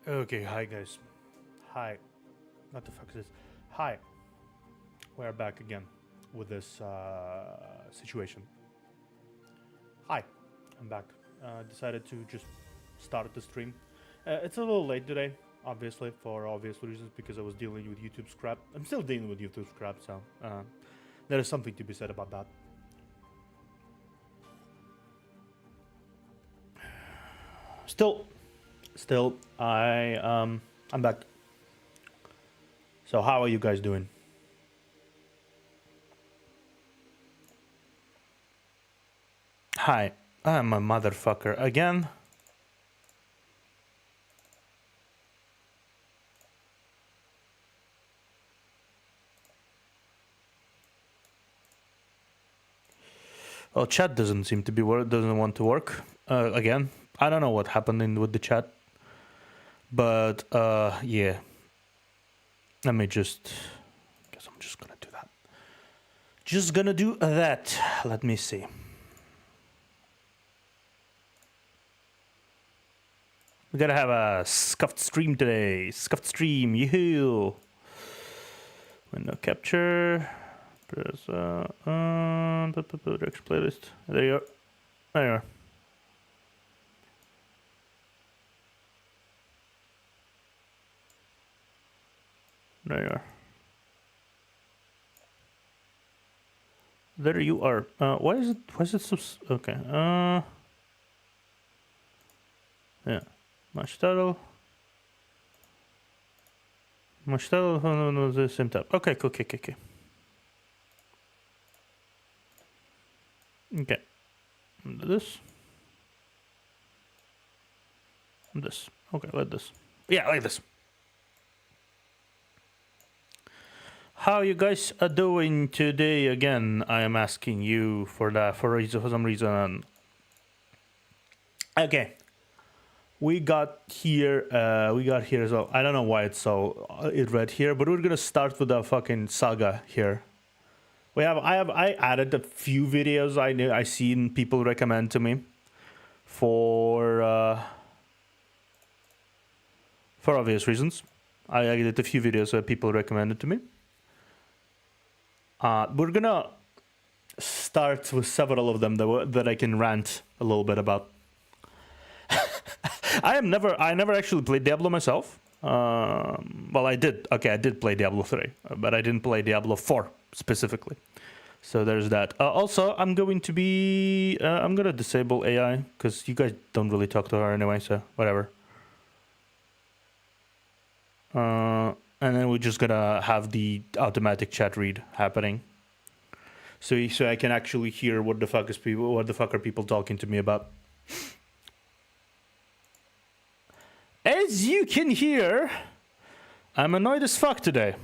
Okay, hi guys. Hi. What the fuck is this? Hi. We're back again with this situation. Hi. I'm back. Decided to just start the stream. It's a little late today, obviously, for obvious reasons, because I was dealing with YouTube crap. I'm still dealing with YouTube crap, so there is something to be said about that. Still, I'm back. So how are you guys doing? Hi, I'm a motherfucker again. Well, chat doesn't seem to be doesn't want to work again. I don't know what happened with the chat, but yeah. Let me just. Guess I'm just gonna do that. Just gonna do that. Let me see. We gotta have a scuffed stream today. Scuffed stream, yoo-hoo! Window capture. Press direction playlist. There you are. There you are. There you are. There you are. Why is it so... Okay. Yeah. Match title. Match title. Oh, no, the same tab. Okay, okay. Okay. And this. And this. Okay, like this. Yeah, like this. How you guys are doing today again? I am asking you for that for some reason. Okay. We got here as well. I don't know why it's so it read here, but we're gonna start with the fucking saga here. I added a few videos I seen people recommend to me for obvious reasons. I added a few videos that people recommended to me. We're gonna start with several of them that I can rant a little bit about. I never actually played Diablo myself. Well, I did. Okay, I did play Diablo 3, but I didn't play Diablo 4 specifically. So there's that. Also, I'm going to be... I'm going to disable AI, because you guys don't really talk to her anyway, so whatever. And then we're just going to have the automatic chat read happening. So I can actually hear what the fuck are people talking to me about. As you can hear, I'm annoyed as fuck today.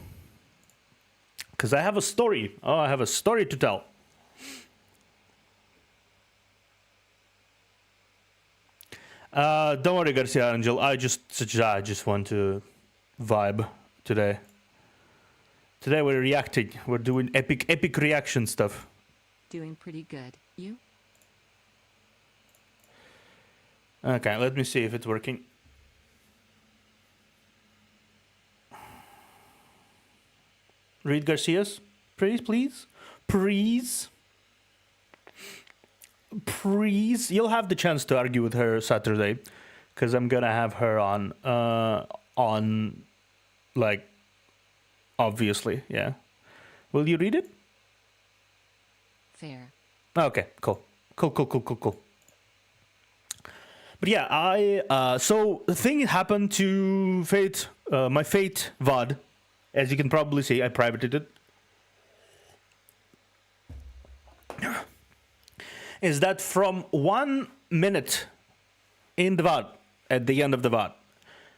Because I have a story. Oh, I have a story to tell. Don't worry, Garcia Angel. I just want to vibe today. Today we're reacting. We're doing epic reaction stuff. Doing pretty good. You? Okay, let me see if it's working. Read Garcia's, please. You'll have the chance to argue with her Saturday, because I'm gonna have her on, like, obviously, yeah. Will you read it? Fair. Okay, cool. But yeah, so the thing happened to Fate, my Fate VOD. As you can probably see, I privated it. Is that from 1 minute in the VOD, at the end of the VOD,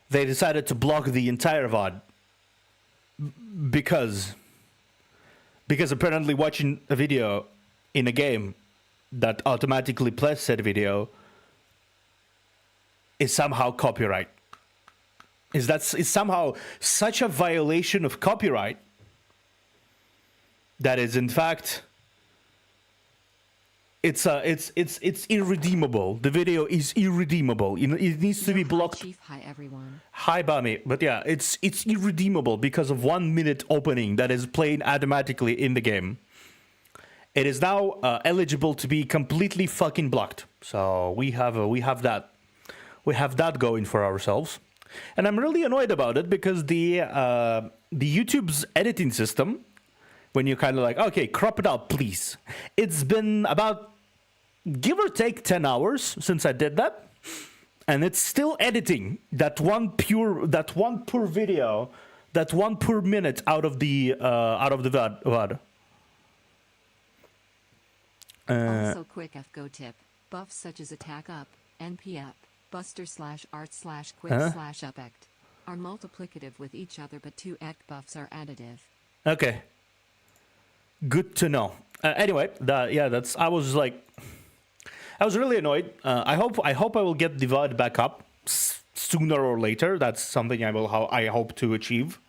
they decided to block the entire VOD because apparently watching a video in a game that automatically plays said video is somehow copyright. Is somehow such a violation of copyright that is in fact it's irredeemable. The video is irredeemable. It needs to be blocked. Hi, Chief. Hi, everyone. Hi, Bami. But yeah, it's irredeemable because of 1 minute opening that is played automatically in the game. It is now eligible to be completely fucking blocked. So we have that going for ourselves, and I'm really annoyed about it because the YouTube's editing system, when you're kind of like, okay, crop it out, please. It's been about, give or take, 10 hours since I did that, and it's still editing that one per video, that 1 per minute out of the VOD. Also, quick FGO tip: buffs such as attack up, NP up, buster /art /quick /up act are multiplicative with each other, but 2 act buffs are additive. Okay. Good to know. Anyway, that's. I was really annoyed. I hope I will get the VOD back up sooner or later. That's something I hope to achieve,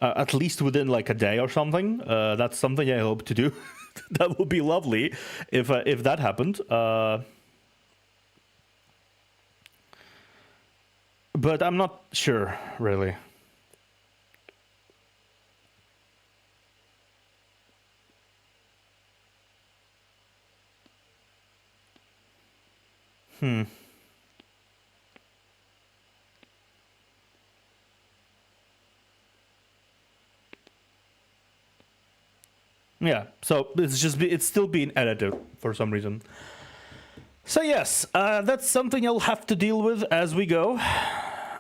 at least within like a day or something. That's something I hope to do. That would be lovely if that happened. But I'm not sure, really. Yeah, so it's still being edited for some reason. So yes, that's something I'll have to deal with as we go,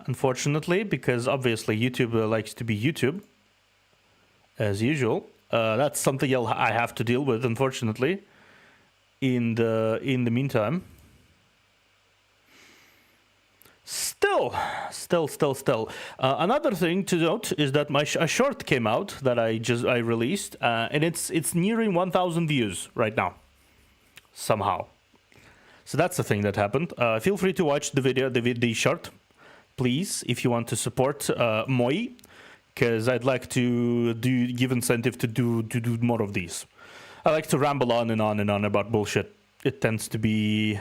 unfortunately, because obviously YouTube likes to be YouTube, as usual. That's something I have to deal with, unfortunately. In the meantime, still. Another thing to note is that a short came out that I released, and it's nearing 1,000 views right now, somehow. So that's the thing that happened. Feel free to watch the video, the short, please, if you want to support Moi, because I'd like to give incentive to do more of these. I like to ramble on and on about bullshit. It tends to be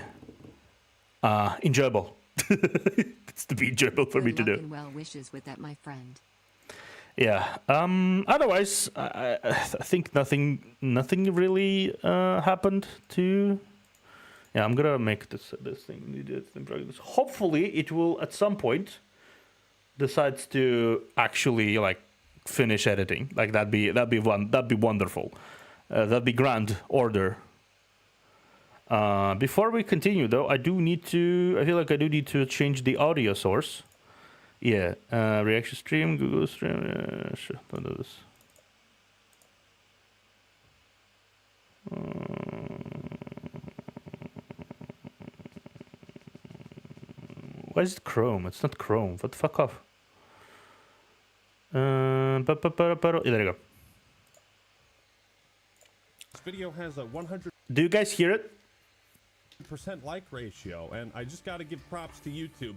enjoyable. It's to be enjoyable for me to do. Well wishes with that, my friend. Yeah. Otherwise, I think nothing really happened to. Yeah, I'm gonna make this thing in progress. Hopefully, it will at some point decides to actually like finish editing. Like that'd be wonderful. That'd be grand order. Before we continue, though, I feel like I do need to change the audio source. Yeah, reaction stream, Google stream. Sure, don't do this. Why is it Chrome? It's not Chrome. What the fuck off? There you go. This video has a 100% Do you guys hear it? like ratio, and I just got to give props to YouTube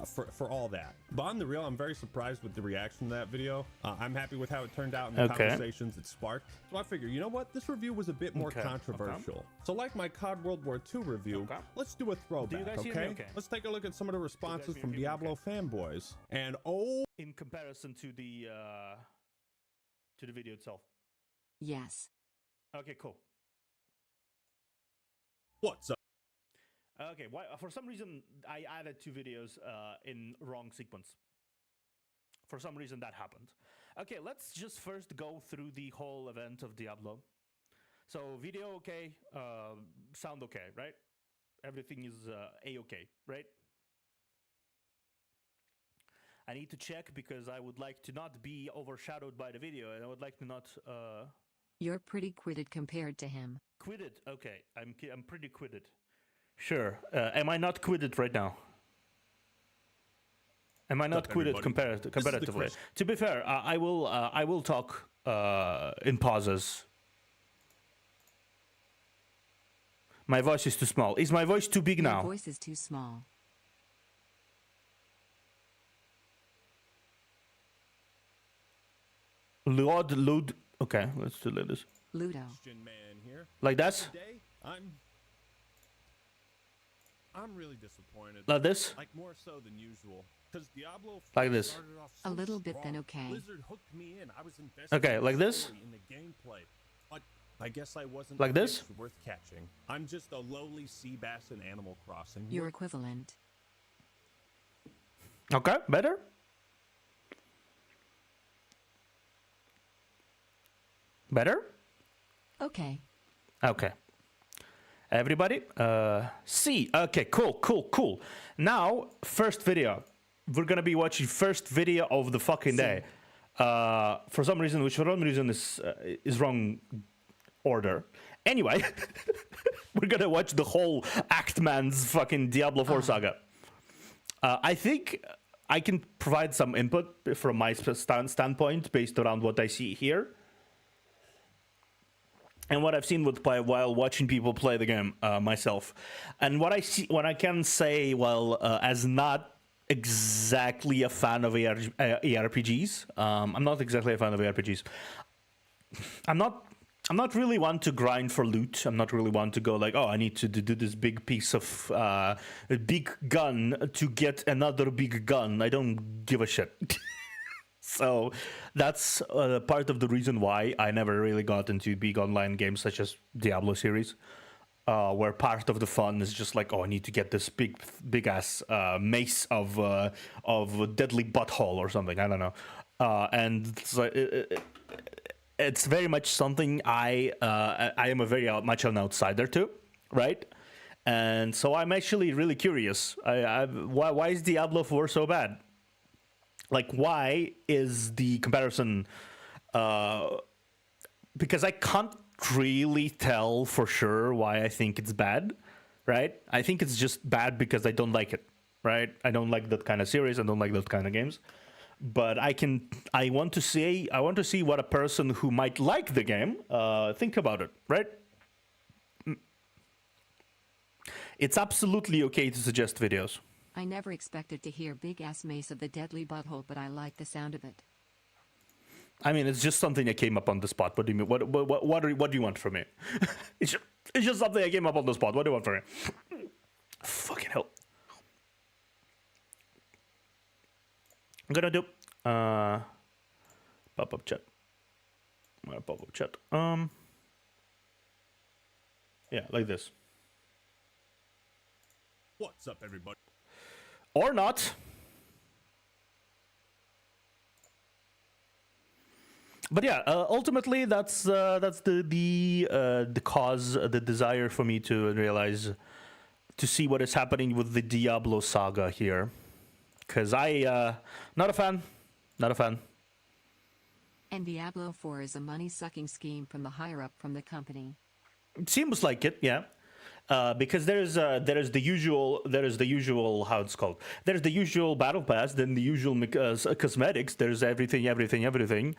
for all that. But on the real, I'm very surprised with the reaction to that video. I'm happy with how it turned out and the conversations it sparked. So I figure, you know what? This review was a bit more controversial. So like my COD World War II review, let's do a throwback, okay? Let's take a look at some of the responses from Diablo fanboys. And in comparison to the video itself. Yes. Okay, cool. What's up? Okay, for some reason I added 2 videos in wrong sequence. For some reason that happened. Okay, let's just first go through the whole event of Diablo. So video okay, sound okay, right? Everything is a-okay, right? I need to check because I would like to not be overshadowed by the video, and I would like to not. You're pretty quitted compared to him. Quitted? Okay, I'm pretty quitted. Sure. Am I not quitted right now? Am I not quitted comparatively? To be fair, I will talk in pauses. My voice is too small. Is my voice too big now? Your voice is too small. Lewd. Okay, let's do this. Ludo. Man here. Like that? Today, I'm I'm really disappointed. Like this? Like more so than usual. Because Diablo Like this. started off A so little bit strong. then okay. Blizzard hooked me in. I was invested Okay, in like the this? story, in the gameplay. But I guess I wasn't Like a this? fish worth catching. I'm just a lowly sea bass in Animal Crossing. Your equivalent. Okay, better? Better? Okay. Okay. Everybody, see. Okay, cool. Now, first video. We're gonna be watching first video of the fucking day. For some reason, which for some reason is wrong order. Anyway, we're gonna watch the whole Actman's fucking Diablo 4 saga. I think I can provide some input from my standpoint based around what I see here. And what I've seen while watching people play the game myself, and what I can say, as not exactly a fan of ARPGs. I'm not exactly a fan of ARPGs. I'm not really one to grind for loot. I'm not really one to go like, oh, I need to do this big piece of a big gun to get another big gun. I don't give a shit. So that's part of the reason why I never really got into big online games such as Diablo series, where part of the fun is just like, oh, I need to get this big ass mace of deadly butthole or something. I don't know, and so it's very much something I am a very much an outsider to, right? And so I'm actually really curious. Why is Diablo 4 so bad? Like, why is the comparison? Because I can't really tell for sure why I think it's bad, right? I think it's just bad because I don't like it, right? I don't like that kind of series. I don't like that kind of games. But I want to see what a person who might like the game think about it, right? It's absolutely okay to suggest videos. I never expected to hear big ass mace of the deadly butthole, but I like the sound of it. I mean, it's just something that came up on the spot. What do you mean? What do you want from me? it's just something that came up on the spot. What do you want from me? Fucking hell. I'm gonna do pop-up chat. Pop-up chat. Yeah, like this. What's up, everybody? Or not. But yeah, ultimately that's the cause, the desire for me to realize, to see what is happening with the Diablo saga here, because not a fan. And Diablo 4 is a money-sucking scheme from the higher-up from the company. It seems like it, yeah. Because there is the usual how it's called. There's the usual battle pass, then the usual cosmetics. There's everything. And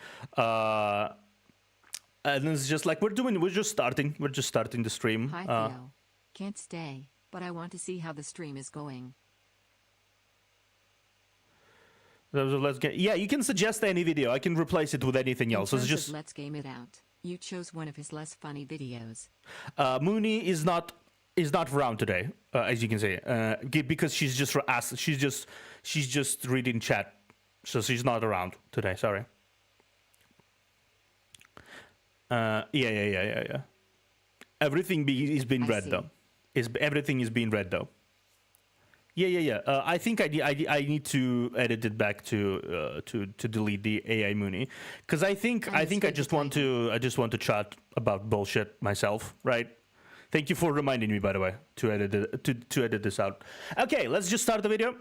it's just like we're just starting the stream. Hi Theo. Can't stay, but I want to see how the stream is going. Yeah, you can suggest any video. I can replace it with anything else. It's just Let's game it out. You chose one of his less funny videos. Mooney is not around today, as you can see, because she's just reading chat, so she's not around today. Sorry. Yeah. Everything is being read though. Everything is being read though. Yeah. I think I need to edit it back to delete the AI Mooney, because I think I just want to chat about bullshit myself, right? Thank you for reminding me, by the way, to edit this out. Okay, let's just start the video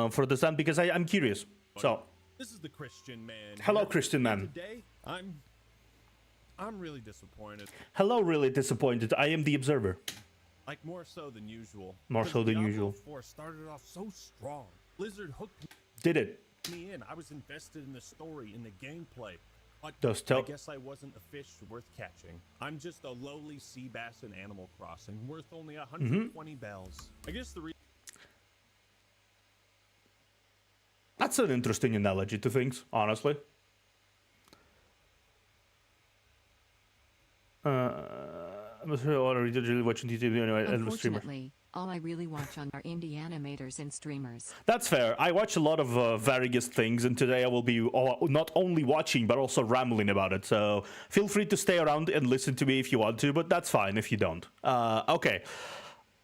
for this time, because I'm curious. So this is the Christian man. Hello, Christian man. Today I'm really disappointed. Hello, really disappointed. I am the observer. Like more so than usual. More so than usual. Diablo 4 started off so strong. Blizzard hooked Did it? me in. I was invested in the story, in the gameplay. But I guess I wasn't a fish worth catching. I'm just a lowly sea bass in Animal Crossing, worth only 120 bells. I guess the That's an interesting analogy to things, honestly. Really watching YouTube anyway. Unfortunately, all I really watch on are indie animators and streamers. That's fair. I watch a lot of various things, and today I will be not only watching but also rambling about it. So feel free to stay around and listen to me if you want to, but that's fine if you don't. Okay.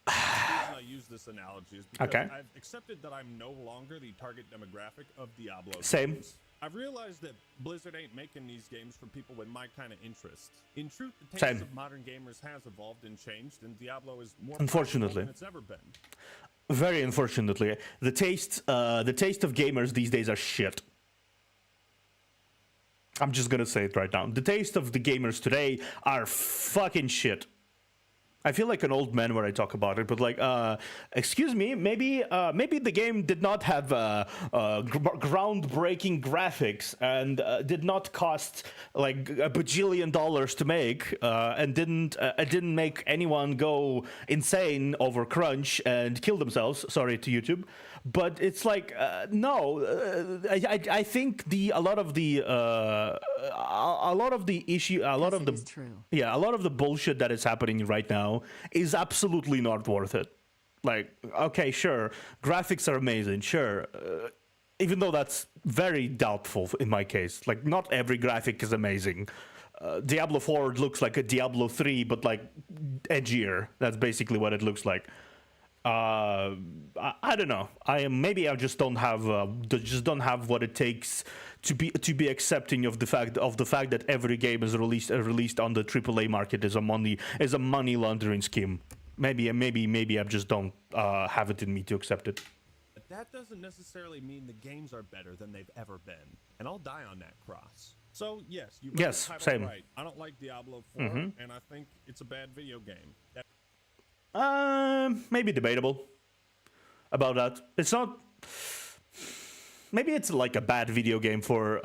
I use this analogy is because I've accepted that I'm no longer the target demographic of Diablo. Same. Games. I've realized that Blizzard ain't making these games for people with my kind of interests. In truth, the taste of modern gamers has evolved and changed, and Diablo is more unfortunately than it's ever been. Very unfortunately, the taste of gamers these days are shit. I'm just gonna say it right now. The taste of the gamers today are fucking shit. I feel like an old man when I talk about it, but like, excuse me, maybe the game did not have groundbreaking graphics and did not cost like $1 bajillion to make, and didn't make anyone go insane over crunch and kill themselves. Sorry to YouTube, but it's like no, I think a lot of the bullshit that is happening right now is absolutely not worth it. Like, okay, sure, graphics are amazing, sure, even though that's very doubtful in my case. Like, not every graphic is amazing. Diablo 4 looks like a Diablo 3, but like edgier. That's basically what it looks like. I don't know. Maybe I just don't have what it takes to be accepting of the fact that every game is released on the AAA market is a money laundering scheme. Maybe I just don't have it in me to accept it. But that doesn't necessarily mean the games are better than they've ever been, and I'll die on that cross. So yes, you read the title same. right. I don't like Diablo 4, and I think it's a bad video game. Maybe debatable about that. It's not. Maybe it's like a bad video game for.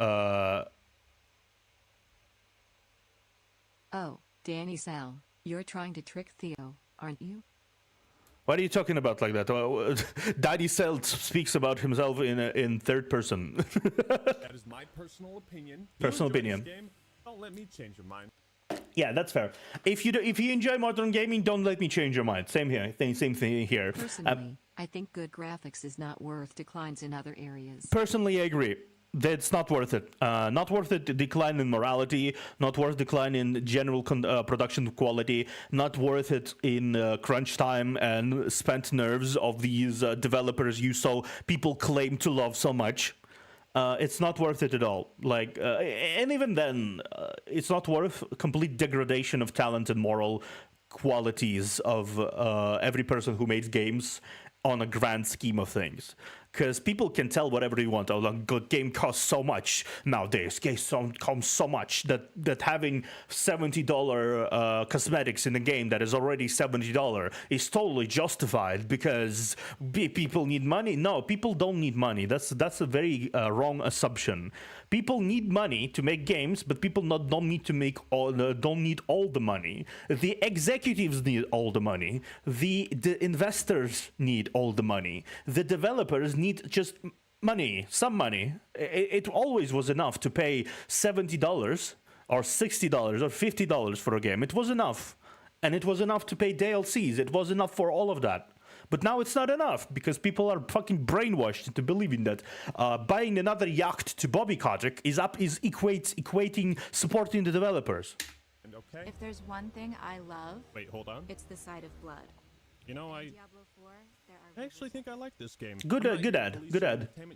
Oh, Danny Sal, you're trying to trick Theo, aren't you? What are you talking about like that? Daddy Cell speaks about himself in third person. That is my personal opinion. Personal opinion. Game, don't let me change your mind. Yeah, that's fair. If you enjoy modern gaming, don't let me change your mind. Same here. Same thing here. Personally, I think good graphics is not worth declines in other areas. Personally, I agree. That's not worth it. Not worth it. Decline in morality. Not worth decline in general production quality. Not worth it in crunch time and spent nerves of these developers people claim to love so much. It's not worth it at all. Like, and even then, it's not worth complete degradation of talent and moral qualities of every person who makes games on a grand scheme of things. Because people can tell whatever they want. Oh, a good game costs so much nowadays. Games cost so much that having $70 cosmetics in a game that is already $70 is totally justified because people need money. No, people don't need money. That's a very wrong assumption. People need money to make games, but people don't need all the money. The executives need all the money. The investors need all the money. The developers need just money, some money. It always was enough to pay $70 or $60 or $50 for a game. It was enough. And it was enough to pay DLCs. It was enough for all of that. But now it's not enough because people are fucking brainwashed into believing that buying another yacht to Bobby Kotick is equating supporting the developers. And okay. If there's one thing I love, wait, hold on. It's the sight of blood. You know, I actually think I like this game. Good ad.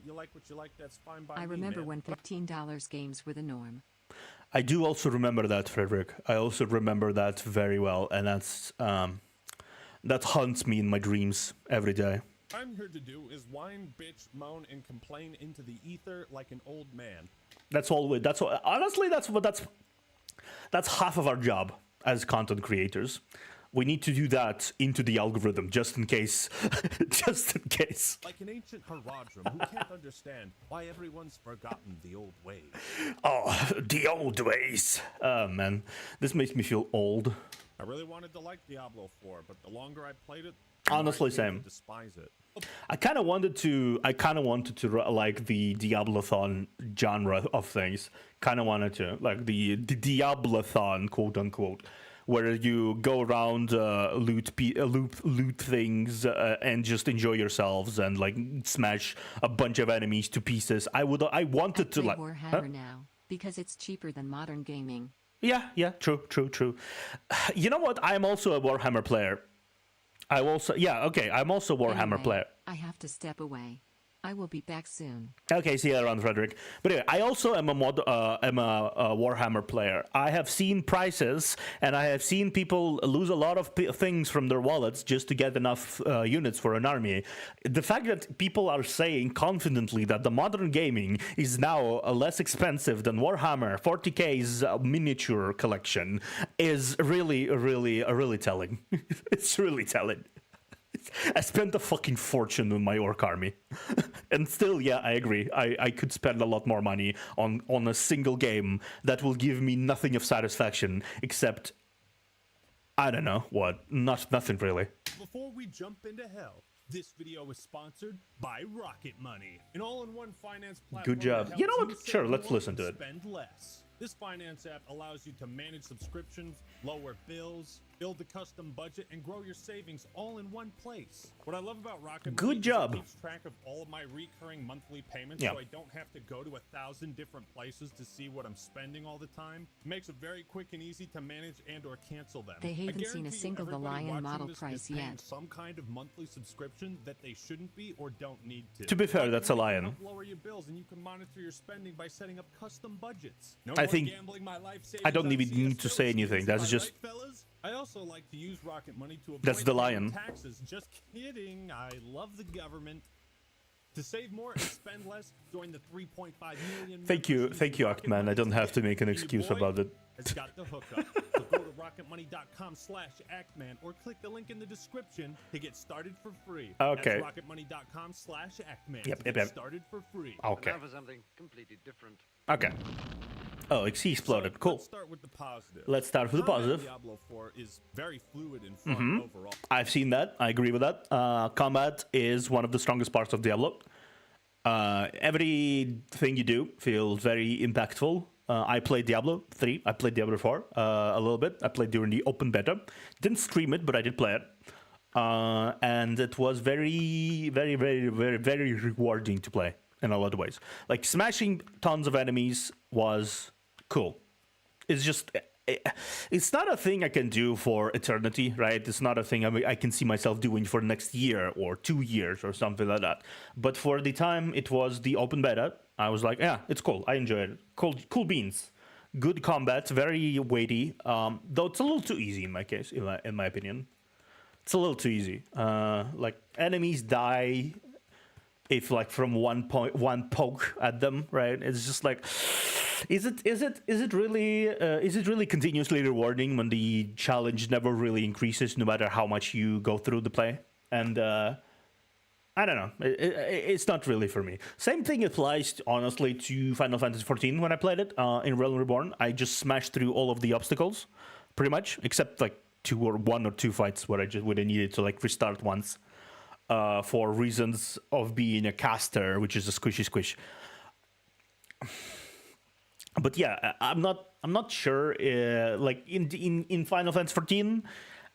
You like what you like, that's fine by I me, remember man. when $15 games were the norm. I do also remember that, Frederick. I also remember that very well, and that haunts me in my dreams every day. What I'm here to do is whine, bitch, moan, and complain into the ether like an old man. Honestly, that's half of our job as content creators. We need to do that into the algorithm, just in case. Just in case. Like an ancient Haradrim who can't understand why everyone's forgotten the old ways. Oh, the old ways. Oh, man. This makes me feel old. I really wanted to like Diablo 4, but the longer I played it, honestly, same. Despise it. I kind of wanted to like the Diablo-thon genre of things. Kind of wanted to like the Diablo-thon, quote unquote, where you go around, loot things, and just enjoy yourselves and like smash a bunch of enemies to pieces. I wanted to like Warhammer now because it's cheaper than modern gaming. Yeah, true. You know what? I'm also a Warhammer player. I'm also a Warhammer player. I have to step away. I will be back soon. Okay, see you around, Frederick. But anyway, I also am a Warhammer player. I have seen prices, and I have seen people lose a lot of things from their wallets just to get enough units for an army. The fact that people are saying confidently that the modern gaming is now less expensive than Warhammer 40k's miniature collection is really telling. It's really telling. I spent a fucking fortune on my orc army. And still, yeah, I agree. I could spend a lot more money on a single game that will give me nothing of satisfaction except, I don't know, what? Nothing really. Before we jump into hell, this video is sponsored by Rocket Money, an all-in-one finance platform. Good job. You know what? Sure, let's listen to it. Spend less. This finance app allows you to manage subscriptions, lower bills, build a custom budget, and grow your savings all in one place. What I love about Rocket Money is it keeps track of all of my recurring monthly payments, so I don't have to go to 1,000 different places to see what I'm spending all the time. It makes it very quick and easy to manage and or cancel them. They haven't seen a single The Lion model price yet. Some kind of monthly subscription that they shouldn't be or don't need to. To be fair, that's a Lion. Lower your bills, and you can monitor your spending by setting up custom budgets. I don't even need to say anything. That's just. I also like to use Rocket Money to avoid That's the Lion. taxes. Just kidding. I love the government. To save more and spend less, join the 3.5 million. Thank you, Octman. I don't have to make an excuse about it. Has got the hookup. So go to rocketmoney.com/actman or click the link in the description to get started for free. Okay. That's rocketmoney.com/actman. Yep. Started for free. Okay. Time for something completely different. Okay. Oh, XC exploded. Cool. Let's start with the positive. Let's start with the positive. Diablo 4 is very fluid and fun overall. I've seen that. I agree with that. Combat is one of the strongest parts of Diablo. Everything you do feels very impactful. I played Diablo 3. I played Diablo 4 a little bit. I played during the open beta. Didn't stream it, but I did play it. And it was very rewarding to play in a lot of ways. Like, smashing tons of enemies was cool. It's just... It's not a thing I can do for eternity, right? It's not a thing I can see myself doing for next year or 2 years or something like that. But for the time it was the open beta, I was like, yeah, it's cool. I enjoy it. Cool beans. Good combat, very weighty. Though it's a little too easy in my case, in my opinion. It's a little too easy. Like, enemies die if like from one poke at them, right? It's just like, is it really continuously rewarding when the challenge never really increases, no matter how much you go through the play? And I don't know, it's not really for me. Same thing applies honestly to Final Fantasy XIV when I played it in Realm Reborn. I just smashed through all of the obstacles, pretty much, except like one or two fights where I needed to like restart once. For reasons of being a caster, which is a squishy squish. But yeah, I'm not sure. Like in Final Fantasy XIV,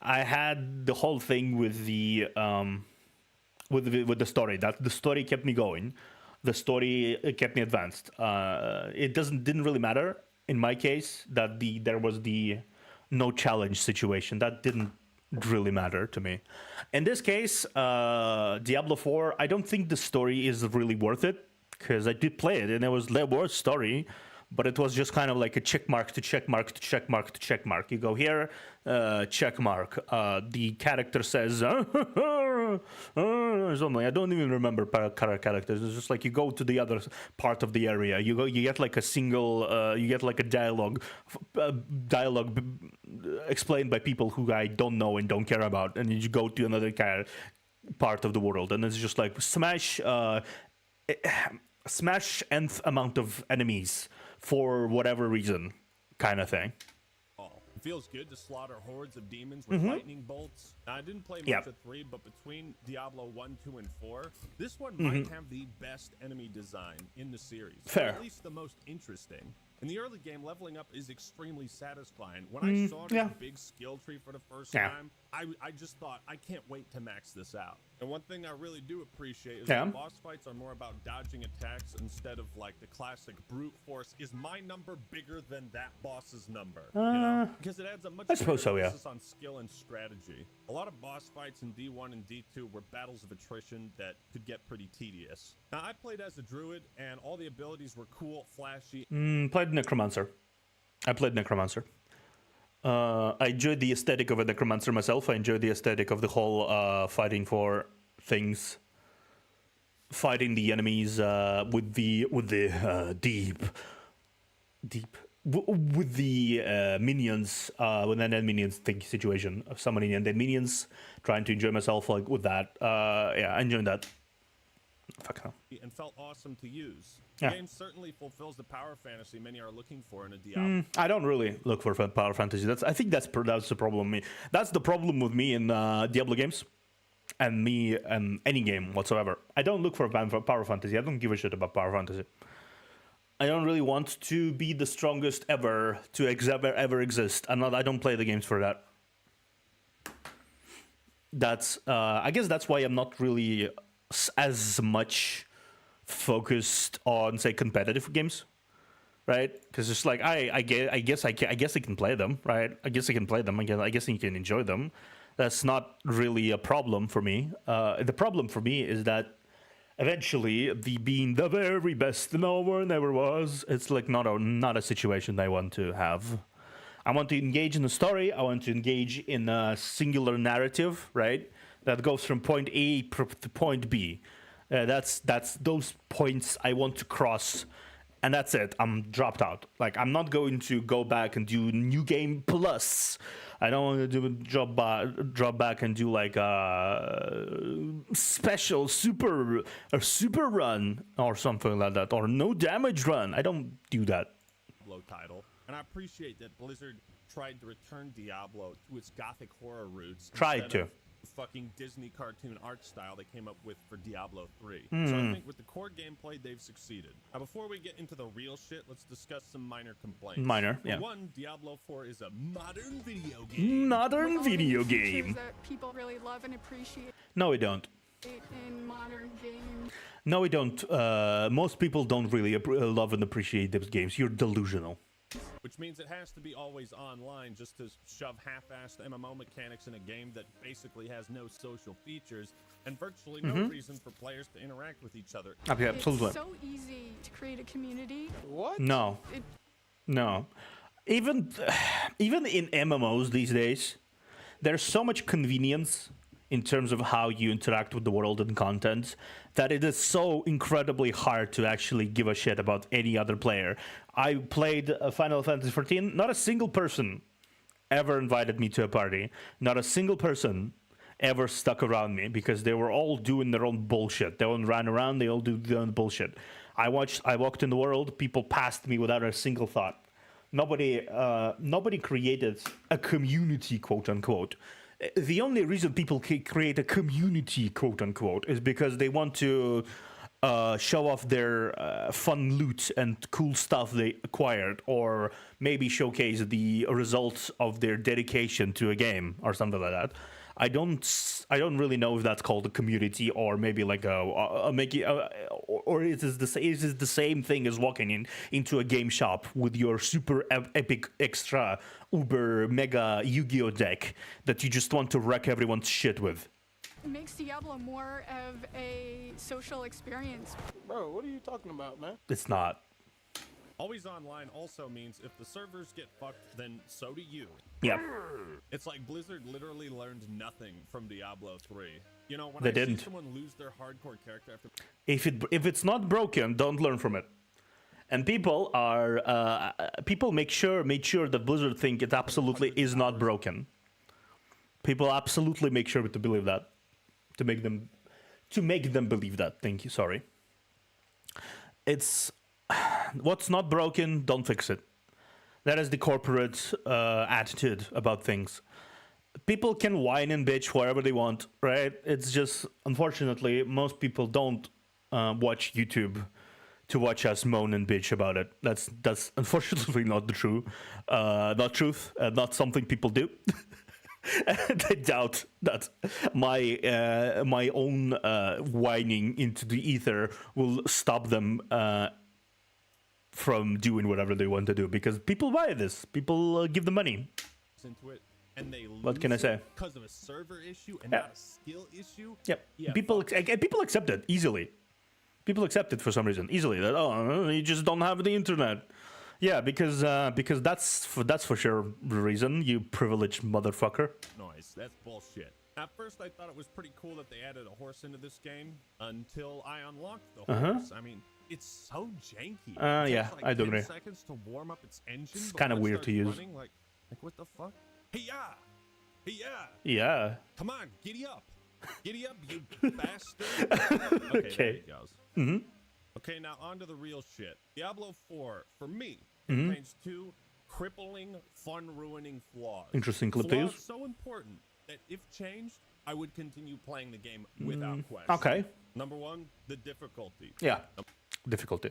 I had the whole thing with the story. That the story kept me going. The story kept me advanced. It didn't really matter in my case that there was the no challenge situation. That didn't really matter to me. In this case, Diablo 4, I don't think the story is really worth it, because I did play it and there was story, but it was just kind of like a check mark to check mark to check mark to check mark. You go here, check mark. The character says something. I don't even remember characters. It's just like you go to the other part of the area. You get like a single. You get like a dialogue explained by people who I don't know and don't care about, and you go to another part of the world, and it's just like smash nth amount of enemies for whatever reason, kind of thing. It feels good to slaughter hordes of demons with lightning bolts. Now, I didn't play much of 3, but between Diablo 1, 2, and 4, this one might have the best enemy design in the series. Fair. Or at least the most interesting. In the early game, leveling up is extremely satisfying. When I saw this big skill tree for the first time, I just thought, I can't wait to max this out. And one thing I really do appreciate is that boss fights are more about dodging attacks instead of like the classic brute force. Is my number bigger than that boss's number? You know? Because it adds a much emphasis on skill and strategy. A lot of boss fights in D1 and D2 were battles of attrition that could get pretty tedious. Now, I played as a druid, and all the abilities were cool, flashy. Played Necromancer. I played Necromancer. I enjoyed the aesthetic of a Necromancer myself. I enjoyed the aesthetic of the whole fighting for things, fighting the enemies with the minions, with an end minions thing situation of summoning undead minions, trying to enjoy myself like with that. Yeah, I enjoyed that. Fuck hell. And felt awesome to use. The game certainly fulfills the power fantasy many are looking for in a Diablo. I don't really look for power fantasy. I think that's the problem with me. That's the problem with me in Diablo games, and me and any game whatsoever. I don't look for power fantasy. I don't give a shit about power fantasy. I don't really want to be the strongest ever to ever exist. I don't play the games for that. That's I guess that's why I'm not really as much focused on, say, competitive games, right? Because it's like I guess I can play them, right? I guess I can play them. I guess I can enjoy them. That's not really a problem for me. The problem for me is that eventually, being the very best no one ever was, it's like not a situation I want to have. I want to engage in a story. I want to engage in a singular narrative, right? That goes from point A to point B. That's those points I want to cross, and that's it. I'm dropped out. Like, I'm not going to go back and do New Game Plus. I don't want to drop back and do like a special super run or something like that, or no damage run. I don't do that. Title, and I appreciate that Blizzard tried to return Diablo to its gothic horror roots. Tried to. Fucking Disney cartoon art style they came up with for Diablo 3. So I think with the core gameplay, they've succeeded. Now, before we get into the real shit, let's discuss some minor complaints. One, Diablo 4 is a modern video game. Modern video game that people really love and appreciate. No, we don't. In modern games. No, we don't. Most people don't really love and appreciate those games. You're delusional. Which means it has to be always online just to shove half-assed MMO mechanics in a game that basically has no social features and virtually no reason for players to interact with each other. Okay, absolutely. It's so easy to create a community. What? No. No. Even in MMOs these days, there's so much convenience in terms of how you interact with the world and content, that it is so incredibly hard to actually give a shit about any other player. I played Final Fantasy XIV. Not a single person ever invited me to a party. Not a single person ever stuck around me, because they were all doing their own bullshit. They all ran around. They all do their own bullshit. I walked in the world. People passed me without a single thought. Nobody created a community, quote unquote. The only reason people create a community, quote unquote, is because they want to show off their fun loot and cool stuff they acquired, or maybe showcase the results of their dedication to a game or something like that. I don't really know if that's called a community, or maybe like or is it the same thing as walking into a game shop with your super epic extra uber mega Yu-Gi-Oh deck that you just want to wreck everyone's shit with. It makes Diablo more of a social experience. Bro, what are you talking about, man? It's not. Always online also means if the servers get fucked, then so do you. Yeah. It's like Blizzard literally learned nothing from Diablo 3. You know, when They I didn't. see someone lose their hardcore character after... If it's not broken, don't learn from it. And people made sure that Blizzard think it absolutely is not broken. People absolutely make sure to believe that, to make them believe that. Thank you. Sorry. It's what's not broken, don't fix it. That is the corporate attitude about things. People can whine and bitch wherever they want, right? It's just, unfortunately, most people don't watch YouTube to watch us moan and bitch about it. That's unfortunately not the true, not truth, not something people do. And I doubt that my own whining into the ether will stop them from doing whatever they want to do, because people buy this. People give them money. Into it, and they lose What can I say? Because of a server issue and Yeah. not a skill issue. Yep. Yeah, People accept it easily. People accept it for some reason easily. That, oh, you just don't have the internet. Yeah, because that's for sure the reason, you privileged motherfucker. Noise. That's bullshit. At first, I thought it was pretty cool that they added a horse into this game until I unlocked the horse. I mean, it's so janky. It Yeah, takes like I do 10 agree. seconds to warm up its engine. It's before kinda it weird to starts use. running. Like what the fuck? Hey, yeah. Hey, yeah. Yeah. Come on, giddy up. Giddy up, you bastard. Okay, there he goes. Okay, now on to the real shit. Diablo 4, for me, contains two crippling, fun-ruining flaws. Interesting clip to Flaws use. so important that if changed, I would continue playing the game without question. Okay. Number one, the difficulty. Yeah. Difficulty.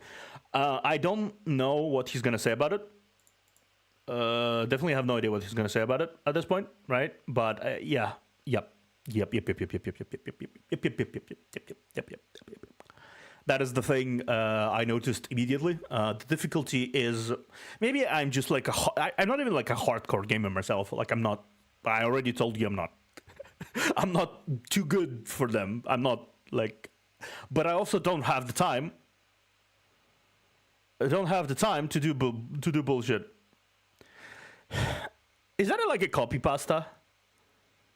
I don't know what he's gonna say about it. Definitely have no idea what he's gonna say about it at this point, right? But yeah. Yep. That is the thing I noticed immediately. The difficulty is, maybe I'm just like I'm not even like a hardcore gamer myself. Like I'm not. I already told you I'm not. I'm not too good for them. I'm not like, but I also don't have the time. I don't have the time to do bullshit. Is that like a copy pasta?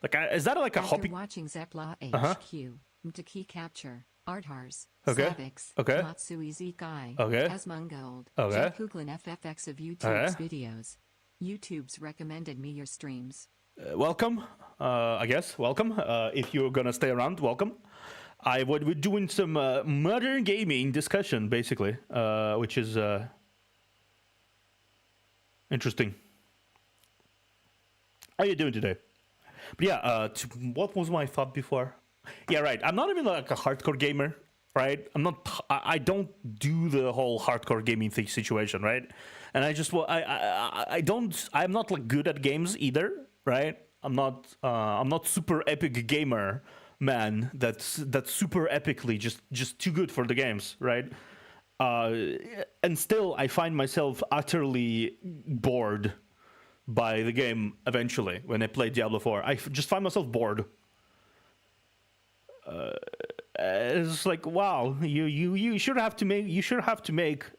Like, is that like a After hobby? watching Zepla HQ, Mtaki Capture, Arthars, Okay. Savix, Okay. Matsui Zikai, Okay. Asmongold, Okay. Jack Kuglin FFX of YouTube's videos. YouTube's recommended me your streams. Welcome, I guess. Welcome. If you're gonna stay around, welcome. We're doing some modern gaming discussion, basically, which is interesting. How are you doing today? But yeah, what was my thought before? Yeah, right. I'm not even like a hardcore gamer, right? I don't do the whole hardcore gaming thing situation, right? And I'm not like good at games either, right? I'm not super epic gamer, man. That's super epically just too good for the games, right? And still, I find myself utterly bored by the game eventually when I play Diablo 4. I just find myself bored. It's like, wow, you should have to make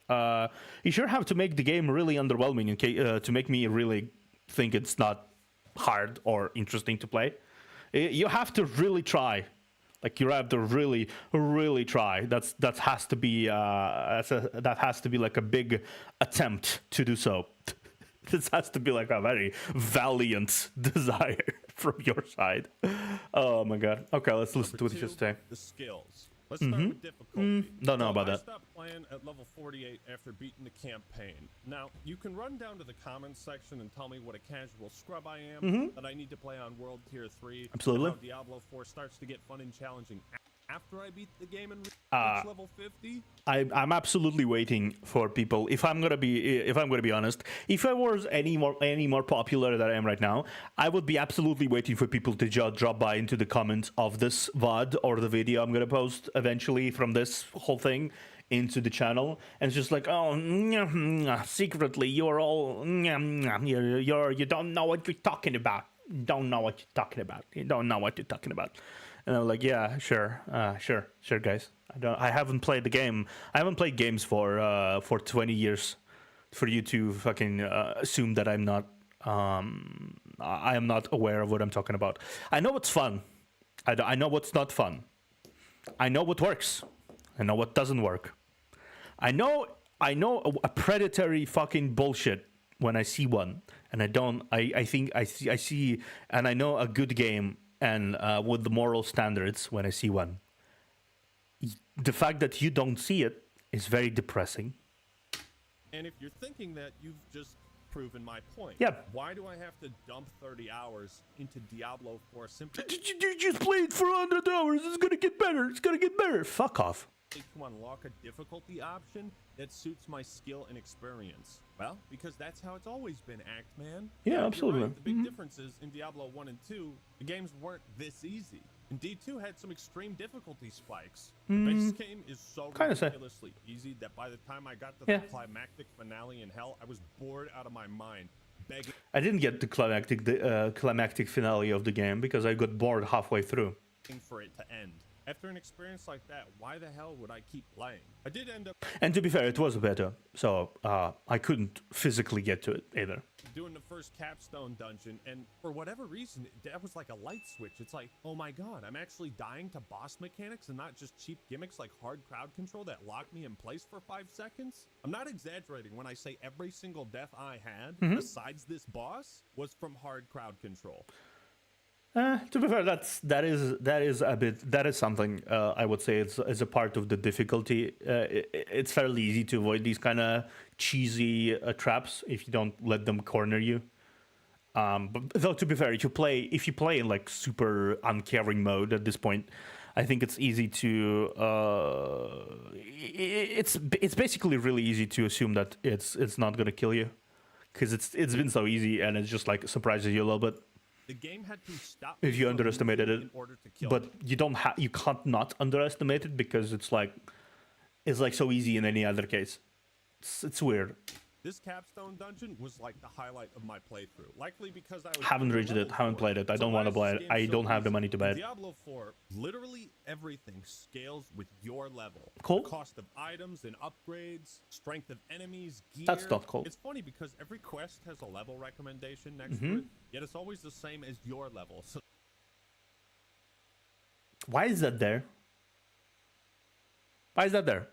the game really underwhelming to make me really think it's not hard or interesting to play. You have to really try. Like, you have to really, really try. That has to be like a big attempt to do so. This has to be like a very valiant desire from your side. Oh my god. Okay, let's listen to what he has to say. The skills. Let's start with difficulty. Don't know about that. I stopped playing at level 48 after beating the campaign. Now, you can run down to the comments section and tell me what a casual scrub I am, that I need to play on World Tier 3. Absolutely. How Diablo 4 starts to get fun and challenging after I beat the game and reach level 50. I'm absolutely waiting for people. If I'm gonna be honest, if I was any more popular than I am right now, I would be absolutely waiting for people to drop by into the comments of this VOD or the video I'm gonna post eventually from this whole thing into the channel, and it's just like, oh, secretly you're all you don't know what you're talking about. You don't know what you're talking about. And I'm like, yeah, sure, guys. I haven't played the game. I haven't played games for 20 years for you to fucking assume that I'm not. I am not aware of what I'm talking about. I know what's fun. I know what's not fun. I know what works. I know what doesn't work. I know a predatory fucking bullshit when I see one, and I don't. I think I see, and I know a good game. And with the moral standards when I see one. The fact that you don't see it is very depressing. And if you're thinking that, you've just proving my point. Yeah. Why do I have to dump 30 hours into Diablo 4 simply You just played for 100 hours. It's gonna get better. It's gonna get better. Fuck off. to unlock a difficulty option that suits my skill and experience? Well, because that's how it's always been, Act-Man. Yeah, You're absolutely. right. The big difference is in Diablo 1 and 2, the games weren't this easy. And D2 had some extreme difficulty spikes. The base game is so ridiculously easy that by the time I got to the climactic finale in Hell, I was bored out of my mind, begging I didn't get the climactic finale of the game because I got bored halfway through. for it to end. After an experience like that, why the hell would I keep playing? I did end up And to be fair, it was beta, so I couldn't physically get to it either. doing the first capstone dungeon, and for whatever reason, that was like a light switch. It's like, oh my god, I'm actually dying to boss mechanics and not just cheap gimmicks like hard crowd control that lock me in place for 5 seconds. I'm not exaggerating when I say every single death I had, besides this boss, was from hard crowd control. To be fair, that is something I would say it's a part of the difficulty. It's fairly easy to avoid these kind of cheesy traps if you don't let them corner you. But though, to be fair, if you play in like super uncaring mode at this point, I think it's easy to it's basically really easy to assume that it's not gonna kill you because it's been so easy and it just like surprises you a little bit. The game had to stop If you me from underestimated moving it, in order to kill but me. you can't not underestimate it because it's like so easy in any other case. It's weird. This capstone dungeon was like the highlight of my playthrough. Likely because I was Haven't reached it, haven't played it. I don't want to play it. I don't have the money to buy it. Diablo 4, literally everything scales with your level. Cool. The cost of items and upgrades, strength of enemies, gear. That's not cool. It's funny because every quest has a level recommendation next to it, yet it's always the same as your level. So Why is that there? Why is that there?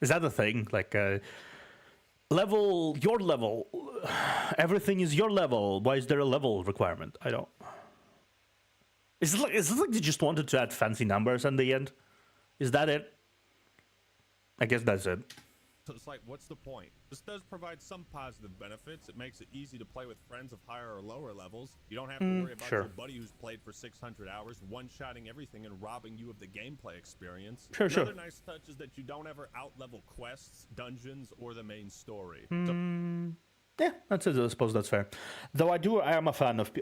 Is that a thing? Like your level, everything is your level. Why is there a level requirement? I don't. Is it like they just wanted to add fancy numbers in the end? Is that it? I guess that's it. it's like, what's the point? This does provide some positive benefits. It makes it easy to play with friends of higher or lower levels. You don't have to worry about your buddy who's played for 600 hours, one-shotting everything and robbing you of the gameplay experience. Another nice touch is that you don't ever out-level quests, dungeons, or the main story. Yeah, that's it. I suppose that's fair. Though I am a fan of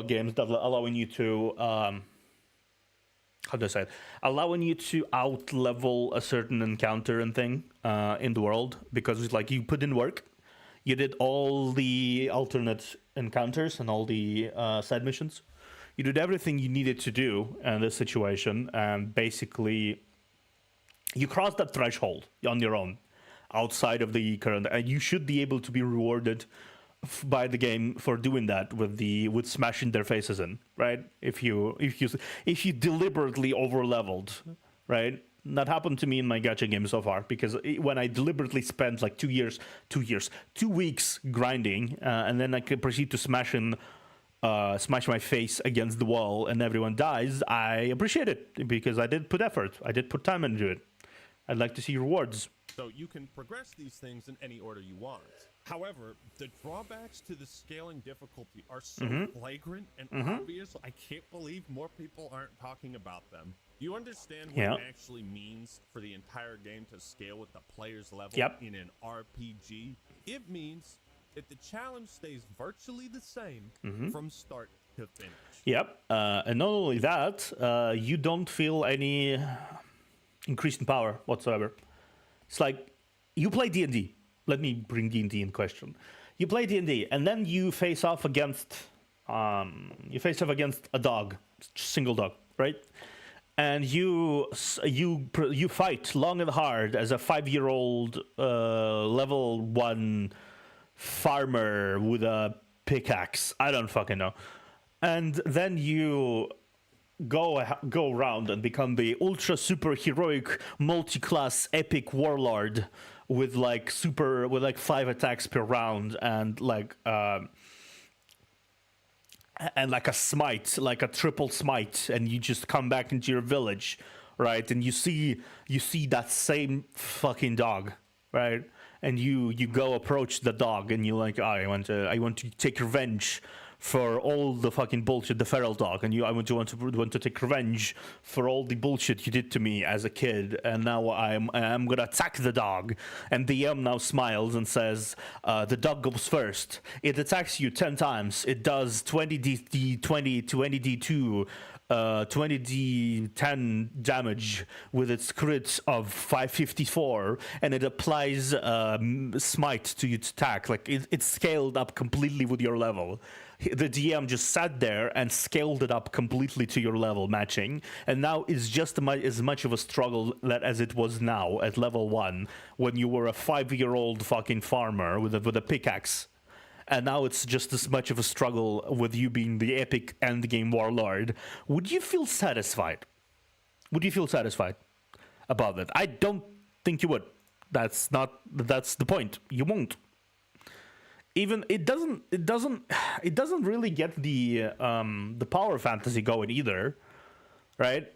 games that allowing you to how do I say it? Allowing you to out-level a certain encounter and thing in the world, because it's like you put in work, you did all the alternate encounters and all the side missions, you did everything you needed to do in this situation, and basically you crossed that threshold on your own, outside of the current, and you should be able to be rewarded by the game for doing that with smashing their faces in, right? If you deliberately over-leveled, right? That happened to me in my gacha game so far, because when I deliberately spent like 2 weeks grinding, and then I could proceed to smash my face against the wall and everyone dies, I appreciate it because I did put effort, I did put time into it. I'd like to see rewards. So you can progress these things in any order you want. However, the drawbacks to the scaling difficulty are so flagrant and obvious, I can't believe more people aren't talking about them. Do you understand what it actually means for the entire game to scale with the player's level in an RPG? It means that the challenge stays virtually the same from start to finish. And not only that, you don't feel any increase in power whatsoever. It's like you play D&D. Let me bring D&D in question. You play D&D, and then you face off against a dog, single dog, right? And you fight long and hard as a 5-year-old level 1 farmer with a pickaxe. I don't fucking know. And then you go around and become the ultra super heroic multi-class epic warlord with like 5 attacks per round and like a smite, like a triple smite, and you just come back into your village, right? And you see that same fucking dog, right? and you go approach the dog, and you're like, oh, I want to take revenge for all the fucking bullshit, the feral dog, and I want to take revenge for all the bullshit you did to me as a kid, and now I'm gonna attack the dog. And the DM now smiles and says, the dog goes first. It attacks you 10 times. It does 20d20, 20d2, 20d10 damage with its crit of 554, and it applies smite to its attack. Like it's scaled up completely with your level. The DM just sat there and scaled it up completely to your level, matching, and now it's just as much of a struggle as it was now at level 1 when you were a 5-year-old fucking farmer with a pickaxe. And now it's just as much of a struggle with you being the epic endgame warlord. Would you feel satisfied? Would you feel satisfied about that? I don't think you would. That's the point. You won't. Even it doesn't really get the power fantasy going either, right?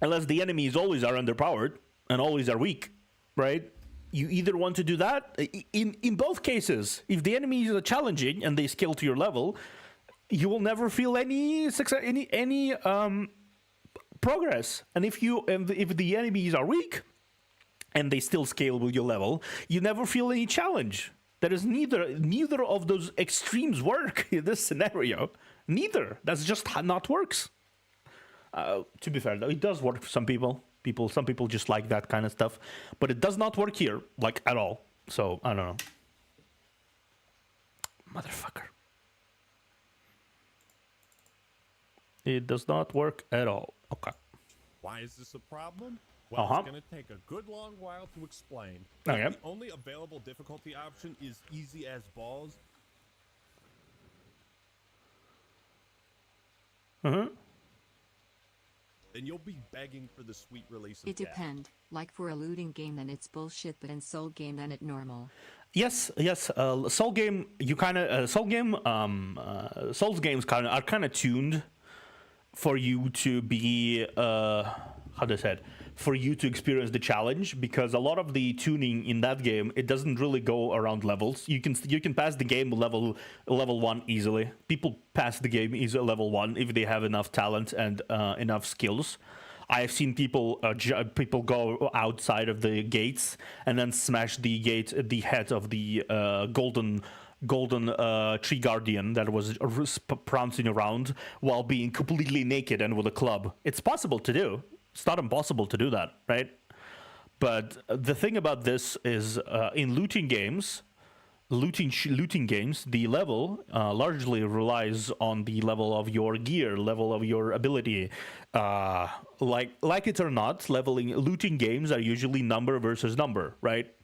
Unless the enemies always are underpowered and always are weak, right? You either want to do that in both cases. If the enemies are challenging and they scale to your level, you will never feel any success, any progress. And if the enemies are weak and they still scale with your level, you never feel any challenge. There is neither of those extremes work in this scenario. Neither. That's just not works. To be fair, though, it does work for some people. Some people just like that kind of stuff, but it does not work here, like, at all. So I don't know. Motherfucker. It does not work at all. Okay. Why is this a problem? Well, it's going to take a good long while to explain. Okay. The only available difficulty option is easy as balls. Uh-huh. Then you'll be begging for the sweet release of It depend. Like for a looting game, then it's bullshit, but in soul game, then it normal. Yes. Soul game, Souls games are kind of tuned for you to be for you to experience the challenge, because a lot of the tuning in that game, it doesn't really go around levels. You can pass the game level 1 easily. People pass the game level 1 if they have enough talent and enough skills. I have seen people go outside of the gates and then smash the gate at the head of the golden tree guardian that was prancing around while being completely naked and with a club. It's possible to do. It's not impossible to do that, right? But the thing about this is, in looting games, the level largely relies on the level of your gear, level of your ability. Like it or not, looting games are usually number versus number, right?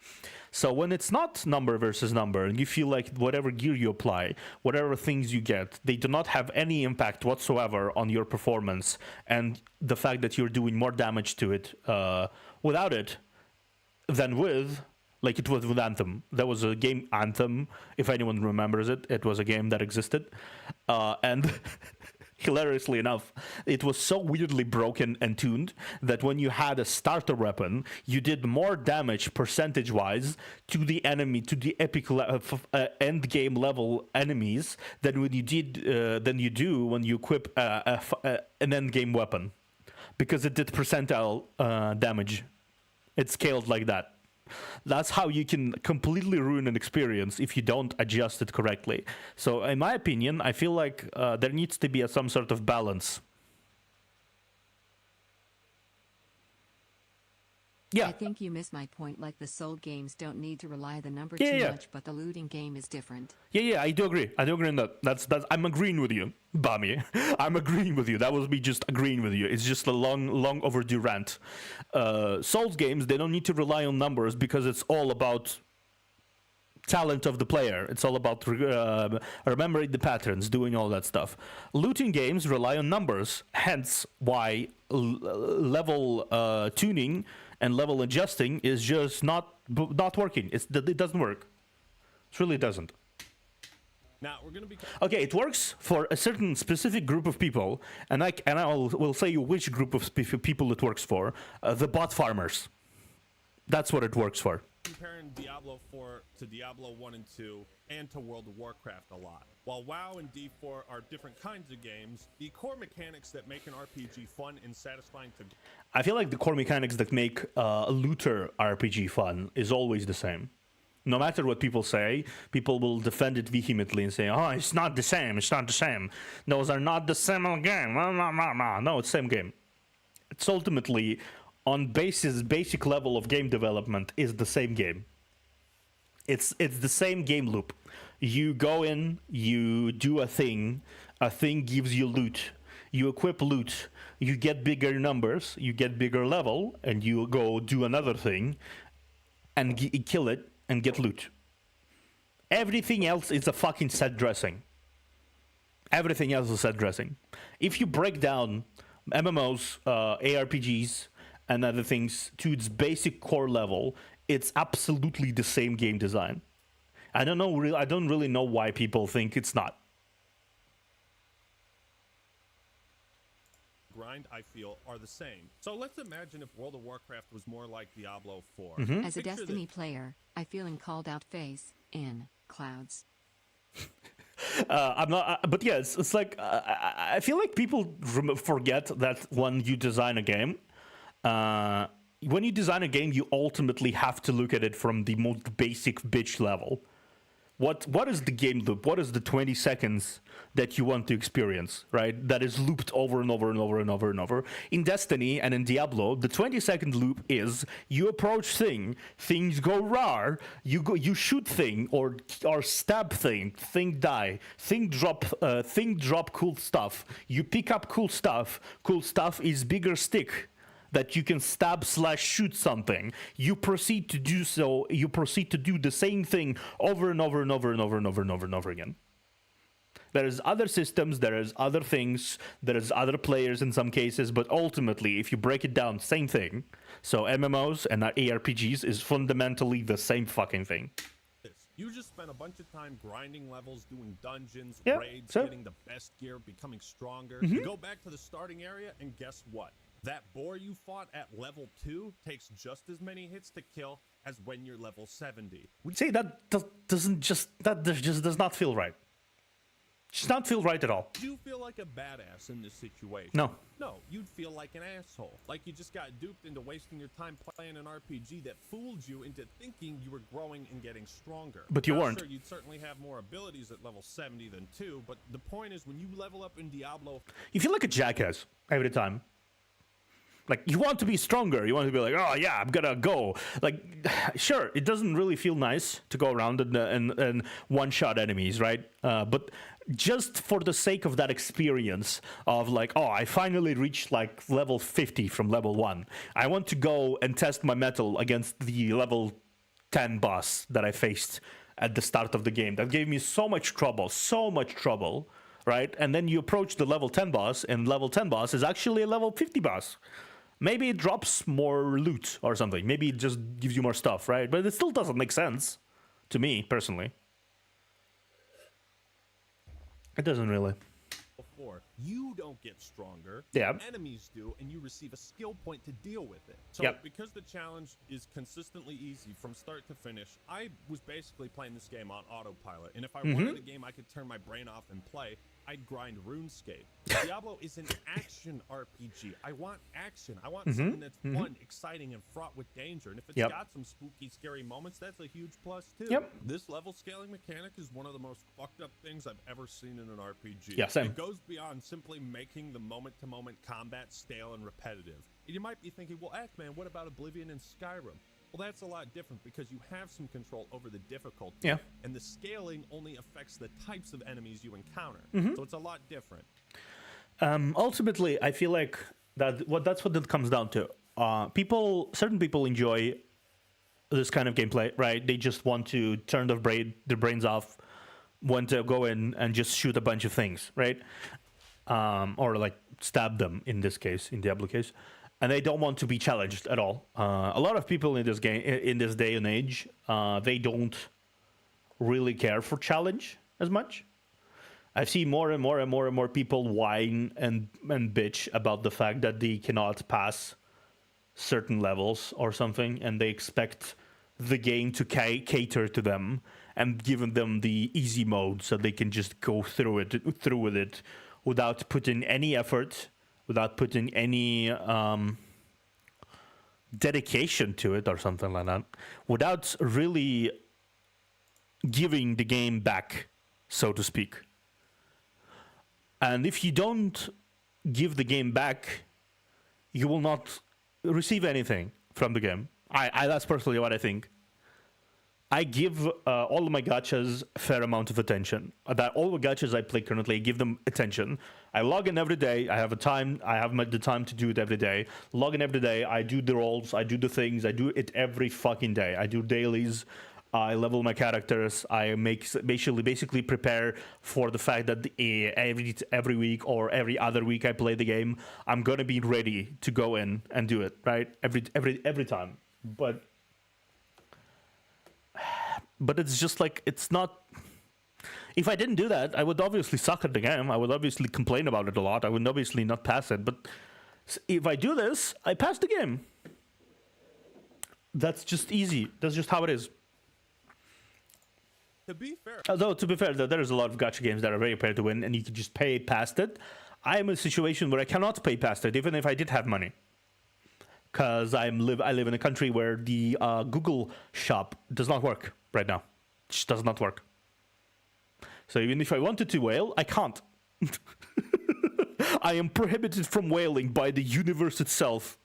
So when it's not number versus number, and you feel like whatever gear you apply, whatever things you get, they do not have any impact whatsoever on your performance, and the fact that you're doing more damage to it without it than with, like it was with Anthem. There was a game, Anthem, if anyone remembers it. It was a game that existed, and hilariously enough, it was so weirdly broken and tuned that when you had a starter weapon, you did more damage percentage-wise to the enemy, to the epic end game level enemies than you do when you equip an end game weapon, because it did percentile damage. It scaled like that. That's how you can completely ruin an experience if you don't adjust it correctly. So in my opinion, I feel like there needs to be some sort of balance. Yeah. I think you miss my point. Like the soul games don't need to rely on the number too much, but the looting game is different. Yeah, I do agree. I do agree on that. That's I'm agreeing with you, Bami. I'm agreeing with you. That was me just agreeing with you. It's just a long overdue rant. Souls games, they don't need to rely on numbers because it's all about talent of the player. It's all about remembering the patterns, doing all that stuff. Looting games rely on numbers, hence why level tuning and level adjusting is just not working. It doesn't work. It really doesn't. Now we're gonna be okay. It works for a certain specific group of people, and I will say you which group of people it works for. The bot farmers. That's what it works for. Comparing Diablo 4 to Diablo 1 and 2 and to World of Warcraft a lot. While WoW and D4 are different kinds of games, the core mechanics that make an RPG fun and satisfying to... I feel like the core mechanics that make a looter RPG fun is always the same. No matter what people say, people will defend it vehemently and say, oh, it's not the same, it's not the same. Those are not the same game. No, it's the same game. It's ultimately, on basic level of game development, is the same game. It's the same game loop. You go in, you do a thing gives you loot. You equip loot, you get bigger numbers, you get bigger level, and you go do another thing and kill it and get loot. Everything else is a fucking set dressing. Everything else is set dressing. If you break down MMOs, ARPGs, and other things to its basic core level, it's absolutely the same game design. I don't really know why people think it's not. Grind, I feel, are the same. So let's imagine if World of Warcraft was more like Diablo 4. As a Destiny player, I feel in called out face in clouds. I'm not, but yeah, it's like I feel like people forget that when you design a game, you ultimately have to look at it from the most basic bitch level. What is the game loop? What is the 20 seconds that you want to experience, right? That is looped over and over and over and over and over. In Destiny and in Diablo, the 20-second loop is you approach things go rar, you shoot thing or stab thing die, thing drop cool stuff. You pick up cool stuff. Cool stuff is bigger stick that you can stab/shoot something. You proceed to do so. You proceed to do the same thing over and over and over and over and over and over and over again. There is other systems, there is other things, there is other players in some cases, but ultimately, if you break it down, same thing. So MMOs and ARPGs is fundamentally the same fucking thing. You just spent a bunch of time grinding levels, doing dungeons, Yeah, raids, sure. getting the best gear, becoming stronger. You go back to the starting area, and guess what? That boar you fought at level 2 takes just as many hits to kill as when you're level 70. See, that just does not feel right. Does not feel right at all. Do you feel like a badass in this situation? No. No, you'd feel like an asshole. Like you just got duped into wasting your time playing an RPG that fooled you into thinking you were growing and getting stronger. But you weren't. Sure, you'd certainly have more abilities at level 70 than 2, but the point is when you level up in Diablo... You feel like a jackass every time. Like, you want to be stronger. You want to be like, oh, yeah, I'm gonna go. Like, sure, it doesn't really feel nice to go around and one-shot enemies, right? But just for the sake of that experience of, like, oh, I finally reached, like, level 50 from level 1. I want to go and test my mettle against the level 10 boss that I faced at the start of the game. That gave me so much trouble, right? And then you approach the level 10 boss, and level 10 boss is actually a level 50 boss. Maybe it drops more loot or something. Maybe it just gives you more stuff, right? But it still doesn't make sense to me, personally. It doesn't really. Before, you don't get stronger. Yeah. Enemies do, and you receive a skill point to deal with it. So Yep. because the challenge is consistently easy from start to finish, I was basically playing this game on autopilot. And if I wanted a game I could turn my brain off and play, I'd grind RuneScape. Diablo is an action RPG. I want action. I want something that's fun, exciting, and fraught with danger. And if it's Yep. got some spooky, scary moments, that's a huge plus too. Yep. This level scaling mechanic is one of the most fucked up things I've ever seen in an RPG. Yeah, same. It goes beyond simply making the moment-to-moment combat stale and repetitive. And you might be thinking, well, man, what about Oblivion and Skyrim? Well, that's a lot different because you have some control over the difficulty. Yeah. And the scaling only affects the types of enemies you encounter. So it's a lot different. Ultimately, I feel like that's what it comes down to. Certain people enjoy this kind of gameplay, right? They just want to turn their brains off, want to go in and just shoot a bunch of things, right? Or like stab them in this case, in Diablo case, and they don't want to be challenged at all. A lot of people in this game, in this day and age, they don't really care for challenge as much. I've seen more and more people whine and bitch about the fact that they cannot pass certain levels or something, and they expect the game to cater to them and giving them the easy mode so they can just go through with it without putting any effort, without putting any dedication to it or something like that, without really giving the game back, so to speak. And if you don't give the game back, you will not receive anything from the game. That's personally what I think. I give all of my gachas a fair amount of attention. That all the gachas I play currently, I give them attention. I log in every day. I have the time to do it every day. Log in every day. I do the roles. I do the things. I do it every fucking day. I do dailies. I level my characters. I basically prepare for the fact that every week or every other week I play the game, I'm gonna be ready to go in and do it, right? Every time. But it's just like, it's not... If I didn't do that, I would obviously suck at the game. I would obviously complain about it a lot. I would obviously not pass it. But if I do this, I pass the game. That's just easy. That's just how it is. To be fair, Although, to be fair, there's a lot of gacha games that are very fair to win, and you can just pay past it. I am in a situation where I cannot pay past it, even if I did have money. Because I live in a country where the Google shop does not work right now. It just does not work. So even if I wanted to whale, I can't. I am prohibited from whaling by the universe itself.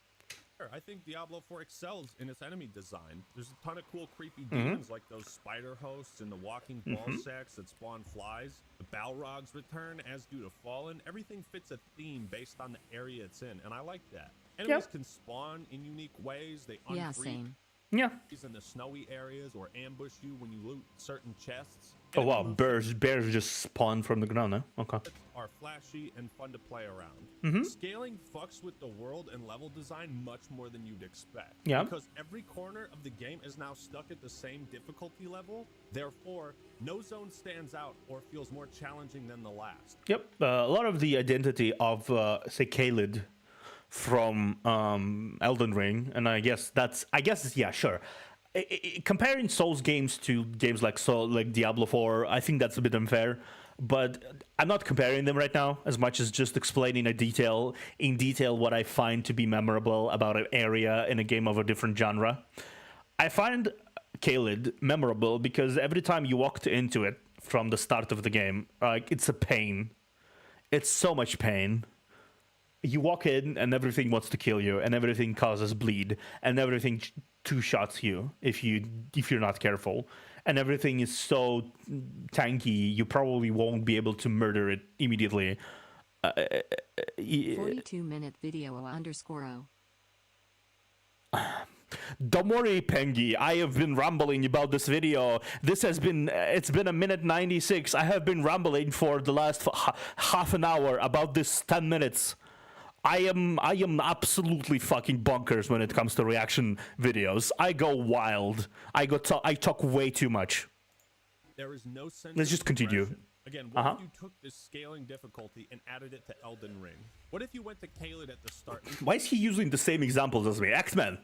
I think Diablo 4 excels in its enemy design. There's a ton of cool, creepy demons like those spider hosts and the walking ball sacks that spawn flies. The Balrogs return, as do the Fallen. Everything fits a theme based on the area it's in, and I like that. Enemies can spawn in unique ways. They same. Yeah. In the snowy areas or ambush you when you loot certain chests. Oh wow, bears just spawn from the ground, huh? Okay. Are flashy and fun to play around. Scaling fucks with the world and level design much more than you'd expect. Yeah. Because every corner of the game is now stuck at the same difficulty level. Therefore, no zone stands out or feels more challenging than the last. Yep. A lot of the identity of, say, Caelid from Elden Ring, and I guess yeah, sure. Comparing Souls games to games like Diablo 4, I think that's a bit unfair. But I'm not comparing them right now as much as just explaining in detail what I find to be memorable about an area in a game of a different genre. I find Caelid memorable because every time you walked into it from the start of the game, it's a pain. It's so much pain. You walk in and everything wants to kill you, and everything causes bleed, and everything two-shots you if you're not careful, and everything is so tanky you probably won't be able to murder it immediately. 42-minute video _0. Don't worry, Pengi. I have been rambling about this video. It's been a minute 96. I have been rambling for the last half an hour about this 10 minutes. I am absolutely fucking bonkers when it comes to reaction videos. I go wild. I talk way too much. There is no sense. Let's just continue. Again, what if you took this scaling difficulty and added it to Elden Ring? What if you went to Caelid at the start? Why is he using the same examples as me? X-Men.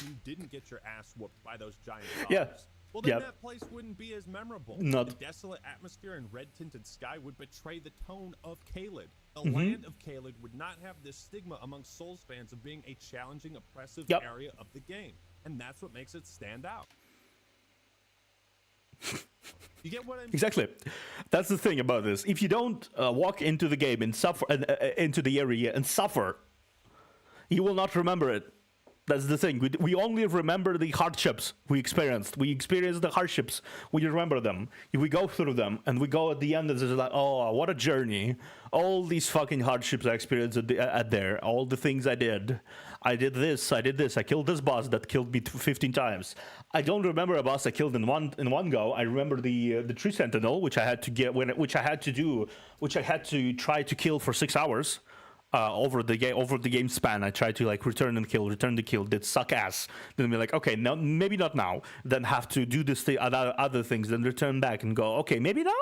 You didn't get your ass whooped by those giant dogs. Yeah. Well, then that place wouldn't be as memorable. The desolate atmosphere and red-tinted sky would betray the tone of Caelid. The land of Caelid would not have this stigma among Souls fans of being a challenging, oppressive area of the game. And that's what makes it stand out. You get what I mean? Exactly. That's the thing about this. If you don't walk into the game and suffer, into the area and suffer, you will not remember it. That's the thing. We only remember the hardships we experienced. We experienced the hardships. We remember them. We go through them, and we go at the end, and it's like, oh, what a journey. All these fucking hardships I experienced at there. All the things I did. I did this. I killed this boss that killed me 15 times. I don't remember a boss I killed in one go. I remember the tree sentinel, which I had to try to kill for 6 hours. Over the game span, I tried to return the kill, did suck ass. Then be like, okay, no, maybe not now. Then have to do this thing, other things, then return back and go, okay, maybe now.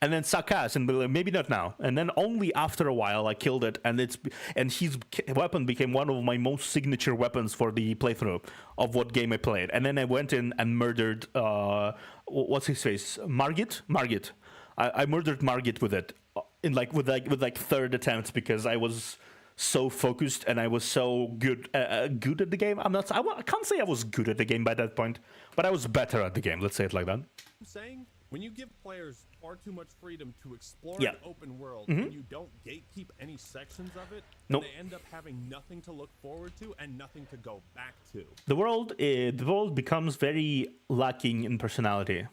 and then suck ass and be like, maybe not now. And then only after a while I killed it, and his weapon became one of my most signature weapons for the playthrough of what game I played. And then I went in and murdered what's his face, Margit. I murdered Margit with it with third attempt because I was so focused and I was so good at the game. I can't say I was good at the game by that point, but I was better at the game. Let's say it like that. I'm saying when you give players far too much freedom to explore Yeah. an open world and you don't gatekeep any sections of it, then they end up having nothing to look forward to and nothing to go back to. The world becomes very lacking in personality.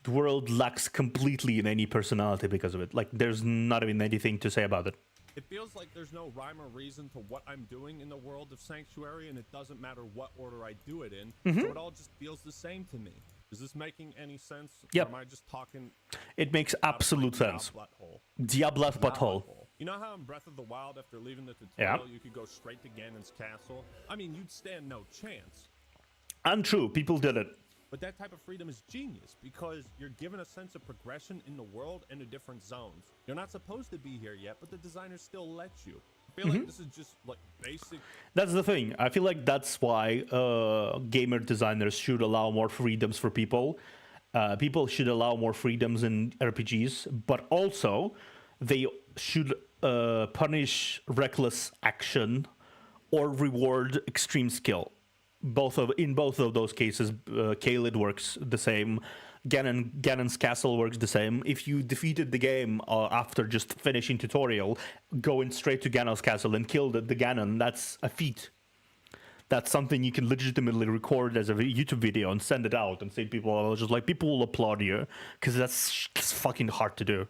The world lacks completely in any personality because of it. Like, there's not even anything to say about it. It feels like there's no rhyme or reason to what I'm doing in the world of Sanctuary, and it doesn't matter what order I do it in, so it all just feels the same to me. Is this making any sense? Yep. Or am I just talking? It makes absolute sense. Diablo's butthole. You know how in Breath of the Wild, after leaving the tutorial, Yeah. you could go straight to Ganon's castle? I mean, you'd stand no chance. Untrue, people did it. But that type of freedom is genius because you're given a sense of progression in the world and the different zones. You're not supposed to be here yet, but the designers still let you. I feel like this is just like basic. That's the thing. I feel like that's why gamer designers should allow more freedoms for people. People should allow more freedoms in RPGs, but also they should punish reckless action or reward extreme skill. In both of those cases, Caelid works the same. Ganon's castle works the same. If you defeated the game after just finishing tutorial, going straight to Ganon's castle and kill the Ganon, that's a feat. That's something you can legitimately record as a YouTube video and send it out and say people will applaud you because that's fucking hard to do.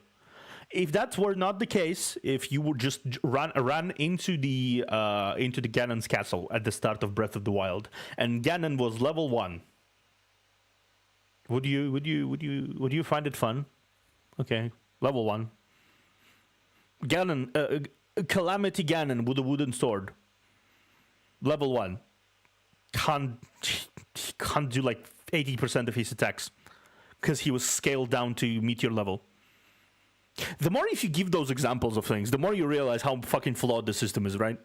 If that were not the case, if you would just run into the Ganon's castle at the start of Breath of the Wild, and Ganon was level 1, would you find it fun? Okay, level 1. Ganon, Calamity Ganon with a wooden sword, level 1, can't do like 80% of his attacks because he was scaled down to meet your level. The more if you give those examples of things, the more you realize how fucking flawed the system is, right?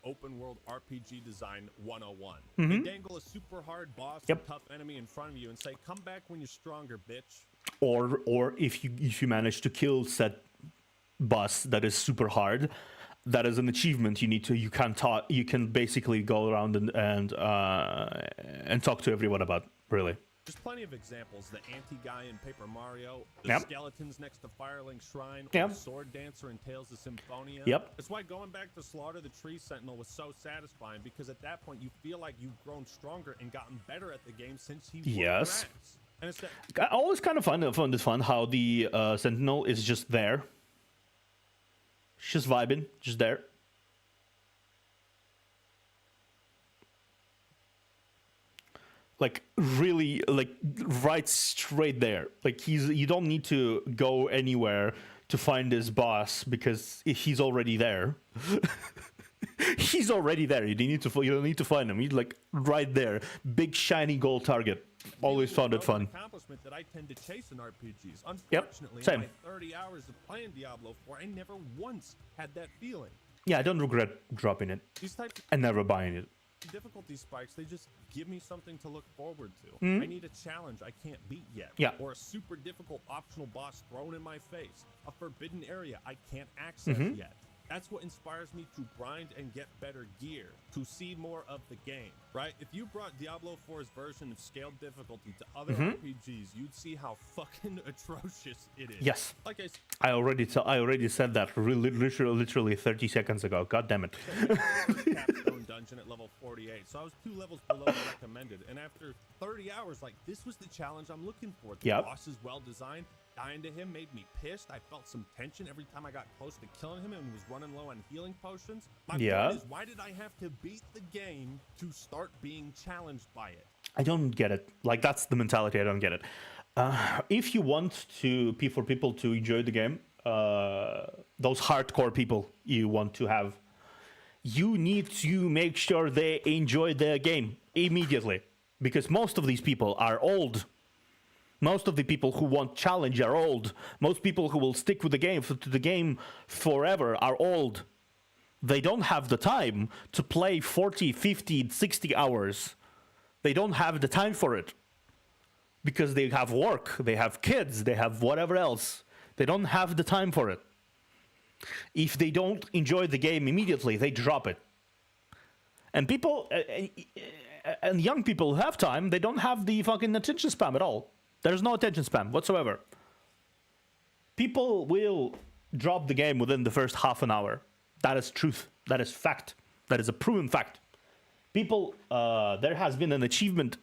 Open world RPG design 101. They dangle a super hard boss or tough enemy in front of you and say, "Come back when you're stronger, bitch." Or if you manage to kill said boss that is super hard, that is an achievement you can basically go around and talk to everyone about, really. There's plenty of examples. The anti-guy in Paper Mario, the skeletons next to Firelink Shrine, or the sword dancer in Tales of Symphonia. That's why going back to Slaughter the Tree Sentinel was so satisfying, because at that point you feel like you've grown stronger and gotten better at the game since he was and it's I always kind of found this fun how the Sentinel is just there. She's vibing, just there. Like really, like right straight there. Like you don't need to go anywhere to find this boss because he's already there. He's already there. You don't need to find him. He's like right there. Big shiny gold target. Always found it fun. Accomplishment that I tend to chase in RPGs. Yep. Unfortunately, Same. in my 30 hours of playing Diablo 4, I never once had that feeling. Yeah, I don't regret dropping it These types and never buying it. of difficulty spikes, they just give me something to look forward to. I need a challenge I can't beat yet. Yeah. Or a super difficult optional boss thrown in my face. A forbidden area I can't access yet. That's what inspires me to grind and get better gear, to see more of the game, right? If you brought Diablo 4's version of scaled difficulty to other RPGs, you'd see how fucking atrocious it is. Yes. Like I said, I already said that literally 30 seconds ago. God damn it. Capstone dungeon at level 48, so I was 2 levels below the recommended. And after 30 hours, like, this was the challenge I'm looking for. The boss is well designed. Dying to him made me pissed. I felt some tension every time I got close to killing him and was running low on healing potions. My point is, why did I have to beat the game to start being challenged by it? I don't get it. Like, that's the mentality. I don't get it. If you want for people to enjoy the game, those hardcore people you want to have, you need to make sure they enjoy the game immediately, because most of these people are old. Most of the people who want challenge are old. Most people who will stick with the game forever are old. They don't have the time to play 40, 50, 60 hours. They don't have the time for it. Because they have work, they have kids, they have whatever else. They don't have the time for it. If they don't enjoy the game immediately, they drop it. And people, and young people who have time, they don't have the fucking attention span at all. There's no attention span whatsoever. People will drop the game within the first half an hour. That is truth. That is fact. That is a proven fact. People, there has been an achievement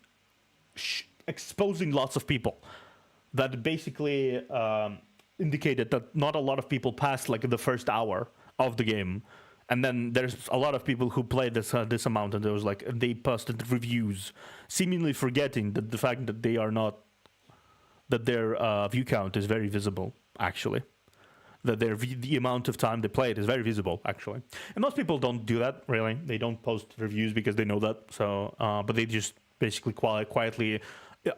exposing lots of people that basically indicated that not a lot of people passed like the first hour of the game. And then there's a lot of people who played this amount, and there was like they posted reviews, seemingly forgetting that the fact that they are not, that their view count is very visible, actually. That the amount of time they played is very visible, actually. And most people don't do that, really. They don't post reviews because they know that. So, but they just basically quietly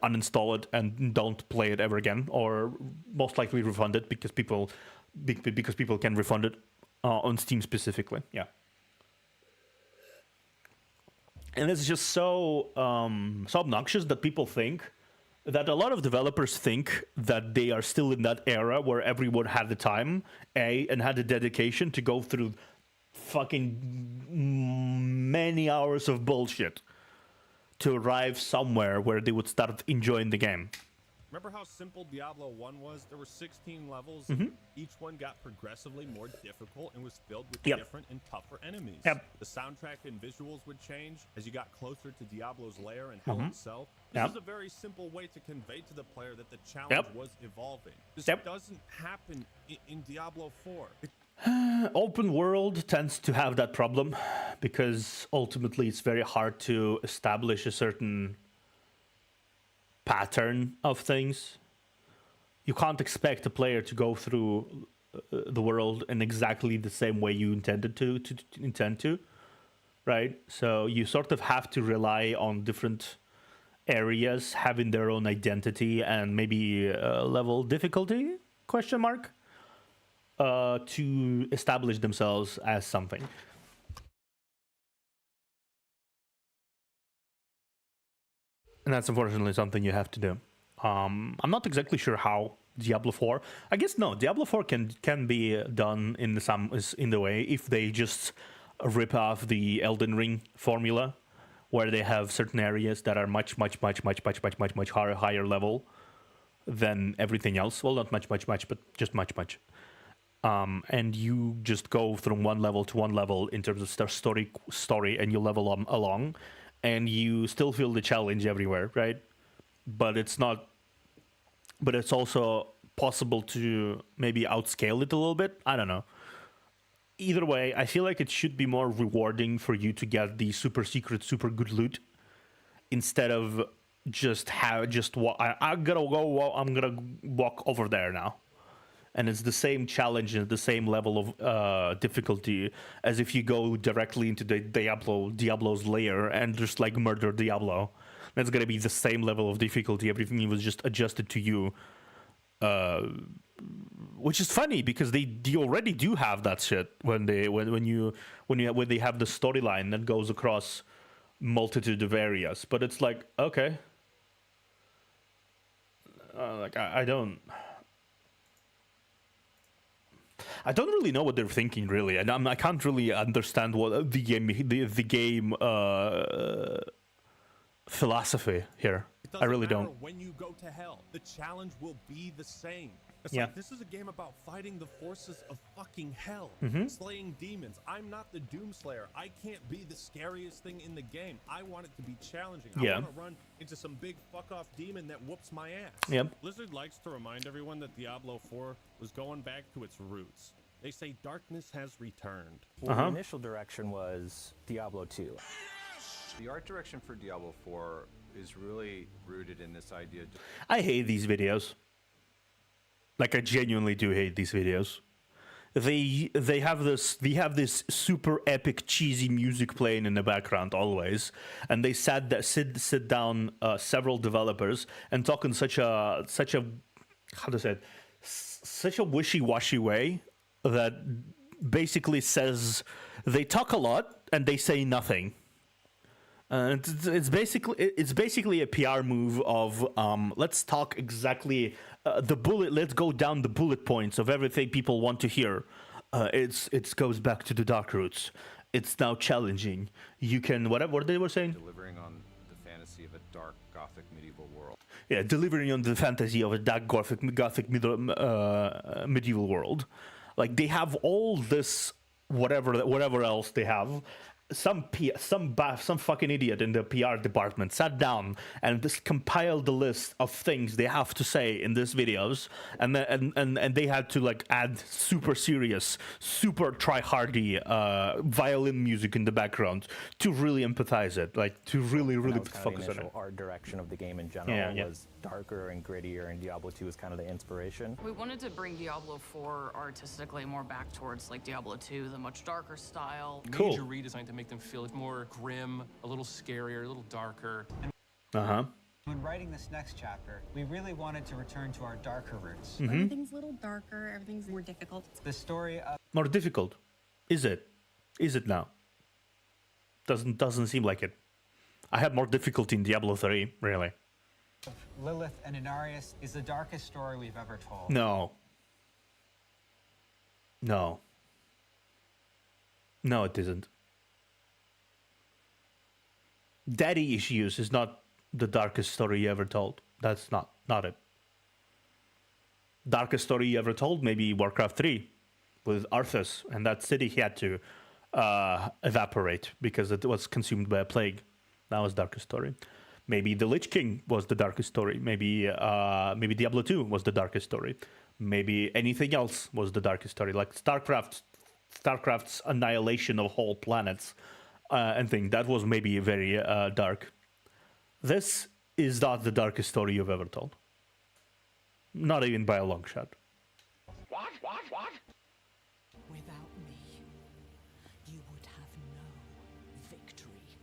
uninstall it and don't play it ever again, or most likely refund it because people can refund it on Steam specifically. Yeah. And it's just so obnoxious that people think that a lot of developers think that they are still in that era where everyone had the time, and had the dedication to go through fucking many hours of bullshit to arrive somewhere where they would start enjoying the game. Remember how simple Diablo 1 was? There were 16 levels. Each one got progressively more difficult and was filled with different and tougher enemies. The soundtrack and visuals would change as you got closer to Diablo's lair and hell itself. This is a very simple way to convey to the player that the challenge was evolving. This doesn't happen in Diablo 4. Open world tends to have that problem because ultimately it's very hard to establish a certain pattern of things. You can't expect a player to go through the world in exactly the same way you intend to, right? So you sort of have to rely on different areas having their own identity and maybe level difficulty, question mark, to establish themselves as something. And that's unfortunately something you have to do. I'm not exactly sure how Diablo 4. I guess no, Diablo 4 can be done in the way if they just rip off the Elden Ring formula, where they have certain areas that are much higher level than everything else. Well, not much, but just much. And you just go from one level to one level in terms of story, and you level along. And you still feel the challenge everywhere, right? But it's not. But it's also possible to maybe outscale it a little bit. I don't know. Either way, I feel like it should be more rewarding for you to get the super secret, super good loot instead of I'm gonna walk over there now. And it's the same challenge and the same level of difficulty as if you go directly into the Diablo's lair and just like murder Diablo. That's gonna be the same level of difficulty. Everything was just adjusted to you, which is funny because they already do have that shit when they have the storyline that goes across multitude of areas. But it's like, okay, I don't really know what they're thinking, really, and I can't really understand what the game philosophy here. I really don't. When you go to hell, the challenge will be the same. It's Yeah. like, this is a game about fighting the forces of fucking hell, slaying demons. I'm not the Doomslayer. I can't be the scariest thing in the game. I want it to be challenging. Yeah. I want to run into some big fuck-off demon that whoops my ass. Yep. Blizzard likes to remind everyone that Diablo 4 was going back to its roots. They say darkness has returned. Well, the initial direction was Diablo 2. The art direction for Diablo 4 is really rooted in this idea. I hate these videos. Like, I genuinely do hate these videos. they have this super epic cheesy music playing in the background always, and they sit down several developers and talk in such a how to say it, such a wishy-washy way that basically says they talk a lot and they say nothing. It's basically a PR move of let's talk exactly let's go down the bullet points of everything people want to hear. It goes back to the dark roots. It's now challenging. You can what they were saying. Delivering on the fantasy of a dark Gothic medieval world. Yeah, delivering on the fantasy of a dark Gothic medieval world. Like they have all this whatever else they have. Some fucking idiot in the PR department sat down and just compiled the list of things they have to say in these videos, and they had to like add super serious, super try-hardy violin music in the background to really empathize it, like to really focus on it. Art direction of the game in general was darker and grittier, and Diablo 2 was kind of the inspiration. We wanted to bring Diablo 4 artistically more back towards like Diablo 2, the much darker style. Cool. Major redesign to make them feel more grim, a little scarier, a little darker. When writing this next chapter, we really wanted to return to our darker roots. Everything's a little darker, everything's more difficult. The story of... More difficult? Is it? Is it now? Doesn't seem like it. I had more difficulty in Diablo 3, really. Lilith and Inarius is the darkest story we've ever told. No, it isn't. Daddy issues is not the darkest story you ever told. That's not it. Darkest story you ever told, maybe Warcraft 3 with Arthas, and that city he had to evaporate because it was consumed by a plague. That was darkest story. Maybe the Lich King was the darkest story. Maybe Diablo 2 was the darkest story. Maybe anything else was the darkest story, like StarCraft's annihilation of whole planets and thing. That was maybe very dark. This is not the darkest story you've ever told. Not even by a long shot. What? Without me, you would have no victory.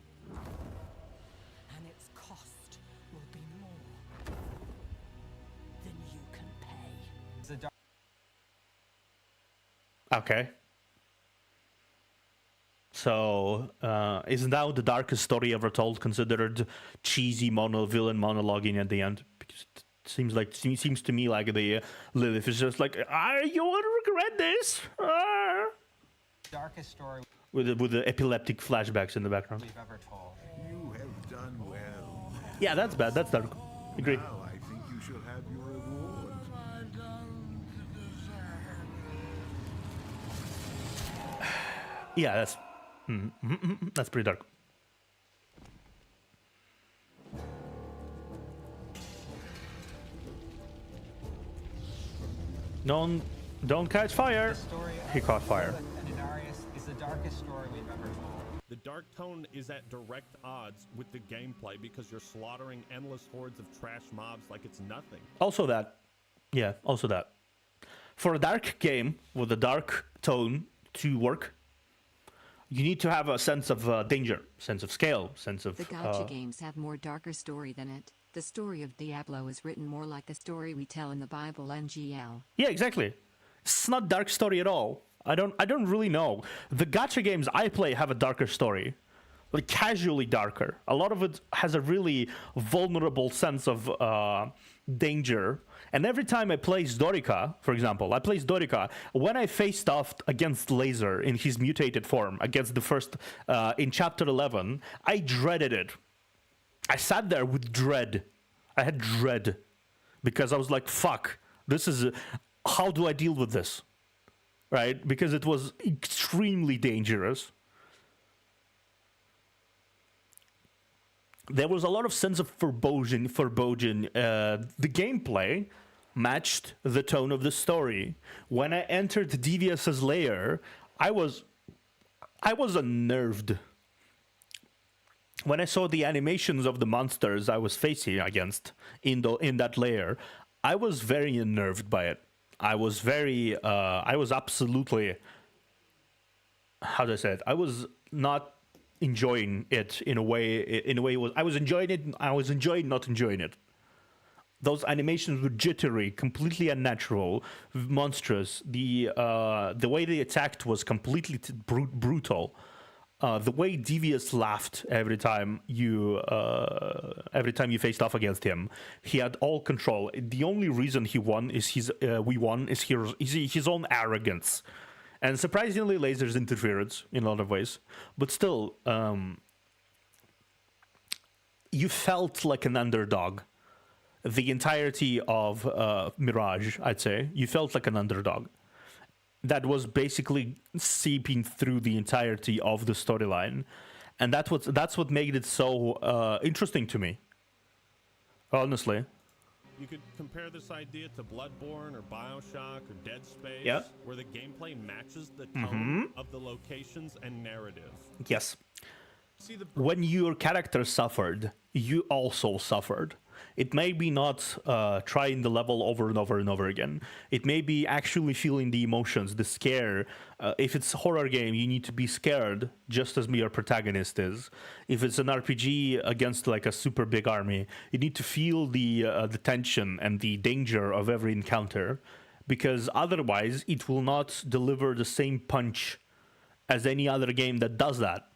And its cost will be more than you can pay. Okay. So, is now the darkest story ever told considered cheesy villain monologuing at the end? Because it seems to me like the Lilith is just like, you will regret this. Darkest story with the epileptic flashbacks in the background. we've ever told. You have done well. Yeah, that's bad. That's dark. Agree. Now I think you shall have your reward. Yeah, that's pretty dark. Don't catch fire. The story of He caught fire. Lilith and Inarius is the darkest story we've ever told. The dark tone is at direct odds with the gameplay because you're slaughtering endless hordes of trash mobs like it's nothing. Also that. Yeah, also that. For a dark game with a dark tone to work, you need to have a sense of danger, sense of scale, sense of... The gacha games have more darker story than it. The story of Diablo is written more like the story we tell in the Bible NGL. Yeah, exactly. It's not dark story at all. I don't really know. The gacha games I play have a darker story. Like casually darker. A lot of it has a really vulnerable sense of danger. And every time I play Zdorika, for example, when I faced off against Laser in his mutated form, against the first, in chapter 11, I dreaded it. I sat there with dread. I had dread. Because I was like, fuck, this is, how do I deal with this? Right? Because it was extremely dangerous. There was a lot of sense of foreboding. The gameplay matched the tone of the story. When I entered Devious's lair, I was unnerved. When I saw the animations of the monsters I was facing against in that lair, I was very unnerved by it. I was very, I was absolutely, how do I say it? I was not enjoying it in a way. I was enjoying it. I was enjoying not enjoying it. Those animations were jittery, completely unnatural, monstrous. The way they attacked was completely brutal. The way Devious laughed every time you faced off against him, he had all control. The only reason he won is his own arrogance, and surprisingly, Laser's interference in a lot of ways. But still, you felt like an underdog. The entirety of Mirage, I'd say, you felt like an underdog. That was basically seeping through the entirety of the storyline, and that's what made it so interesting to me. Honestly, you could compare this idea to Bloodborne or Bioshock or Dead Space, yeah, where the gameplay matches the tone of the locations and narrative. Yes. When your character suffered, you also suffered. It may be not trying the level over and over and over again. It may be actually feeling the emotions, the scare. If it's a horror game, you need to be scared, just as your protagonist is. If it's an RPG against like a super big army, you need to feel the tension and the danger of every encounter, because otherwise it will not deliver the same punch as any other game that does that.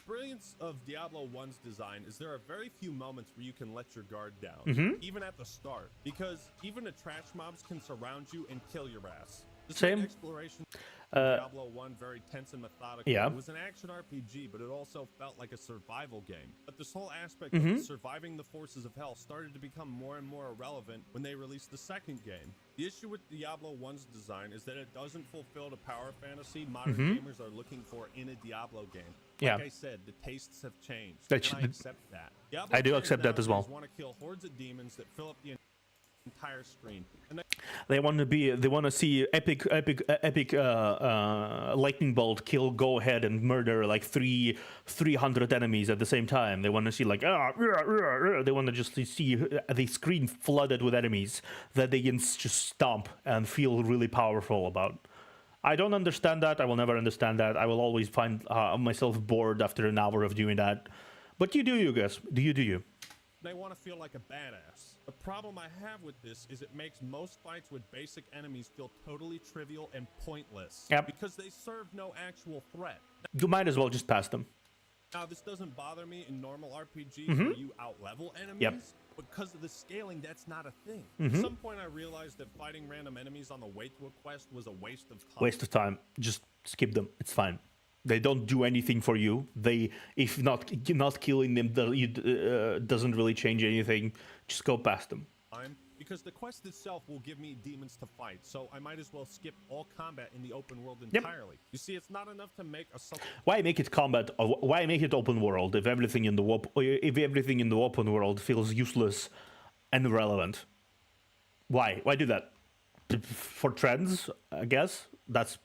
Brilliance of Diablo 1's design is there are very few moments where you can let your guard down, even at the start, because even the trash mobs can surround you and kill your ass. Same. Exploration Diablo 1 very tense and methodical. Yeah. It was an action RPG, but it also felt like a survival game. But this whole aspect of surviving the forces of hell started to become more and more irrelevant when they released the second game. The issue with Diablo 1's design is that it doesn't fulfill the power fantasy modern gamers are looking for in a Diablo game. Like I said, the tastes have changed, and I accept that. I do accept that as well. Want to kill hordes of demons that fill up the entire screen. And they want to see epic lightning bolt go ahead and murder like 300 enemies at the same time. They want to see like they want to just see the screen flooded with enemies that they can just stomp and feel really powerful about. I don't understand that. I will never understand that. I will always find myself bored after an hour of doing that. But you do you, guys. Do you? They want to feel like a badass. The problem I have with this is it makes most fights with basic enemies feel totally trivial and pointless. Yep. Because they serve no actual threat. You might as well just pass them. Now, this doesn't bother me in normal RPGs where you out-level enemies. Yep. Because of the scaling, that's not a thing. At some point, I realized that fighting random enemies on the way to a quest was a waste of time. Waste of time. Just skip them. It's fine. They don't do anything for you. If not killing them doesn't really change anything. Just go past them. Because the quest itself will give me demons to fight, so I might as well skip all combat in the open world entirely. You see, it's not enough to make a. Why make it combat? Why make it open world if everything in the open world feels useless and irrelevant? Why? Why do that? For trends, I guess. That's.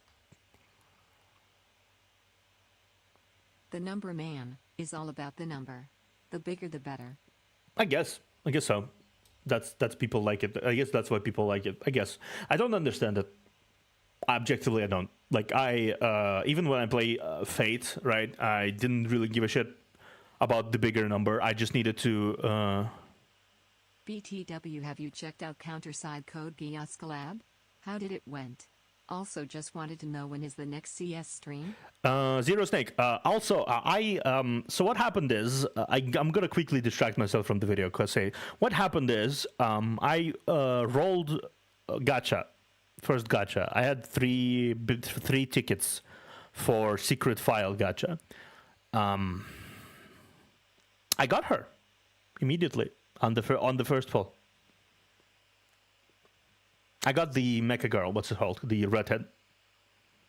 The number man is all about the number. The bigger, the better. I guess so. That's people like it. I guess that's why people like it. I guess I don't understand it. Objectively, I don't. Like even when I play Fate, right? I didn't really give a shit about the bigger number. I just needed to. BTW, have you checked out Counterside Code Geass collab? How did it went? Also, just wanted to know when is the next CS stream? Zero Snake. So what happened is I'm gonna quickly distract myself from the video because what happened is I rolled gacha, first gacha. I had three tickets for secret file gacha. I got her immediately on the first pull. I got the mecha girl, what's it called? The redhead.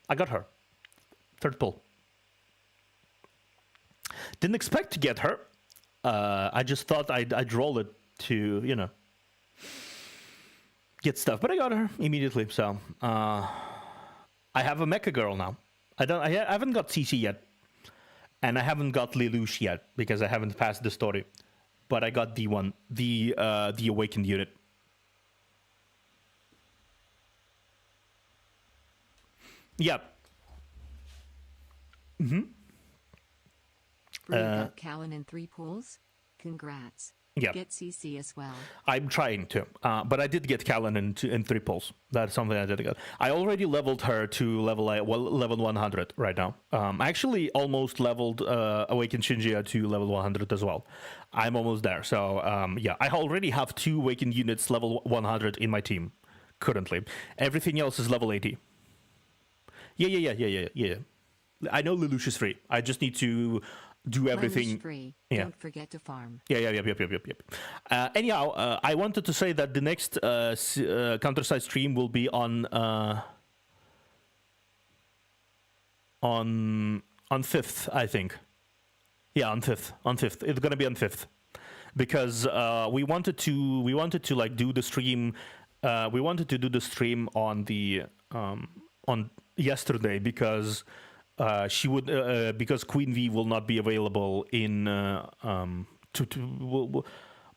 I got her. Third pull. Didn't expect to get her. I just thought I'd roll it to, get stuff. But I got her immediately, so... I have a mecha girl now. I haven't got CC yet. And I haven't got Lelouch yet, because I haven't passed the story. But I got D1, the Awakened unit. Yep. Mm-hmm. Got Callan in 3 pools? Congrats. Yeah. Get CC as well. I'm trying to, but I did get Callan in 3 pulls. That's something I did get. I already leveled her to level 100 right now. I actually almost leveled Awakened Shinjia to level 100 as well. I'm almost there. So yeah, I already have 2 Awakened units level 100 in my team currently. Everything else is level 80. Yeah. I know Lelouch is free. I just need to do everything. Free. Yeah. Don't forget to farm. Yep. Anyhow, I wanted to say that the next Counter-Strike stream will be on 5th, I think. Yeah, on 5th. It's gonna be on 5th because we wanted to like do the stream. We wanted to do the stream on the on yesterday because. Because Queen V will not be available in will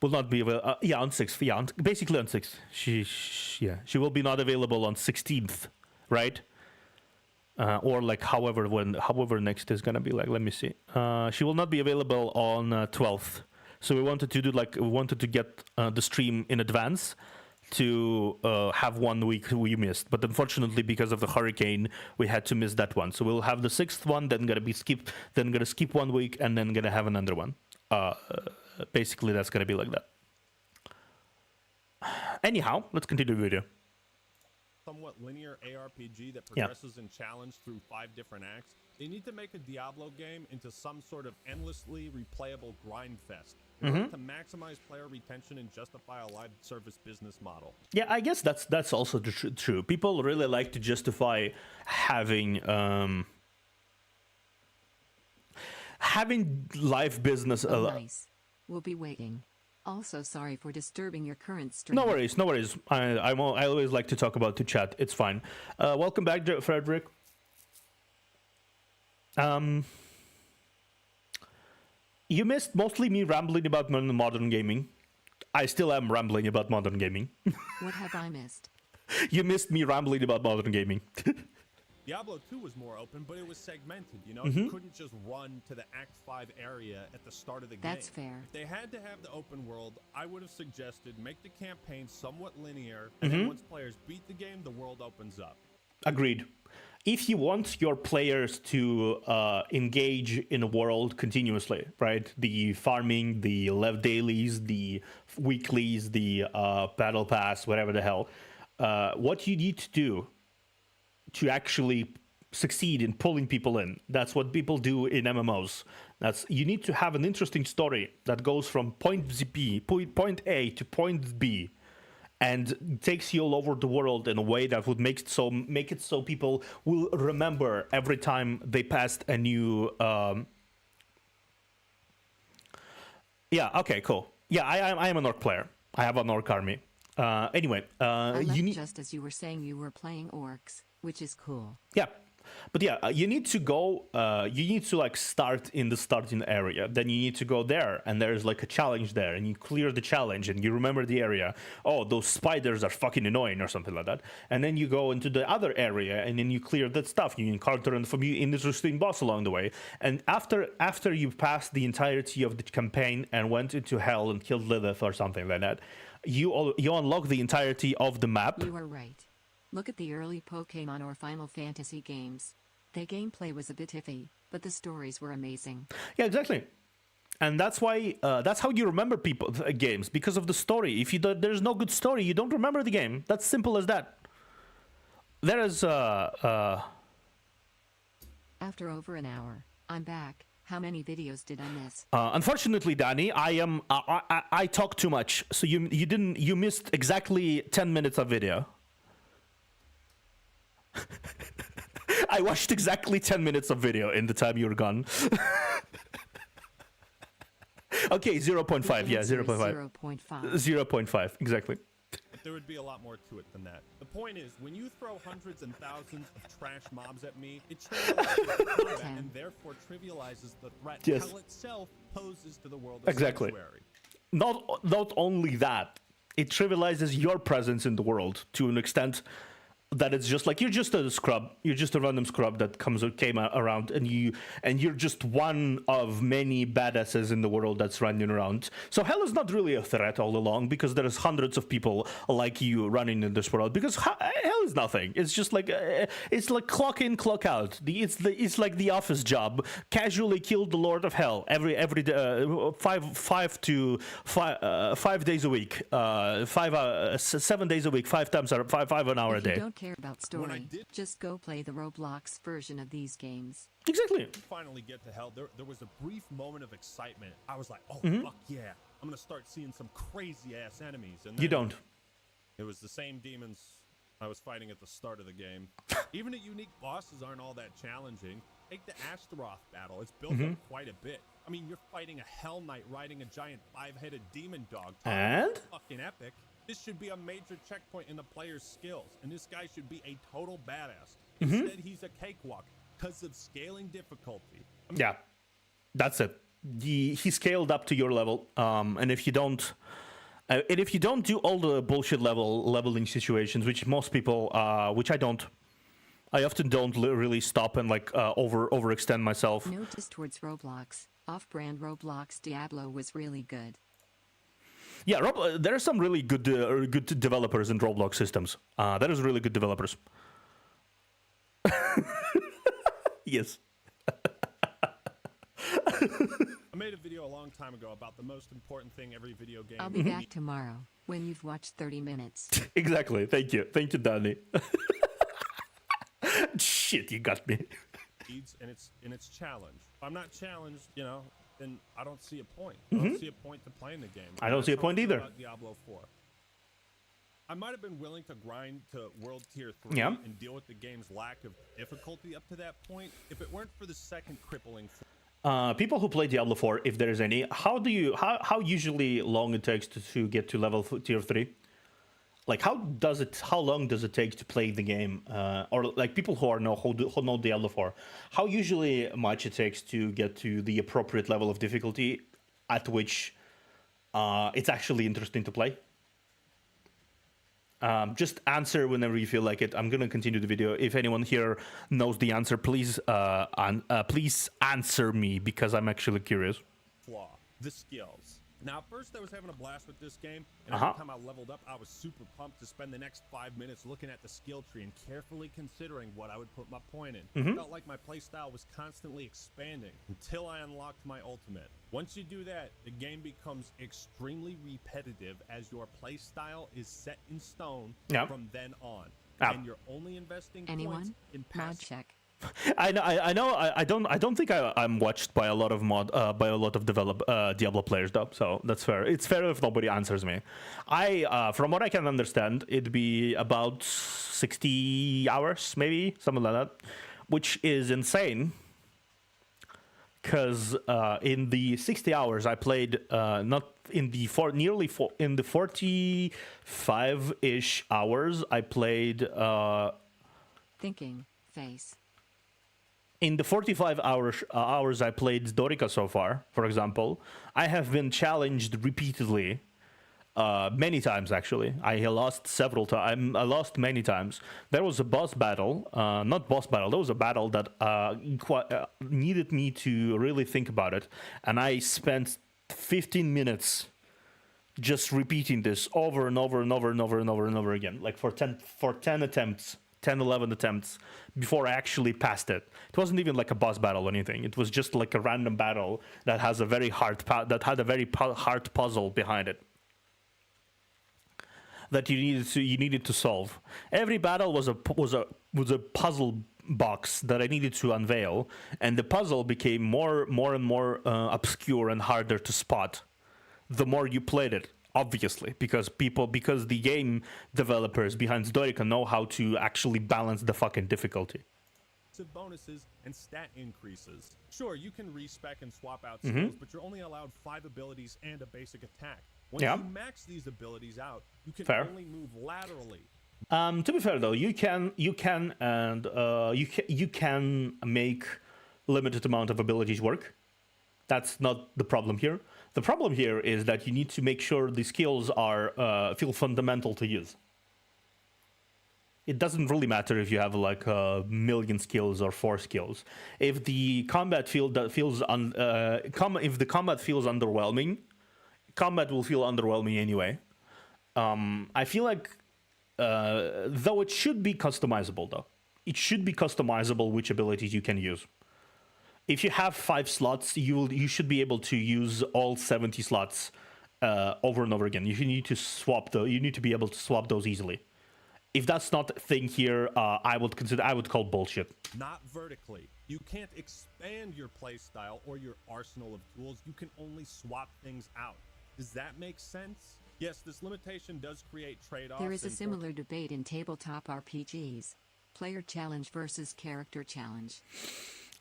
not be available. On 6th. Yeah, basically on 6th. She will be not available on 16th, right? Or like however next is gonna be. Like, let me see. She will not be available on 12th. So we wanted to get the stream in advance. To have 1 week we missed, but unfortunately because of the hurricane we had to miss that one. So we'll have the 6th one, then gonna skip 1 week, and then gonna have another one. Basically that's gonna be like that. Anyhow, let's continue the video. Somewhat linear ARPG that progresses in challenge through 5 different acts. They need to make a Diablo game into some sort of endlessly replayable grind fest. In order to maximize player retention and justify a live service business model. Yeah, I guess that's also true. People really like to justify having live business. Nice. We'll be waiting. Also, sorry for disturbing your current stream. No worries. I always like to talk about the chat. It's fine. Welcome back, Frederick. You missed mostly me rambling about modern gaming. I still am rambling about modern gaming. What have I missed? You missed me rambling about modern gaming. Diablo 2 was more open, but it was segmented, you know? You couldn't just run to the Act 5 area at the start of the game. That's fair. If they had to have the open world, I would have suggested make the campaign somewhat linear, and then once players beat the game, the world opens up. Agreed. If you want your players to engage in a world continuously, right? The farming, the left dailies, the weeklies, the battle pass, whatever the hell. What you need to do to actually succeed in pulling people in, that's what people do in MMOs. You need to have an interesting story that goes from point A to point B. And takes you all over the world in a way that would make it so people will remember every time they passed a new. Yeah. Okay. Cool. Yeah. I am an orc player. I have an orc army. Anyway. You need just as you were saying you were playing orcs, which is cool. Yeah. But yeah, you need to go, you need to like start in the starting area. Then you need to go there and there's like a challenge there and you clear the challenge and you remember the area. Oh, those spiders are fucking annoying or something like that. And then you go into the other area and then you clear that stuff. You encounter an interesting boss along the way. And after you pass the entirety of the campaign and went into hell and killed Lilith or something like that, you unlock the entirety of the map. You are right. Look at the early Pokemon or Final Fantasy games. The gameplay was a bit iffy, but the stories were amazing. Yeah, exactly. And that's why that's how you remember games, because of the story. If there's no good story, you don't remember the game. That's simple as that. There is After over an hour, I'm back. How many videos did I miss? Unfortunately, Danny, I talk too much, so you missed exactly 10 minutes of video. I watched exactly 10 minutes of video in the time you were gone. Okay, 0.5. Yeah, 0.5. 0.5, exactly. There would be a lot more to it than that. The point is, when you throw hundreds and thousands of trash mobs at me, it trivializes the combat and therefore trivializes the threat hell itself poses to the world of Sanctuary. Not only that, it trivializes your presence in the world to an extent that it's just like you're just a scrub, you're just a random scrub that came around, and you're just one of many badasses in the world that's running around. So hell is not really a threat all along, because there's hundreds of people like you running in this world. Because hell is nothing. It's just like it's like clock in, clock out. It's like the office job. Casually kill the Lord of Hell every 5 days a week, 7 days a week, 5 times five an hour a day. Care about story, just go play the Roblox version of these games. Exactly. Finally get to hell. There was a brief moment of excitement. I was like, oh, fuck yeah. I'm going to start seeing some crazy-ass enemies. And then you don't. It was the same demons I was fighting at the start of the game. Even the unique bosses aren't all that challenging. Take the Astaroth battle. It's built up quite a bit. I mean, you're fighting a Hell Knight riding a giant 5-headed demon dog. And? Fucking epic. This should be a major checkpoint in the player's skills, and this guy should be a total badass. Instead, he's a cakewalk because of scaling difficulty. I mean, yeah, that's it. He scaled up to your level, and if you don't do all the bullshit leveling situations, which most people, which I don't, I often don't really stop and like overextend myself. Notice towards Roblox, off-brand Roblox Diablo was really good. Yeah, there are some really good developers in Roblox systems. There is really good developers. Yes. I made a video a long time ago about the most important thing every video game. I'll be back tomorrow when you've watched 30 minutes. Exactly. Thank you, Danny. Shit, you got me. And it's challenge. If I'm not challenged, then I don't see a point. I don't see a point to playing the game. I don't see a point either. About Diablo 4. I might have been willing to grind to World Tier 3 and deal with the game's lack of difficulty up to that point if it weren't for the second crippling. People who play Diablo 4, if there's any, how usually long it takes to get to level Tier 3? Like how long does it take to play the game, or like people who know Diablo 4, how usually much it takes to get to the appropriate level of difficulty at which it's actually interesting to play? Just answer whenever you feel like it. I'm gonna continue the video. If anyone here knows the answer, please answer me, because I'm actually curious. Flaw, the skills. Now, at first, I was having a blast with this game, and every time I leveled up, I was super pumped to spend the next 5 minutes looking at the skill tree and carefully considering what I would put my point in. It felt like my playstyle was constantly expanding until I unlocked my ultimate. Once you do that, the game becomes extremely repetitive as your playstyle is set in stone from then on. And you're only investing points in Mod check. I know. I don't think I'm watched by a lot of Diablo players though, so that's fair. It's fair if nobody answers me. From what I can understand, it'd be about 60 hours, maybe something like that, which is insane. Because in the 60 hours I played, not in the 45-ish hours I played. Thinking face. In the 45 hours I played Dorica so far, for example, I have been challenged repeatedly, many times actually. I lost several times. I lost many times. There was a boss battle, not boss battle. There was a battle that needed me to really think about it, and I spent 15 minutes just repeating this over and over and over and over and over and over again, like for 10 attempts. 11 attempts before I actually passed it. It wasn't even like a boss battle or anything. It was just like a random battle that has a very hard hard puzzle behind it that you needed to solve. Every battle was a puzzle box that I needed to unveil, and the puzzle became more and more obscure and harder to spot the more you played it. Obviously, because the game developers behind Dorica know how to actually balance the fucking difficulty. Bonuses and stat increases. Sure, you can respec and swap out skills, but you're only allowed 5 abilities and a basic attack. Once you max these abilities out, you can only move laterally. To be fair though, you can make limited amount of abilities work. That's not the problem here. The problem here is that you need to make sure the skills feel fundamental to use. It doesn't really matter if you have like a million skills or 4 skills. If the combat feels if the combat feels underwhelming, combat will feel underwhelming anyway. I feel like though it should be customizable though. It should be customizable which abilities you can use. If you have 5 slots, you should be able to use all 70 slots over and over again. You need to be able to swap those easily. If that's not a thing here, I would call bullshit. Not vertically. You can't expand your playstyle or your arsenal of tools. You can only swap things out. Does that make sense? Yes, this limitation does create trade-offs. There is a similar debate in tabletop RPGs. Player challenge versus character challenge.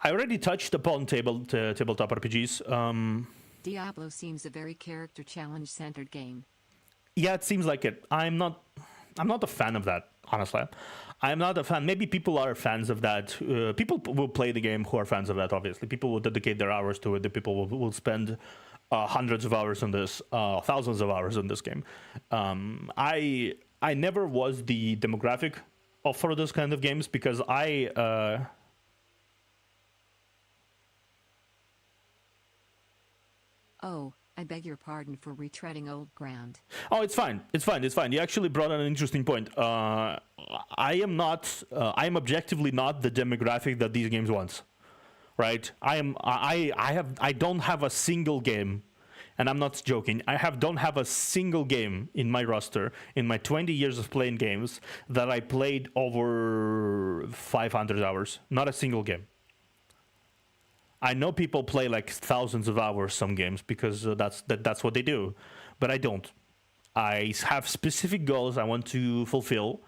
I already touched upon tabletop RPGs. Diablo seems a very character challenge-centered game. Yeah, it seems like it. I'm not a fan of that, honestly. I'm not a fan. Maybe people are fans of that. People will play the game who are fans of that, obviously. People will dedicate their hours to it. The people will spend hundreds of hours on this, thousands of hours on this game. I never was the demographic for those kind of games because Oh, I beg your pardon for retreading old ground. Oh, it's fine. It's fine. It's fine. You actually brought an interesting point. I am objectively not the demographic that these games want. Right? I don't have a single game, and I'm not joking. Don't have a single game in my roster in my 20 years of playing games that I played over 500 hours. Not a single game. I know people play like thousands of hours some games because that's what they do, but I don't. I have specific goals I want to fulfill.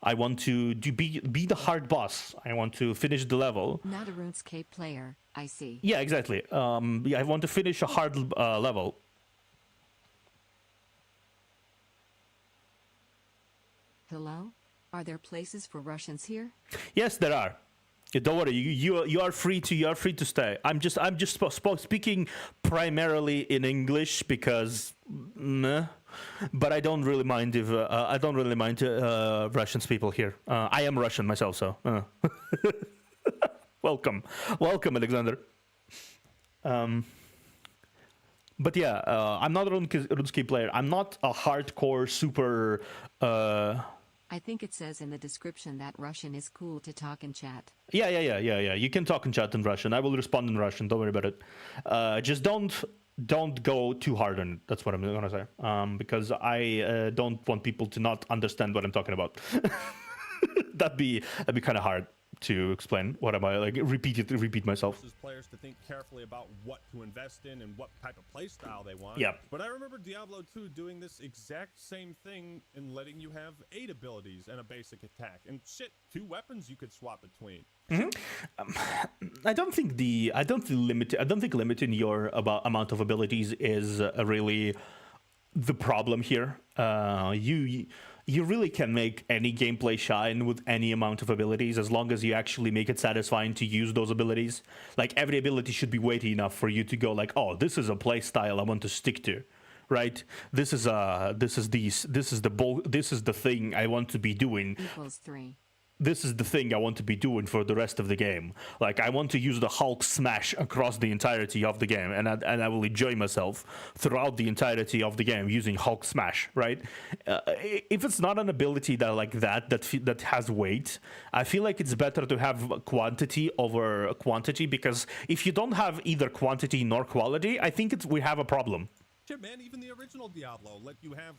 I want to be the hard boss. I want to finish the level. Not a RuneScape player, I see. Yeah, exactly. I want to finish a hard level. Hello? Are there places for Russians here? Yes, there are. Don't worry, you are free to stay. I'm just speaking primarily in English because, but I don't really mind if Russian people here. I am Russian myself, so welcome, Alexander. But yeah, I'm not a RuneScape player. I'm not a hardcore super. I think it says in the description that Russian is cool to talk in chat. Yeah. You can talk in chat in Russian. I will respond in Russian. Don't worry about it. Just don't go too hard on it. That's what I'm gonna say. Because I don't want people to not understand what I'm talking about. that'd be kind of hard to explain. What am I like? Repeat myself. Players to think carefully about what to invest in and what type of play style they want. Yeah. But I remember Diablo 2 doing this exact same thing and letting you have 8 abilities and a basic attack and 2 weapons you could swap between. I don't think limiting your amount of abilities is really the problem here. You really can make any gameplay shine with any amount of abilities as long as you actually make it satisfying to use those abilities. Like every ability should be weighty enough for you to go like, oh, this is a play style I want to stick to, right? This is the thing I want to be doing. Equals 3. This is the thing I want to be doing for the rest of the game. Like, I want to use the Hulk smash across the entirety of the game, and I will enjoy myself throughout the entirety of the game using Hulk smash, right? If it's not an ability that has weight, I feel like it's better to have quantity over quantity, because if you don't have either quantity nor quality, I think we have a problem. Shit, man, even the original Diablo let you have,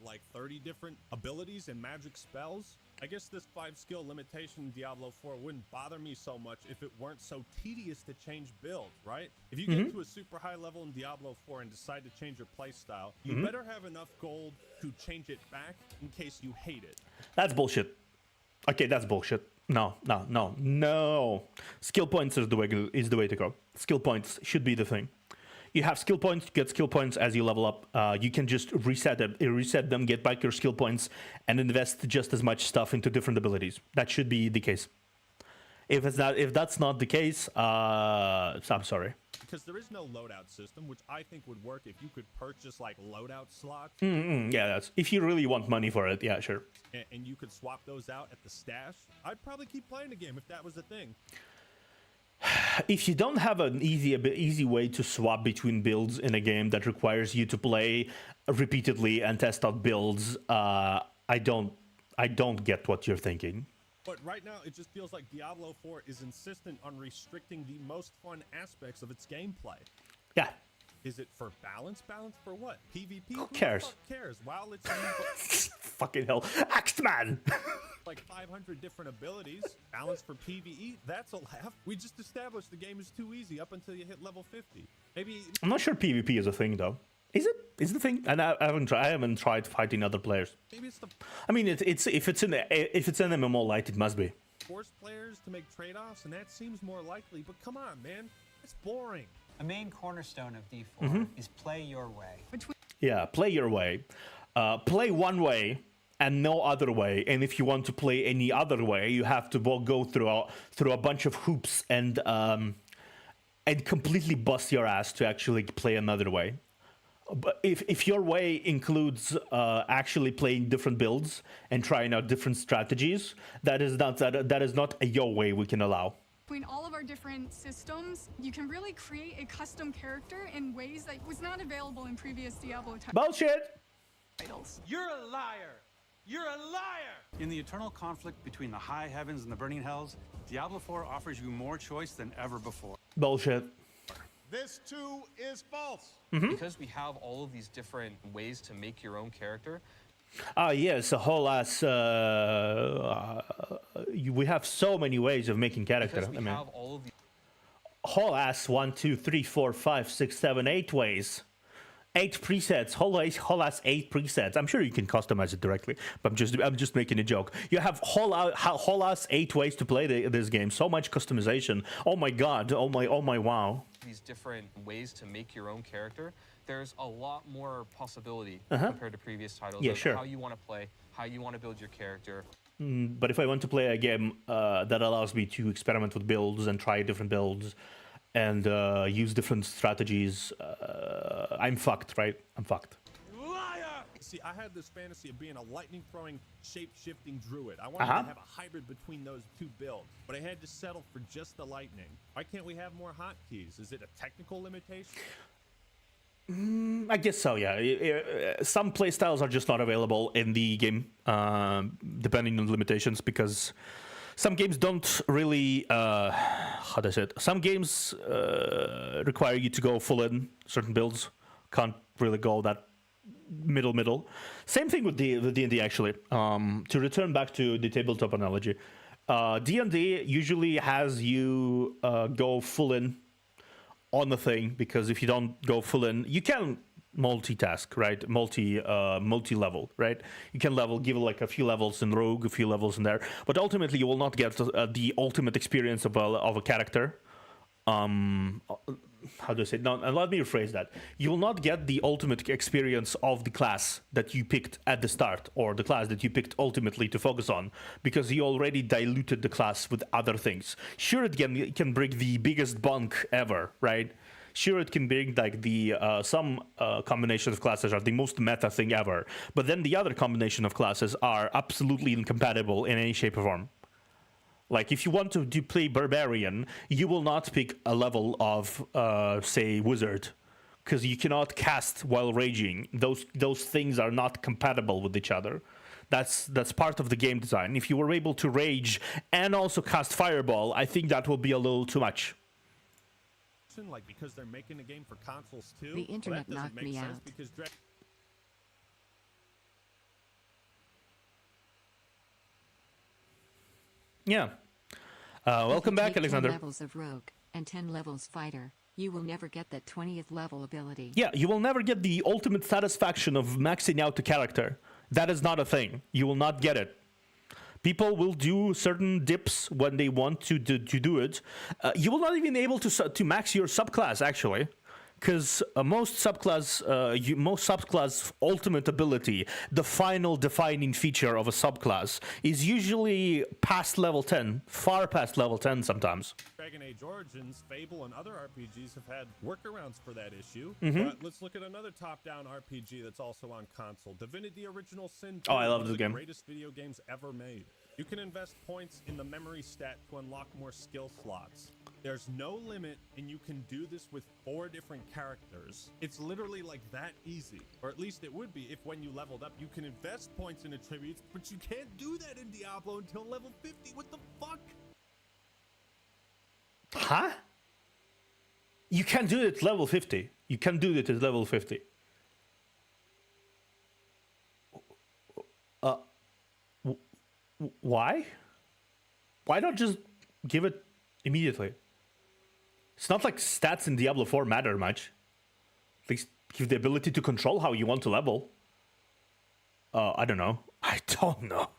like 30 different abilities and magic spells? I guess this 5-skill limitation in Diablo 4 wouldn't bother me so much if it weren't so tedious to change builds, right? If you get to a super high level in Diablo 4 and decide to change your playstyle, you better have enough gold to change it back in case you hate it. That's bullshit. Okay, that's bullshit. No. Skill points is the way to go. Skill points should be the thing. You have skill points, get skill points as you level up. You can just reset them, get back your skill points, and invest just as much stuff into different abilities. That should be the case. If that's not the case, I'm sorry. Because there is no loadout system, which I think would work if you could purchase like loadout slots. Yeah, that's if you really want money for it. Yeah, sure. And you could swap those out at the stash. I'd probably keep playing the game if that was a thing. If you don't have an easy way to swap between builds in a game that requires you to play repeatedly and test out builds, I don't get what you're thinking. But right now, it just feels like Diablo 4 is insistent on restricting the most fun aspects of its gameplay. Yeah. Is it for balance? Balance for what? PvP? Who cares? Who cares? WoW lets you fucking hell. Axeman! like 500 different abilities. Balance for PvE? That's a laugh. We just established the game is too easy up until you hit level 50. Maybe... I'm not sure PvP is a thing, though. Is it? Is it a thing? And I haven't tried fighting other players. Maybe it's the... I mean, if it's an MMO light, it must be. Force players to make trade-offs, and that seems more likely. But come on, man. It's boring. A main cornerstone of D4 is play your way. Yeah, play your way. Play one way and no other way. And if you want to play any other way, you have to go through a bunch of hoops and completely bust your ass to actually play another way. But if your way includes actually playing different builds and trying out different strategies, that is not a your way we can allow. Between all of our different systems, you can really create a custom character in ways that was not available in previous Diablo Bullshit! titles. You're a liar! You're a liar! In the eternal conflict between the high heavens and the burning hells, Diablo 4 offers you more choice than ever before. Bullshit. This too is false. Because we have all of these different ways to make your own character. Yes, a whole ass. We have so many ways of making character. Because we have all of the whole ass 1, 2, 3, 4, 5, 6, 7, 8 ways. 8 presets, whole ass 8 presets. I'm sure you can customize it directly, but I'm just making a joke. You have whole ass 8 ways to play this game. So much customization. Oh my god. Oh my wow. These different ways to make your own character. There's a lot more possibility compared to previous titles. Yeah, sure. How you want to play, how you want to build your character. But if I want to play a game that allows me to experiment with builds and try different builds and use different strategies, I'm fucked, right? I'm fucked. Liar! See, I had this fantasy of being a lightning-throwing, shape-shifting druid. I wanted to have a hybrid between those two builds, but I had to settle for just the lightning. Why can't we have more hotkeys? Is it a technical limitation? I guess so, yeah. Some playstyles are just not available in the game, depending on limitations, because some games don't really, how do I say it? Some games require you to go full in, certain builds can't really go that middle. Same thing with D&D, actually. To return back to the tabletop analogy, D&D usually has you go full in on the thing, because if you don't go full in, you can multitask, right? Multi-level, right? You can give like a few levels in Rogue, a few levels in there, but ultimately you will not get the ultimate experience of a character. How do I say it? No, let me rephrase that. You will not get the ultimate experience of the class that you picked at the start, or the class that you picked ultimately to focus on, because you already diluted the class with other things. Sure, it can bring the biggest bunk ever, right? Sure, it can bring like the some combination of classes are the most meta thing ever, but then the other combination of classes are absolutely incompatible in any shape or form. Like, if you want to play Barbarian, you will not pick a level of, say, Wizard, because you cannot cast while raging. Those things are not compatible with each other. That's part of the game design. If you were able to rage and also cast Fireball, I think that will be a little too much. Like, because they're making a game for consoles too? The internet knocked me out. Yeah. Welcome back, Alexander. 10 levels of Rogue and 10 levels Fighter. You will never get that 20th level ability. Yeah, you will never get the ultimate satisfaction of maxing out the character. That is not a thing. You will not get it. People will do certain dips when they want to do it. You will not even be able to max your subclass, actually. because most subclass ultimate ability, the final defining feature of a subclass, is usually past level 10, far past level 10 sometimes. Dragon Age Origins, Fable, and other RPGs have had workarounds for that issue. Mm-hmm. But let's look at another top-down RPG that's also on console. Divinity Original Sin 2, oh, I love one this of the game. greatest video games ever made. You can invest points in the memory stat to unlock more skill slots. There's no limit, and you can do this with 4 different characters. It's literally like that easy, or at least it would be if when you leveled up, you can invest points in attributes, but you can't do that in Diablo until level 50. What the fuck? Huh? You can do it at level 50. You can do it at level 50. Why? Why not just give it immediately? It's not like stats in Diablo 4 matter much. At least give the ability to control how you want to level. I don't know. I don't know.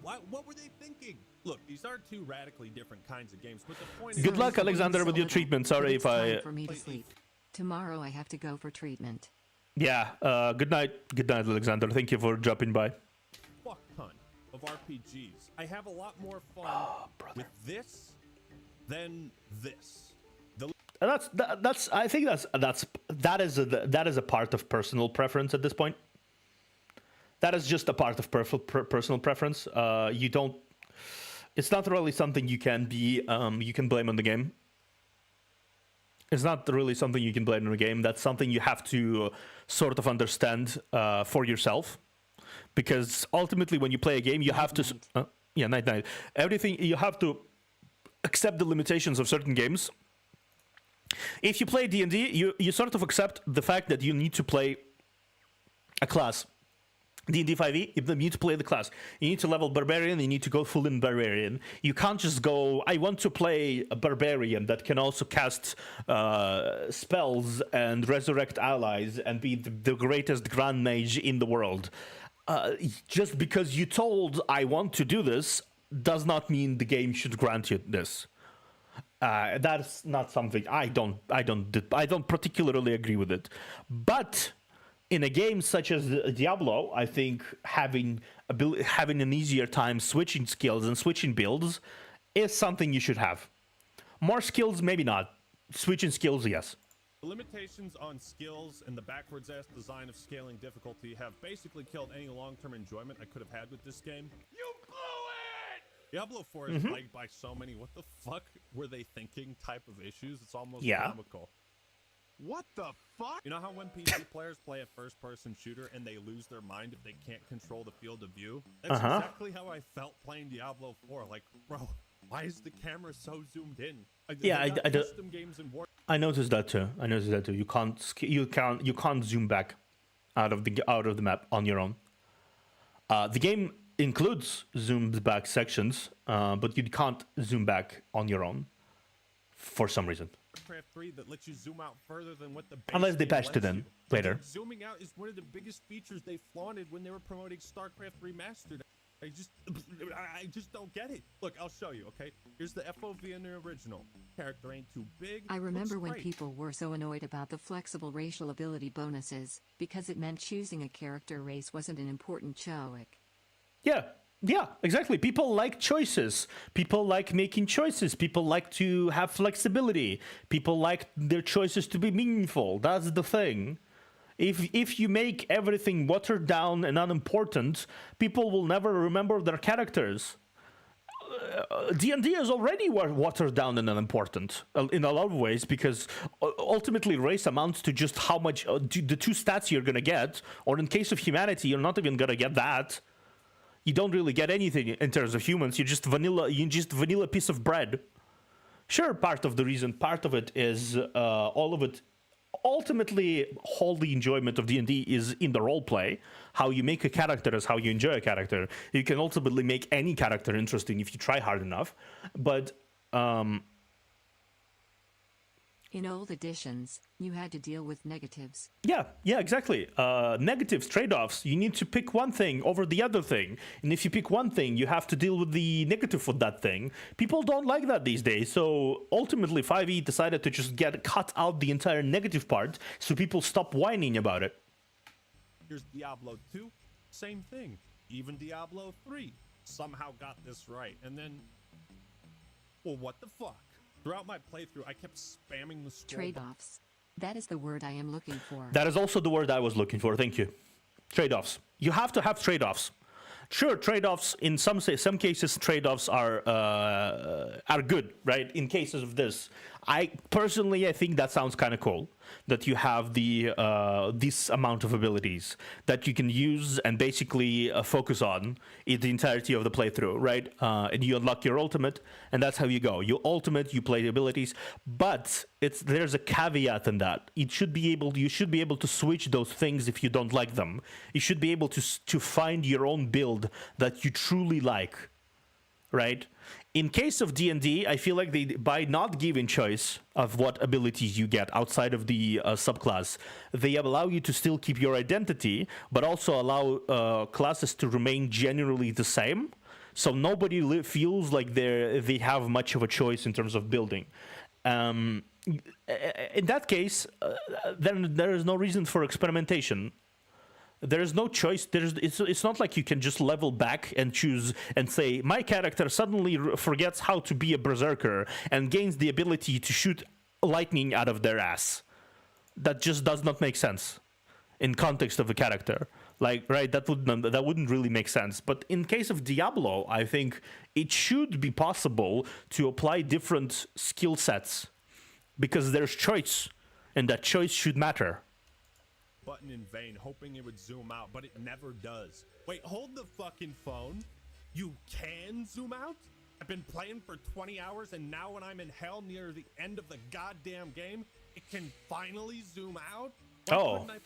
What were they thinking? Look, these are 2 radically different kinds of games, but the point is... Good luck, Alexander, with your treatment. Sorry if I... Time for me to sleep. Tomorrow I have to go for treatment. Yeah, good night. Good night, Alexander. Thank you for dropping by. Fuck ton of RPGs. I have a lot more fun with this than this. That's I think that is a part of personal preference at this point. That is just a part of personal preference. You don't. It's not really something you can be. You can blame on the game. It's not really something you can blame on the game. That's something you have to sort of understand for yourself, because ultimately, when you play a game, you have to. Night. Everything you have to accept the limitations of certain games. If you play D&D, you sort of accept the fact that you need to play a class. D&D 5e, you need to play the class. You need to level Barbarian, you need to go full in Barbarian. You can't just go, I want to play a Barbarian that can also cast spells and resurrect allies and be the greatest Grand Mage in the world. Just because you told I want to do this does not mean the game should grant you this. That's not something I don't particularly agree with it. But in a game such as Diablo, I think having an easier time switching skills and switching builds is something you should have. More skills, maybe not. Switching skills, yes. The limitations on skills and the backwards-ass design of scaling difficulty have basically killed any long-term enjoyment I could have had with this game. You blew it! Diablo 4 is plagued by so many what the fuck were they thinking type of issues. It's almost comical. What the fuck? You know how when PC players play a first-person shooter and they lose their mind if they can't control the field of view? That's exactly how I felt playing Diablo 4. Like, bro, why is the camera so zoomed in? I noticed that too. You can't zoom back out of the map on your own. The game includes zoomed back sections, but you can't zoom back on your own for some reason. StarCraft 3 that lets you zoom out further than what the base unless they patched it in later. Zooming out is one of the biggest features they flaunted when they were promoting StarCraft Remastered. I just don't get it. Look, I'll show you, okay? Here's the FOV in the original. Character ain't too big. I remember when people were so annoyed about the flexible racial ability bonuses, because it meant choosing a character race wasn't an important choice. Yeah, exactly. People like choices. People like making choices. People like to have flexibility. People like their choices to be meaningful. That's the thing. If you make everything watered down and unimportant, people will never remember their characters. D&D is already watered down and unimportant in a lot of ways, because ultimately race amounts to just how much the 2 stats you're gonna get, or in case of humanity, you're not even gonna get that. You don't really get anything in terms of humans. You're just vanilla piece of bread. Sure, part of it is all of it. Ultimately, all the enjoyment of D&D is in the role play. How you make a character is how you enjoy a character. You can ultimately make any character interesting if you try hard enough. But In old editions, you had to deal with negatives. Yeah, exactly. Negatives, trade-offs. You need to pick one thing over the other thing. And if you pick one thing, you have to deal with the negative of that thing. People don't like that these days. So ultimately, 5e decided to just cut out the entire negative part so people stop whining about it. Here's Diablo 2, same thing. Even Diablo 3 somehow got this right. And then, well, what the fuck? Throughout my playthrough, I kept spamming the scroll. Trade-offs. That is the word I am looking for. That is also the word I was looking for. Thank you. Trade-offs. You have to have trade-offs. Sure, trade-offs in some cases trade-offs are good, right? In cases of this, I think that sounds kind of cool. That you have this amount of abilities that you can use and basically focus on in the entirety of the playthrough, right? And you unlock your ultimate, and that's how you go. You ultimate, you play the abilities, but there's a caveat in that. You should be able to switch those things if you don't like them. You should be able to find your own build that you truly like, right? In case of D&D, I feel like by not giving choice of what abilities you get outside of the subclass, they allow you to still keep your identity, but also allow classes to remain generally the same. So nobody feels like they have much of a choice in terms of building. In that case, then there is no reason for experimentation. There is no choice. It's not like you can just level back and choose and say, my character suddenly forgets how to be a berserker and gains the ability to shoot lightning out of their ass. That just does not make sense in context of a character. Like, right, that wouldn't really make sense. But in case of Diablo, I think it should be possible to apply different skill sets because there's choice, and that choice should matter. Button in vain, hoping it would zoom out, but it never does. Wait, hold the fucking phone. You can zoom out? I've been playing for 20 hours, and now when I'm in hell near the end of the goddamn game, it can finally zoom out? Why couldn't I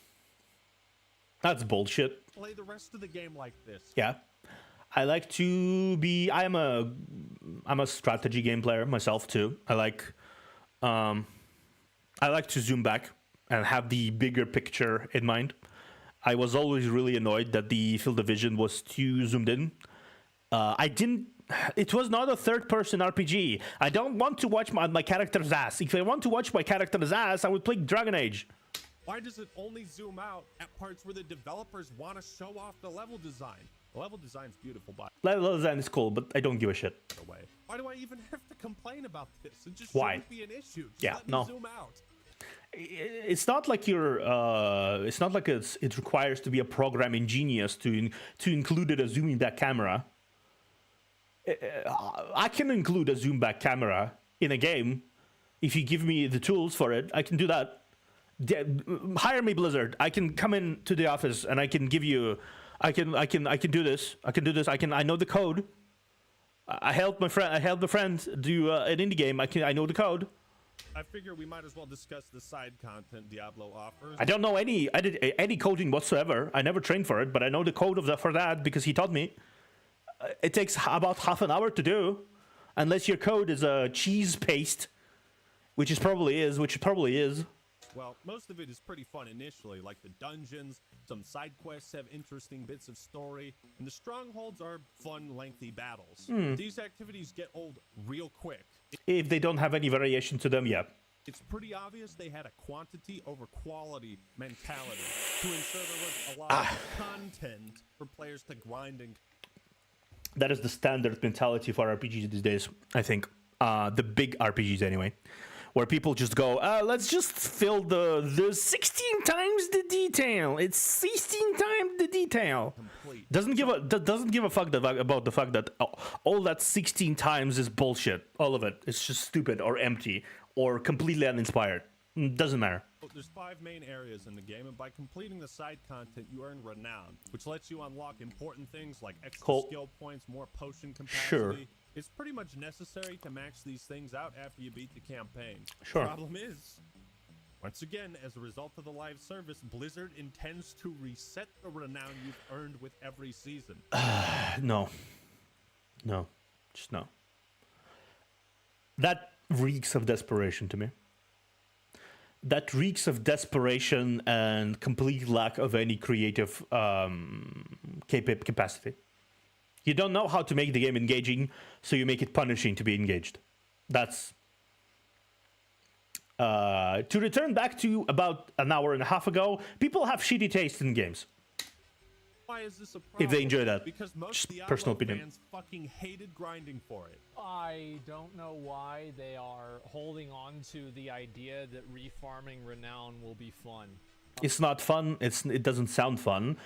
that's bullshit. play the rest of the game like this? Yeah. I like to be... I'm a strategy game player myself, too. I like to zoom back and have the bigger picture in mind. I was always really annoyed that the field of vision was too zoomed in. It was not a third-person RPG. I don't want to watch my character's ass. If I want to watch my character's ass, I would play Dragon Age. Why does it only zoom out at parts where the developers want to show off the level design? The level design's beautiful, but... Level design is cool, but I don't give a shit. Why do I even have to complain about this? It just Why? shouldn't be an issue. Just Yeah, let me no. zoom out. It's not like it's not like it requires to be a programming genius to include a zooming back camera. I can include a zoom back camera in a game if you give me the tools for it. I can do that. Hire me, Blizzard. I can come into the office and I can give you. I can do this. I know the code. I helped my friend do an indie game. I know the code. I figure we might as well discuss the side content Diablo offers. I don't know any coding whatsoever. I never trained for it, but I know the code for that because he taught me. It takes about half an hour to do, unless your code is a cheese paste, which it probably is. Well, most of it is pretty fun initially, like the dungeons. Some side quests have interesting bits of story, and the strongholds are fun, lengthy battles. These activities get old real quick. If they don't have any variation to them, yeah. It's pretty obvious they had a quantity over quality mentality to ensure there was a lot of content for players to grind and... That is the standard mentality for RPGs these days, I think. The big RPGs, anyway. Where people just go, let's just fill the 16 times the detail. It's 16 times the detail. Doesn't give a fuck about the fact that all that 16 times is bullshit. All of it. It's just stupid or empty or completely uninspired. Doesn't matter. There's 5 main areas in the game, and by completing the side content, you earn renown, which lets you unlock important things like extra skill points, more potion capacity. Sure. It's pretty much necessary to max these things out after you beat the campaign. Sure. Problem is, once again, as a result of the live service, Blizzard intends to reset the renown you've earned with every season. No. Just no. That reeks of desperation to me. that reeks of desperation and complete lack of any creative capacity. You don't know how to make the game engaging, so you make it punishing to be engaged. That's... to return back to about an hour and a half ago, people have shitty taste in games. Why is this a problem? If they enjoy that. Because most Diablo personal opinion. fans fucking hated grinding for it. I don't know why they are holding on to the idea that refarming Renown will be fun. It's not fun. It doesn't sound fun.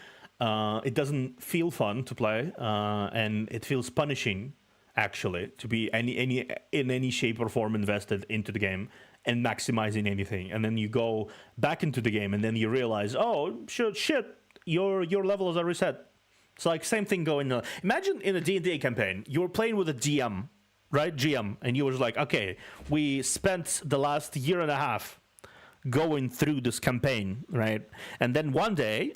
It doesn't feel fun to play, and it feels punishing, actually, to be in any shape or form invested into the game and maximizing anything. And then you go back into the game, and then you realize, oh shit, your levels are reset. It's like same thing going on. Imagine in a D&D campaign, you were playing with a GM, right? GM, and you was like, okay, we spent the last year and a half going through this campaign, right? And then one day,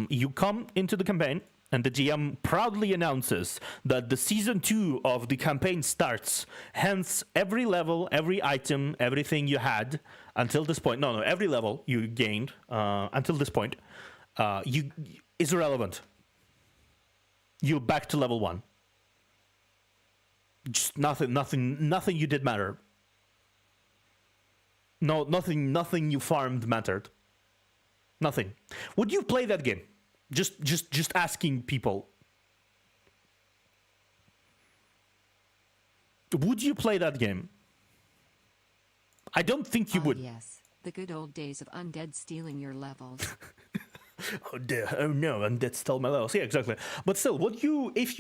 you come into the campaign, and the GM proudly announces that the season 2 of the campaign starts. Hence, every level, every item, everything you had until this point, every level you gained until this point, is irrelevant. You're back to level 1. Just nothing you did matter. No, nothing you farmed mattered. Nothing. Would you play that game? Just asking people. Would you play that game? I don't think you would. Yes, the good old days of undead stealing your levels. Oh dear! Oh no! Undead stole my levels. Yeah, exactly. But still, would you, if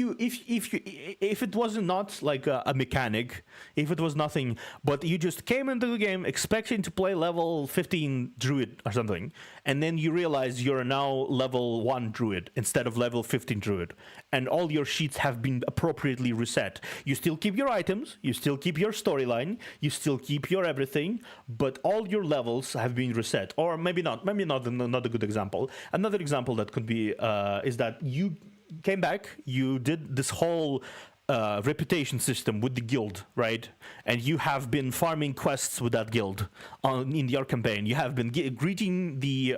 it wasn't not like a mechanic, if it was nothing, but you just came into the game expecting to play level 15 druid or something, and then you realize you're now level 1 druid instead of level 15 druid, and all your sheets have been appropriately reset. You still keep your items, you still keep your storyline, you still keep your everything, but all your levels have been reset. Or maybe not a good example. Another example that could be is that you came back, you did this whole reputation system with the guild, right? And you have been farming quests with that guild in your campaign. You have been greeting the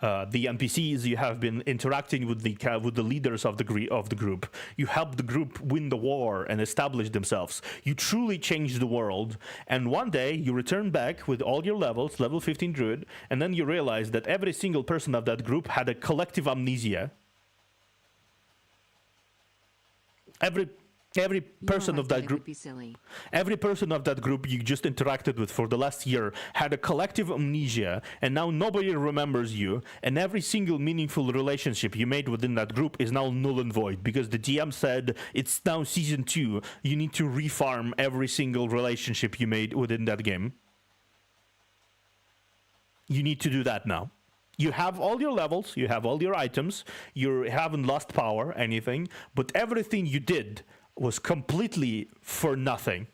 NPCs. You have been interacting with the leaders of the group. You helped the group win the war and establish themselves. You truly changed the world. And one day you return back with all your levels, level 15 druid, and then you realize that every single person of that group had a collective amnesia. Every person of that group, every person of that group you just interacted with for the last year had a collective amnesia, and now nobody remembers you, and every single meaningful relationship you made within that group is now null and void because the GM said it's now season 2. You need to refarm every single relationship you made within that game. You need to do that now. You have all your levels, you have all your items, you haven't lost power, anything, but everything you did was completely for nothing.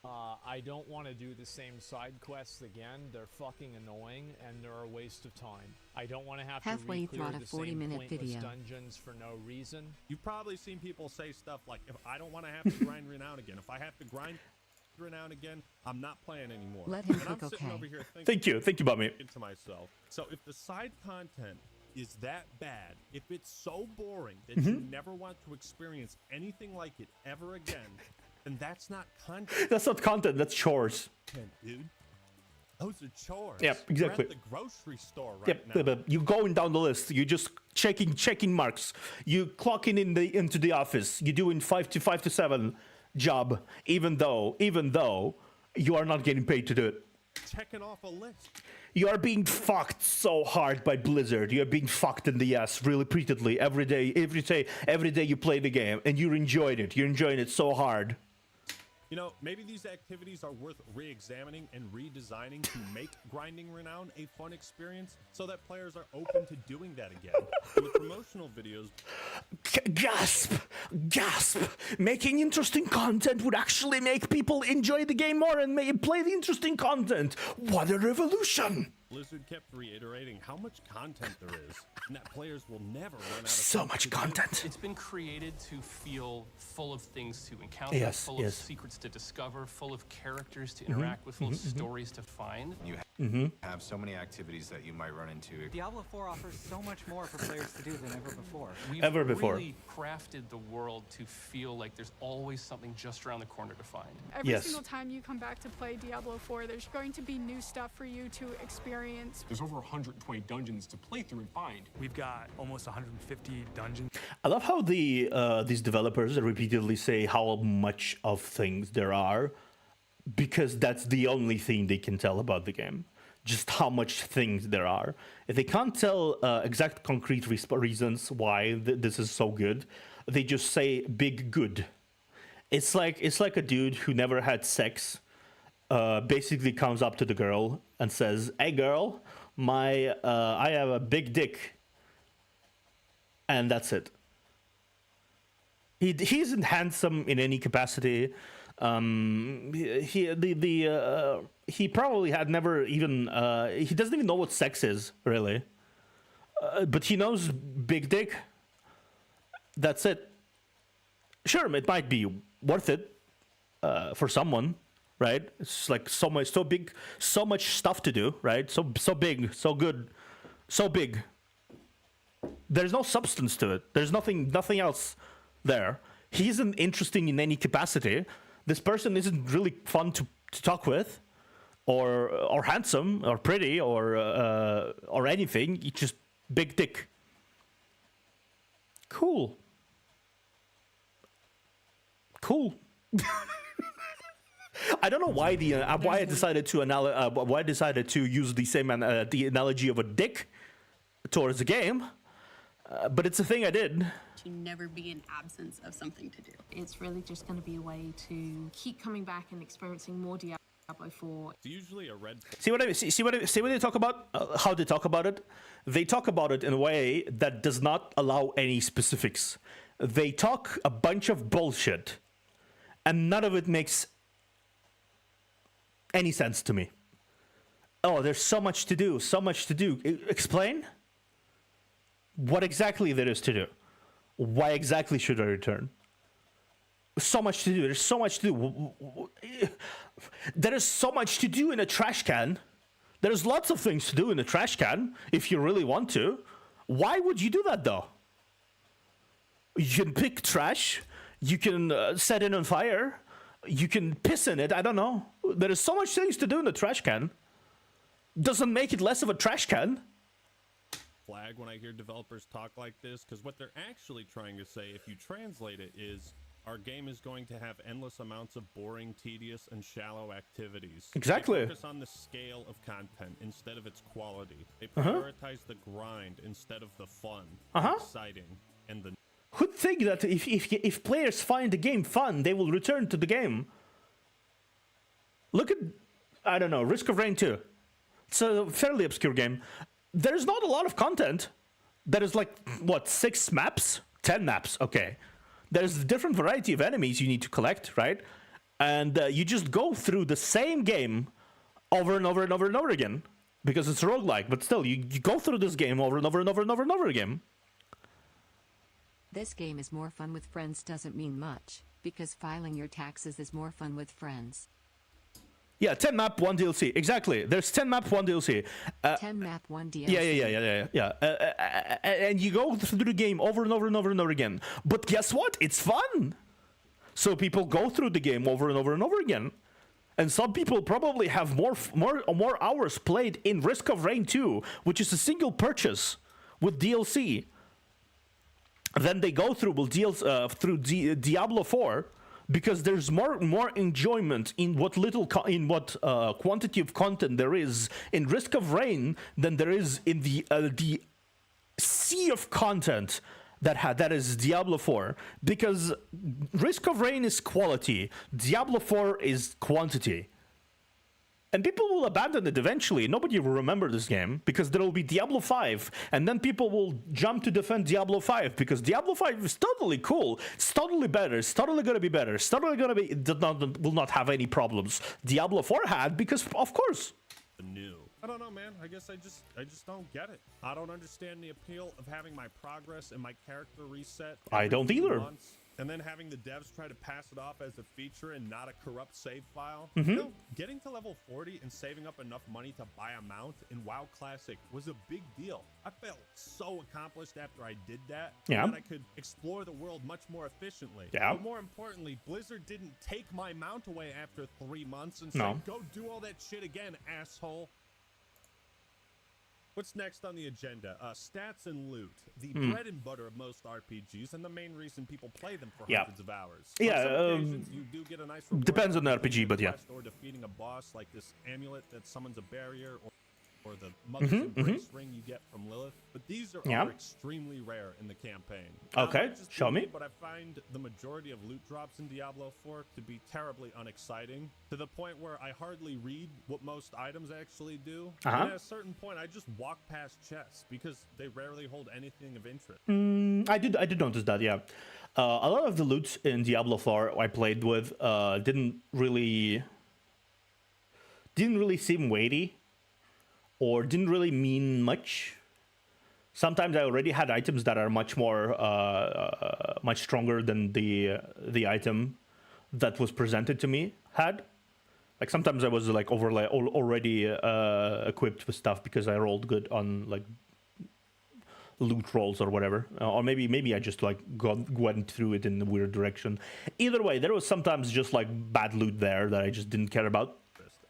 I don't want to do the same side quests again. They're fucking annoying and they're a waste of time. I don't want to have halfway to re-clear through the a same 40-minute pointless video. dungeons for no reason. You've probably seen people say stuff like, if I don't want to have to grind Renown again, if I have to grind Renown again, I'm not playing anymore. Let him and click I'm sitting OK. over here thinking, Thank you, Bobby. To myself. So if the side content is that bad, if it's so boring that you never want to experience anything like it ever again, then that's not content. That's not content, that's chores. Dude. Those are chores. Yep, exactly. You're at the grocery store right now. You going down the list. You just checking marks. You clocking into the office. You're doing 5 to 7 job, even though you are not getting paid to do it. Checking off a list. You are being fucked so hard by Blizzard. You are being fucked in the ass really repeatedly every day you play the game, and you're enjoying it. You're enjoying it so hard. You know, maybe these activities are worth re-examining and redesigning to make grinding Renown a fun experience so that players are open to doing that again. In the promotional videos... Gasp! Making interesting content would actually make people enjoy the game more and play the interesting content. What a revolution! Blizzard kept reiterating how much content there is, and that players will never run out of So much content. It's been created to feel full of things to encounter, Yes, full yes. of secrets to discover, full of characters to interact with, full of stories to find. You have so many activities that you might run into. Diablo 4 offers so much more for players to do than ever before. We've really crafted the world to feel like there's always something just around the corner to find. Every single time you come back to play Diablo 4, there's going to be new stuff for you to experience. There's over 120 dungeons to play through and find. We've got almost 150 dungeons. I love how these developers repeatedly say how much of things there are, because that's the only thing they can tell about the game. Just how much things there are. If they can't tell exact concrete reasons why this is so good, they just say big good. It's like a dude who never had sex basically comes up to the girl and says, "Hey girl, I have a big dick," and that's it. He isn't handsome in any capacity. He probably had never even he doesn't even know what sex is really, but he knows big dick. That's it. Sure, it might be worth it for someone, right? It's like so big, so much stuff to do, right? So big, so good, so big. There's no substance to it. There's nothing else there. He isn't interesting in any capacity. This person isn't really fun to talk with, or handsome, or pretty, or anything. It's just big dick. Cool. I don't know why I decided to use the same the analogy of a dick towards the game, but it's a thing I did. To never be an absence of something to do. It's really just going to be a way to keep coming back and experiencing more Diablo 4. It's usually a red. See what they talk about? How they talk about it? They talk about it in a way that does not allow any specifics. They talk a bunch of bullshit, and none of it makes any sense to me. Oh, there's so much to do, so much to do. Explain what exactly there is to do. Why exactly should I return? So much to do. There's so much to do. There is so much to do in a trash can. There's lots of things to do in a trash can if you really want to. Why would you do that though? You can pick trash. You can set it on fire. You can piss in it. I don't know. There is so much things to do in a trash can. Doesn't make it less of a trash can. Flag when I hear developers talk like this, because what they're actually trying to say, if you translate it, is our game is going to have endless amounts of boring, tedious, and shallow activities. Exactly. They focus on the scale of content instead of its quality. They prioritize the grind instead of the fun, exciting, and the... Who'd think that if players find the game fun, they will return to the game? Look at, I don't know, Risk of Rain 2. It's a fairly obscure game. There's not a lot of content. There is like, what, 6 maps? 10 maps, okay. There's a different variety of enemies you need to collect, right? And you just go through the same game over and over and over and over again. Because it's roguelike, but still, you go through this game over and over and over and over and over again. This game is more fun with friends doesn't mean much, because filing your taxes is more fun with friends. Yeah, 10 map, 1 DLC. Exactly. There's 10 map, 1 DLC. 10 map, 1 DLC. Yeah. And you go through the game over and over and over and over again. But guess what? It's fun. So people go through the game over and over and over again. And some people probably have more hours played in Risk of Rain 2, which is a single purchase with DLC, than they go through Diablo 4. Because there's more enjoyment in what quantity of content there is in Risk of Rain than there is in the sea of content that is Diablo 4. Because Risk of Rain is quality, Diablo 4 is quantity. And people will abandon it eventually. Nobody will remember this game because there will be Diablo 5. And then people will jump to defend Diablo 5 because Diablo 5 is totally cool. It's totally better. It's totally going to be better. It's totally going to be... will not have any problems. Diablo 4 had because, of course. New. I don't know, man. I guess I just don't get it. I don't understand the appeal of having my progress and my character reset. I don't either. And then having the devs try to pass it off as a feature and not a corrupt save file. Mm-hmm. You know, getting to level 40 and saving up enough money to buy a mount in WoW Classic was a big deal. I felt so accomplished after I did that. Yeah. That I could explore the world much more efficiently. Yeah. But more importantly, Blizzard didn't take my mount away after 3 months and say, No. go do all that shit again, asshole. What's next on the agenda? Stats and loot. The bread and butter of most RPGs and the main reason people play them for hundreds of hours. Yeah, On some occasions, you do get a nice reward depends on the for RPG, but yeah. or defeating a boss like this amulet that summons a barrier, or the Mother's Embrace ring you get from Lilith. But these are extremely rare in the campaign. Okay, show me. But I find the majority of loot drops in Diablo 4 to be terribly unexciting, to the point where I hardly read what most items actually do. And at a certain point, I just walk past chests because they rarely hold anything of interest. I did notice that, yeah. A lot of the loot in Diablo 4 I played with didn't really seem weighty, or didn't really mean much. Sometimes I already had items that are much more, much stronger than the item that was presented to me had. Like sometimes I was like already equipped with stuff because I rolled good on like loot rolls or whatever, or maybe I just like went through it in a weird direction. Either way, there was sometimes just like bad loot there that I just didn't care about.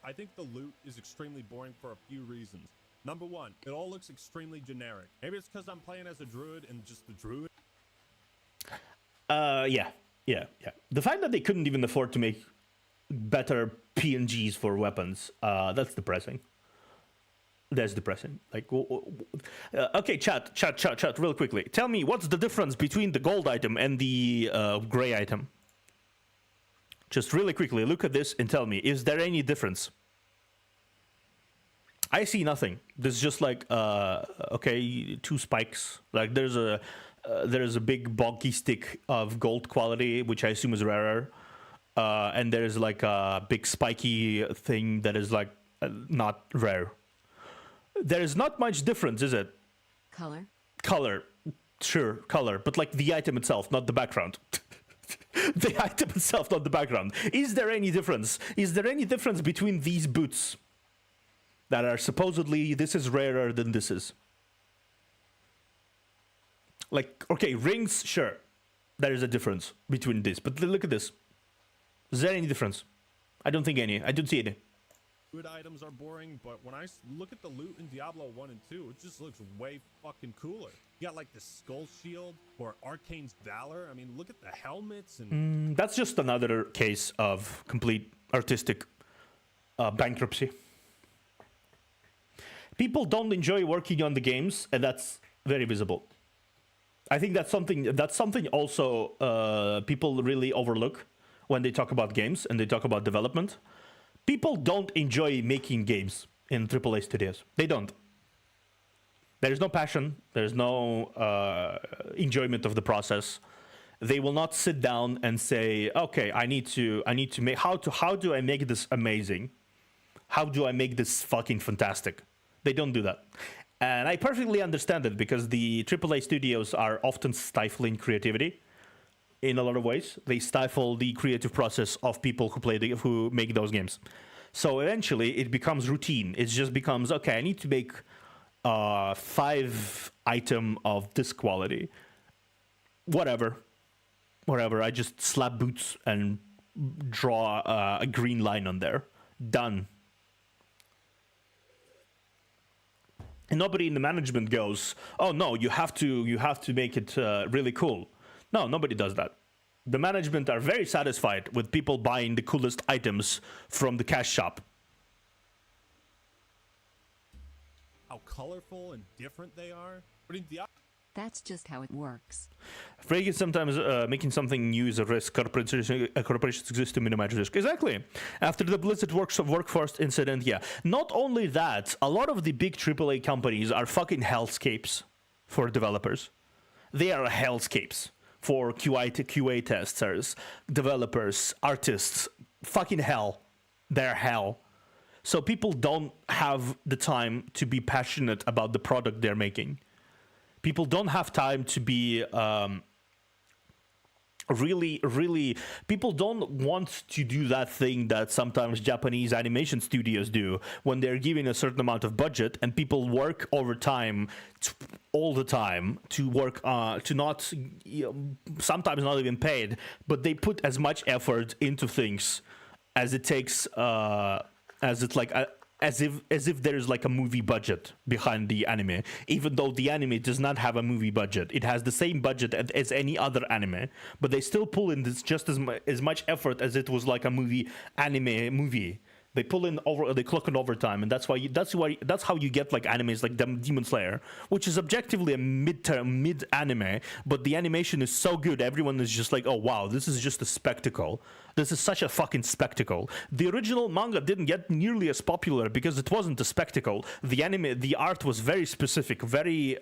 I think the loot is extremely boring for a few reasons. Number one, it all looks extremely generic. Maybe it's because I'm playing as a druid and just the druid. Yeah. The fact that they couldn't even afford to make better PNGs for weapons, that's depressing. That's depressing. Like, okay, chat, real quickly. Tell me, what's the difference between the gold item and the gray item? Just really quickly, look at this and tell me, is there any difference? I see nothing. There's just like, okay, 2 spikes. Like there's a big bulky stick of gold quality, which I assume is rarer. And there's like a big spiky thing that is like not rare. There is not much difference, is it? Color. Sure, color. But like the item itself, not the background. The item itself, not the background. Is there any difference? Is there any difference between these boots that are supposedly this is rarer than this is? Like, okay, rings, sure. There is a difference between this. But look at this. Is there any difference? I don't think any. I don't see any. Good items are boring, but when I look at the loot in Diablo 1 and 2, it just looks way fucking cooler. You got like the Skull Shield or Arcane's Valor. I mean, look at the helmets and... That's just another case of complete artistic bankruptcy. People don't enjoy working on the games, and that's very visible. I think that's something also people really overlook when they talk about games and they talk about development. People don't enjoy making games in AAA studios. They don't. There's no passion. There's no enjoyment of the process. They will not sit down and say, "Okay, I need to make how do I make this amazing? How do I make this fucking fantastic?" They don't do that. And I perfectly understand it because the AAA studios are often stifling creativity in a lot of ways. They stifle the creative process of people who make those games. So eventually it becomes routine. It just becomes, okay, I need to make 5 item of this quality. Whatever. I just slap boots and draw a green line on there. Done. And nobody in the management goes, "Oh no, you have to make it really cool." No, nobody does that. The management are very satisfied with people buying the coolest items from the cash shop. How colorful and different they are. But in Diablo... That's just how it works. Sometimes making something new is a risk. Corporations exist to minimize risk. Exactly. After the Blizzard workforce incident, yeah. Not only that, a lot of the big AAA companies are fucking hellscapes for developers. They are hellscapes for QA testers, developers, artists. Fucking hell. They're hell. So people don't have the time to be passionate about the product they're making. People don't have time to be really, people don't want to do that thing that sometimes Japanese animation studios do when they're given a certain amount of budget and people work overtime all the time to work to not, sometimes not even paid, but they put as much effort into things as it takes, as if there's like a movie budget behind the anime, even though the anime does not have a movie budget. It has the same budget as any other anime, but they still pull in this just as much effort as it was like a anime movie. They pull in they clock in overtime, and that's how you get like animes like Demon Slayer, which is objectively a mid anime, but the animation is so good, everyone is just like, oh wow, this is just a spectacle. This is such a fucking spectacle. The original manga didn't get nearly as popular because it wasn't a spectacle. The art was very specific, very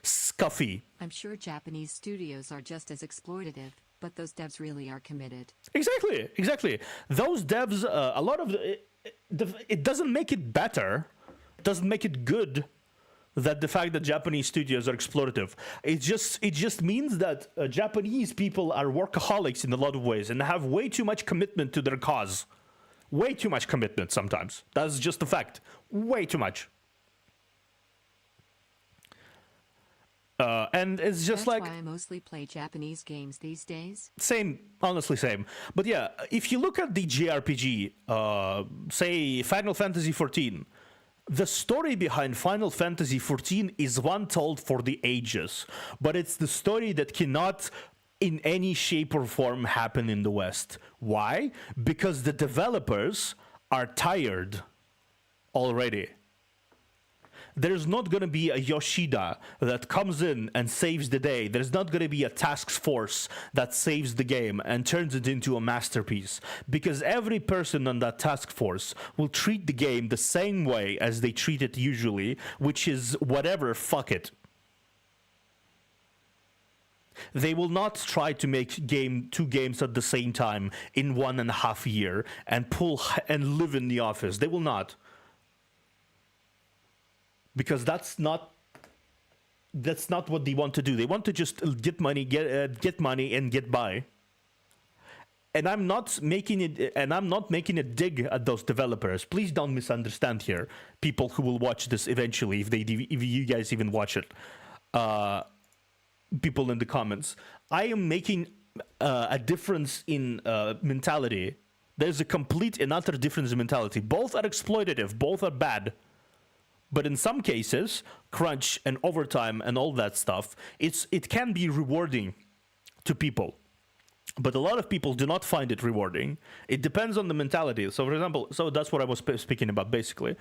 scuffy. I'm sure Japanese studios are just as exploitative, but those devs really are committed. Exactly. Those devs, a lot of it doesn't make it better, it doesn't make it good that the fact that Japanese studios are exploitative. It just means that Japanese people are workaholics in a lot of ways and have way too much commitment to their cause. Way too much commitment sometimes. That's just a fact. Way too much. And it's just That's like... why I mostly play Japanese games these days. Same, honestly same. But yeah, if you look at the JRPG, say Final Fantasy XIV, the story behind Final Fantasy XIV is one told for the ages, but it's the story that cannot in any shape or form happen in the West. Why? Because the developers are tired already. There's not going to be a Yoshida that comes in and saves the day. There's not going to be a task force that saves the game and turns it into a masterpiece. Because every person on that task force will treat the game the same way as they treat it usually, which is whatever, fuck it. They will not try to make two games at the same time in 1.5 years and live in the office. They will not. Because that's not what they want to do. They want to just get money, get money, and get by. And I'm not making a dig at those developers. Please don't misunderstand here, people who will watch this eventually, if you guys even watch it. People in the comments, I am making a difference in mentality. There's a complete and utter difference in mentality. Both are exploitative. Both are bad. But in some cases, crunch and overtime and all that stuff, it can be rewarding to people. But a lot of people do not find it rewarding. It depends on the mentality. So, for example, that's what I was speaking about, basically.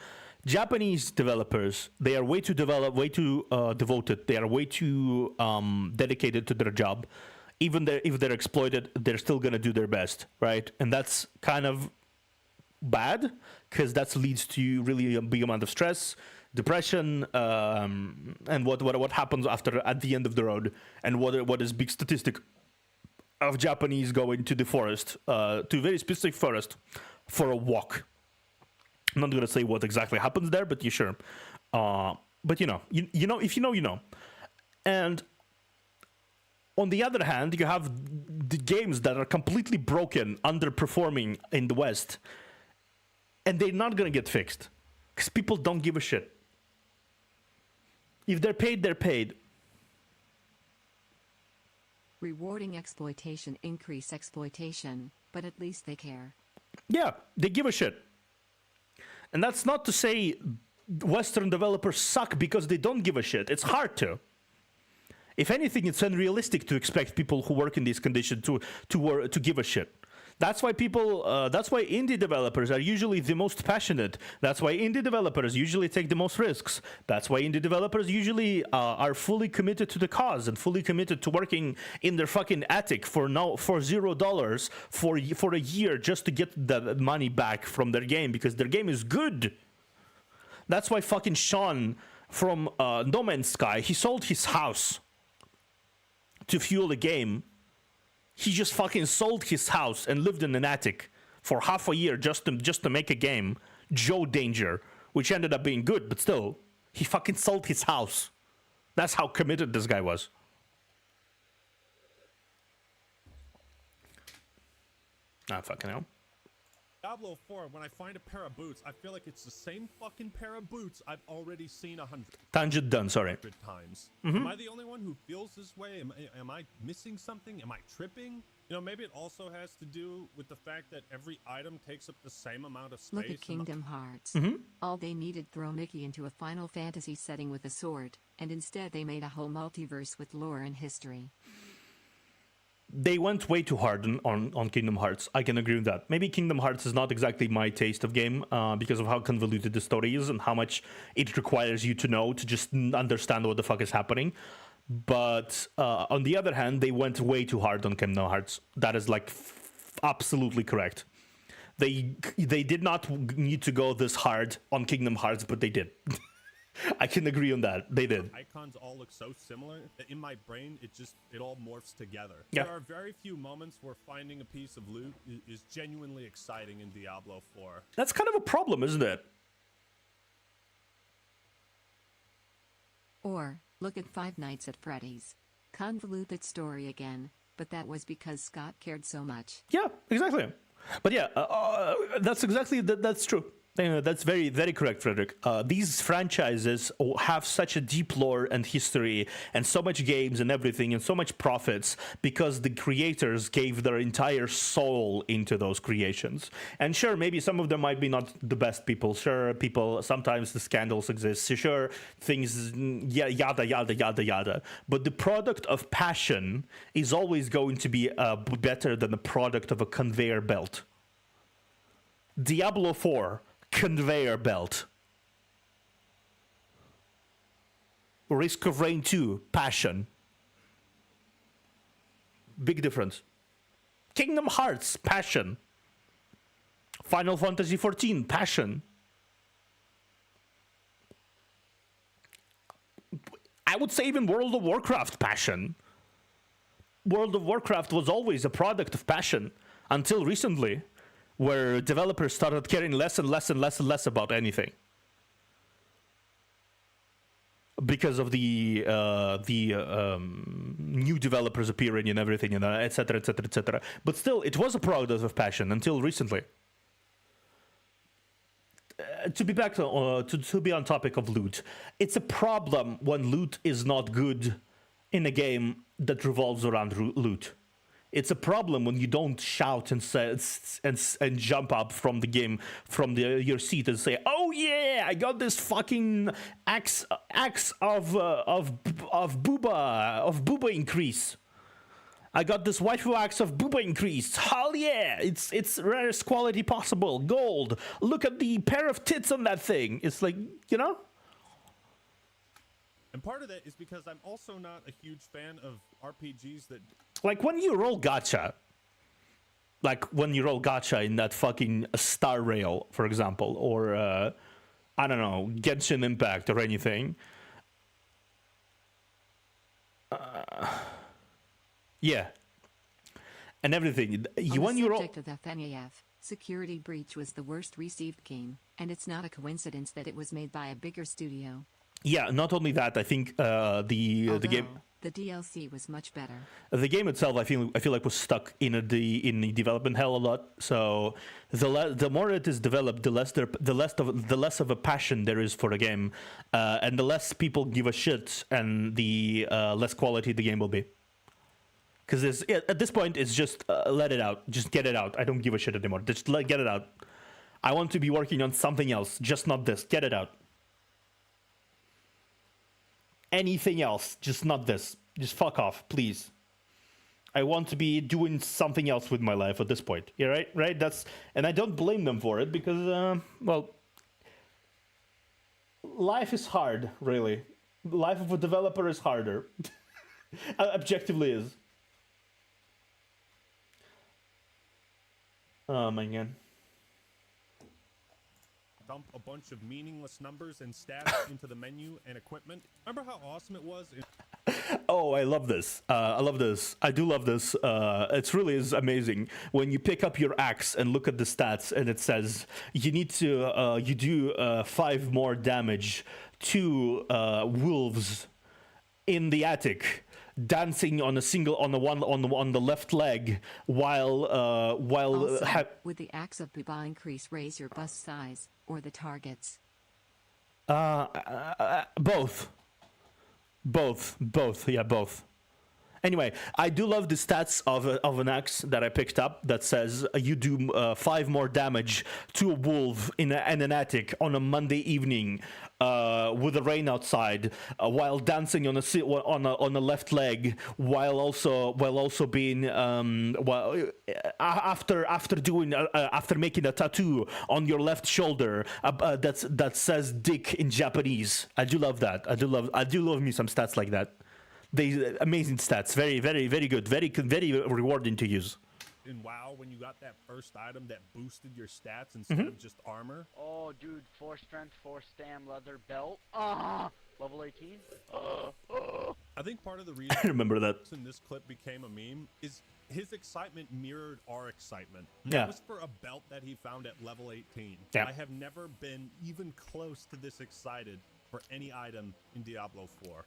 Japanese developers, they are way too devoted. They are way too dedicated to their job. Even if they're exploited, they're still going to do their best, right? And that's kind of bad, because that leads to really a big amount of stress, depression, and what happens at the end of the road, and what is big statistic of Japanese going to the forest, to a very specific forest, for a walk. I'm not gonna say what exactly happens there, but you sure. But you know, if you know, you know. And on the other hand, you have the games that are completely broken, underperforming in the West, and they're not gonna get fixed because people don't give a shit. If they're paid, they're paid. Rewarding exploitation increase exploitation, but at least they care. Yeah, they give a shit. And that's not to say Western developers suck because they don't give a shit. It's hard to. If anything, it's unrealistic to expect people who work in these conditions to give a shit. That's why that's why indie developers are usually the most passionate. That's why indie developers usually take the most risks. That's why indie developers usually are fully committed to the cause and fully committed to working in their fucking attic for $0 for a year just to get the money back from their game because their game is good. That's why fucking Sean from No Man's Sky, he sold his house to fuel the game. He just fucking sold his house and lived in an attic for half a year just to make a game Joe Danger, which ended up being good, but still, he fucking sold his house. That's how committed this guy was. Ah, fucking hell. Diablo 4, when I find a pair of boots, I feel like it's the same fucking pair of boots I've already seen 100 Tangent done, sorry. times. Mm-hmm. Am I the only one who feels this way? Am I missing something? Am I tripping? You know, maybe it also has to do with the fact that every item takes up the same amount of space. Look at Kingdom Hearts. Mm-hmm. All they needed throw Mickey into a Final Fantasy setting with a sword, and instead they made a whole multiverse with lore and history. They went way too hard on Kingdom Hearts. I can agree with that. Maybe Kingdom Hearts is not exactly my taste of game because of how convoluted the story is and how much it requires you to know to just understand what the fuck is happening. But on the other hand, they went way too hard on Kingdom Hearts. That is like absolutely correct. They did not need to go this hard on Kingdom Hearts, but they did. I can agree on that. They did. Icons all look so similar that in my brain, it all morphs together. Yeah. There are very few moments where finding a piece of loot is genuinely exciting in Diablo 4. That's kind of a problem, isn't it? Or, look at Five Nights at Freddy's. Convoluted story again, but that was because Scott cared so much. Yeah, exactly. But yeah, that's exactly, that's true. That's very, very correct, Frederick. These franchises have such a deep lore and history and so much games and everything and so much profits because the creators gave their entire soul into those creations. And sure, maybe some of them might be not the best people. Sure, sometimes the scandals exist. Sure, things, yada, yada, yada, yada. But the product of passion is always going to be better than the product of a conveyor belt. Diablo 4. Conveyor belt. Risk of Rain 2, passion. Big difference. Kingdom Hearts, passion. Final Fantasy XIV, passion. I would say even World of Warcraft, passion. World of Warcraft was always a product of passion until recently, where developers started caring less and less and less and less about anything because of the new developers appearing and everything, and etc., etc., etc. But still, it was a product of passion until recently. To be back to be on topic of loot, it's a problem when loot is not good in a game that revolves around loot. It's a problem when you don't shout and jump up from the game, from your seat and say, "Oh yeah, I got this fucking axe of booba increase. I got this waifu axe of booba increase. Hell yeah, it's rarest quality possible, gold. Look at the pair of tits on that thing." It's like, you know. And part of that is because I'm also not a huge fan of RPGs that... Like when you roll gacha. Like when you roll gacha in that fucking Star Rail, for example. Or, I don't know, Genshin Impact or anything. Yeah. And everything. On the subject of FNAF, Security Breach was the worst received game. And it's not a coincidence that it was made by a bigger studio. Yeah, not only that, I think the game, the DLC was much better. The game itself, I feel like was stuck in the development hell a lot. So the more it is developed, the less of a passion there is for the game, and the less people give a shit, and the less quality the game will be. Because at this point, it's just let it out, just get it out. I don't give a shit anymore. Just get it out. I want to be working on something else, just not this. Get it out. Anything else, just not this. Just fuck off, please. I want to be doing something else with my life at this point. Yeah, right. And I don't blame them for it because, well, life is hard, really. Life of a developer is harder. Objectively is. Oh my god. Dump a bunch of meaningless numbers and stats into the menu and equipment. Remember how awesome it was? Oh, I love this. I love this. I do love this. It really is amazing. When you pick up your axe and look at the stats, and it says you need to you do 5 more damage to wolves in the attic, dancing on a single on the left leg while Also, with the axe of Buba increase, raise your bust size or the targets. Both. Yeah, both. Anyway, I do love the stats of an axe that I picked up that says you do 5 more damage to a wolf in an attic on a Monday evening with the rain outside, while dancing on a left leg, while also being after making a tattoo on your left shoulder that says "dick" in Japanese. I do love that. I do love me some stats like that. They amazing stats, very good, very rewarding to use. In WoW, when you got that first item that boosted your stats instead of just armor. Oh, dude, 4 strength, 4 stam, leather belt. Level 18. I think part of the reason I remember that in this clip became a meme is his excitement mirrored our excitement. Yeah. That was for a belt that he found at level 18. Yeah. I have never been even close to this excited for any item in Diablo 4.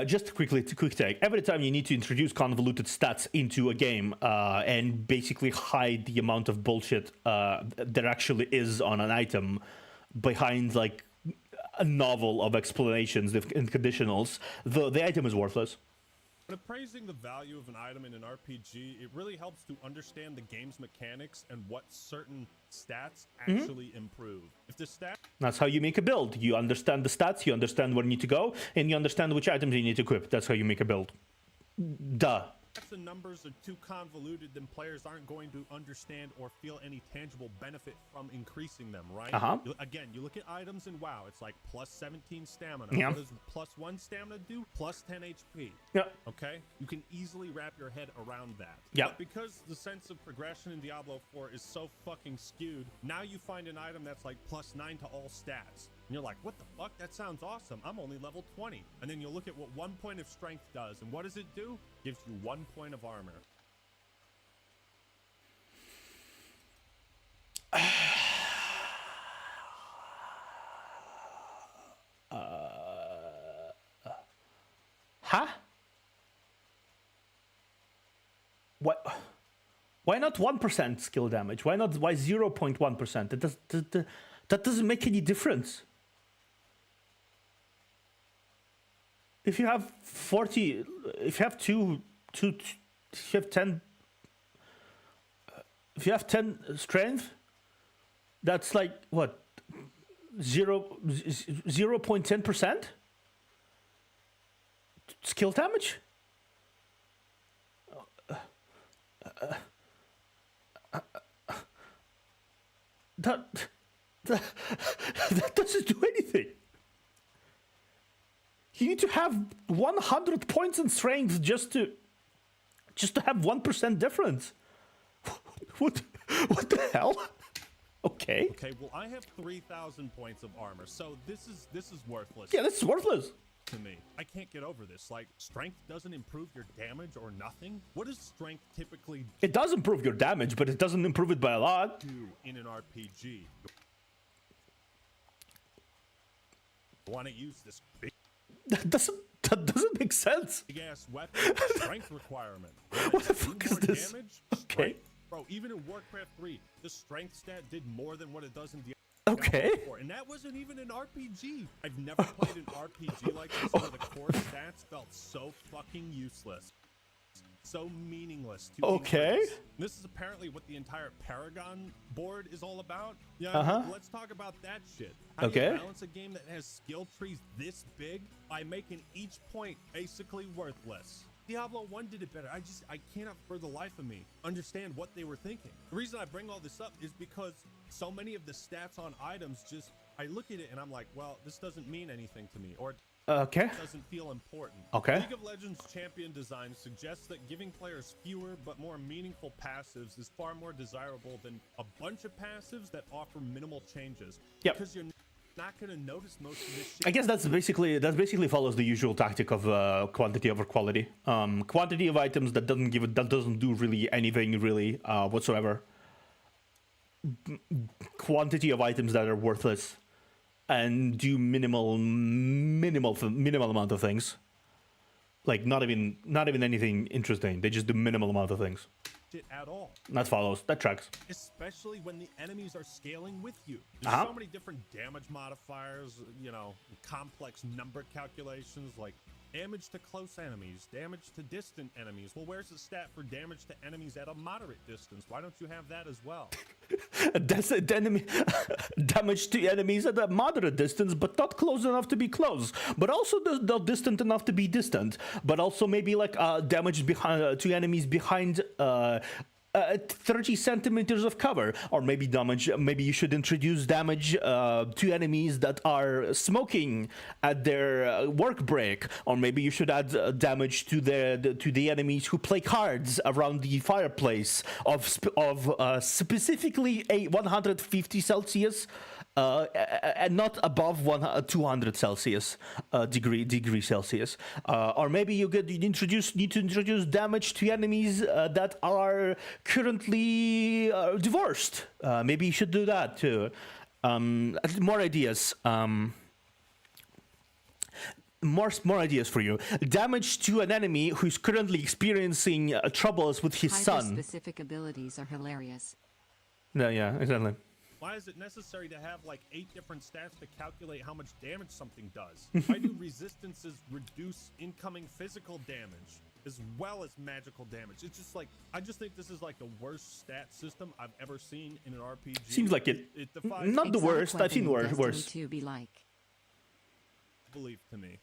Just quick take. Every time you need to introduce convoluted stats into a game and basically hide the amount of bullshit there actually is on an item behind like a novel of explanations and conditionals, the item is worthless. When appraising the value of an item in an RPG, it really helps to understand the game's mechanics and what certain stats actually improve. If the That's how you make a build. You understand the stats, you understand where you need to go, and you understand which items you need to equip. That's how you make a build. Duh. If the numbers are too convoluted, then players aren't going to understand or feel any tangible benefit from increasing them, right? Again, you look at items in WoW, it's like plus 17 stamina. Yeah. What does plus 1 stamina do? Plus 10 HP. Yeah. Okay? You can easily wrap your head around that. Yeah. But because the sense of progression in Diablo 4 is so fucking skewed, now you find an item that's like plus 9 to all stats. And you're like, what the fuck? That sounds awesome. I'm only level 20. And then you look at what 1 point of strength does. And what does it do? Gives you 1 point of armor. Huh? What? Why not 1% skill damage? Why 0.1%? That doesn't make any difference. If you have 40, if you have if you have 10, if you have 10 strength, that's like what, 0.10% skill damage. That doesn't do anything. You need to have 100 points in strength just to have 1% difference. What the hell? Okay. Okay, well I have 3,000 points of armor, so this is worthless. Yeah, this is worthless to me. I can't get over this. Like, strength doesn't improve your damage or nothing. What does strength typically do? It does improve your damage, but it doesn't improve it by a lot. In an RPG. I want to use this big. That doesn't make sense. Big ass weapon strength requirement. What the fuck is this? Damage? Okay. Bro, even in Warcraft 3, the strength stat did more than what it does in Diablo. Okay. And that wasn't even an RPG. I've never played an RPG like this where the core stats felt so fucking useless. So meaningless to increase. This is apparently what the entire Paragon board is all about. Yeah, let's talk about that shit. How do you balance a game that has skill trees this big by making each point basically worthless? Diablo 1 did it better. I cannot for the life of me understand what they were thinking. The reason I bring all this up is because so many of the stats on items I look at it and I'm like, well, this doesn't mean anything to me, or it doesn't feel important. League of Legends champion design suggests that giving players fewer but more meaningful passives is far more desirable than a bunch of passives that offer minimal changes. Because you're not gonna notice most of this shit. I guess that basically follows the usual tactic of quantity over quality. Quantity of items that doesn't do really anything whatsoever. Quantity of items that are worthless and do minimal amount of things. Like not even anything interesting. They just do minimal amount of things. Shit at all. That follows. That tracks. Especially when the enemies are scaling with you. There's so many different damage modifiers, you know, complex number calculations like damage to close enemies, damage to distant enemies. Well, where's the stat for damage to enemies at a moderate distance? Why don't you have that as well? Damage to enemies at a moderate distance, but not close enough to be close. But also not distant enough to be distant. But also maybe like damage to enemies behind 30 centimeters of cover, or maybe damage. Maybe you should introduce damage to enemies that are smoking at their work break, or maybe you should add damage to the enemies who play cards around the fireplace of specifically a 150 Celsius. And not above 200 Celsius degree Celsius, or maybe you need to introduce damage to enemies that are currently divorced. Maybe you should do that too. More ideas. More ideas for you. Damage to an enemy who's currently experiencing troubles with his son. Specific abilities are hilarious. Yeah, exactly. Why is it necessary to have like 8 different stats to calculate how much damage something does? Why do resistances reduce incoming physical damage as well as magical damage? It's just like, I just think this is like the worst stat system I've ever seen in an RPG. Seems like it defies not the worst. I've seen worse. To be like. Believe to me.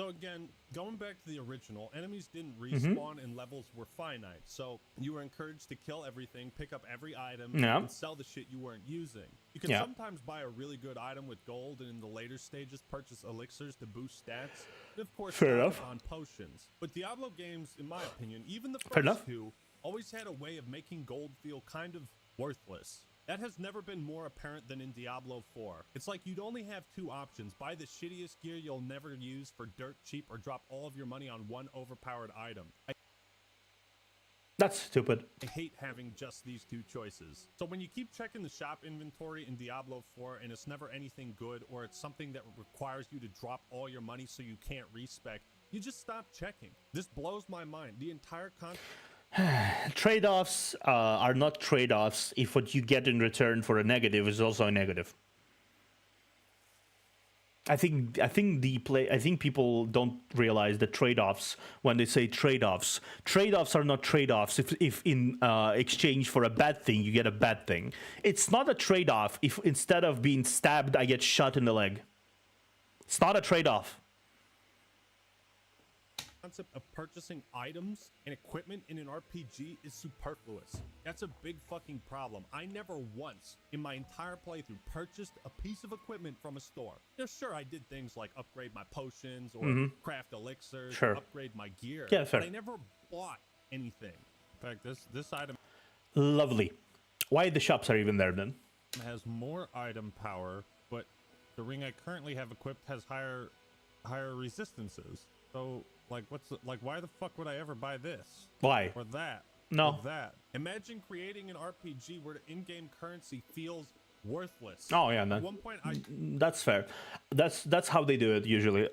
So again, going back to the original, enemies didn't respawn and levels were finite. So you were encouraged to kill everything, pick up every item, and sell the shit you weren't using. You can sometimes buy a really good item with gold, and in the later stages purchase elixirs to boost stats. And of course, on potions. But Diablo games, in my opinion, even the first two, always had a way of making gold feel kind of worthless. That has never been more apparent than in Diablo 4. It's like you'd only have 2 options. Buy the shittiest gear you'll never use for dirt cheap, or drop all of your money on one overpowered item. That's stupid. I hate having just these 2 choices. So when you keep checking the shop inventory in Diablo 4 and it's never anything good, or it's something that requires you to drop all your money so you can't respec, you just stop checking. This blows my mind. The entire trade-offs are not trade-offs if what you get in return for a negative is also a negative. I think people don't realize that trade-offs, when they say trade-offs are not trade-offs if in exchange for a bad thing you get a bad thing. It's not a trade-off if instead of being stabbed I get shot in the leg. It's not a trade-off. Concept of purchasing items and equipment in an RPG is superfluous. That's a big fucking problem. I never once in my entire playthrough purchased a piece of equipment from a store. Now, sure, I did things like upgrade my potions or craft elixirs, or upgrade my gear. Yeah, fair. But I never bought anything. In fact, this item lovely. Why the shops are even there then? Has more item power, but the ring I currently have equipped has higher resistances. So why the fuck would I ever buy this? Why? Or that? No. Or that? Imagine creating an RPG where the in-game currency feels worthless. Oh yeah, At one point, that's fair. That's how they do it usually.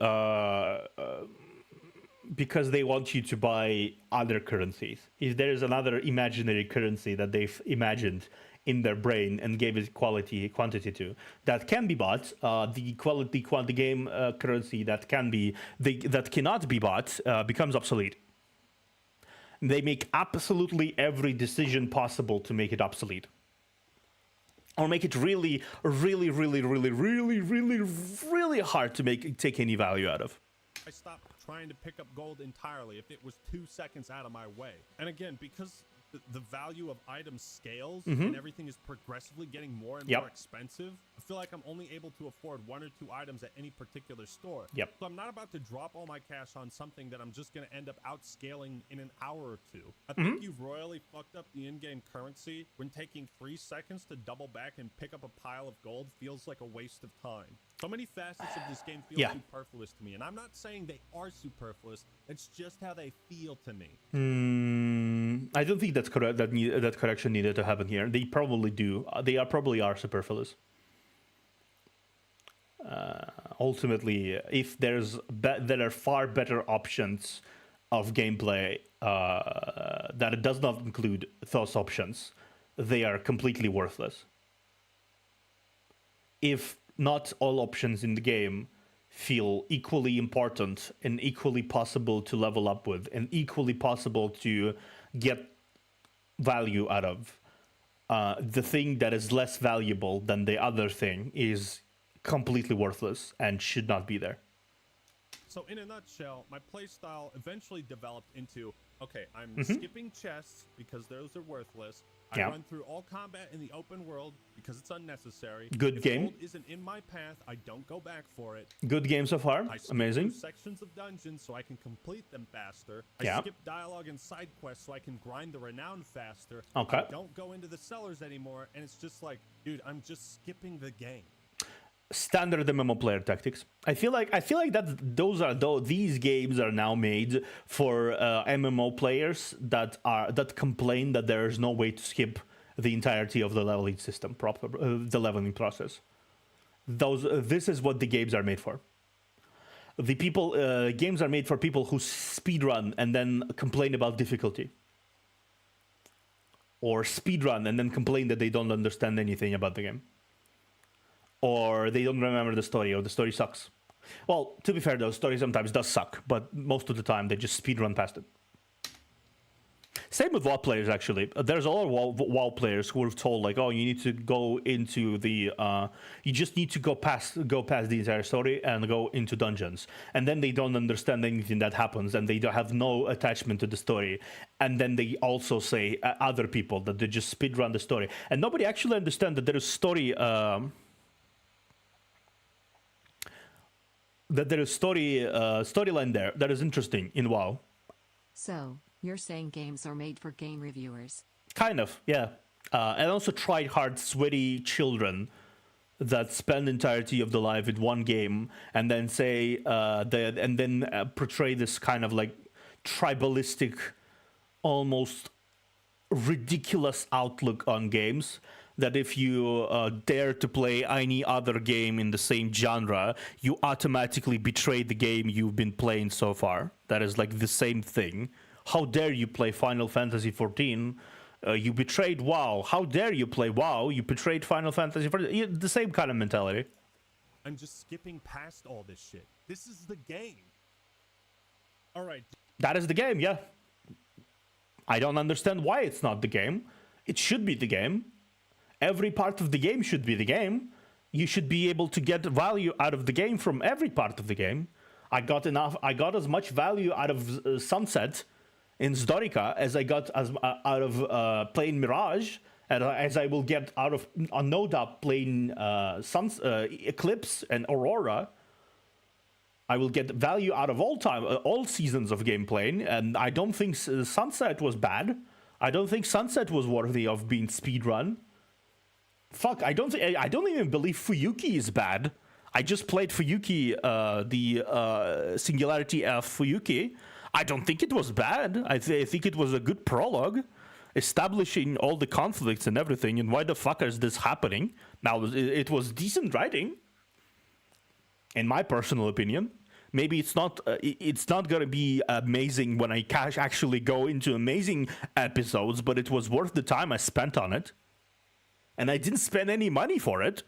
Because they want you to buy other currencies. If there is another imaginary currency that they've imagined in their brain and gave it quantity to, that can be bought, the game currency that cannot be bought becomes obsolete. They make absolutely every decision possible to make it obsolete, or make it really hard to take any value out of. I stopped trying to pick up gold entirely if it was 2 seconds out of my way. And again, because the value of items scales Mhm. and everything is progressively getting more and Yep. more expensive, I feel like I'm only able to afford 1 or 2 items at any particular store. Yep. So I'm not about to drop all my cash on something that I'm just going to end up outscaling in an hour or 2. I think you've royally fucked up the in-game currency when taking 3 seconds to double back and pick up a pile of gold feels like a waste of time. So many facets of this game feel Yeah. superfluous to me, and I'm not saying they are superfluous. It's just how they feel to me. I don't think that's correct. That correction needed to happen here. They probably do. They probably are superfluous. Ultimately, if there are far better options of gameplay that it does not include those options, they are completely worthless. If not all options in the game feel equally important and equally possible to level up with and equally possible to get value out of, the thing that is less valuable than the other thing is completely worthless and should not be there. So in a nutshell, my playstyle eventually developed into, okay, I'm Mhm. skipping chests because those are worthless. I Yeah. run through all combat in the open world because it's unnecessary. Good if game. gold isn't in my path, I don't go back for it. Good game so far. I skip Amazing. through sections of dungeons so I can complete them faster. Yeah. I skip dialogue and side quests so I can grind the renown faster. Okay. I don't go into the cellars anymore, and it's just like, dude, I'm just skipping the game. Standard MMO player tactics. I feel like these games are now made for MMO players that complain that there is no way to skip the entirety of the leveling system, the leveling process. This is what the games are made for. Games are made for people who speedrun and then complain about difficulty, or speedrun and then complain that they don't understand anything about the game, or they don't remember the story, or the story sucks. Well, to be fair, though, story sometimes does suck, but most of the time they just speedrun past it. Same with WoW players, actually. There's a lot of WoW players who were told, like, oh, you need to go into the... you just need to go past the entire story and go into dungeons. And then they don't understand anything that happens, and they don't have no attachment to the story. And then they also say, other people, that they just speedrun the story. And nobody actually understands that there is storyline there that is interesting in WoW. So, you're saying games are made for game reviewers? Kind of, yeah. And also try-hard, sweaty children that spend the entirety of their life in one game and then say, portray this kind of like tribalistic, almost ridiculous outlook on games. That if you dare to play any other game in the same genre, you automatically betray the game you've been playing so far. That is like the same thing. How dare you play Final Fantasy XIV? You betrayed WoW. How dare you play WoW? You betrayed Final Fantasy XIV. The same kind of mentality. I'm just skipping past all this shit. This is the game. All right. That is the game, yeah. I don't understand why it's not the game. It should be the game. Every part of the game should be the game. You should be able to get value out of the game from every part of the game. I got as much value out of Sunset in Zdorica as I got out of playing Mirage, as I will get out of no doubt playing Eclipse and Aurora. I will get value out of all seasons of gameplay, and I don't think Sunset was bad. I don't think Sunset was worthy of being speedrun. Fuck, I don't even believe Fuyuki is bad. I just played Fuyuki, the Singularity F Fuyuki. I don't think it was bad. I think it was a good prologue, establishing all the conflicts and everything, and why the fuck is this happening? Now, it was decent writing, in my personal opinion. Maybe it's not gonna be amazing when I actually go into amazing episodes, but it was worth the time I spent on it. And I didn't spend any money for it.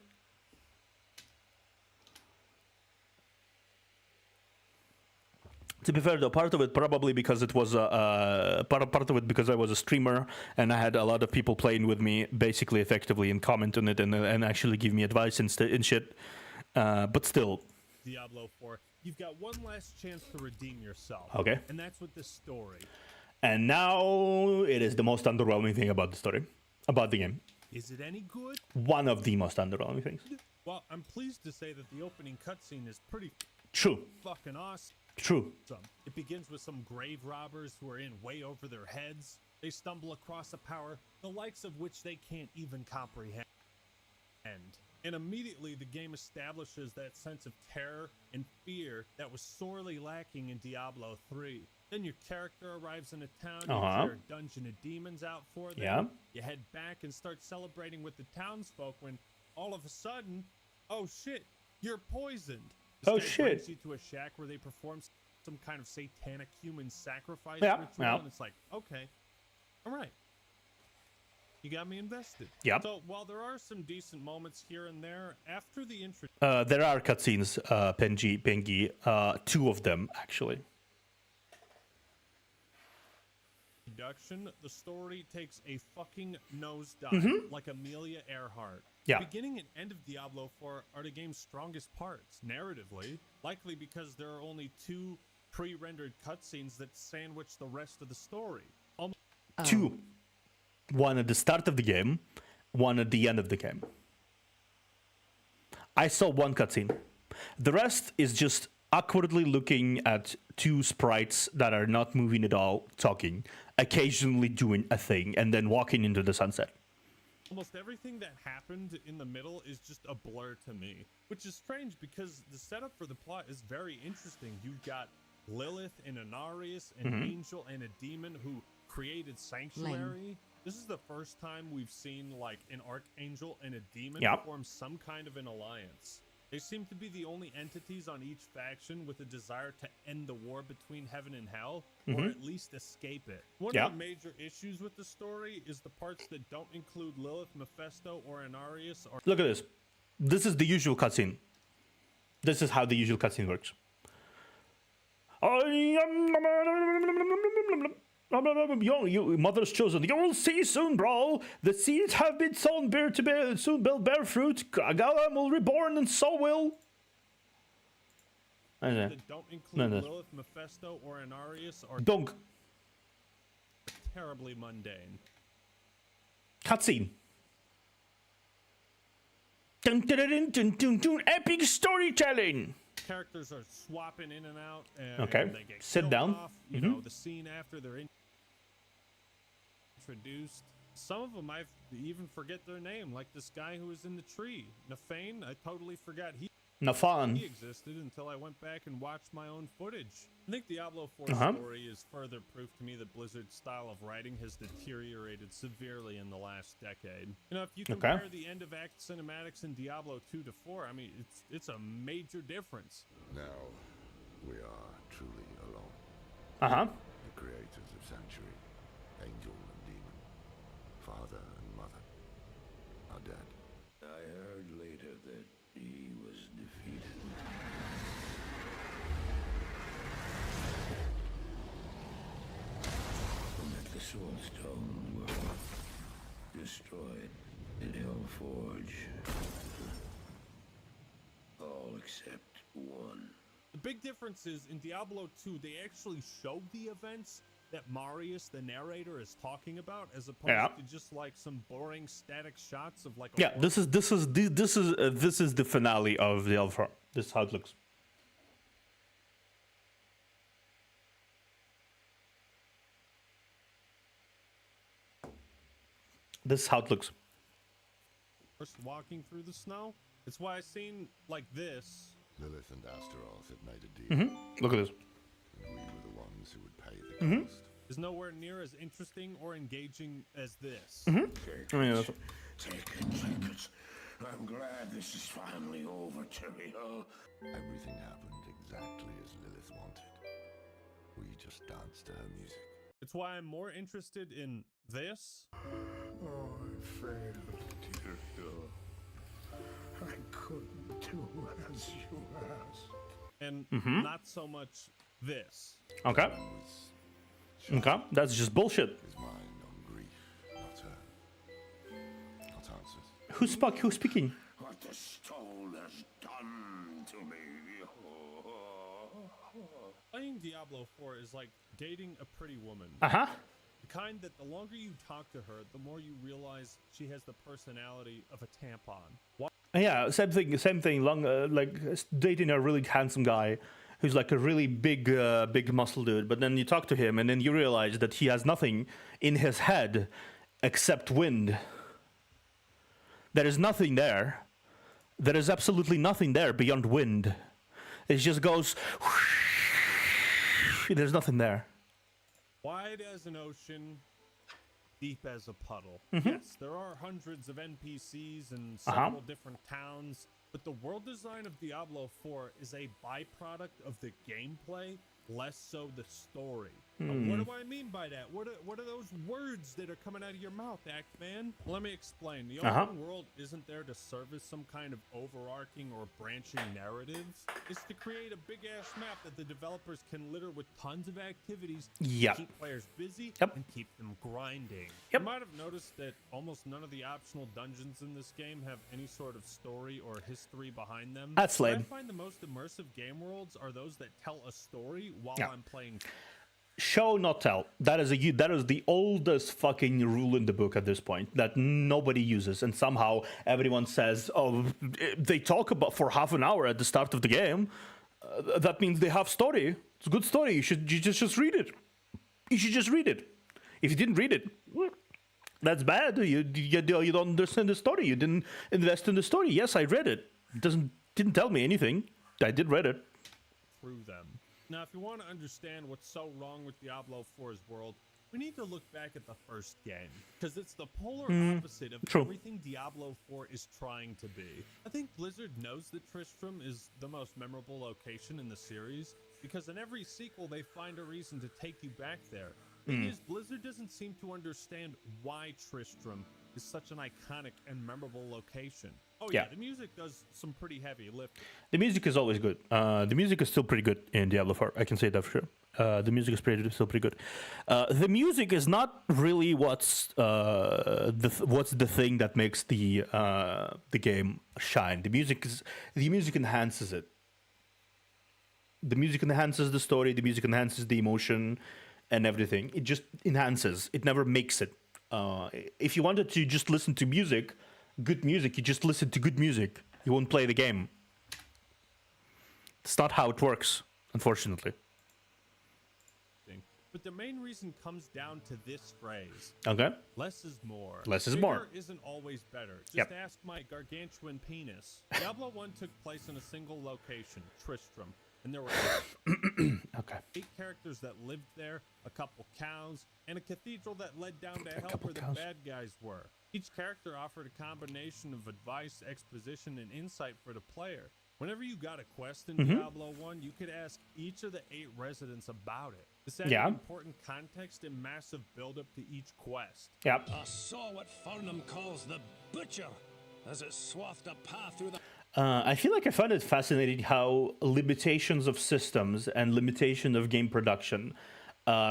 To be fair, though, part of it probably because it was part of it because I was a streamer and I had a lot of people playing with me, basically, effectively, and comment on it and actually give me advice and shit. But still. Diablo 4, you've got one last chance to redeem yourself. Okay. And that's with this story. And now it is the most underwhelming thing about the story, about the game. Is it any good? One of the most underwhelming things. Well, I'm pleased to say that the opening cutscene is pretty true. Fucking awesome. True. It begins with some grave robbers who are in way over their heads. They stumble across a power, the likes of which they can't even comprehend. And immediately the game establishes that sense of terror and fear that was sorely lacking in Diablo 3. Then your character arrives in a town, you clear a dungeon of demons out for them. Yeah. You head back and start celebrating with the townsfolk when all of a sudden, oh shit, you're poisoned. This guy brings you to a shack where they perform some kind of satanic human sacrifice ritual, and it's like, okay, all right. You got me invested. Yep. So while there are some decent moments here and there, after the intro, there are cutscenes, Pengi, 2 of them actually. Introduction, the story takes a fucking nosedive, like Amelia Earhart. Yeah. The beginning and end of Diablo 4 are the game's strongest parts, narratively, likely because there are only 2 pre-rendered cutscenes that sandwich the rest of the story. 2. One at the start of the game, one at the end of the game. I saw 1 cutscene. The rest is just awkwardly looking at 2 sprites that are not moving at all, talking, occasionally doing a thing, and then walking into the sunset. Almost everything that happened in the middle is just a blur to me, which is strange because the setup for the plot is very interesting. You've got Lilith and Anarius, an angel and a demon who created Sanctuary. This is the first time we've seen like an archangel and a demon form some kind of an alliance. They seem to be the only entities on each faction with a desire to end the war between heaven and hell, or at least escape it. One of the major issues with the story is the parts that don't include Lilith, Mephisto, or Anarius. Look at this. This is the usual cutscene. This is how the usual cutscene works. Your mother's chosen. You'll see soon, bro. The seeds have been sown, soon will bear fruit. Galam will reborn, and so will. That don't include Lilith, Mephisto, or Anarius are terribly mundane. Cutscene. Dun, dun, dun, dun, dun, dun, epic storytelling. Characters are swapping in and out, and they get sit down. Off. You know, the scene after they're introduced. Some of them I even forget their name, like this guy who was in the tree, Nafane. I totally forgot he existed until I went back and watched my own footage. I think Diablo 4 story is further proof to me that Blizzard's style of writing has deteriorated severely in the last decade. You know, if you compare the end of act cinematics in Diablo 2 to 4, I mean, it's a major difference. Now, we are truly alone. The creators of Sanctuary, angel and demon, father and mother, are dead. I heard later that he was defeated. And that the Soul Stone were destroyed in Hellforge. All except one. The big difference is in Diablo 2, they actually showed the events that Marius, the narrator, is talking about, as opposed to just like some boring static shots of like. This is the finale of the Alpha. This is how it looks. This is how it looks. First walking through the snow. It's why I seen like this. Lilith and Astaroth had made a deal. Look at this. And we were the ones who would pay the cost. Is nowhere near as interesting or engaging as this. Take it. I'm glad this is finally over, Tyrael. Everything happened exactly as Lilith wanted. We just danced to her music. It's why I'm more interested in this. Oh, I failed, Tyrael. I couldn't do as you asked. And not so much this. Okay. Okay, that's just bullshit. His mind on grief, not her. Not answers. Who's speaking? What the stone has done to me. Playing Diablo 4 is like dating a pretty woman. Uh-huh. The kind that the longer you talk to her, the more you realize she has the personality of a tampon. Yeah, same thing. Like dating a really handsome guy who's like a really big muscle dude, but then you talk to him and then you realize that he has nothing in his head except wind. There is nothing there. There is absolutely nothing there beyond wind. It just goes. There's nothing there. Wide as an ocean, deep as a puddle. Mm-hmm. Yes, there are hundreds of NPCs and several different towns, but the world design of Diablo 4 is a byproduct of the gameplay, less so the story. What do I mean by that? What are those words that are coming out of your mouth, Act-Man? Let me explain. The open world isn't there to service some kind of overarching or branching narratives. It's to create a big-ass map that the developers can litter with tons of activities to keep players busy and keep them grinding. You might have noticed that almost none of the optional dungeons in this game have any sort of story or history behind them. That's lame. I find the most immersive game worlds are those that tell a story while I'm playing. Show, not tell. That is the oldest fucking rule in the book at this point that nobody uses, and somehow everyone says, "Oh, they talk about for half an hour at the start of the game. That means they have story. It's a good story. You just read it. You should just read it. If you didn't read it, that's bad. You don't understand the story. You didn't invest in the story. Yes, I read it. It didn't tell me anything. I did read it. Through them." Now, if you want to understand what's so wrong with Diablo 4's world, we need to look back at the first game, because it's the polar opposite of everything Diablo 4 is trying to be. I think Blizzard knows that Tristram is the most memorable location in the series, because in every sequel they find a reason to take you back there. The thing is, Blizzard doesn't seem to understand why Tristram is such an iconic and memorable location. Oh yeah, the music does some pretty heavy lifting. The music is always good. The music is still pretty good in Diablo 4. I can say that for sure. The music is still pretty good. The music is not really what's the thing that makes the game shine. The music enhances it. The music enhances the story. The music enhances the emotion and everything. It just enhances. It never makes it. If you wanted to just listen to music, good music, you just listen to good music. You won't play the game. It's not how it works, unfortunately. But the main reason comes down to this phrase. Okay. Less is more. Less is Bigger more. Isn't always better. Just ask my gargantuan penis. Diablo 1 took place in a single location, Tristram. And there were 8 characters that lived there, a couple cows, and a cathedral that led down to hell where the bad guys were. Each character offered a combination of advice, exposition, and insight for the player. Whenever you got a quest in Diablo 1, you could ask each of the 8 residents about it. This added important context and massive build-up to each quest. Yep. I saw what Farnham calls the butcher as it swathed a path through the... I feel like I find it fascinating how limitations of systems and limitation of game production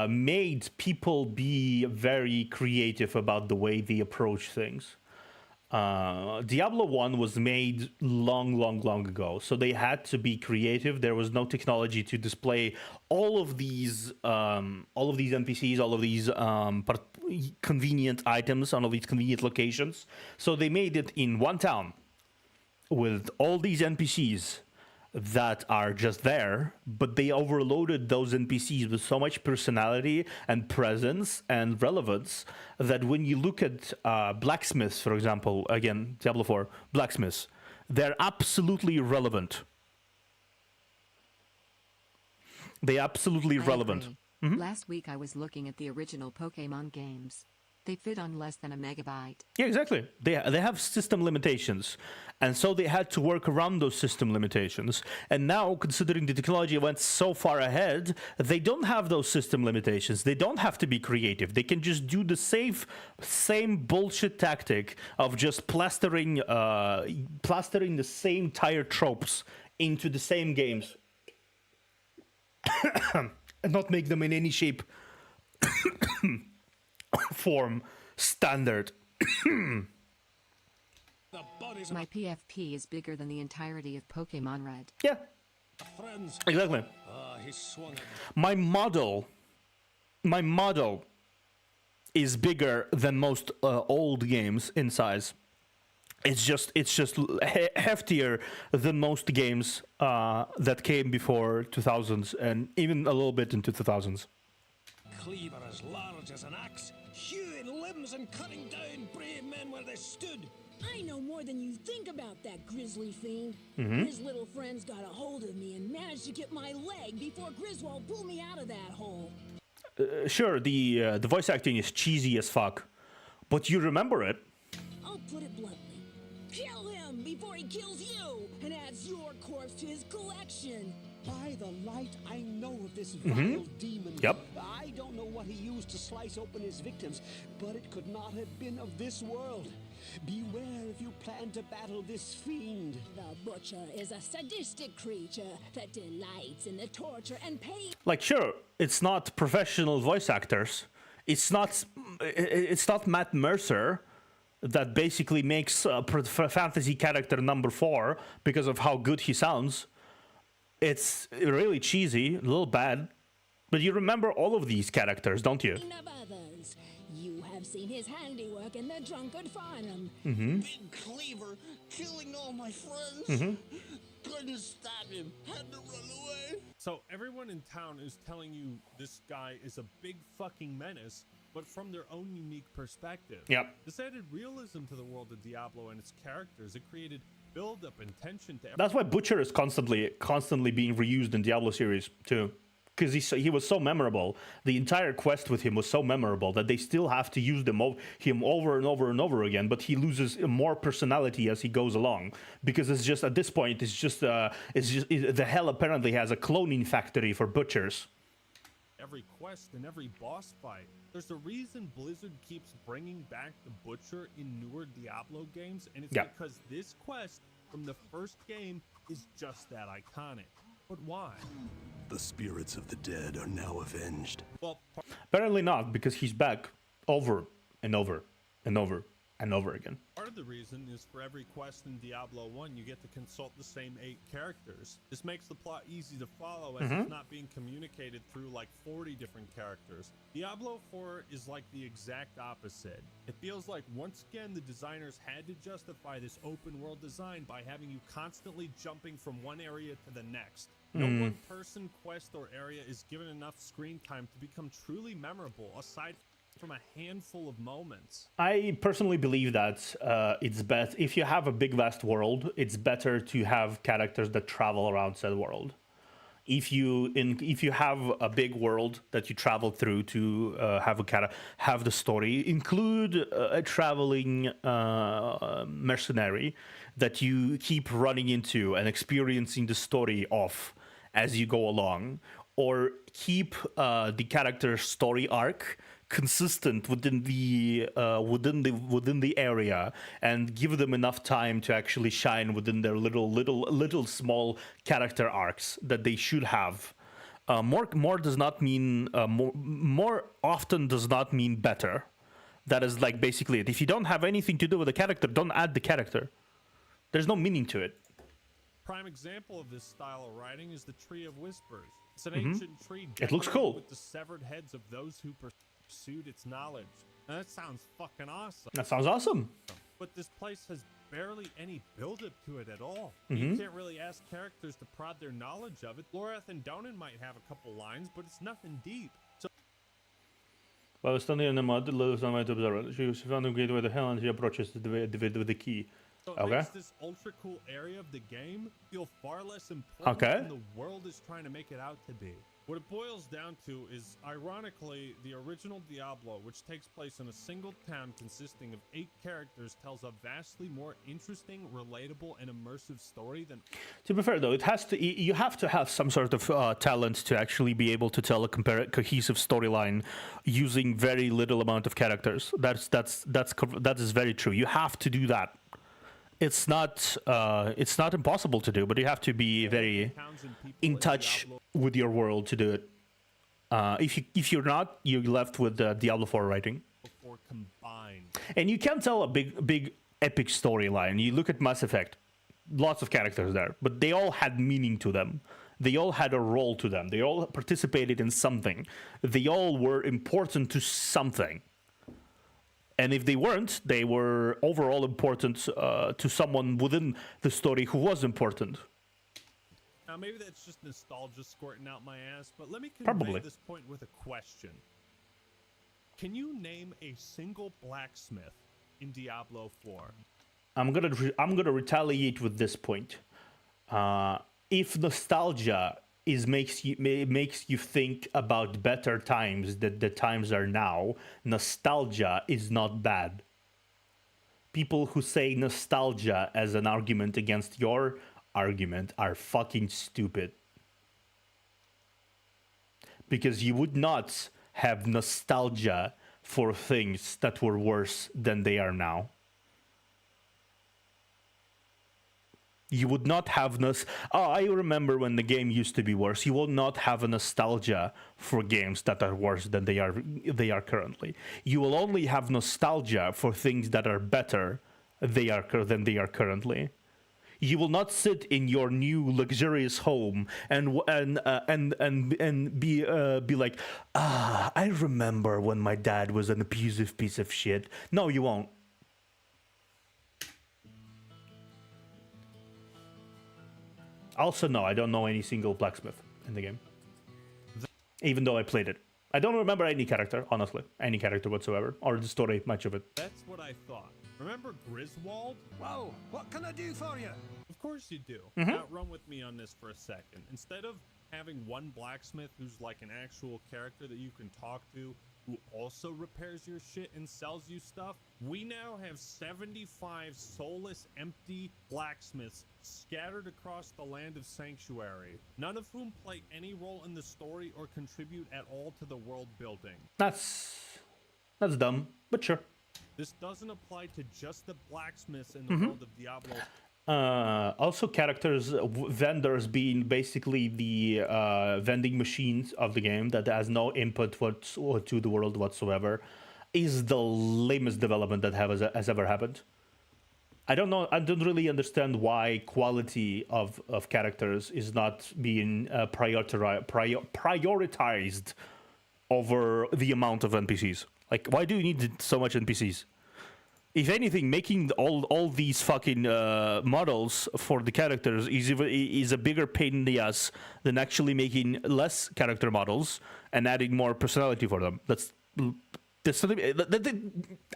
made people be very creative about the way they approach things. Diablo 1 was made long ago, so they had to be creative. There was no technology to display all of these NPCs, all of these convenient items on all these convenient locations. So they made it in one town with all these NPCs that are just there, but they overloaded those NPCs with so much personality and presence and relevance that when you look at blacksmiths, for example, again, Diablo 4, blacksmiths, they're absolutely relevant. They're absolutely relevant. Last week I was looking at the original Pokemon games. They fit on less than a megabyte. Yeah, exactly. They have system limitations. And so they had to work around those system limitations. And now, considering the technology went so far ahead, they don't have those system limitations. They don't have to be creative. They can just do the same bullshit tactic of just plastering the same tired tropes into the same games. And not make them in any shape form standard. My PFP is bigger than the entirety of Pokemon Red. Yeah. Friends. Exactly. He swung at My model is bigger than most old games in size. It's just heftier than most games that came before 2000s and even a little bit into 2000s. cleaver as large as an axe, hewing limbs and cutting down brave men where they stood. I know more than you think about that grisly fiend. Mhm. His little friends got a hold of me and managed to get my leg before Griswold pulled me out of that hole. Sure, the voice acting is cheesy as fuck, but you remember it. I'll put it bluntly. Kill him before he kills you and adds your corpse to his collection. By the light, I know of this Mhm. demon. Yep. I don't know what he used to slice open his victims, but it could not have been of this world. Beware if you plan to battle this fiend. The Butcher is a sadistic creature that delights in the torture and pain. Like, sure, it's not professional voice actors. It's not Matt Mercer that basically makes fantasy character number 4 because of how good he sounds. It's really cheesy, a little bad, but you remember all of these characters, don't you? Of others. You have seen his handiwork in the Drunkard Farnham. Mm-hmm. Big cleaver, killing all my friends. Mm-hmm. Couldn't stop him, had to run away. So everyone in town is telling you this guy is a big fucking menace, but from their own unique perspective. Yep. This added realism to the world of Diablo and its characters. It created build-up and tension to That's why Butcher is constantly being reused in Diablo series too, because he was so memorable. The entire quest with him was so memorable that they still have to use him over and over and over again. But he loses more personality as he goes along, because it's just at this point the hell apparently has a cloning factory for butchers. every quest and every boss fight. There's a reason Blizzard keeps bringing back the Butcher in newer Diablo games, and it's because this quest from the first game is just that iconic. But why? The spirits of the dead are now avenged. Well, apparently not, because he's back over and over and over and over again. Part of the reason is for every quest in Diablo 1, you get to consult the same 8 characters. This makes the plot easy to follow, as it's not being communicated through like 40 different characters. Diablo 4 is like the exact opposite. It feels like once again the designers had to justify this open world design by having you constantly jumping from one area to the next. No one person, quest, or area is given enough screen time to become truly memorable, aside from a handful of moments. I personally believe that it's best if you have a big vast world, it's better to have characters that travel around said world. If you have a big world that you travel through to have the story, include a traveling mercenary that you keep running into and experiencing the story of as you go along, or keep the character's story arc consistent within the area, and give them enough time to actually shine within their little small character arcs that they should have. More does not mean more often does not mean better. That is like basically it. If you don't have anything to do with the character, don't add the character. There's no meaning to it. Prime example of this style of writing is the Tree of Whispers. It's an ancient tree. It looks cool. With the severed heads of those who pursued its knowledge. Now, that sounds fucking awesome. That sounds awesome. But this place has barely any build-up to it at all. Mm-hmm. You can't really ask characters to prod their knowledge of it. Lorath and Donan might have a couple lines, but it's nothing deep. So While standing in the mud, Lilith might observe. She found a gateway to hell, and she approaches the key. So it makes this ultra cool area of the game feel far less important than the world is trying to make it out to be. What it boils down to is, ironically, the original Diablo, which takes place in a single town consisting of 8 characters, tells a vastly more interesting, relatable, and immersive story than... To be fair, though, you have to have some sort of talent to actually be able to tell a cohesive storyline using very little amount of characters. That is very true. You have to do that. It's not impossible to do, but you have to be very in touch with your world to do it. If you're not, you're left with Diablo 4 writing. And you can tell a big epic storyline. You look at Mass Effect, lots of characters there, but they all had meaning to them. They all had a role to them. They all participated in something. They all were important to something. And if they weren't, they were overall important to someone within the story who was important. Now, maybe that's just nostalgia squirting out my ass, but let me convey this point with a question. Can you name a single blacksmith in Diablo 4? I'm gonna retaliate with this point. If nostalgia makes you think about better times that the times are now, nostalgia is not bad. People who say nostalgia as an argument against your argument are fucking stupid. Because you would not have nostalgia for things that were worse than they are now. You would not have I remember when the game used to be worse. You will not have a nostalgia for games that are worse than they are currently. You will only have nostalgia for things that are better than they are currently. You will not sit in your new luxurious home and be like, I remember when my dad was an abusive piece of shit. No, you won't. Also, no, I don't know any single blacksmith in the game. Even though I played it. I don't remember any character, honestly. Any character whatsoever. Or the story, much of it. That's what I thought. Remember Griswold? Whoa, what can I do for you? Of course you do. Mm-hmm. Now run with me on this for a second. Instead of having one blacksmith who's like an actual character that you can talk to, who also repairs your shit and sells you stuff, we now have 75 soulless, empty blacksmiths scattered across the land of Sanctuary, none of whom play any role in the story or contribute at all to the world building. That's dumb, but sure. This doesn't apply to just the blacksmiths in the world of Diablo. Also characters, vendors being basically the vending machines of the game that has no input to the world whatsoever, is the lamest development that has ever happened. I don't know. I don't really understand why quality of characters is not being prioritized over the amount of NPCs. Like, why do you need so much NPCs? If anything, making all these fucking models for the characters is a bigger pain in the ass than actually making less character models and adding more personality for them. I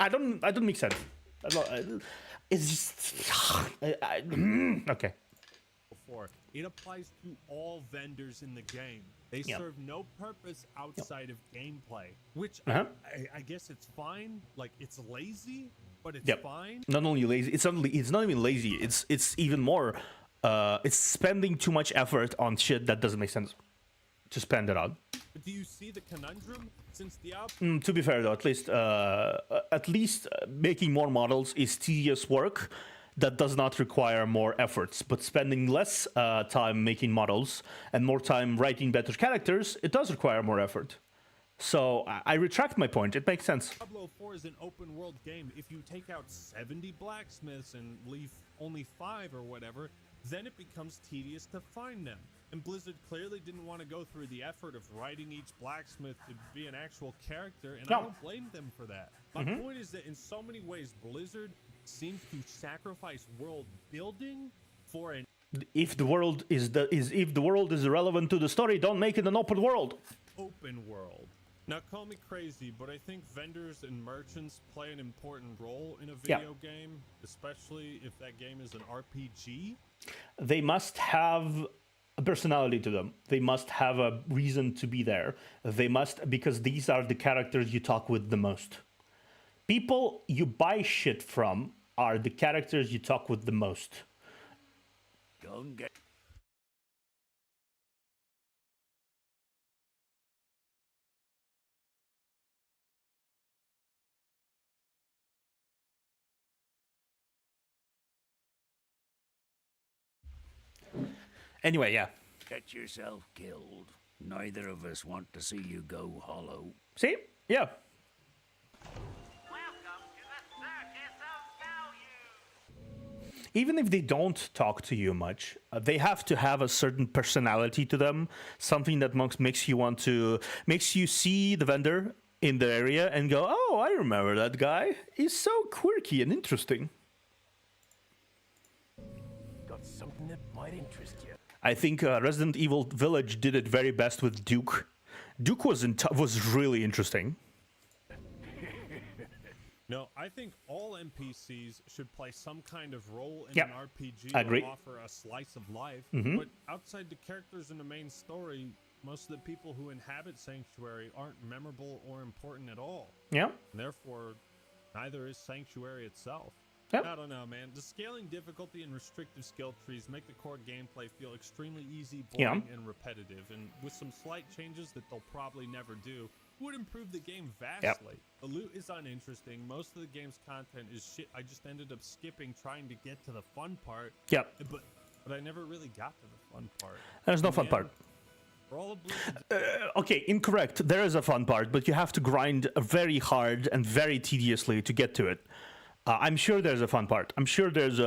don't make sense. It's just okay. Before it applies to all vendors in the game. They serve no purpose outside of gameplay, which I guess it's fine. Like, it's lazy, but it's fine. Not only lazy, it's not even lazy. It's even more. It's spending too much effort on shit that doesn't make sense to spend it on. But do you see the conundrum? Since the to be fair though, at least making more models is tedious work that does not require more efforts, but spending less time making models and more time writing better characters, it does require more effort. So I retract my point. It makes sense. Diablo 4 is an open world game. If you take out 70 blacksmiths and leave only 5 or whatever, then it becomes tedious to find them. And Blizzard clearly didn't want to go through the effort of writing each blacksmith to be an actual character, and I don't blame them for that. My point is that in so many ways, Blizzard seems to sacrifice world building for an if the world is irrelevant to the story, don't make it an open world. Open world. Now, call me crazy, but I think vendors and merchants play an important role in a video game, especially if that game is an RPG. They must have a personality to them. They must have a reason to be there. They must, because these are the characters you talk with the most. People you buy shit from are the characters you talk with the most. Don't get... Anyway, yeah. Get yourself killed. Neither of us want to see you go hollow. See? Yeah. even if they don't talk to you much, they have to have a certain personality to them, something that makes you see the vendor in the area and go, oh, I remember that guy. He's so quirky and interesting. Got something that might interest you. I think Resident Evil Village did it very best with Duke. Duke was really interesting. No, I think all NPCs should play some kind of role in an RPG Agree. or offer a slice of life. Mm-hmm. But outside the characters in the main story, most of the people who inhabit Sanctuary aren't memorable or important at all. Yeah. Therefore, neither is Sanctuary itself. Yep. I don't know, man. The scaling difficulty and restrictive skill trees make the core gameplay feel extremely easy, boring, and repetitive. And with some slight changes that they'll probably never do, would improve the game vastly. The loot is uninteresting. Most of the game's content is shit I just ended up skipping trying to get to the fun part. Yep. But I never really got to the fun part. There's no fun part. Okay, incorrect. There is a fun part, but you have to grind very hard and very tediously to get to it. I'm sure there's a fun part. I'm sure there's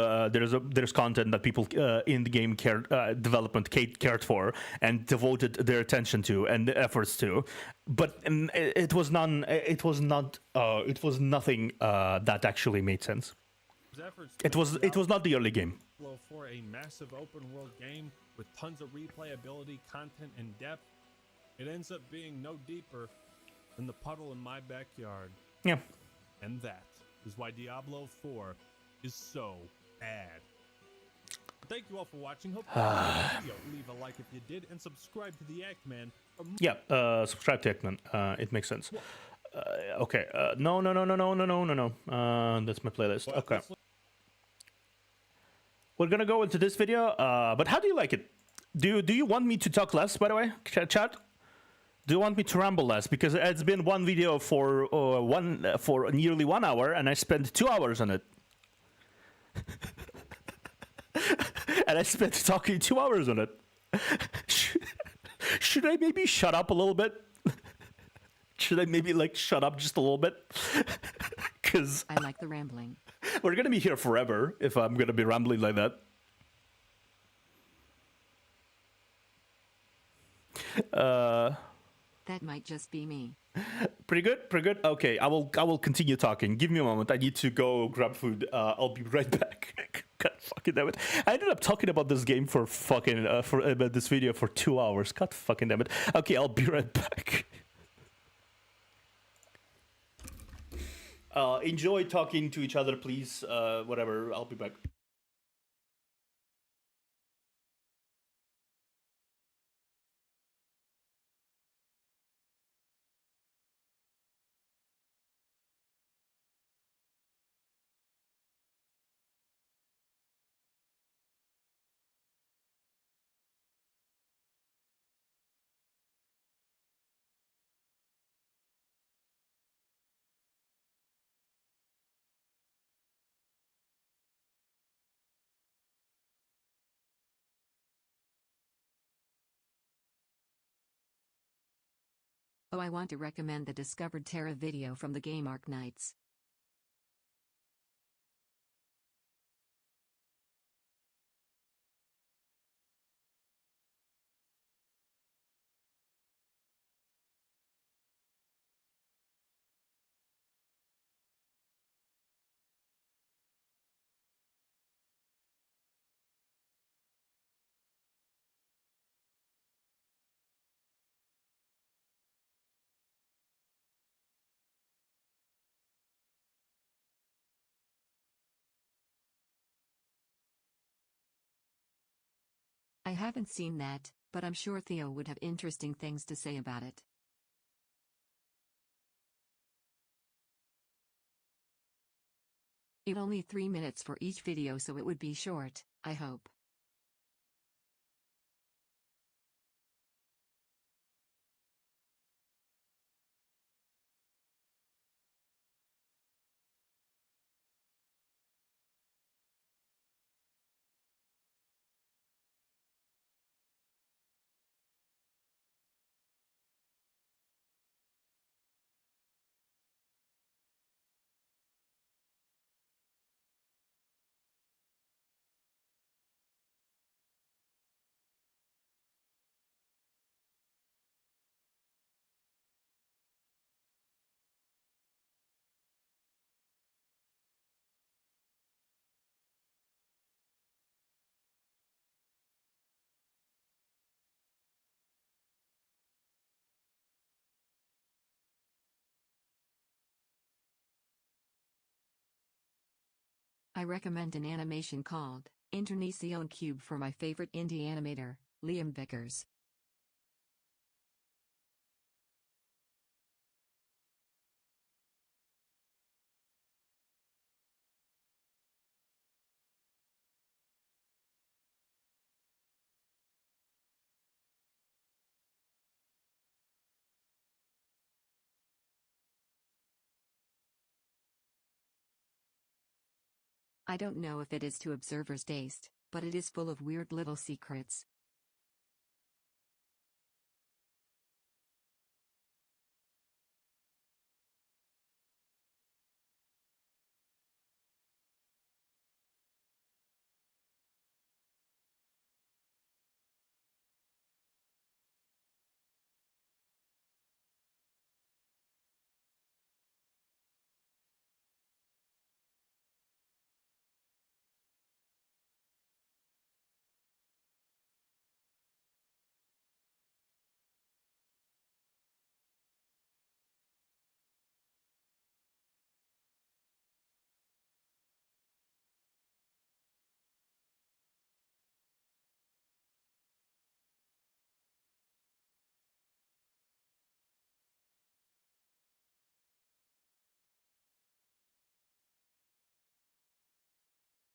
content that people in the game development cared for and devoted their attention to and efforts to, but it was nothing that actually made sense. It was not the early game. For a massive open world game with tons of replayability, content, and depth, it ends up being no deeper than the puddle in my backyard. Yeah. And that is why Diablo 4 is so bad. Thank you all for watching. Hope you enjoyed the video. Leave a like if you did, and subscribe to the Act Man. Yeah, subscribe to Act Man. It makes sense. Okay. No. That's my playlist. Okay. We're gonna go into this video. But how do you like it? Do you want me to talk less? By the way, chat. Do you want me to ramble less? Because it's been one video for nearly 1 hour, and I spent 2 hours on it. And I spent talking 2 hours on it. Should I maybe shut up a little bit? Should I maybe shut up just a little bit? Because I like the rambling. We're gonna be here forever if I'm gonna be rambling like that. That might just be me. Pretty good. Okay, I will continue talking. Give me a moment. I need to go grab food. I'll be right back. God fucking damn it! I ended up talking about this game for about this video for 2 hours. God fucking damn it! Okay, I'll be right back. Enjoy talking to each other, please. Whatever. I'll be back. Oh, I want to recommend the Discovered Terra video from the Game Arc Nights. I haven't seen that, but I'm sure Theo would have interesting things to say about it. It's only 3 minutes for each video, so it would be short, I hope. I recommend an animation called Internacion Cube for my favorite indie animator, Liam Vickers. I don't know if it is to observers' taste, but it is full of weird little secrets.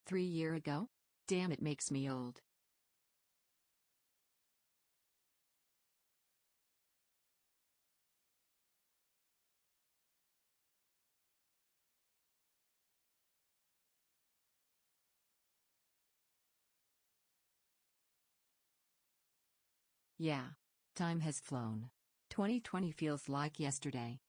$3 years ago? Damn, it makes me old. Yeah. Time has flown. 2020 feels like yesterday.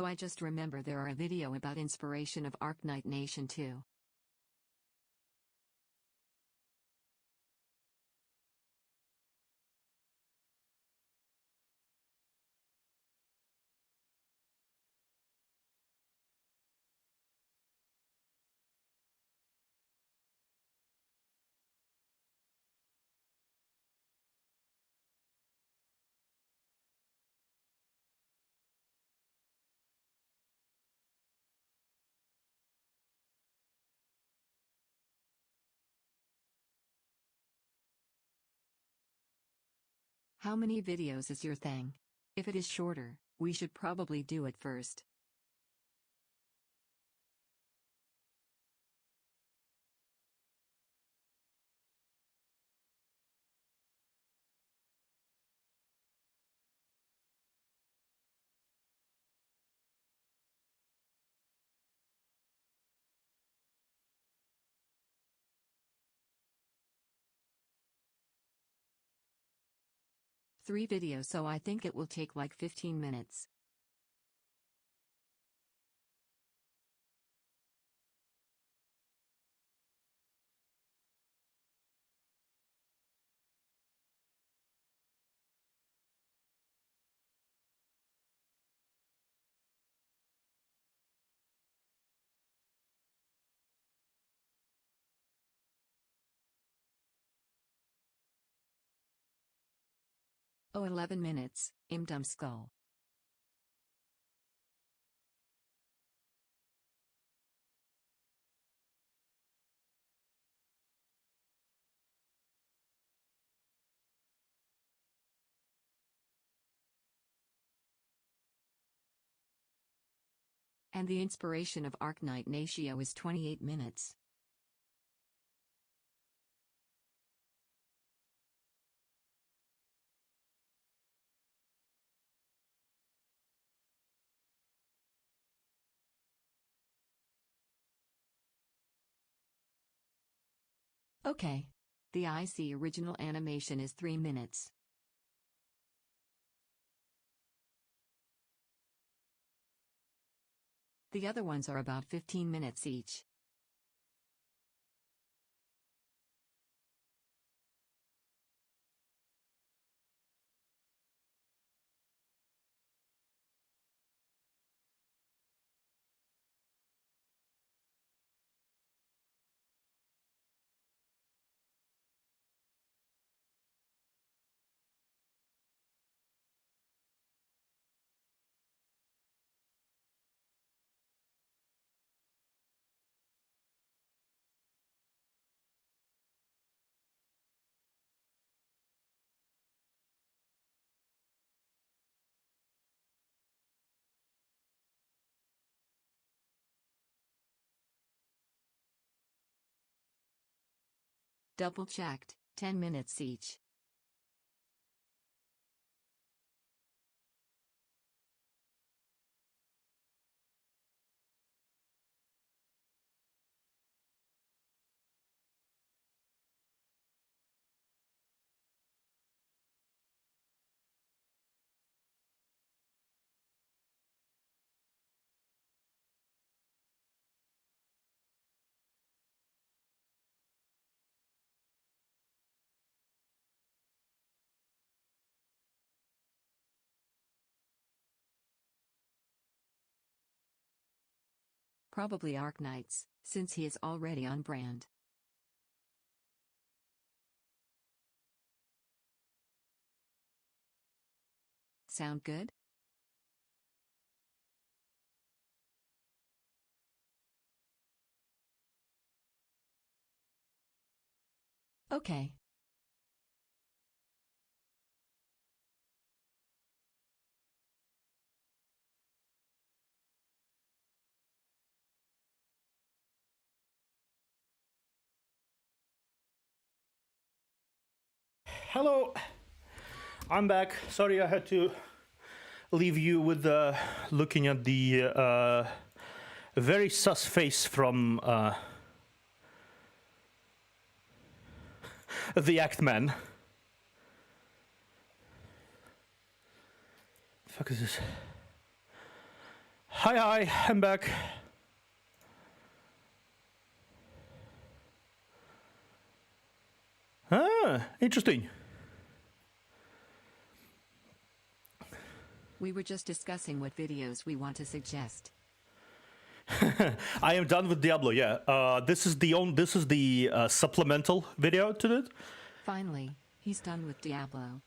Oh, I just remember there are a video about inspiration of Arknight Nation too. How many videos is your thing? If it is shorter, we should probably do it first. Three videos, so I think it will take like 15 minutes. Oh, 11 minutes, Dumb Skull. And the inspiration of Arknight Natio is 28 minutes. Okay. The IC original animation is 3 minutes. The other ones are about 15 minutes each. Double checked, 10 minutes each. Probably Arknights, since he is already on brand. Sound good? Okay. Hello, I'm back. Sorry I had to leave you with looking at the very sus face from the Act Man. The fuck is this? Hi, I'm back. Ah, interesting. We were just discussing what videos we want to suggest. I am done with Diablo. Yeah, this is the supplemental video to it. Finally, he's done with Diablo.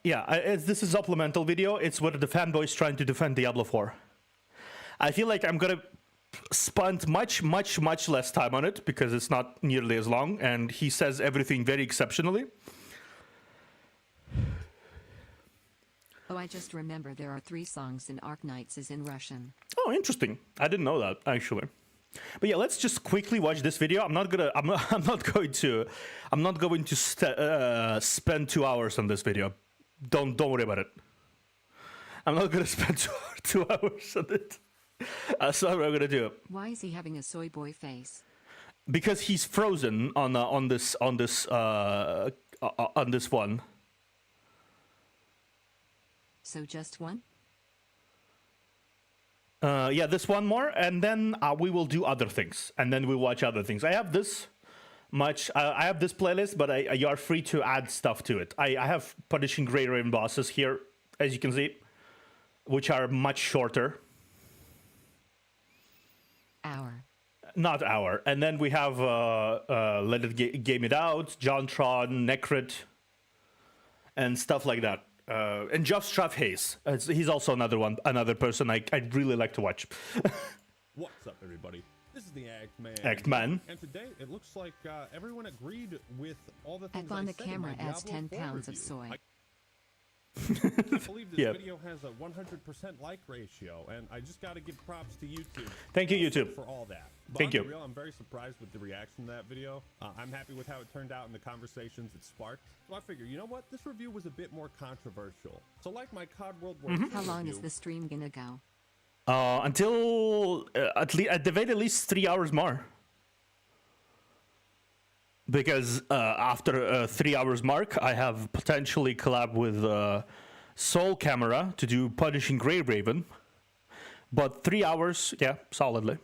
This is supplemental video. It's what the fanboys trying to defend Diablo 4. I feel like I'm gonna spend much less time on it because it's not nearly as long, and he says everything very exceptionally. Oh, I just remember there are 3 songs in Arknights is in Russian. Oh, interesting. I didn't know that actually. But yeah, let's just quickly watch this video. I'm not going to spend 2 hours on this video. Don't worry about it. I'm not going to spend 2 hours on it. That's not what I'm going to do. Why is he having a soy boy face? Because he's frozen on this one. So just one? Yeah, this one more, and then we will do other things, and then we'll watch other things. I have this playlist, but you are free to add stuff to it. I have Punishing Grey Raven bosses here, as you can see, which are much shorter. Hour. Not hour. And then we have Let It Game It Out, Jontron, Necrit, and stuff like that. And Jeff Straff-Hayes. He's also another person I really like to watch. What's up, everybody? This is the Act Man. Act Man. And today it looks like everyone agreed with all the things Up on I the said in camera my adds Diablo 10 4 pounds of review. soy. I believe this video has a 100% like ratio, and I just got to give props to YouTube. Thank you, YouTube, for all that. But Thank you. Real, I'm very surprised with the reaction to that video. I'm happy with how it turned out and the conversations it sparked. So I figure, you know what? This review was a bit more controversial. So like my COD World War II How long review, is the stream gonna go? Until at the very least 3 hours more. Because after 3 hours mark, I have potentially collab with Soul Camera to do Punishing Grey Raven. But 3 hours, yeah, solidly.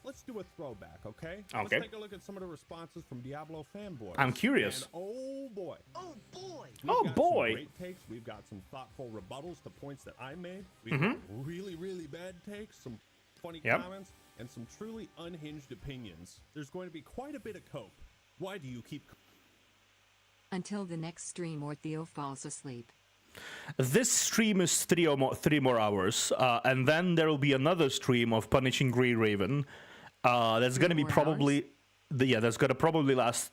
let's do a throwback, okay? Okay. Let's take a look at some of the responses from Diablo fanboys. I'm curious. And oh boy. Oh boy. We've got some great takes. We've got some thoughtful rebuttals to points that I made. We've got really, really bad takes, some funny comments, and some truly unhinged opinions. There's going to be quite a bit of cope. Why do you keep... Until the next stream or Theo falls asleep. This stream is three more hours, and then there will be another stream of Punishing Grey Raven. That's going to be probably... that's going to probably last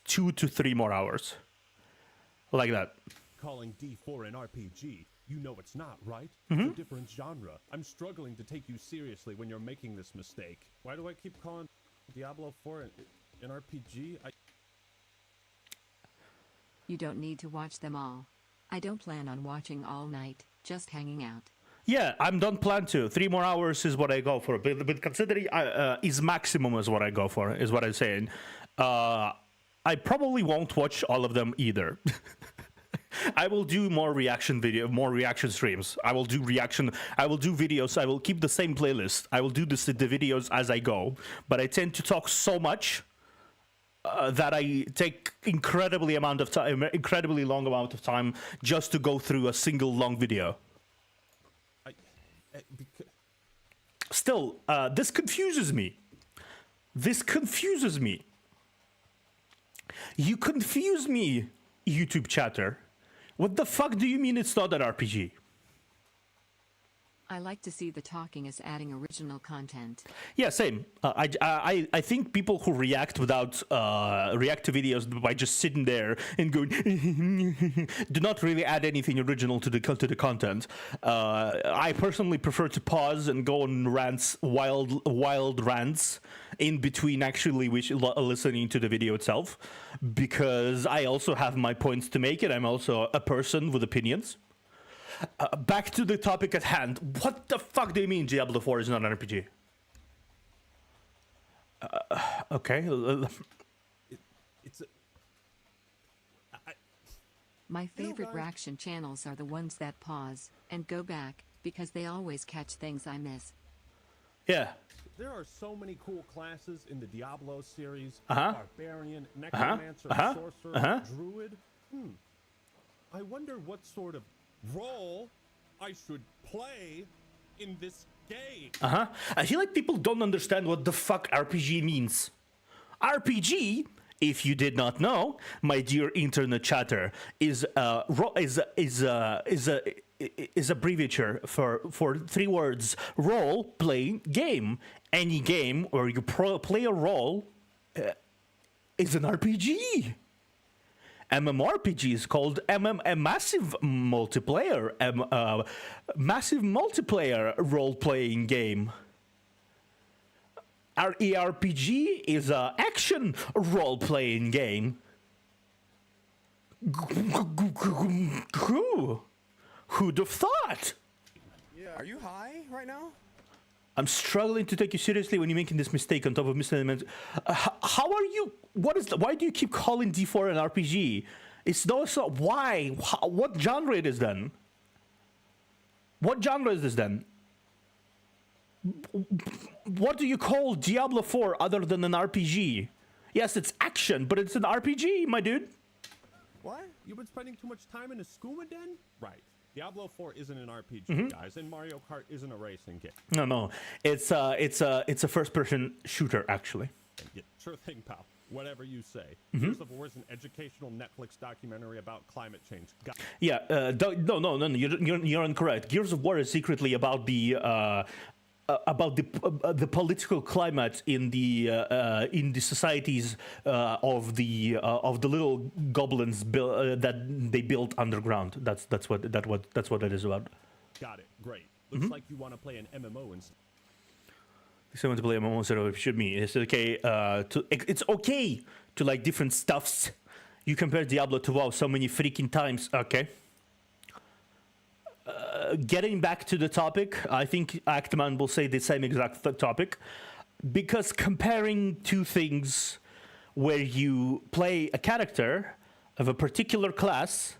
2 to 3 more hours. Like that. Calling D4 an RPG, you know it's not, right? It's a different genre. I'm struggling to take you seriously when you're making this mistake. Why do I keep calling Diablo 4 an RPG? You don't need to watch them all. I don't plan on watching all night, just hanging out. Yeah, I don't plan to. 3 more hours is what I go for. But considering is maximum is what I go for, is what I'm saying. I probably won't watch all of them either. I will do more reaction streams. I will do videos. I will keep the same playlist. I will do the videos as I go. But I tend to talk so much that I take incredibly long amount of time just to go through a single long video. Still, this confuses me. You confuse me, YouTube chatter. What the fuck do you mean it's not an RPG? I like to see the talking as adding original content. Yeah, same. I think people who react without react to videos by just sitting there and going do not really add anything original to the content. I personally prefer to pause and go on rants, wild rants in between actually listening to the video itself, because I also have my points to make, and I'm also a person with opinions. Back to the topic at hand. What the fuck do you mean Diablo 4 is not an RPG? Okay. My favorite reaction channels are the ones that pause and go back, because they always catch things I miss. Yeah. There are so many cool classes in the Diablo series. Uh-huh. Barbarian, Necromancer, Sorcerer, Druid. I wonder what sort of role I should play in this game. I feel like people don't understand what the fuck RPG means. RPG, if you did not know, my dear internet chatter, is abbreviature for 3 words: role playing game. Any game where you play a role is an RPG. MMORPG is called massive multiplayer role-playing game. RPG is a action role-playing game. Who'd have thought? Yeah. Are you high right now? I'm struggling to take you seriously when you're making this mistake on top of misalignment. How are you? Why do you keep calling D4 an RPG? It's no. So why? What genre it is then? What genre is this then? What do you call Diablo 4 other than an RPG? Yes, it's action, but it's an RPG, my dude. What? You've been spending too much time in a skooma den? Right. Diablo 4 isn't an RPG, guys, and Mario Kart isn't a racing game. No, it's a first-person shooter, actually. Yeah, sure thing, pal. Whatever you say. Gears of War is an educational Netflix documentary about climate change. Yeah, no, you're incorrect. Gears of War is secretly about the about the political climate in the societies of the little goblins that they built underground. That's what it is about. Got it. Great. Looks like you want to play an MMO instead. Someone to play MMO instead of should me. It's okay. It's okay to like different stuffs. You compare Diablo to WoW so many freaking times. Okay. Getting back to the topic, I think Actman will say the same exact topic, because comparing two things where you play a character of a particular class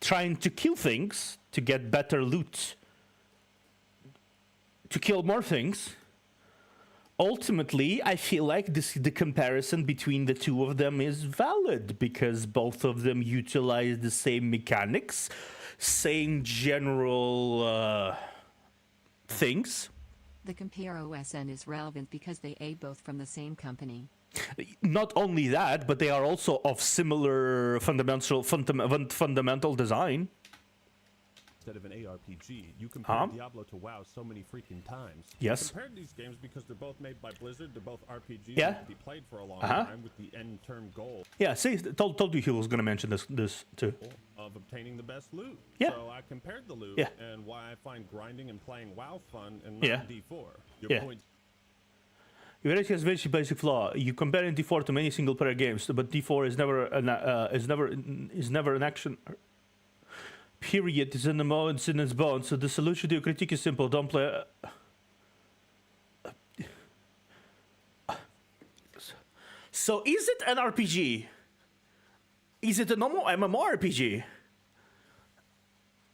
trying to kill things to get better loot, to kill more things, ultimately I feel like the comparison between the two of them is valid, because both of them utilize the same mechanics, same general things. The compare OSN is relevant because they are both from the same company. Not only that, but they are also of similar fundamental design. Instead of an ARPG, you compare Diablo to WoW so many freaking times. Yes. Compared these games because they're both made by Blizzard, they're both RPGs Yeah. that can be played for a long time with the end-term goal. Yeah, see, told you he was going to mention this too. Of obtaining the best loot. Yeah. So I compared the loot and why I find grinding and playing WoW fun and not D4. Your point. Your race has very basic flaw. You compare D4 to many single-player games, but D4 is never an action. Period. It's in the mode, it's in its bones. So the solution to your critique is simple. Don't play. So is it an RPG? Is it a normal MMORPG?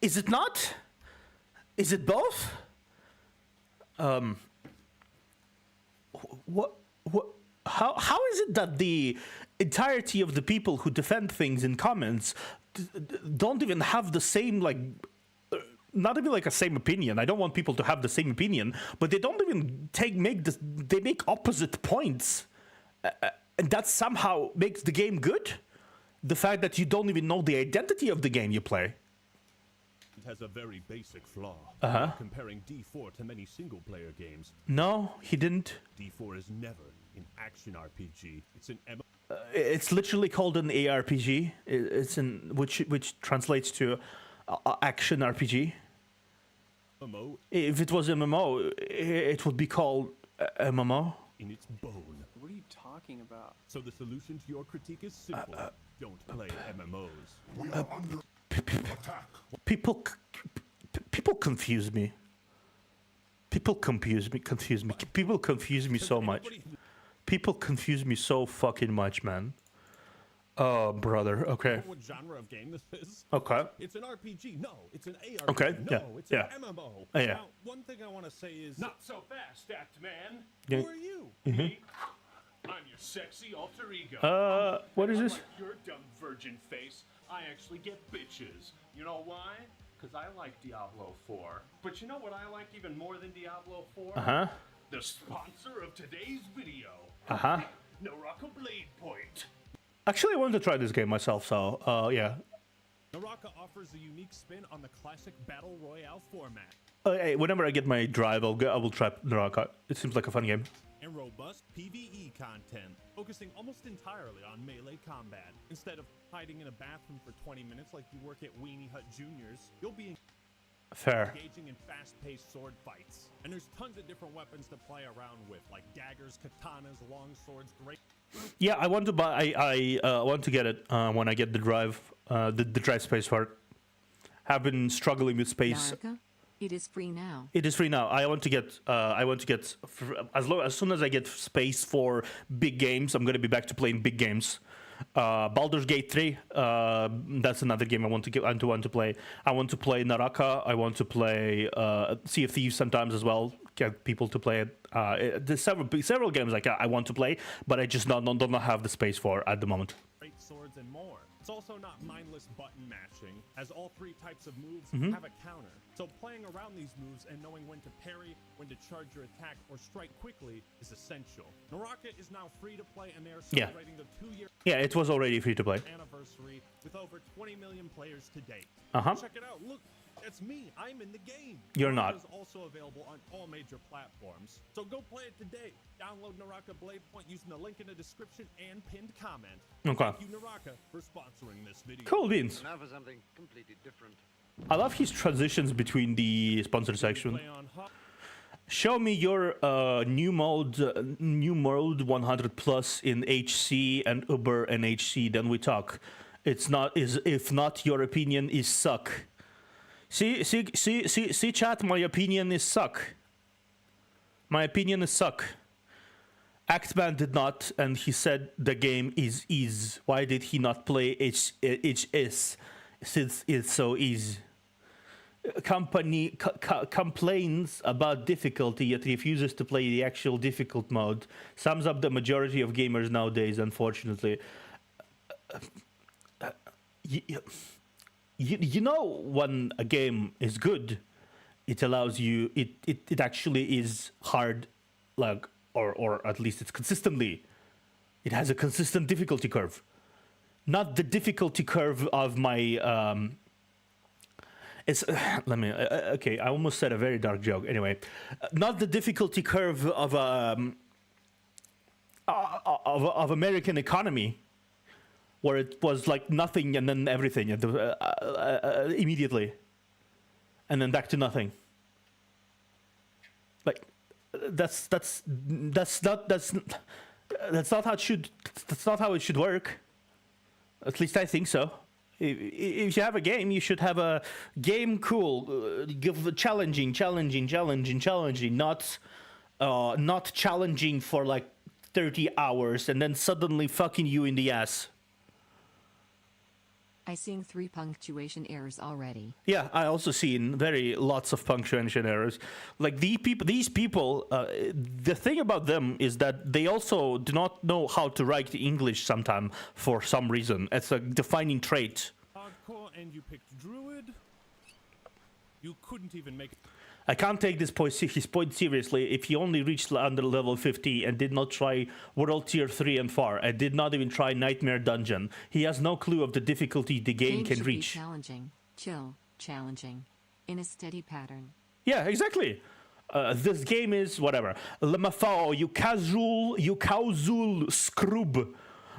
Is it not? Is it both? How is it that the entirety of the people who defend things in comments don't even have the same, like, not even like a same opinion? I don't want people to have the same opinion, but they don't even they make opposite points, and that somehow makes the game good. The fact that you don't even know the identity of the game you play. It has a very basic flaw. Comparing D4 to many single-player games. No, he didn't. D4 is never an action RPG. It's an It's literally called an ARPG. It's which translates to action RPG. MMO. If it was MMO, it would be called MMO. In its bone. What are you talking about? So the solution to your critique is simple. Don't play MMOs. We are under attack. People confuse me. People confuse me. People confuse me so much. People confuse me so fucking much, man. Oh, brother. Okay. What genre of game this is? Okay. It's an RPG. No, it's an ARPG. Okay. No, it's an MMO. Yeah. Now, one thing I want to say is... Not so fast, Act Man. Yeah. Who are you? Me? I'm your sexy alter ego. What is this? Like your dumb virgin face, I actually get bitches. You know why? Because I like Diablo 4. But you know what I like even more than Diablo 4? The sponsor of today's video. Naraka Blade Point. Actually, I wanted to try this game myself, so, yeah. Naraka offers a unique spin on the classic Battle Royale format. Hey, whenever I get my drive, I will try Naraka. It seems like a fun game. And robust PvE content, focusing almost entirely on melee combat. Instead of hiding in a bathroom for 20 minutes like you work at Weenie Hut Juniors, you'll be engaging in fast-paced sword fights. And there's tons of different weapons to play around with, like daggers, katanas, long swords, great... Yeah, I want to buy. I want to get it when I get the drive, the drive space for it. Have been struggling with space. Naraka? It is free now. It is free now. I want to get. As soon as I get space for big games, I'm gonna be back to playing big games. Baldur's Gate 3. That's another game I want to play. I want to play Naraka. I want to play Sea of Thieves sometimes as well. Get people to play it. There's several games I want to play, but I just don't have the space for at the moment. Great swords and more. It's also not mindless button mashing, as all three types of moves have a counter. So playing around these moves and knowing when to parry, when to charge your attack, or strike quickly is essential. Naraka is now free to play, and they are celebrating the 2-year it was already free to play anniversary with over 20 million players to date. Uh-huh. Check it out. Look, That's me. I'm in the game. You're Naraka not. is also available on all major platforms. So go play it today. Download Naraka Blade Point using the link in the description and pinned comment. Okay. Thank you, Naraka, for sponsoring this video. Cool beans. Now for something completely different. I love his transitions between the sponsor section. Show me your new mode 100 plus in HC and Uber and HC, then we talk. It's not if not your opinion is suck. See, chat. My opinion is suck. My opinion is suck. Actman did not, and he said the game is ease. Why did he not play HS since it's so easy? Company complains about difficulty yet refuses to play the actual difficult mode. Sums up the majority of gamers nowadays, unfortunately. You know, when a game is good, it allows you, it actually is hard, like, or at least it's consistently, it has a consistent difficulty curve. Not the difficulty curve of my, it's, let me, okay, I almost said a very dark joke. Anyway, not the difficulty curve of American economy, where it was like nothing and then everything immediately, and then back to nothing. Like that's not how it should work. At least I think so. If you have a game, you should have a game give challenging, not challenging for like 30 hours and then suddenly fucking you in the ass. I seeing 3 punctuation errors already. Yeah, I also seen lots of punctuation errors. Like these people, the thing about them is that they also do not know how to write English sometimes for some reason. It's a defining trait. Hardcore, and you picked Druid. You couldn't even make. I can't take his point seriously if he only reached under level 50 and did not try World Tier 3 and 4 and did not even try Nightmare Dungeon. He has no clue of the difficulty the game can reach. Be challenging, chill, challenging, in a steady pattern. Yeah, exactly. This game is whatever. Lemafao, you casual scrub.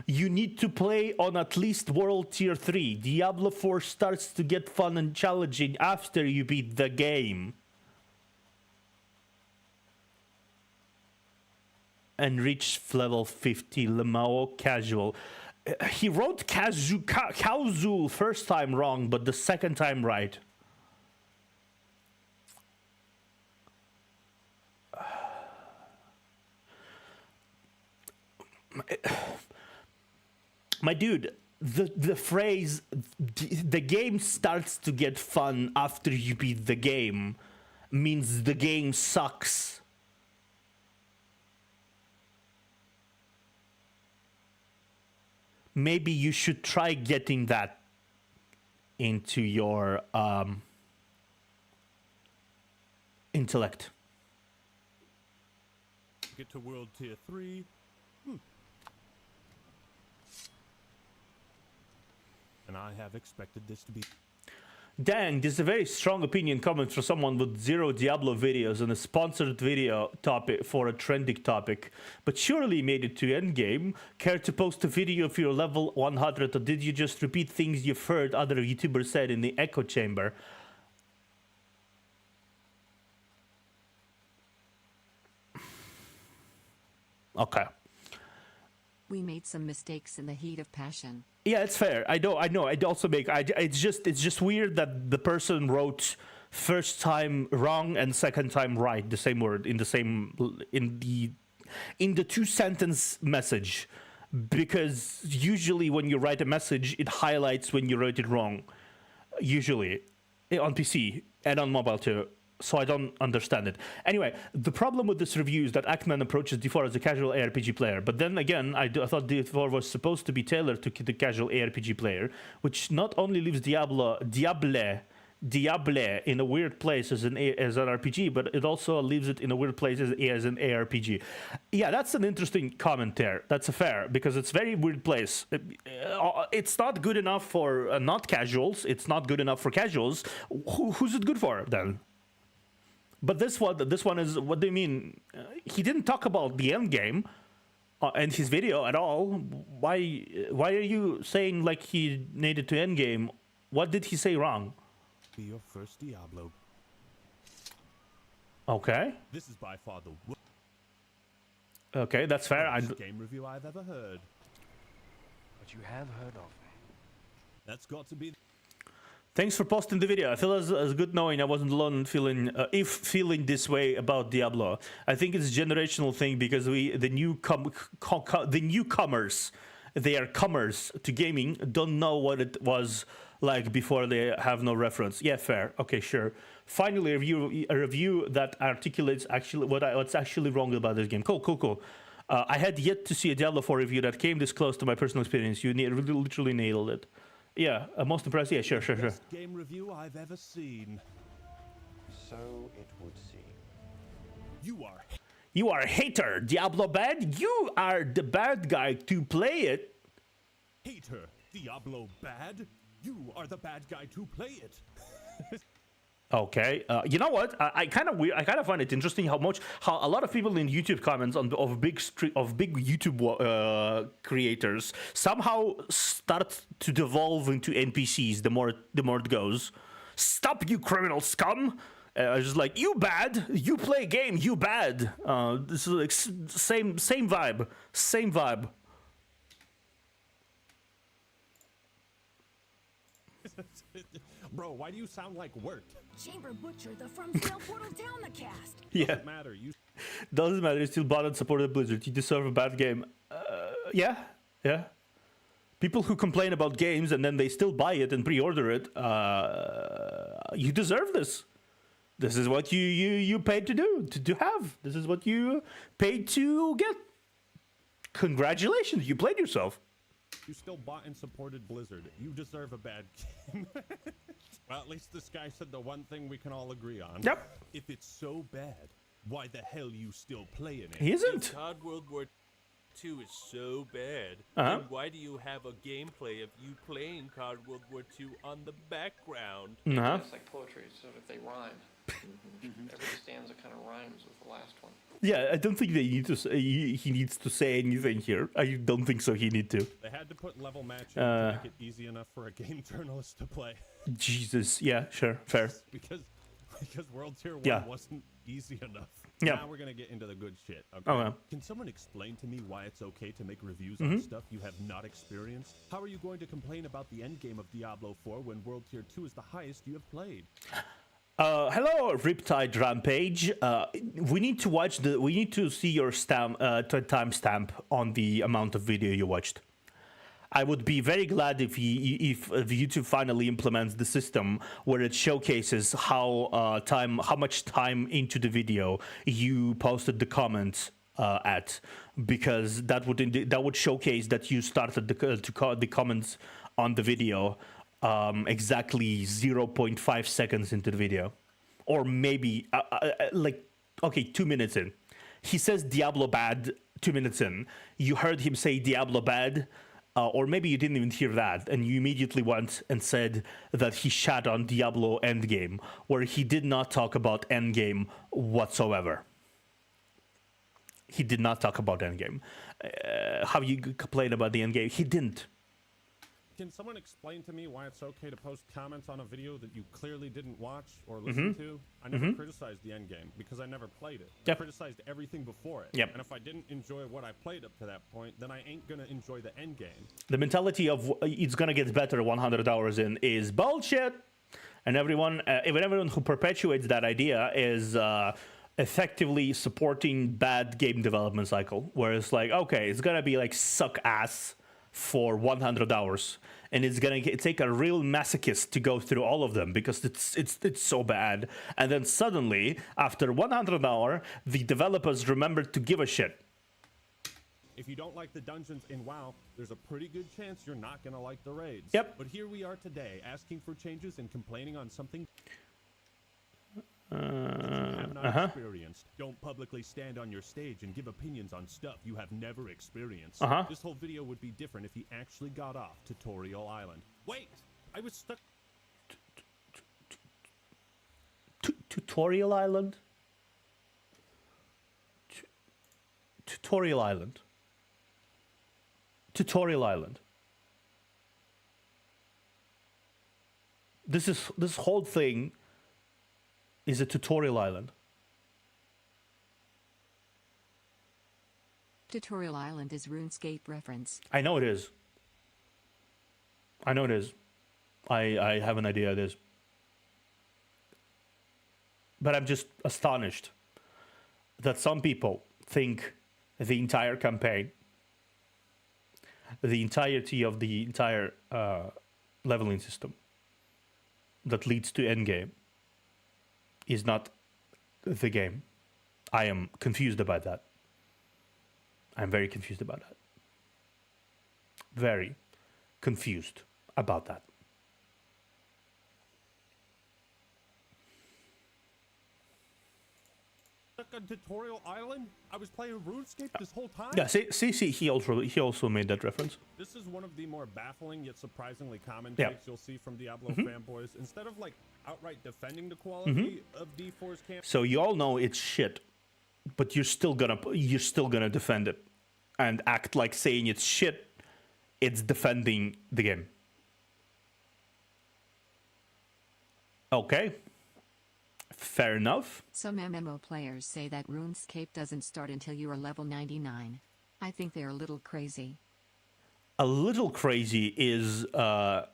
You need to play on at least World Tier 3. Diablo 4 starts to get fun and challenging after you beat the game. And reach level 50, Lemao casual. He wrote casual first time wrong, but the second time right. My dude, the phrase, the game starts to get fun after you beat the game, means the game sucks. Maybe you should try getting that into your intellect. Get to World Tier 3. And I have expected this to be. Dang, this is a very strong opinion coming from someone with 0 Diablo videos and a sponsored video topic for a trending topic. But surely made it to endgame. Care to post a video of your level 100, or did you just repeat things you've heard other YouTubers said in the echo chamber? Okay. We made some mistakes in the heat of passion. Yeah, it's fair. I know. I'd also make. It's just weird that the person wrote first time wrong and second time right, the same word in the 2-sentence message, because usually when you write a message, it highlights when you wrote it wrong. Usually, on PC and on mobile too. So I don't understand it. Anyway, the problem with this review is that Ackman approaches D4 as a casual ARPG player. But then again, I thought D4 was supposed to be tailored to the casual ARPG player, which not only leaves Diable Diable in a weird place as an RPG, but it also leaves it in a weird place as an ARPG. Yeah, that's an interesting comment there. That's fair, because it's very weird place. It's not good enough for not casuals. It's not good enough for casuals. Who's it good for then? But this one is, what do you mean? He didn't talk about the end game in his video at all. Why are you saying like he needed to end game? What did he say wrong? Be your first Diablo. Okay. This is by far the okay, that's fair. worst game review I've ever heard. But you have heard of me. That's got to be. Thanks for posting the video. I feel as good knowing I wasn't alone feeling this way about Diablo. I think it's a generational thing because the newcomers, they are comers to gaming, don't know what it was like before. They have no reference. Yeah, fair. Okay, sure. Finally, a review that articulates actually what's actually wrong about this game. Cool. I had yet to see a Diablo 4 review that came this close to my personal experience. You literally nailed it. Yeah, most impressed. Yeah, sure. Best game review I've ever seen. So it would seem. You are a hater, Diablo bad. You are the bad guy to play it. Hater, Diablo bad. You are the bad guy to play it. Okay, you know what? I kind of find it interesting how a lot of people in YouTube comments of big YouTube creators somehow start to devolve into NPCs the more it goes. Stop, you criminal scum! Just like, you bad, you play game, you bad. This is like same vibe. Bro, why do you sound like Wirt? Chamber Butcher, the From Scale Portal down the cast. Yeah. Doesn't matter. Doesn't matter. You still bought and supported Blizzard. You deserve a bad game. Yeah. People who complain about games and then they still buy it and pre-order it. You deserve this. This is what you paid to do, to have. This is what you paid to get. Congratulations, you played yourself. You still bought and supported Blizzard. You deserve a bad game. Well, at least this guy said the one thing we can all agree on. Yep. If it's so bad, why the hell you still playing it? He isn't. COD World War II is so bad. Uh-huh. Then why do you have a gameplay of you playing COD World War II on the background? Uh-huh. It's like poetry, so if they rhyme. Every stanza kind of rhymes with the last one. Yeah, I don't think they need to say, he needs to say anything here. I don't think so. He need to. They had to put level matching to make it easy enough for a game journalist to play. Jesus, yeah, sure, fair. because World Tier 1 wasn't easy enough. Yeah. Now we're gonna get into the good shit. Okay. Okay. Can someone explain to me why it's okay to make reviews on stuff you have not experienced? How are you going to complain about the end game of Diablo 4 when World Tier 2 is the highest you have played? Hello, Riptide Rampage. We need to see your timestamp on the amount of video you watched. I would be very glad if YouTube finally implements the system where it showcases how much time into the video you posted the comments at, because that would showcase that you started the comments on the video exactly 0.5 seconds into the video, or maybe 2 minutes in. He says Diablo bad 2 minutes in. You heard him say Diablo bad, or maybe you didn't even hear that, and you immediately went and said that he shat on Diablo Endgame, where he did not talk about Endgame whatsoever. He did not talk about Endgame. How you complain about the Endgame? He didn't. Can someone explain to me why it's okay to post comments on a video that you clearly didn't watch or listen to? I never criticized the endgame because I never played it. I criticized everything before it. Yep. And if I didn't enjoy what I played up to that point, then I ain't gonna enjoy the endgame. The mentality of it's gonna get better 100 hours in is bullshit. And everyone who perpetuates that idea is effectively supporting bad game development cycle, where it's like, okay, it's gonna be like suck ass for 100 hours, and it's gonna take a real masochist to go through all of them because it's so bad. And then suddenly, after 100 hours, the developers remembered to give a shit. If you don't like the dungeons in WoW, there's a pretty good chance you're not gonna like the raids. Yep. But here we are today, asking for changes and complaining on something you have not experienced. Don't publicly stand on your stage and give opinions on stuff you have never experienced. This whole video would be different if he actually got off Tutorial Island. Wait, I was stuck. Tutorial Island? Tutorial Island. Tutorial Island. This whole thing is a tutorial island. Tutorial Island is RuneScape reference. I know it is. I know it is. I have an idea it is. But I'm just astonished that some people think the entire campaign, the entirety of the entire leveling system that leads to endgame is not the game. I am confused about that. I'm very confused about that. Very confused about that. Stuck on Tutorial Island? I was playing RuneScape this whole time? Yeah, see, he also made that reference. This is one of the more baffling yet surprisingly common Yeah. takes you'll see from Diablo fanboys. Instead of like outright defending the quality of D4's campaign. So you all know it's shit, but you're still gonna defend it and act like saying it's shit. It's defending the game. Okay. Fair enough. Some MMO players say that RuneScape doesn't start until you are level 99. I think they're a little crazy. A little crazy is not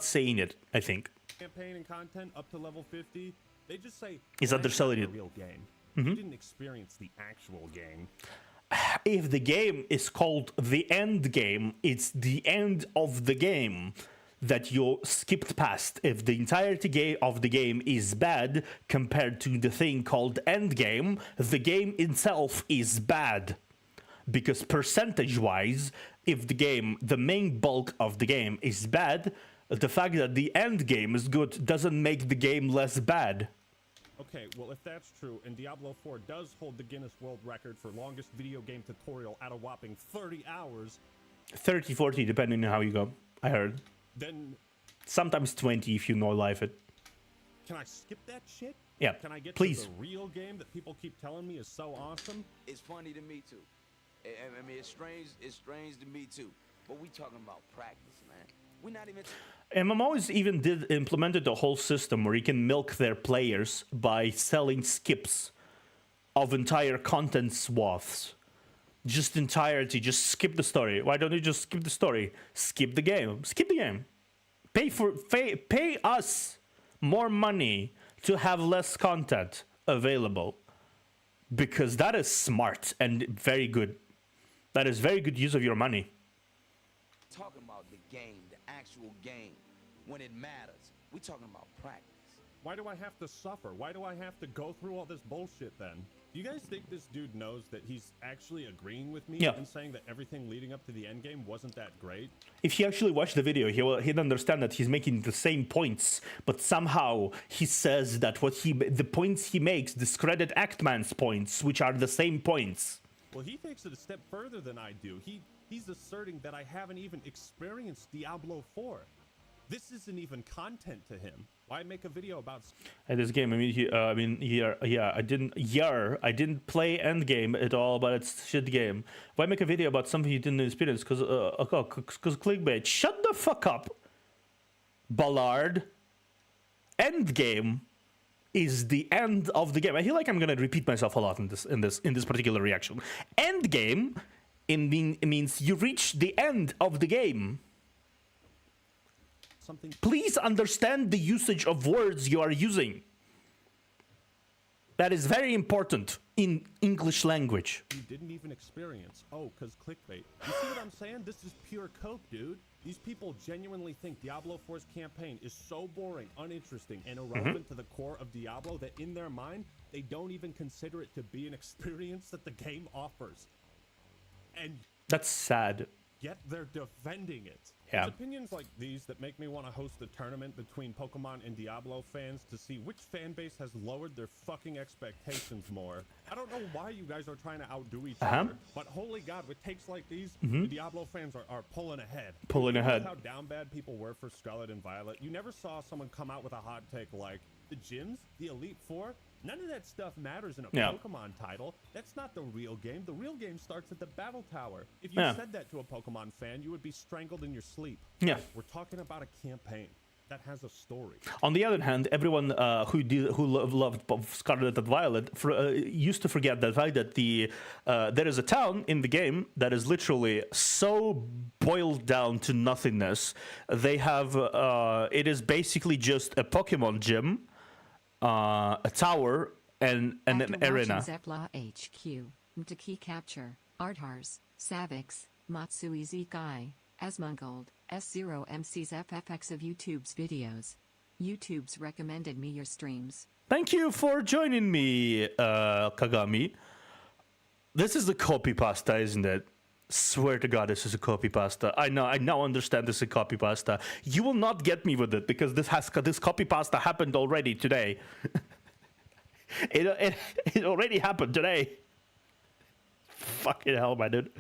saying it. I think Campaign and content up to level 50. They just say is underselling it. Real game. You didn't experience the actual game. If the game is called the end game, it's the end of the game that you skipped past. If the entirety of the game is bad compared to the thing called end game, the game itself is bad. Because percentage-wise, if the main bulk of the game is bad, the fact that the end game is good doesn't make the game less bad. Okay, well, if that's true, and Diablo 4 does hold the Guinness World Record for longest video game tutorial at a whopping 30 hours... 30, 40, depending on how you go, I heard. Then... Sometimes 20 if you know life it. Can I skip that shit? Yeah, Can I get please. to the real game that people keep telling me is so awesome? It's funny to me, too. I mean, it's strange to me, too. But we talking about practice, man. We're not even... MMOs even implemented a whole system where you can milk their players by selling skips of entire content swaths. Just entirety, just skip the story. Why don't you just skip the story? Skip the game. Skip the game. Pay us more money to have less content available. Because that is smart and very good. That is very good use of your money. Talking about the game, the actual game, when it matters. We talking about practice. Why do I have to suffer? Why do I have to go through all this bullshit then? Do you guys think this dude knows that he's actually agreeing with me and saying that everything leading up to the end game wasn't that great? If he actually watched the video, he'd understand that he's making the same points, but somehow he says that the points he makes discredit Actman's points, which are the same points. Well, he takes it a step further than I do. He's asserting that I haven't even experienced Diablo 4. This isn't even content to him. Why make a video about this game? I didn't play Endgame at all, but it's shit game. Why make a video about something you didn't experience? Because clickbait. Shut the fuck up, Ballard. Endgame is the end of the game. I feel like I'm gonna repeat myself a lot in this particular reaction. Endgame means you reach the end of the game. Please understand the usage of words you are using. That is very important in English language. You didn't even experience. Oh, because clickbait. You see what I'm saying? This is pure coke, dude. These people genuinely think Diablo 4's campaign is so boring, uninteresting, and irrelevant to the core of Diablo that in their mind, they don't even consider it to be an experience that the game offers. And that's sad. Yet they're defending it. Yeah. It's opinions like these that make me want to host a tournament between Pokemon and Diablo fans to see which fan base has lowered their fucking expectations more. I don't know why you guys are trying to outdo each other, but holy God, with takes like these, the Diablo fans are pulling ahead. Pulling ahead. How down bad people were for Scarlet and Violet. You never saw someone come out with a hot take like, the gyms, the Elite Four, none of that stuff matters in a Pokemon title. That's not the real game. The real game starts at the Battle Tower. If you said that to a Pokemon fan, you would be strangled in your sleep. Yeah. We're talking about a campaign that has a story. On the other hand, everyone who loved Scarlet and Violet used to forget the fact that there is a town in the game that is literally so boiled down to nothingness. They have it is basically just a Pokemon gym, a tower, and an arena. Zepla HQ, Mtaki Capture, Arthars, Savix, Matsui Zikai, Asmongold, S0MC's FFX of YouTube's videos. YouTube's recommended me your streams. Thank you for joining me, Kagami. This is a copy pasta, isn't it? Swear to God, this is a copy pasta. I now understand this is a copy pasta. You will not get me with it because this copy pasta happened already today. It already happened today. Fucking hell, man, dude.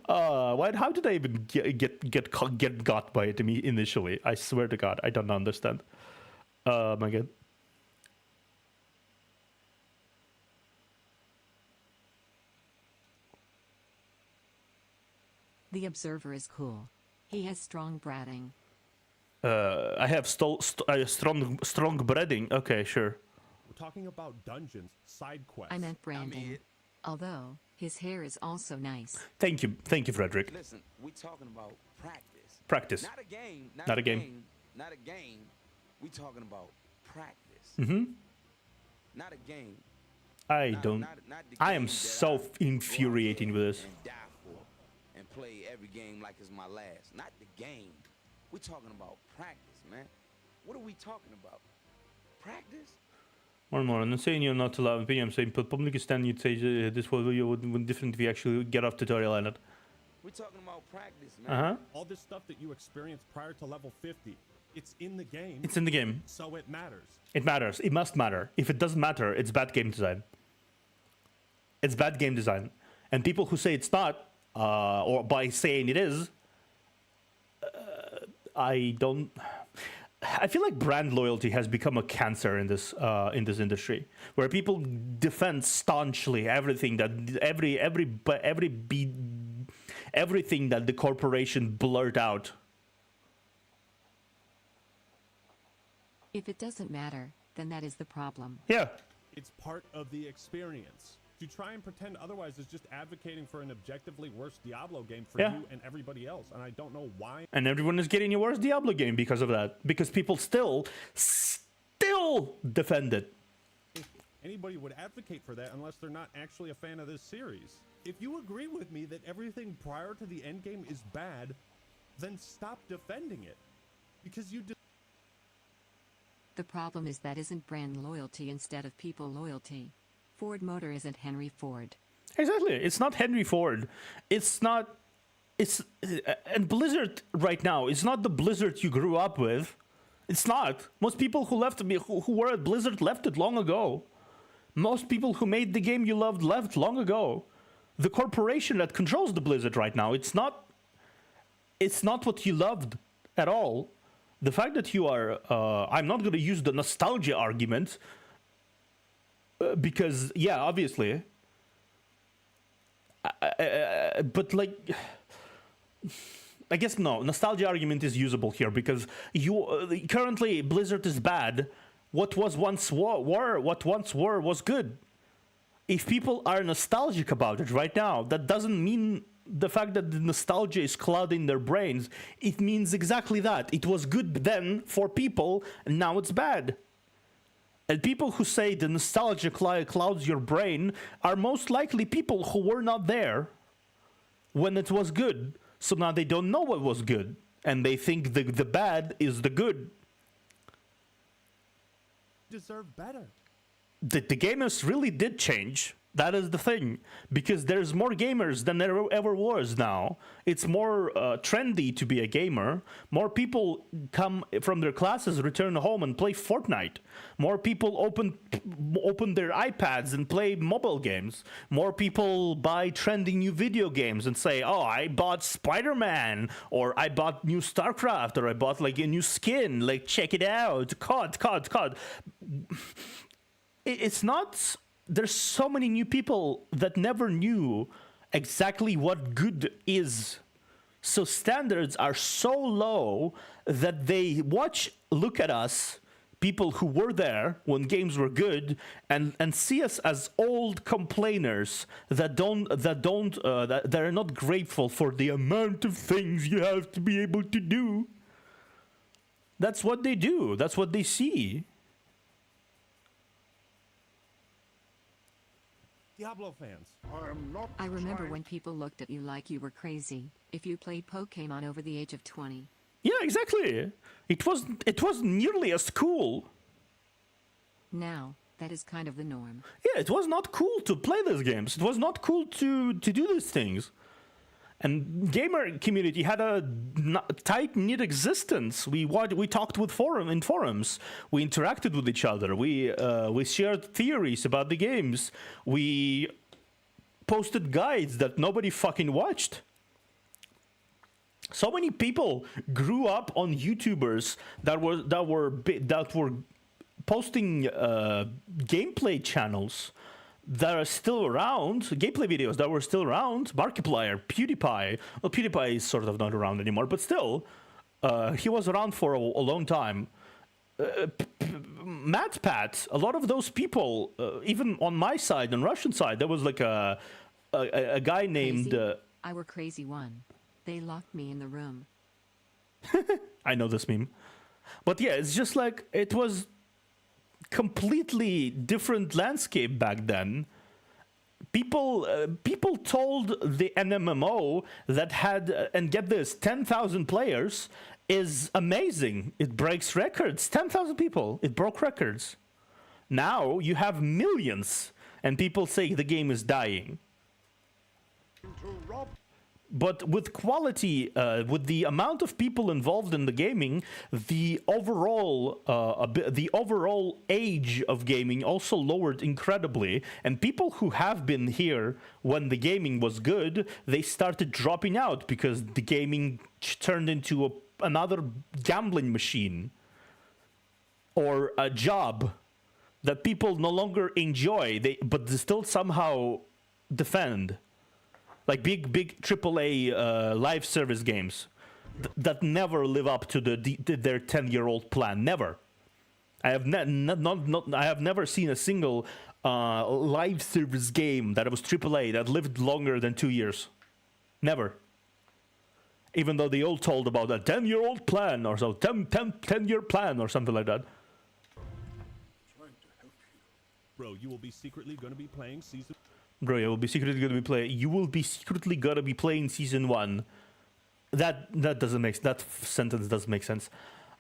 How did I even get got by it initially? I swear to God, I don't understand. My God. The Observer is cool. He has strong bratting. I have strong breading. Okay, sure. We're talking about dungeons, side quests. I meant branding. Although his hair is also nice. Thank you, Frederick. Listen, we talking about practice. Practice. Not a game. Not a game. Not a game. We talking about practice. Not a game. I am so infuriating with this. And die for, and play every game like it's my last. Not the game. We talking about practice, man. What are we talking about? Practice? More and more. I'm not saying you're not allowed opinion. I'm saying put public stand. You'd say this video would be different if you actually get off tutorial on it. We're talking about practice, man. All this stuff that you experienced prior to level 50, it's in the game. It's in the game. So it matters. It matters. It must matter. If it doesn't matter, it's bad game design. It's bad game design. And people who say it's not, or by saying it is, I feel like brand loyalty has become a cancer in this industry, where people defend staunchly everything that everything that the corporation blurt out. If it doesn't matter, then that is the problem. Yeah. It's part of the experience. To try and pretend otherwise is just advocating for an objectively worse Diablo game for you and everybody else, and I don't know why. And everyone is getting a worse Diablo game because of that, because people still defend it. If anybody would advocate for that unless they're not actually a fan of this series. If you agree with me that everything prior to the end game is bad, then stop defending it, because you. The problem is that isn't brand loyalty instead of people loyalty. Ford Motor isn't Henry Ford. Exactly. It's not Henry Ford. It's not. And Blizzard right now, it's not the Blizzard you grew up with. It's not. Most people who were at Blizzard left it long ago. Most people who made the game you loved left long ago. The corporation that controls the Blizzard right now, it's not what you loved at all. The fact that you are, I'm not going to use the nostalgia argument, because, yeah, obviously. But, like, I guess no. Nostalgia argument is usable here because currently Blizzard is bad. What was once were was good. If people are nostalgic about it right now, that doesn't mean the fact that the nostalgia is clouding their brains. It means exactly that. It was good then for people, and now it's bad. And people who say the nostalgia clouds your brain are most likely people who were not there when it was good. So now they don't know what was good. and they think the bad is the good. Deserve better. The gamers really did change. That is the thing, because there's more gamers than there ever was now. It's more trendy to be a gamer. More people come from their classes, return home and play Fortnite. More people open their iPads and play mobile games. More people buy trendy new video games and say, oh, I bought Spider-Man, or I bought new StarCraft, or I bought like a new skin, like check it out, COD. It's not... There's so many new people that never knew exactly what good is. So standards are so low that they look at us, people who were there when games were good, and see us as old complainers that are not grateful for the amount of things you have to be able to do. That's what they do. That's what they see. Diablo fans. I remember when people looked at you like you were crazy if you played Pokemon over the age of 20. Yeah, exactly. It wasn't nearly as cool. Now, that is kind of the norm. Yeah, it was not cool to play these games. It was not cool to do these things. And gamer community had a tight-knit existence. We talked with in forums. We interacted with each other. We shared theories about the games. We posted guides that nobody fucking watched. So many people grew up on YouTubers that were posting gameplay channels that are still around, gameplay videos that were still around. Markiplier, PewDiePie. Well, PewDiePie is sort of not around anymore, but still, he was around for a long time. MatPat, a lot of those people, even on my side, on Russian side, there was like a guy named... I were crazy one. They locked me in the room. I know this meme. But yeah, it's just like, it was completely different landscape back then. People told the MMO that had, and get this, 10,000 players is amazing. It breaks records. 10,000 people. It broke records. Now you have millions, and people say the game is dying. But with quality, with the amount of people involved in the gaming, the overall age of gaming also lowered incredibly. And people who have been here when the gaming was good, they started dropping out because the gaming turned into another gambling machine or a job that people no longer enjoy, but they still somehow defend. Like big AAA live service games that never live up to their 10-year-old plan. Never. I have I have never seen a single live service game that was AAA that lived longer than 2 years. Never. Even though they all told about a 10-year-old plan or so, 10-year plan or something like that. Bro, you will be secretly going to be playing season... Bro, you will be secretly gonna be playing season 1. That doesn't make that sentence doesn't make sense.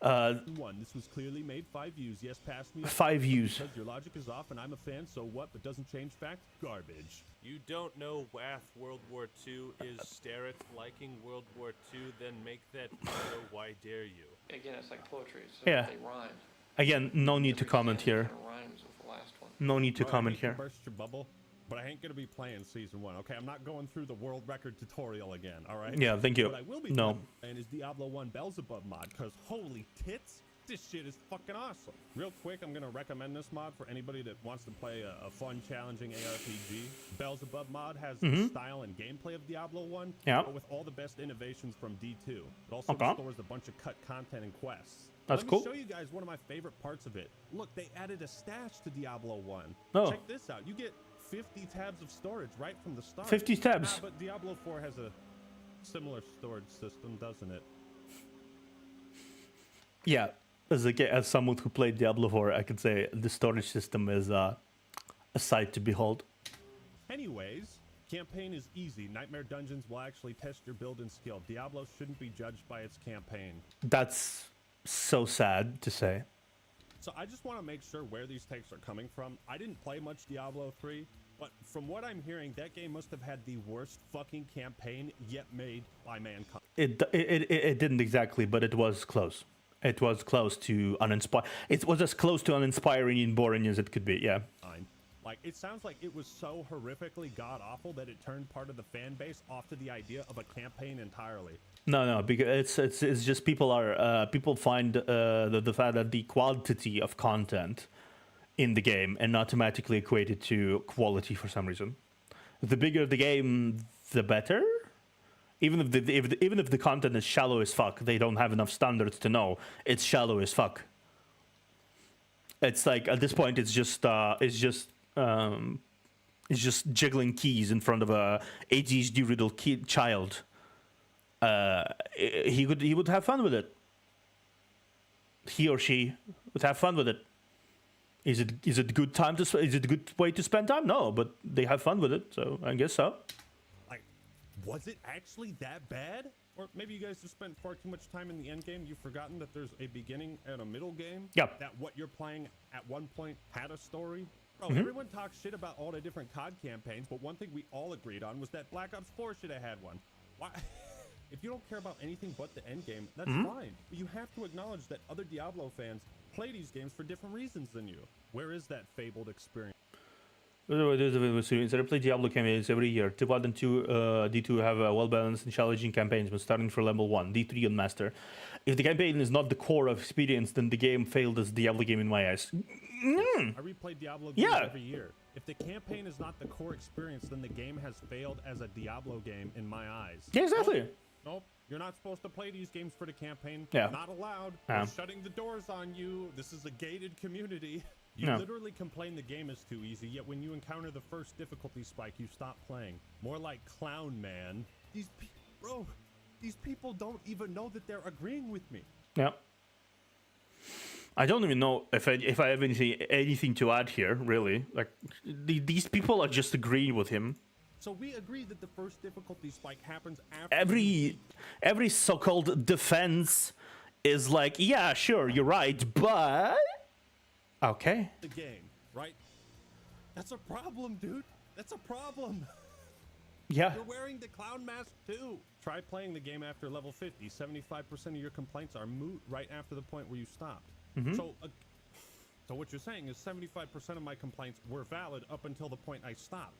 This was clearly made 5 views. Yes, pass me. 5 views. Because your logic is off, and I'm a fan. So what? But doesn't change fact. Garbage. You don't know WAF World War II is stare at liking World War II, then make that video. Why dare you? Again, it's like poetry. So Yeah. they rhyme. Again, no need to comment here. It rhymes with the last one. No need to comment here. Burst your bubble. But I ain't gonna be playing season 1, okay? I'm not going through the world record tutorial again, all right? Yeah, thank you. What I will be No. playing is Diablo 1 Beelzebub mod, because holy tits, this shit is fucking awesome. Real quick, I'm gonna recommend this mod for anybody that wants to play a fun, challenging ARPG. Beelzebub mod has the style and gameplay of Diablo 1, but with all the best innovations from D2. It also restores a bunch of cut content and quests. That's Let cool. me show you guys one of my favorite parts of it. Look, they added a stash to Diablo 1. Oh. Check this out. You get 50 tabs of storage right from the start. 50 tabs. But Diablo 4 has a similar storage system, doesn't it? Yeah, as someone who played Diablo 4, I can say the storage system is a sight to behold. Anyways, Campaign is easy. Nightmare Dungeons will actually test your build and skill. Diablo shouldn't be judged by its campaign. That's so sad to say. So I just want to make sure where these takes are coming from. I didn't play much Diablo 3, but from what I'm hearing, that game must have had the worst fucking campaign yet made by mankind. It didn't exactly, but it was close. It was close to uninspiring. It was as close to uninspiring and boring as it could be, yeah. Like, it sounds like it was so horrifically god-awful that it turned part of the fan base off to the idea of a campaign entirely. No, because it's just people find the fact that the quantity of content in the game and automatically equated to quality for some reason. The bigger the game, the better. Even if the content is shallow as fuck, they don't have enough standards to know it's shallow as fuck. It's like at this point, it's just jiggling keys in front of a ADHD riddled child. He would have fun with it. He or she would have fun with it. Is it good time is it a good way to spend time? No, but they have fun with it, so I guess so. Like, was it actually that bad? Or maybe you guys have spent far too much time in the end game. You've forgotten that there's a beginning and a middle game. Yeah. That what you're playing at one point had a story. Bro, everyone talks shit about all the different COD campaigns, but one thing we all agreed on was that Black Ops 4 should have had one. Why? If you don't care about anything but the end game, that's fine. But you have to acknowledge that other Diablo fans play these games for different reasons than you. Where is that fabled experience? I play Diablo campaigns every year. D1 and D2 have well-balanced and challenging campaigns when starting for level 1, D3 on Master. If the campaign is not the core of experience, then the game failed as a Diablo game in my eyes. I replay Diablo games every year. If the campaign is not the core experience, then the game has failed as a Diablo game in my eyes. Yeah, exactly. Nope. You're not supposed to play these games for the campaign. Yeah. Not allowed. We're shutting the doors on you. This is a gated community. You literally complain the game is too easy, yet when you encounter the first difficulty spike, you stop playing. More like Clown Man. These people don't even know that they're agreeing with me. Yeah. I don't even know if I have anything to add here, really. Like, these people are just agreeing with him. So we agree that the first difficulty spike happens after... Every so-called defense is like, yeah, sure, you're right, but... Okay. The game, right? That's a problem, dude. That's a problem. Yeah. You're wearing the clown mask too. Try playing the game after level 50. 75% of your complaints are moot right after the point where you stopped. So what you're saying is 75% of my complaints were valid up until the point I stopped.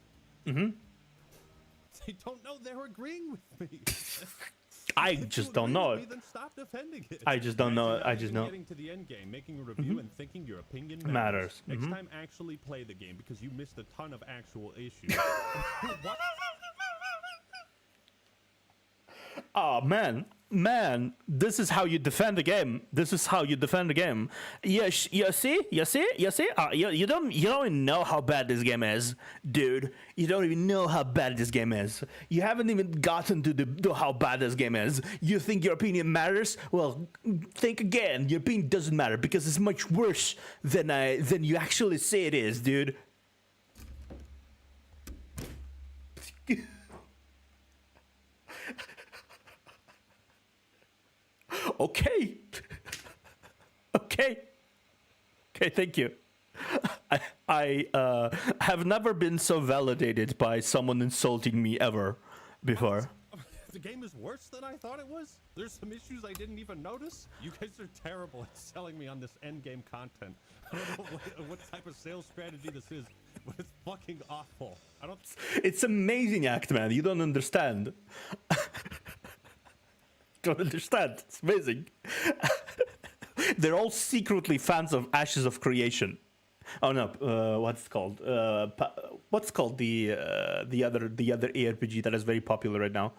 They don't know they're agreeing with me. I just don't know. Then stop defending it. I just don't know. I just know. Getting to the end game, making a review and thinking your opinion matters. Next time, actually play the game because you missed a ton of actual issues. What? Oh man, this is how you defend the game. This is how you defend the game. You see. You don't even know how bad this game is, dude. You don't even know how bad this game is. You haven't even gotten to how bad this game is. You think your opinion matters? Well, think again. Your opinion doesn't matter because it's much worse than you actually say it is, dude. Okay. Okay, thank you. I have never been so validated by someone insulting me ever before. The game is worse than I thought it was? There's some issues I didn't even notice? You guys are terrible at selling me on this endgame content. I don't know what type of sales strategy this is, but it's fucking awful. It's amazing, Act Man. You don't understand. Don't understand. It's amazing. They're all secretly fans of Ashes of Creation. Oh no, what's called? What's called the other ARPG that is very popular right now?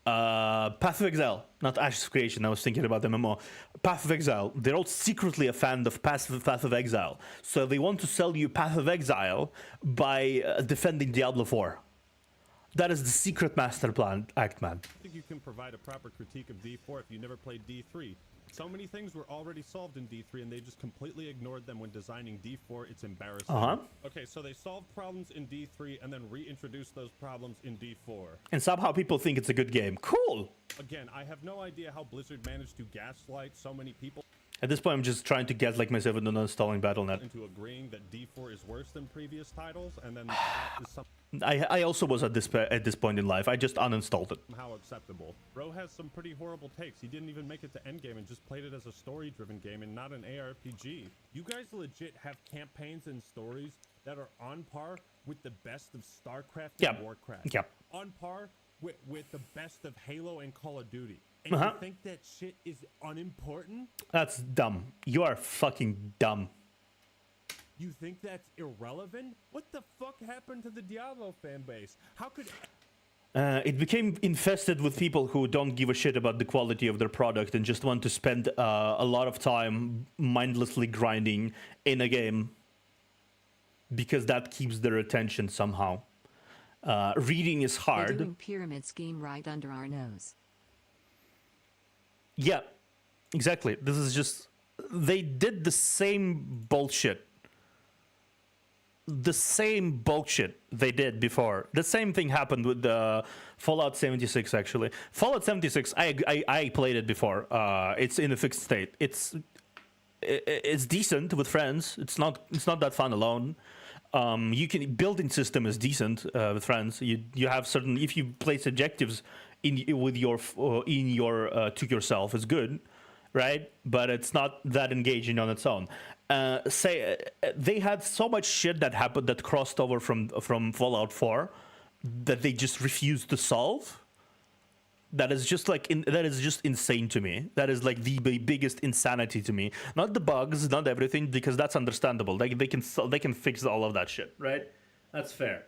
Path of Exile, not Ashes of Creation. I was thinking about the MMO. Path of Exile. They're all secretly a fan of Path of Exile, so they want to sell you Path of Exile by defending Diablo 4. That is the secret master plan, Act Man. I think you can provide a proper critique of D4 if you never played D3. So many things were already solved in D3 and they just completely ignored them when designing D4. It's embarrassing. Okay, so they solved problems in D3 and then reintroduced those problems in D4. And somehow people think it's a good game. Cool! Again, I have no idea how Blizzard managed to gaslight so many people. At this point, I'm just trying to gaslight myself into not installing Battle.net. Into agreeing that D4 is worse than previous titles, and then that is something I also was at this point in life. I just uninstalled it. Somehow acceptable. Bro has some pretty horrible takes. He didn't even make it to endgame and just played it as a story-driven game and not an ARPG. You guys legit have campaigns and stories that are on par with the best of StarCraft and Warcraft. Yep. On par with the best of Halo and Call of Duty. And you think that shit is unimportant? That's dumb. You are fucking dumb. You think that's irrelevant? What the fuck happened to the Diablo fan base? How could... It became infested with people who don't give a shit about the quality of their product and just want to spend a lot of time mindlessly grinding in a game because that keeps their attention somehow. Reading is hard. They're doing pyramid scheme right under our nose. Yeah, exactly. This is just... They did the same bullshit. The same bullshit they did before. The same thing happened with Fallout 76, actually. Fallout 76, I played it before. It's in a fixed state. It's decent with friends. It's not that fun alone. Building system is decent with friends. You have certain, if you place objectives to yourself, it's good, right? But it's not that engaging on its own. They had so much shit that happened that crossed over from Fallout 4 that they just refused to solve. That is just insane to me. That is like the biggest insanity to me. Not the bugs, not everything, because that's understandable. Like they can fix all of that shit, right? That's fair.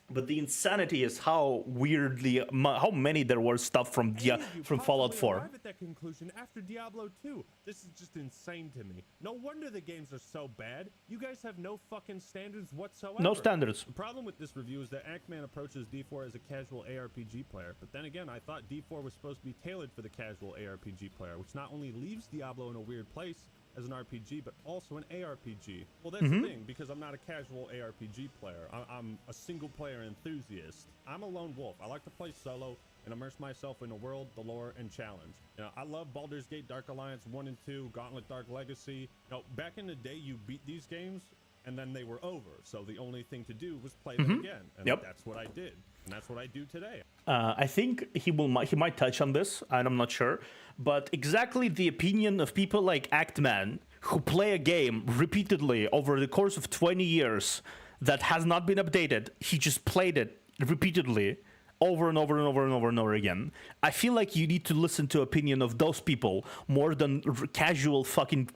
But the insanity is how many there was stuff from Fallout 4. Arrive at that conclusion after Diablo 2. This is just insane to me. No wonder the games are so bad. You guys have no fucking standards whatsoever. No standards. The problem with this review is that Ackman approaches D4 as a casual ARPG player. But then again, I thought D4 was supposed to be tailored for the casual ARPG player, which not only leaves Diablo in a weird place as an RPG, but also an ARPG. Well, that's the thing, because I'm not a casual ARPG player. I'm a single-player enthusiast. I'm a lone wolf. I like to play solo and immerse myself in the world, the lore, and challenge. You know, I love Baldur's Gate Dark Alliance 1 and 2, Gauntlet Dark Legacy. You know, back in the day, you beat these games, and then they were over. So the only thing to do was play them again. And that's what I did. And that's what I do today. I think he might touch on this, and I'm not sure. But exactly the opinion of people like Actman, who play a game repeatedly over the course of 20 years that has not been updated. He just played it repeatedly over and over and over and over and over again. I feel like you need to listen to opinion of those people more than casual fucking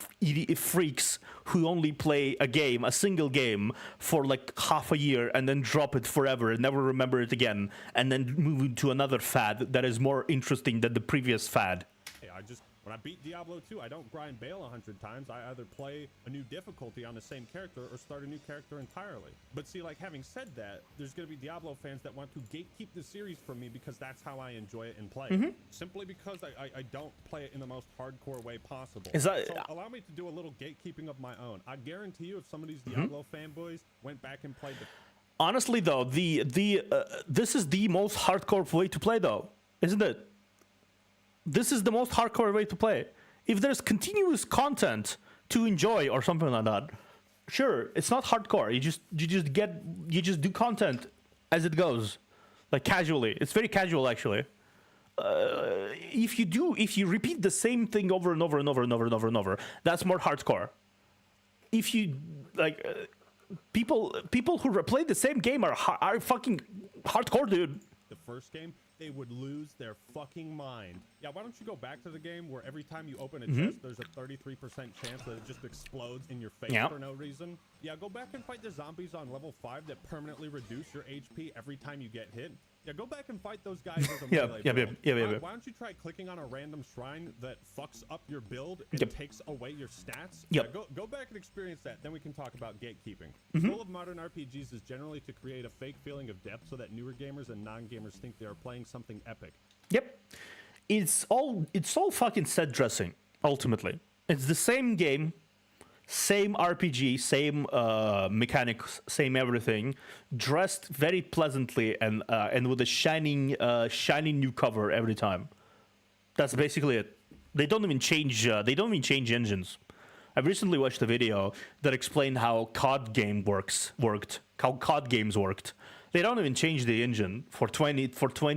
freaks who only play a single game for like half a year and then drop it forever and never remember it again and then move into another fad that is more interesting than the previous fad. Hey, when I beat Diablo 2, I don't grind bail 100 times. I either play a new difficulty on the same character or start a new character entirely. But see, like, having said that, there's going to be Diablo fans that want to gatekeep the series from me because that's how I enjoy it and play it. Simply because I don't play it in the most hardcore way possible. So allow me to do a little gatekeeping of my own. I guarantee you, if some of these Diablo fanboys went back and played the... Honestly, though, this is the most hardcore way to play, though, isn't it? This is the most hardcore way to play. If there's continuous content to enjoy or something like that, sure, it's not hardcore. You just do content as it goes, like casually. It's very casual, actually. If you repeat the same thing over and over and over and over and over and over, that's more hardcore. If you like, people who play the same game are fucking hardcore, dude. The first game, they would lose their fucking mind. Yeah, why don't you go back to the game where every time you open a chest, there's a 33% chance that it just explodes in your face for no reason? Yeah, go back and fight the zombies on level 5 that permanently reduce your HP every time you get hit. Yeah, go back and fight those guys with a melee build. Why don't you try clicking on a random shrine that fucks up your build and takes away your stats? Yeah, go back and experience that, then we can talk about gatekeeping. The goal of modern RPGs is generally to create a fake feeling of depth so that newer gamers and non-gamers think they are playing something epic. Yep. it's all fucking set dressing. Ultimately, it's the same game, same RPG, same mechanics, same everything, dressed very pleasantly and with a shining new cover every time. That's basically it. They don't even change engines. I've recently watched a video that explained how COD games worked. They don't even change the engine for 20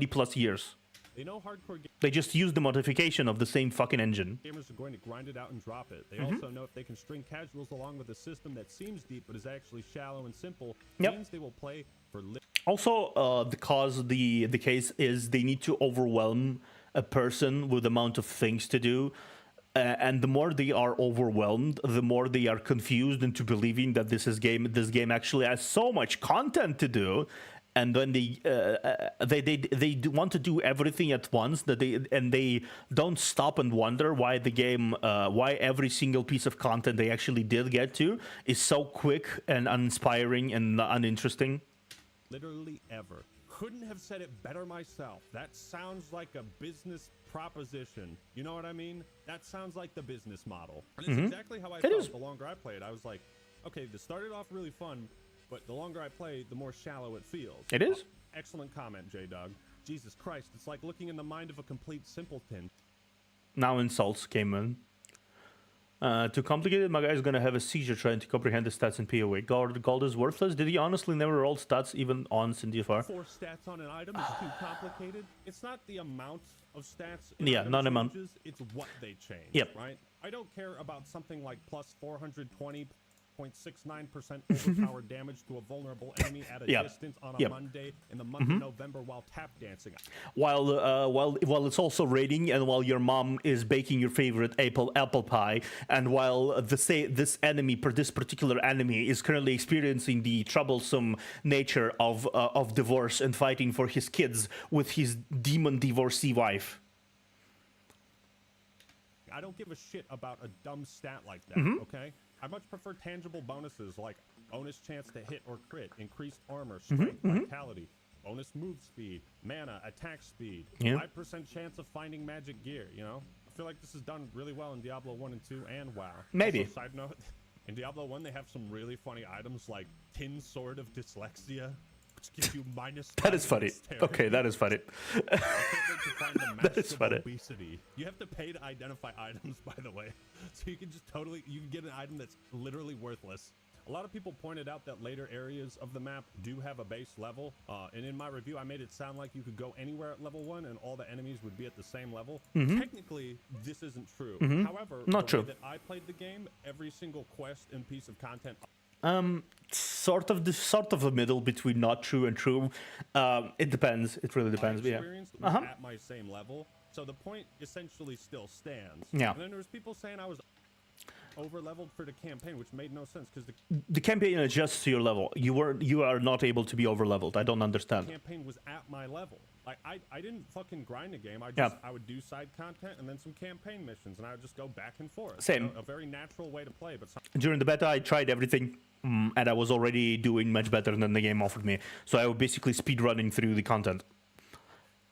plus years. They know hardcore They just use the modification of the same fucking engine. gamers are going to grind it out and drop it. They also know if they can string casuals along with a system that seems deep but is actually shallow and simple, means they will play for Also, the case is they need to overwhelm a person with the amount of things to do. And the more they are overwhelmed, the more they are confused into believing that this game actually has so much content to do, and then they want to do everything at once they don't stop and wonder why the game why every single piece of content they actually did get to is so quick and uninspiring and uninteresting. Literally ever. Couldn't have said it better myself. That sounds like a business proposition. You know what I mean? That sounds like the business model. And it's exactly how I felt the longer I played. I was like, okay, this started off really fun, but the longer I play, the more shallow it feels. It is? Excellent comment, J-Dog. Jesus Christ, it's like looking in the mind of a complete simpleton. Now insults came in. Too complicated, my guy's gonna have a seizure trying to comprehend the stats in PoE. Gold is worthless. Did he honestly never roll stats even on Sintiafar? 4 stats on an item is too complicated. It's not the amount of stats. Yeah, not amount. It's what they change. Yep. Right? I don't care about something like plus 420.69% overpowered damage to a vulnerable enemy at a distance on a Monday in the month of November while tap dancing. While it's also raining, and while your mom is baking your favorite apple pie, and while this particular enemy is currently experiencing the troublesome nature of divorce and fighting for his kids with his demon divorcee wife. I don't give a shit about a dumb stat like that, okay? I much prefer tangible bonuses like bonus chance to hit or crit, increased armor, strength, vitality, bonus move speed, mana, attack speed, 5% chance of finding magic gear, you know? I feel like this is done really well in Diablo 1 and 2 and WoW. Maybe. Also, side note, in Diablo 1 they have some really funny items like Tin Sword of Dyslexia, which gives you minus. That is funny. Okay, that is funny. That is funny. Obesity. You have to pay to identify items, by the way. So you can just you can get an item that's literally worthless. A lot of people pointed out that later areas of the map do have a base level. And in my review, I made it sound like you could go anywhere at level 1 and all the enemies would be at the same level. Technically, this isn't true. However, Not the way true. that I played the game, every single quest and piece of content Sort of the middle between not true and true. It depends. It really depends. But yeah. at my same level, so the point essentially still stands. Yeah. And then there was people saying I was over leveled for the campaign, which made no sense because The campaign adjusts to your level. You are not able to be over leveled. I don't understand. the campaign was at my level. Like I didn't fucking grind the game. I would do side content and then some campaign missions, and I would just go back and forth. Same. You know, a very natural way to play, but During the beta, I tried everything, and I was already doing much better than the game offered me. So I was basically speedrunning through the content.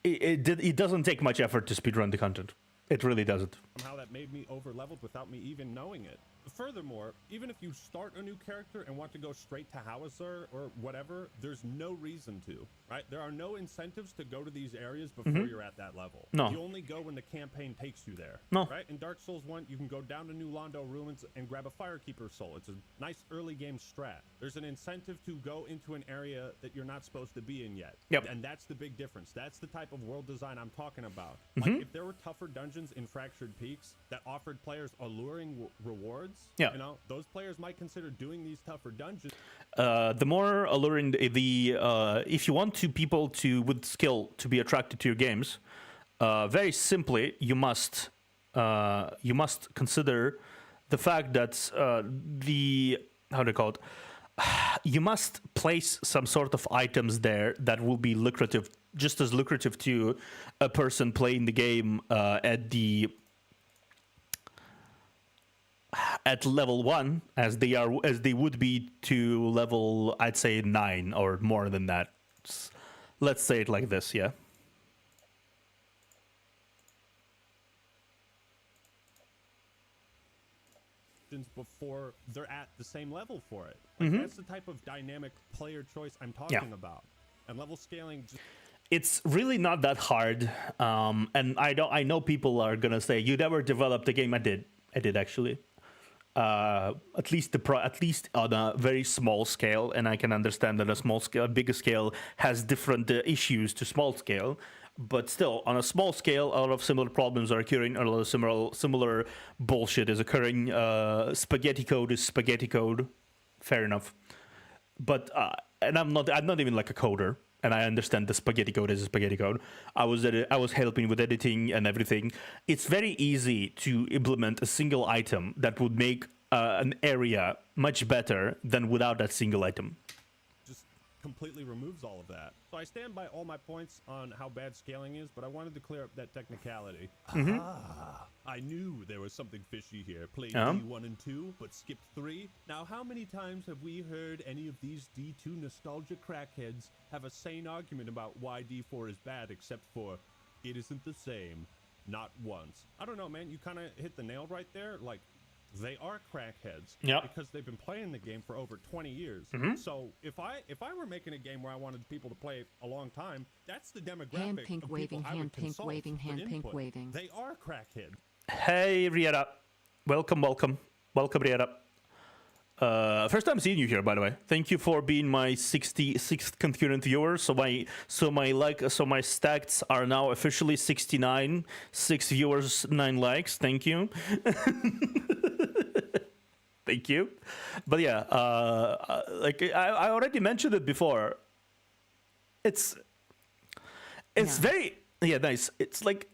It doesn't take much effort to speedrun the content. It really doesn't. somehow that made me over leveled without me even knowing it. Furthermore, even if you start a new character and want to go straight to Howitzer or whatever, there's no reason to, right? There are no incentives to go to these areas before you're at that level. No. You only go when the campaign takes you there. No. Right? In Dark Souls 1, you can go down to New Londo Ruins and grab a Firekeeper soul. It's a nice early game strat. There's an incentive to go into an area that you're not supposed to be in yet. Yep. And that's the big difference. That's the type of world design I'm talking about. Like, if there were tougher dungeons in Fractured Peaks that offered players alluring rewards, Yeah. you know, those players might consider doing these tougher dungeons. The more alluring if you want people with skill to be attracted to your games, very simply you must consider the fact that you must place some sort of items there that will be lucrative, just as lucrative to a person playing the game at level 1 as they would be to level, I'd say, 9 or more than that. Let's say it like this, yeah. before they're at the same level for it. Like, Mhm. that's the type of dynamic player choice I'm talking about. And level scaling just It's really not that hard, and I know people are gonna say you never developed a game. I did actually. At least on a very small scale, and I can understand that a bigger scale has different issues to small scale. But still, on a small scale, a lot of similar problems are occurring. A lot of similar bullshit is occurring. Spaghetti code is spaghetti code. Fair enough. But and I'm not even like a coder. And I understand the spaghetti code is a spaghetti code. I was helping with editing and everything. It's very easy to implement a single item that would make an area much better than without that single item. just completely removes all of that. So I stand by all my points on how bad scaling is, but I wanted to clear up that technicality. Mhm. I knew there was something fishy here. Played Yeah. D1 and 2, but skipped 3. Now, how many times have we heard any of these D2 nostalgia crackheads have a sane argument about why D4 is bad, except for it isn't the same? Not once. I don't know, man. You kind of hit the nail right there. Like, they are crackheads Yep. because they've been playing the game for over 20 years. Mhm. So if I were making a game where I wanted people to play a long time, that's the demographic Hand of pink people waving, I would hand pink consult waving, for hand pink input. waving. They are crackheads. Hey, Riera. Welcome, Riera. First time seeing you here, by the way. Thank you for being my 66th concurrent viewer. So my stats are now officially 69. 6 viewers, 9 likes. Thank you. Thank you. But yeah, like I already mentioned it before. It's very nice. It's like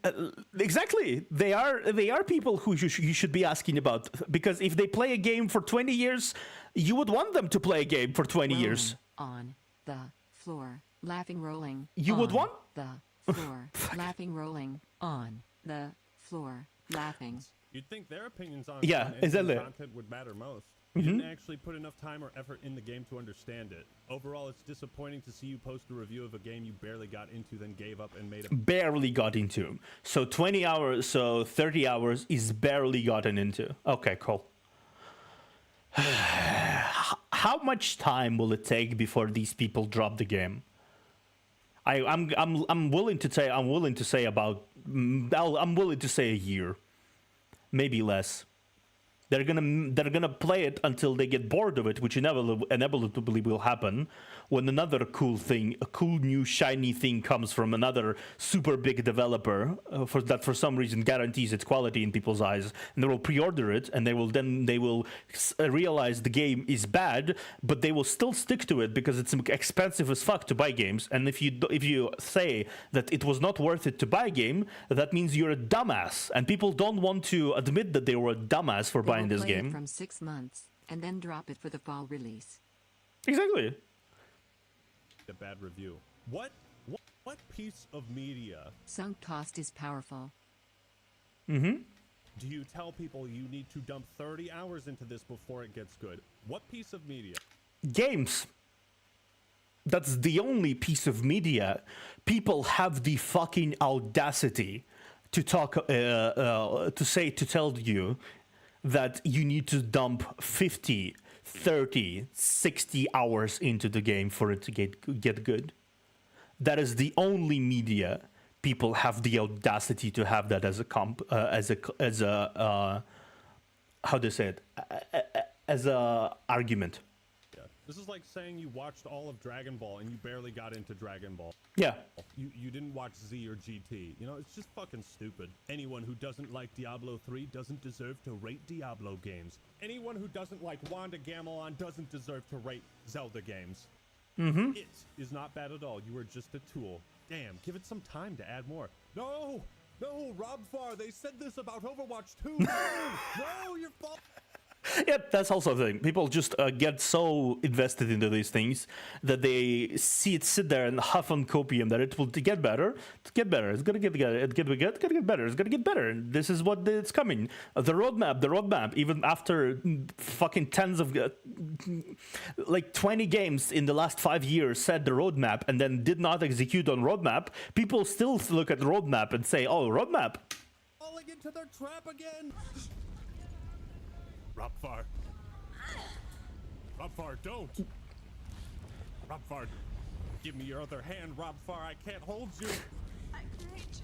exactly they are people who you should be asking about, because if they play a game for 20 years, you would want them to play a game for 20 years. On the floor, laughing, rolling. You would on want the floor, laughing, rolling on the floor, laughing. You'd think their opinions on Yeah, on exactly. content would matter most. You Mhm. didn't actually put enough time or effort in the game to understand it. Overall, it's disappointing to see you post a review of a game you barely got into, then gave up and made a barely got into. So 20 hours, so 30 hours is barely gotten into. Okay, cool. How much time will it take before these people drop the game? I'm willing to say about I'm willing to say a year, maybe less. They're gonna play it until they get bored of it, which inevitably will happen when another cool thing, a cool new shiny thing comes from another super big developer for some reason guarantees its quality in people's eyes, and they will pre-order it, and they will realize the game is bad, but they will still stick to it because it's expensive as fuck to buy games. And if you say that it was not worth it to buy a game, that means you're a dumbass, and people don't want to admit that they were a dumbass for buying this Play it game. from 6 months and then drop it for the fall release. Exactly. a bad review. What piece of media Sunk cost is powerful. Mm-hmm. do you tell people you need to dump 30 hours into this before it gets good? What piece of media? Games. That's the only piece of media. People have the fucking audacity to talk, to tell you that you need to dump 50, 30, 60 hours into the game for it to get good. That is the only media people have the audacity to have that as a how do you say it, as a argument. Yeah. This is like saying you watched all of Dragon Ball and you barely got into Dragon Ball. Yeah. You didn't watch Z or GT. You know, it's just fucking stupid. Anyone who doesn't like Diablo 3 doesn't deserve to rate Diablo games. Anyone who doesn't like Wanda Gamelon doesn't deserve to rate Zelda games. Mm-hmm. It is not bad at all. You are just a tool. Damn, give it some time to add more. No, Rob Farr, they said this about Overwatch 2. No, you're Yep, that's also the thing. People just get so invested into these things that they sit there and huff on copium that it will get better. It's gonna get better. It's gonna get better. And this is what it's coming. The roadmap. Even after fucking tens of like 20 games in the last 5 years said the roadmap and then did not execute on roadmap, people still look at the roadmap and say, "Oh, roadmap." Falling into their trap again. Robfar. Robfar, don't. Robfar, give me your other hand, Robfar. I can't hold you. I can reach it.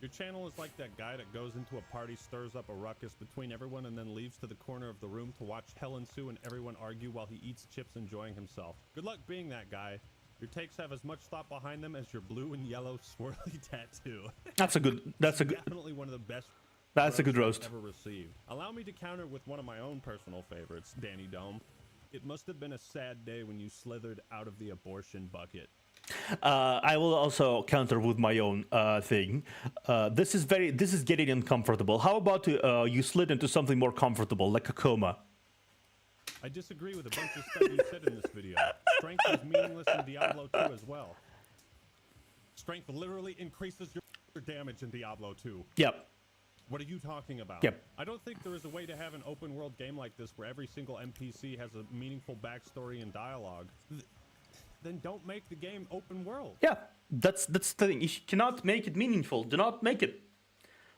Your channel is like that guy that goes into a party, stirs up a ruckus between everyone, and then leaves to the corner of the room to watch hell ensue and everyone argue while he eats chips enjoying himself. Good luck being that guy. Your takes have as much thought behind them as your blue and yellow swirly tattoo. That's definitely one of the best. That's a good roast. Ever received. Allow me to counter with one of my own personal favorites, Danny Dome. It must have been a sad day when you slithered out of the abortion bucket. I will also counter with my own thing. This is getting uncomfortable. How about you slid into something more comfortable, like a coma? I disagree with a bunch of stuff you said in this video. Strength is meaningless in Diablo 2 as well. Strength literally increases your damage in Diablo 2. Yep. What are you talking about? Yep. I don't think there is a way to have an open world game like this where every single NPC has a meaningful backstory and dialogue. Then don't make the game open world. Yeah, that's the thing. If you cannot make it meaningful, do not make it.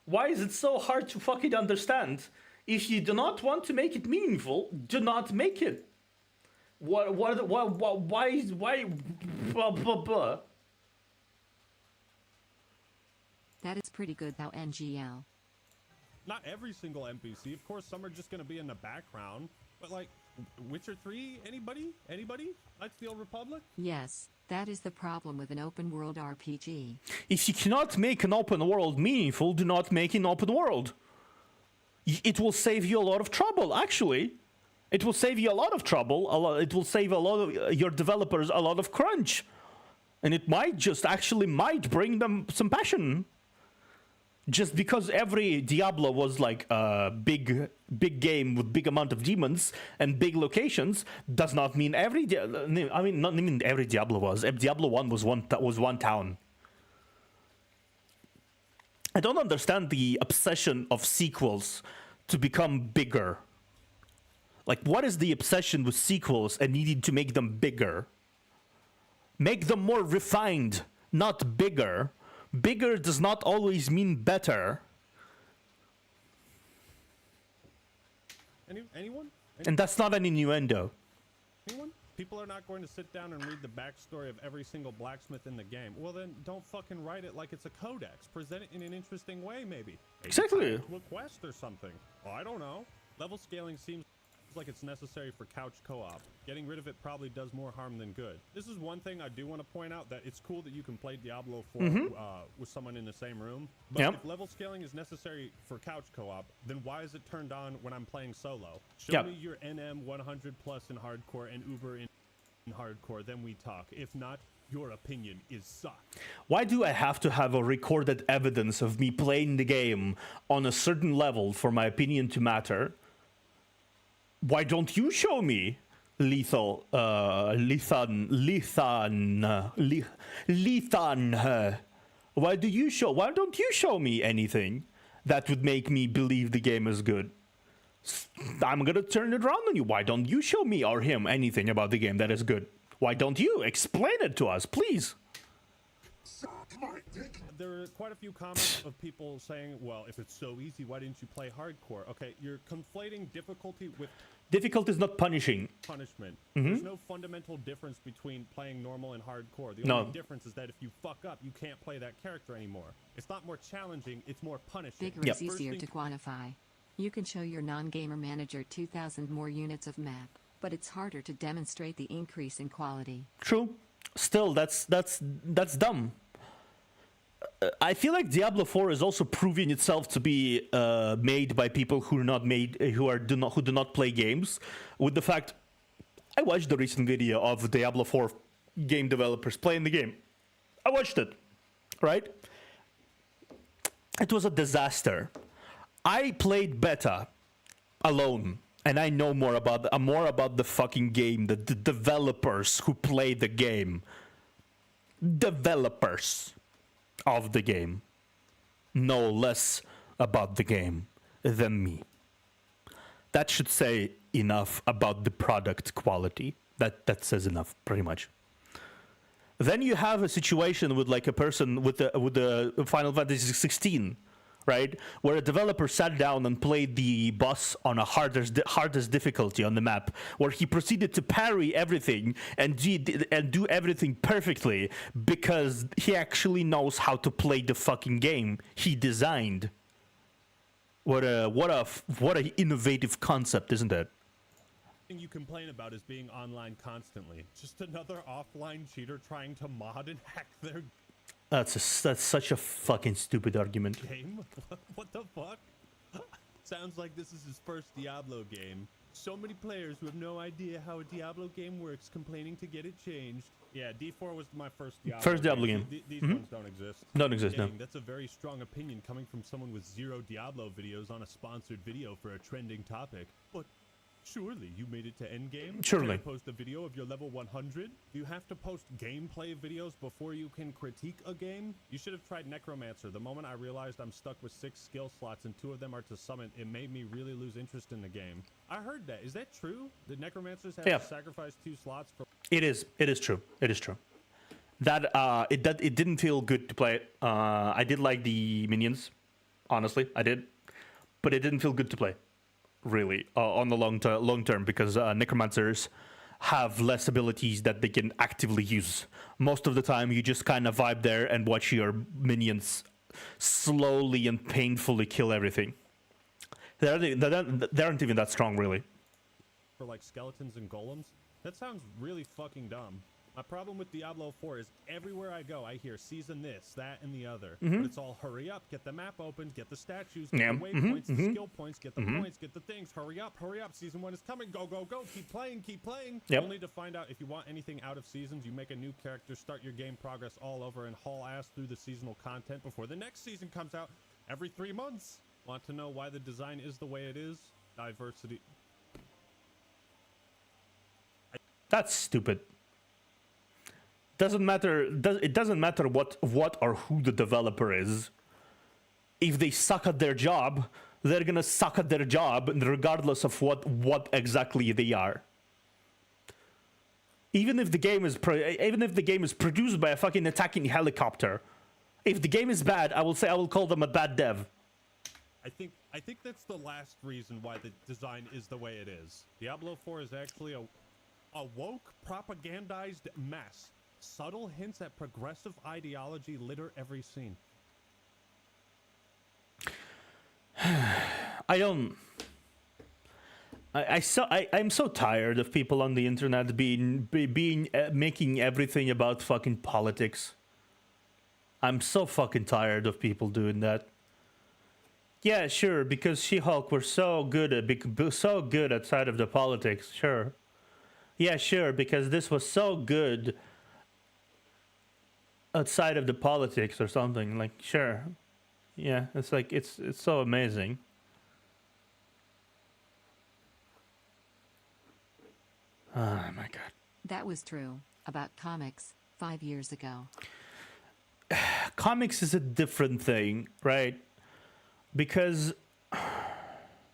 Why is it so hard to fucking understand? If you do not want to make it meaningful, do not make it. Why? Blah, blah, blah. That is pretty good though, NGL. Not every single NPC. Of course, some are just going to be in the background. But like, Witcher 3, anybody? Anybody? Knights of the Old Republic? Yes, that is the problem with an open world RPG. If you cannot make an open world meaningful, do not make an open world. It will save you a lot of trouble, actually. It will save you a lot of trouble. It will save a lot of your developers a lot of crunch. And it might bring them some passion. Just because every Diablo was like a big game with big amount of demons and big locations does not mean not even every Diablo was. Diablo 1 was one town. I don't understand the obsession of sequels to become bigger. Like, what is the obsession with sequels and needing to make them bigger? Make them more refined, not bigger. Bigger does not always mean better. Anyone? And that's not an innuendo. Anyone? People are not going to sit down and read the backstory of every single blacksmith in the game. Well, then don't fucking write it like it's a codex. Present it in an interesting way, maybe. Exactly. To a quest or something. Oh, I don't know. Level scaling seems like it's necessary for couch co-op. Getting rid of it probably does more harm than good. This is one thing I do want to point out, that it's cool that you can play Diablo 4 with someone in the same room. But if level scaling is necessary for couch co-op, then why is it turned on when I'm playing solo? Show me your NM 100 plus in hardcore and Uber in hardcore, then we talk. If not, your opinion is suck. Why do I have to have a recorded evidence of me playing the game on a certain level for my opinion to matter? Why don't you show me Lethan? Why don't you show me anything that would make me believe the game is good? I'm gonna turn it around on you. Why don't you show me or him anything about the game that is good? Why don't you explain it to us, please? There are quite a few comments of people saying, well, if it's so easy, why didn't you play hardcore? Okay, you're conflating difficulty with... Difficulty is not punishment. There's no fundamental difference between playing normal and hardcore. The only difference is that if you fuck up, you can't play that character anymore. It's not more challenging, it's more punishing. Bigger is easier to quantify. You can show your non-gamer manager 2,000 more units of map, but it's harder to demonstrate the increase in quality. True. Still, that's dumb. I feel like Diablo 4 is also proving itself to be made by people who do not play games. With the fact, I watched the recent video of Diablo 4 game developers playing the game. I watched it, right? It was a disaster. I played beta alone, and I know more about the fucking game, the developers who play the game. Developers of the game know less about the game than me. That should say enough about the product quality. That says enough, pretty much. Then you have a situation with like a person with the Final Fantasy 16 right? Where a developer sat down and played the boss on a hardest difficulty on the map, where he proceeded to parry everything and do everything perfectly because he actually knows how to play the fucking game he designed. What a innovative concept, isn't it? Thing you complain about is being online constantly. Just another offline cheater trying to mod and hack their That's such a fucking stupid argument. game. What the fuck? Sounds like this is his first Diablo game. So many players who have no idea how a Diablo game works complaining to get it changed. Yeah, D4 was my first Diablo First Diablo game. These ones don't exist. Don't exist, no. That's a very strong opinion coming from someone with 0 Diablo videos on a sponsored video for a trending topic. But surely you made it to endgame? Surely. Post a video of your level 100? Do you have to post gameplay videos before you can critique a game? You should have tried Necromancer. The moment I realized I'm stuck with 6 skill slots and 2 of them are to summon, it made me really lose interest in the game. I heard that. Is that true? Did Necromancers have to sacrifice 2 slots for... It is true. It is true. That it didn't feel good to play it. I did like the minions, honestly, I did, but it didn't feel good to play. Really, on the long term, because necromancers have less abilities that they can actively use. Most of the time, you just kind of vibe there and watch your minions slowly and painfully kill everything. They aren't even that strong, really. For like skeletons and golems? That sounds really fucking dumb. My problem with Diablo 4 is everywhere I go, I hear season this, that, and the other. But it's all hurry up, get the map open, get the statues, get the waypoints, the skill points, get the points, get the things. Hurry up, season 1 is coming. Go, go, go. Keep playing, keep playing. Yep. Only to find out if you want anything out of seasons, you make a new character, start your game progress all over, and haul ass through the seasonal content before the next season comes out every 3 months. Want to know why the design is the way it is? Diversity. That's stupid. Doesn't matter. It doesn't matter what or who the developer is. If they suck at their job, they're gonna suck at their job, regardless of what exactly they are. Even if the game is produced by a fucking attacking helicopter, if the game is bad, I will call them a bad dev. I think that's the last reason why the design is the way it is. Diablo 4 is actually a woke, propagandized mess. Subtle hints at progressive ideology litter every scene. I'm so tired of people on the internet making everything about fucking politics. I'm so fucking tired of people doing that. Yeah, sure, because She-Hulk were so good outside of the politics. Sure. Yeah, sure, because this was so good outside of the politics or something. Like, sure. Yeah, it's like it's so amazing. Oh my god. That was true about comics 5 years ago. Comics is a different thing, right? Because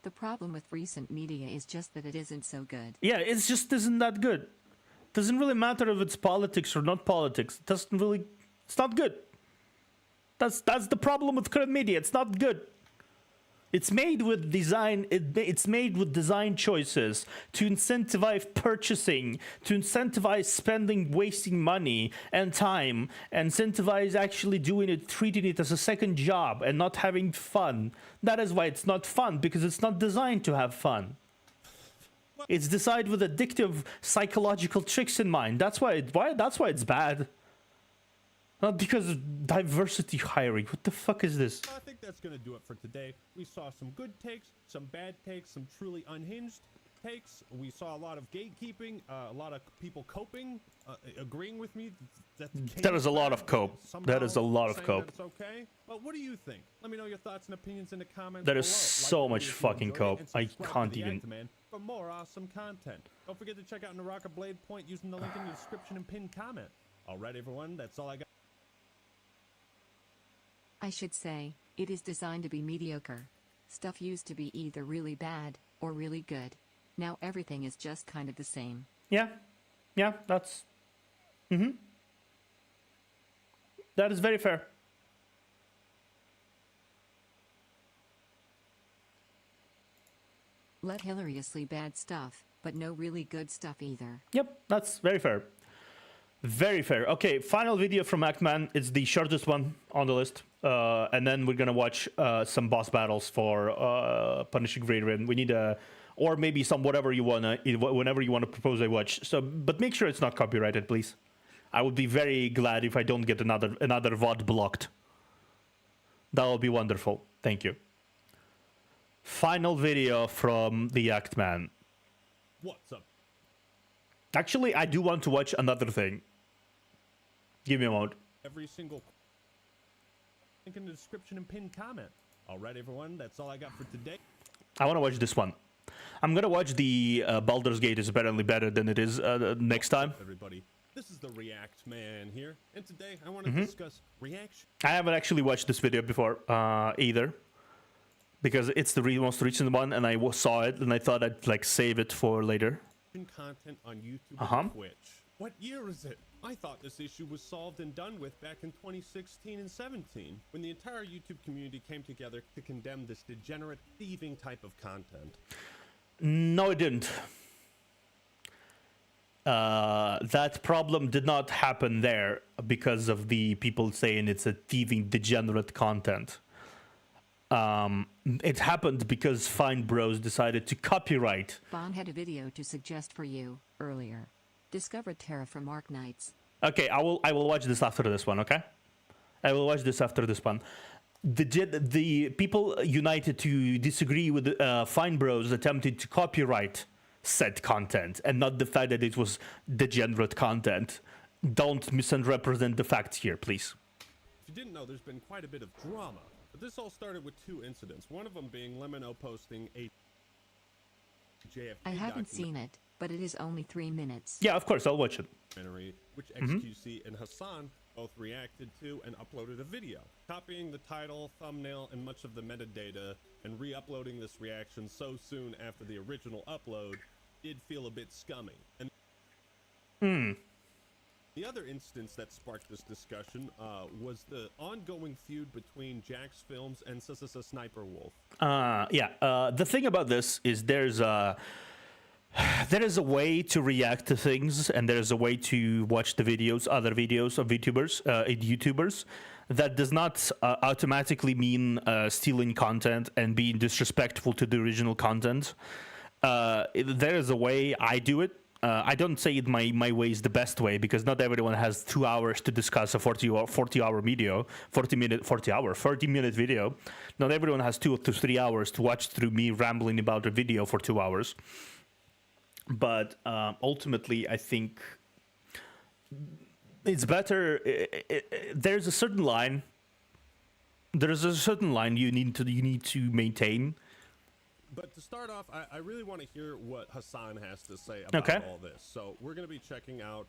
the problem with recent media is just that it isn't so good. Yeah, it just isn't that good. Doesn't really matter if it's politics or not politics. It's not good. That's the problem with current media. It's not good. It's made with design. It's made with design choices to incentivize purchasing, to incentivize spending, wasting money and time, incentivize actually doing it, treating it as a second job and not having fun. That is why it's not fun, because it's not designed to have fun. It's designed with addictive psychological tricks in mind. That's why it's bad. Not because of diversity hiring. What the fuck is this? I think that's going to do it for today. We saw some good takes, some bad takes, some truly unhinged takes. We saw a lot of gatekeeping, a lot of people coping, agreeing with me. That is a lot of cope. That is a lot of cope. It's okay. Well, what do you think? Let me know your thoughts and opinions in the comments That is below. so much fucking cope. I can't even. For more awesome content. Don't forget to check out Naraka Blade Point using the link in the description and pinned comment. All right, everyone. That's all I got. I should say, it is designed to be mediocre. Stuff used to be either really bad or really good. Now everything is just kind of the same. Yeah, that's... That is very fair. Let hilariously bad stuff, but no really good stuff either. Yep, that's very fair. Very fair. Okay, final video from Actman. It's the shortest one on the list. And then we're gonna watch some boss battles for Punishing Raider, and we need a, or maybe some whatever you wanna, whenever you wanna propose I watch. So, but make sure it's not copyrighted, please. I would be very glad if I don't get another VOD blocked. That would be wonderful. Thank you. Final video from the Actman. What's up? Actually, I do want to watch another thing. Give me a moment. Every single link in the description and pinned comment. All right, everyone, that's all I got for today. I want to watch this one. I'm gonna watch the Baldur's Gate is apparently better than it is next time. Everybody, this is the React Man here, and today I want to discuss reaction. I haven't actually watched this video before either, because it's the most recent one, and I saw it, and I thought I'd like save it for later. Content on YouTube and Twitch. What year is it? I thought this issue was solved and done with back in 2016 and 17, when the entire YouTube community came together to condemn this degenerate, thieving type of content. No, it didn't. That problem did not happen there because of the people saying it's a thieving, degenerate content. It happened because Fine Bros decided to copyright. Bon had a video to suggest for you earlier. Discovered Terra from Ark Knights. Okay, I will watch this after this one. Okay, I will watch this after this one. The people united to disagree with Fine Bros attempted to copyright said content and not the fact that it was degenerate content. Don't misrepresent the facts here, please. If you didn't know, there's been quite a bit of drama. But this all started with two incidents. One of them being Lemino posting a JFK I haven't seen it, but it is only 3 minutes. Yeah, of course, I'll watch it. Which XQC and Hassan both reacted to and uploaded a video, copying the title, thumbnail, and much of the metadata, and re-uploading this reaction so soon after the original upload did feel a bit scummy. And the other instance that sparked this discussion was the ongoing feud between Jax Films and Sniper Wolf. The thing about this is there is a way to react to things, and there is a way to watch the videos, other videos of YouTubers, that does not automatically mean stealing content and being disrespectful to the original content. There is a way I do it. I don't say it my way is the best way, because not everyone has 2 hours to discuss a 40-hour video, 30-minute video. Not everyone has 2 to 3 hours to watch through me rambling about a video for 2 hours. But ultimately, I think it's better. There's a certain line. There's a certain line you need to maintain. But to start off, I really want to hear what Hassan has to say about all this. So we're going to be checking out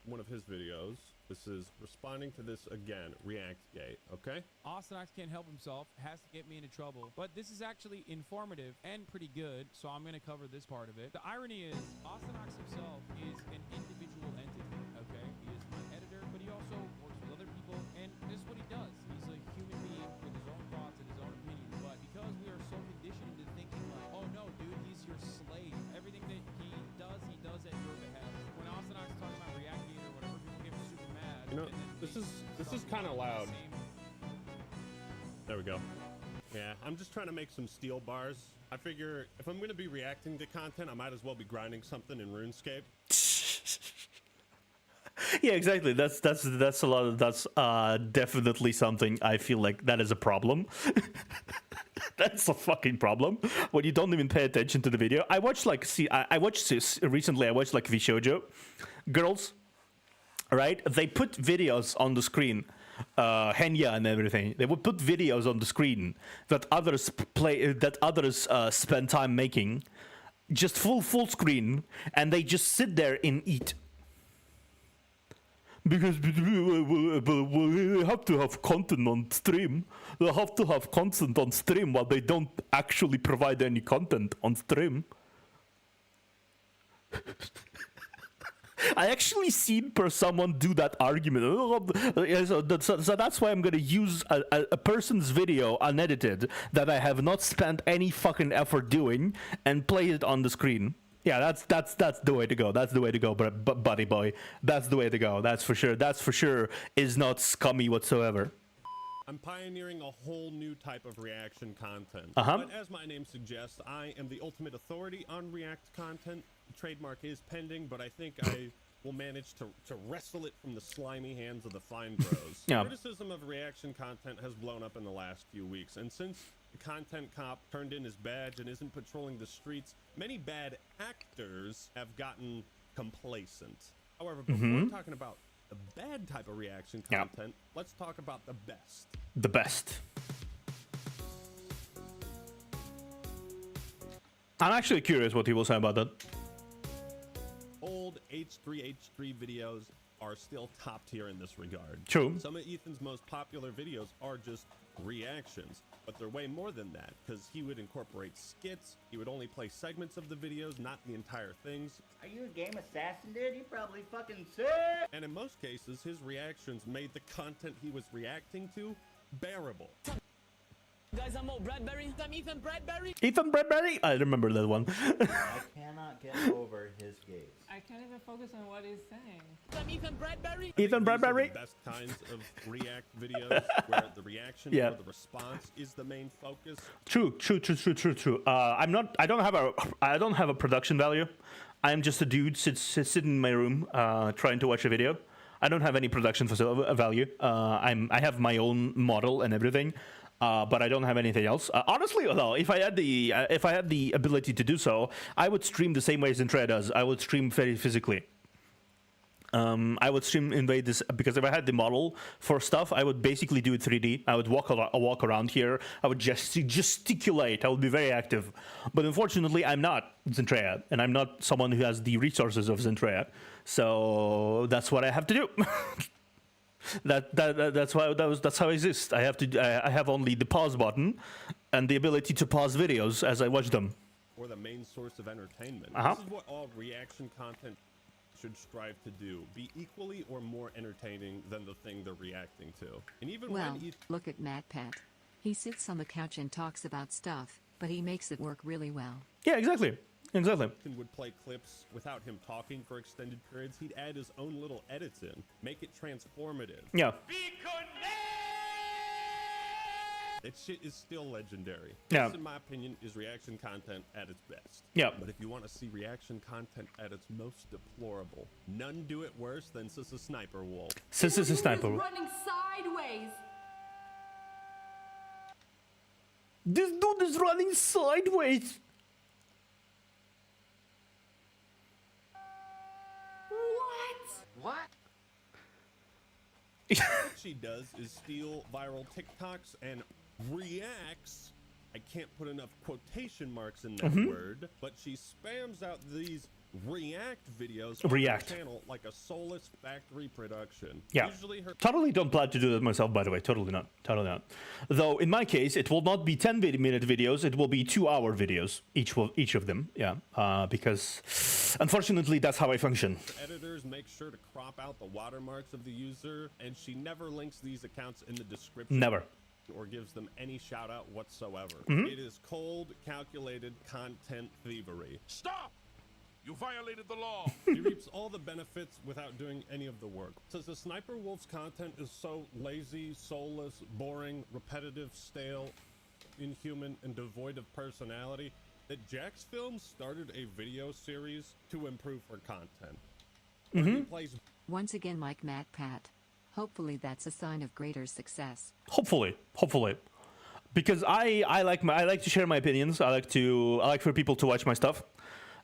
one of his videos. This is responding to this again, Reactgate, okay? Austinox can't help himself, has to get me into trouble. But this is actually informative and pretty good, so I'm going to cover this part of it. The irony is, Austinox himself is an individual entity, okay? He is an editor, but he also works with other people, and this is what he does. He's a human being with his own thoughts and his own opinions. But because we are so conditioned into thinking like, oh no, dude, he's your slave. Everything that he does at your behest. When Austinox talks about Reactgate or whatever, people get super mad. You know, this is kind of loud. There we go. Yeah, I'm just trying to make some steel bars. I figure if I'm going to be reacting to content, I might as well be grinding something in RuneScape. Yeah, exactly. That's a lot of, that's definitely something I feel like that is a problem. That's a fucking problem when you don't even pay attention to the video. I watched recently Vishoujo girls, right? They put videos on the screen, Henya and everything. They would put videos on the screen that others spend time making, just full screen, and they just sit there and eat. Because we have to have content on stream. They have to have content on stream while they don't actually provide any content on stream. I actually seen someone do that argument. So that's why I'm gonna use a person's video unedited that I have not spent any fucking effort doing and play it on the screen. Yeah, that's the way to go. That's the way to go, buddy boy. That's the way to go. That's for sure. That's for sure is not scummy whatsoever. I'm pioneering a whole new type of reaction content. Uh-huh. But as my name suggests, I am the ultimate authority on React content. The trademark is pending, but I think I will manage to wrestle it from the slimy hands of the fine bros. Yeah. Criticism of reaction content has blown up in the last few weeks, and since the content cop turned in his badge and isn't patrolling the streets, many bad actors have gotten complacent. However, before talking about the bad type of reaction content, let's talk about the best. The best. I'm actually curious what he will say about that. Old H3H3 videos are still top tier in this regard. True. Some of Ethan's most popular videos are just reactions, but they're way more than that, because he would incorporate skits, he would only play segments of the videos, not the entire things. Are you a game assassin, dude? You probably fucking sick! And in most cases, his reactions made the content he was reacting to bearable. Guys, I'm Bradbury. I'm Ethan Bradbury. Ethan Bradbury? I remember that one. I cannot get over his gaze. I can't even focus on what he's saying. I'm Ethan Bradbury. Ethan Bradbury? The best kinds of react videos where the reaction or the response is the main focus. True. I don't have a production value. I'm just a dude sitting in my room trying to watch a video. I don't have any production value. I have my own model and everything. But I don't have anything else. Honestly, though, if I had the ability to do so, I would stream the same way Zentrea does. I would stream very physically. I would stream invade this because if I had the model for stuff, I would basically do it 3D. I would walk around here. I would just gesticulate. I would be very active. But unfortunately, I'm not Zentrea, and I'm not someone who has the resources of Zentrea. So that's what I have to do. That's how I exist. I have only the pause button and the ability to pause videos as I watch them. Or the main source of entertainment. Uh-huh. This is what all reaction content should strive to do. Be equally or more entertaining than the thing they're reacting to. And even Well, when look at Matt Pat. He sits on the couch and talks about stuff, but he makes it work really well. Yeah, exactly. Ethan would play clips without him talking for extended periods. He'd add his own little edits in, make it transformative. Yeah. That shit is still legendary. Yeah. This, in my opinion, is reaction content at its best. Yeah. But if you want to see reaction content at its most deplorable, none do it worse than Sissa Sniper Wolf. Sissa Sniper Wolf. Running sideways. This dude is running sideways. What? What she does is steal viral TikToks and reacts. I can't put enough quotation marks in that word, but she spams out these react videos on her channel like a soulless factory production. Yeah. Usually Totally don't plan to do that myself, by the way. Totally not. Though in my case, it will not be 10-minute videos. It will be 2-hour videos, each of them. Yeah. Because unfortunately, that's how I function. Editors make sure to crop out the watermarks of the user, and she never links these accounts in the description. Never. Or gives them any shout out whatsoever. It is cold, calculated content thievery. Stop! You violated the law. He reaps all the benefits without doing any of the work. Says the Sniper Wolf's content is so lazy, soulless, boring, repetitive, stale, inhuman, and devoid of personality that Jax Films started a video series to improve her content. He plays Once again, like Matt Pat. Hopefully that's a sign of greater success. Hopefully. Because I like to share my opinions. I like for people to watch my stuff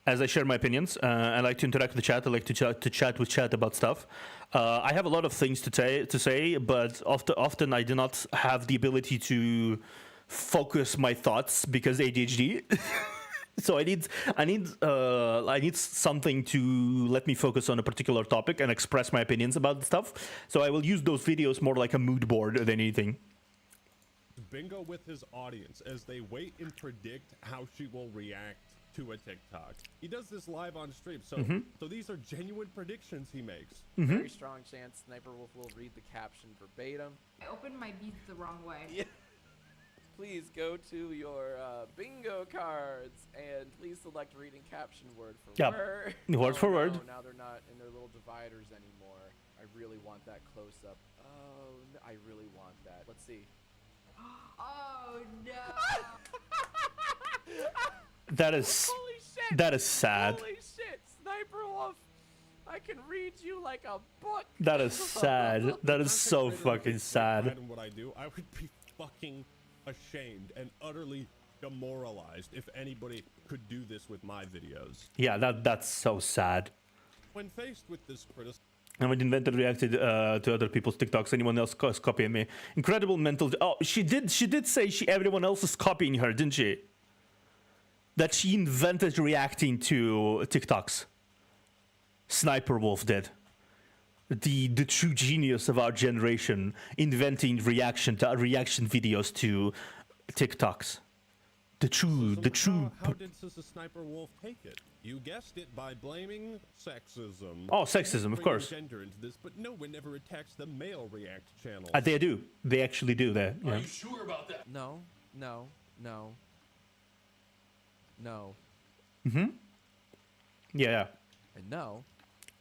as I share my opinions. I like to interact with the chat. I like to chat with chat about stuff. I have a lot of things to say, but often I do not have the ability to focus my thoughts because ADHD. So I need something to let me focus on a particular topic and express my opinions about stuff. So I will use those videos more like a mood board than anything. bingo with his audience as they wait and predict how she will react to a TikTok. He does this live on stream, so so these are genuine predictions he makes. Very strong chance Sniper Wolf will read the caption verbatim. I opened my beads the wrong way. Yeah. Please go to your bingo cards and please select reading caption word for word. Word for word. Now they're not in their little dividers anymore. I really want that close up. Oh, I really want that. Let's see. Oh no! That is Holy shit! That is sad. Holy shit! Sniper Wolf, I can read you like a book. That is sad. That is so fucking sad. And what I do, I would be fucking ashamed and utterly demoralized if anybody could do this with my videos. Yeah, that's so sad. When faced with this criticism, And when Inventor reacted to other people's TikToks, anyone else is copying me. Incredible mental. Oh, she did say everyone else is copying her, didn't she? That she invented reacting to TikToks. Sniper Wolf did. The true genius of our generation, inventing reaction videos to TikToks. How did Sister Sniper Wolf take it? You guessed it, by blaming sexism. Oh, sexism, of course. Gender into this, but no one ever attacks the male React channel. They do. They actually do that. Yeah. Are you sure about that? No. Yeah. And no.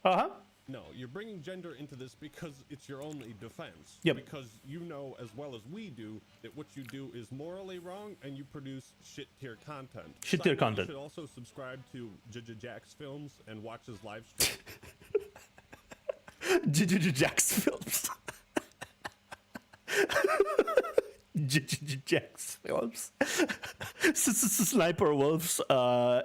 Uh-huh. No, you're bringing gender into this because it's your only defense. Yep. Because you know as well as we do that what you do is morally wrong and you produce shit tier content. Shit tier content. You should also subscribe to Jack's Films and watch his live stream. Jack's Films. Jack's Films. Sniper Wolves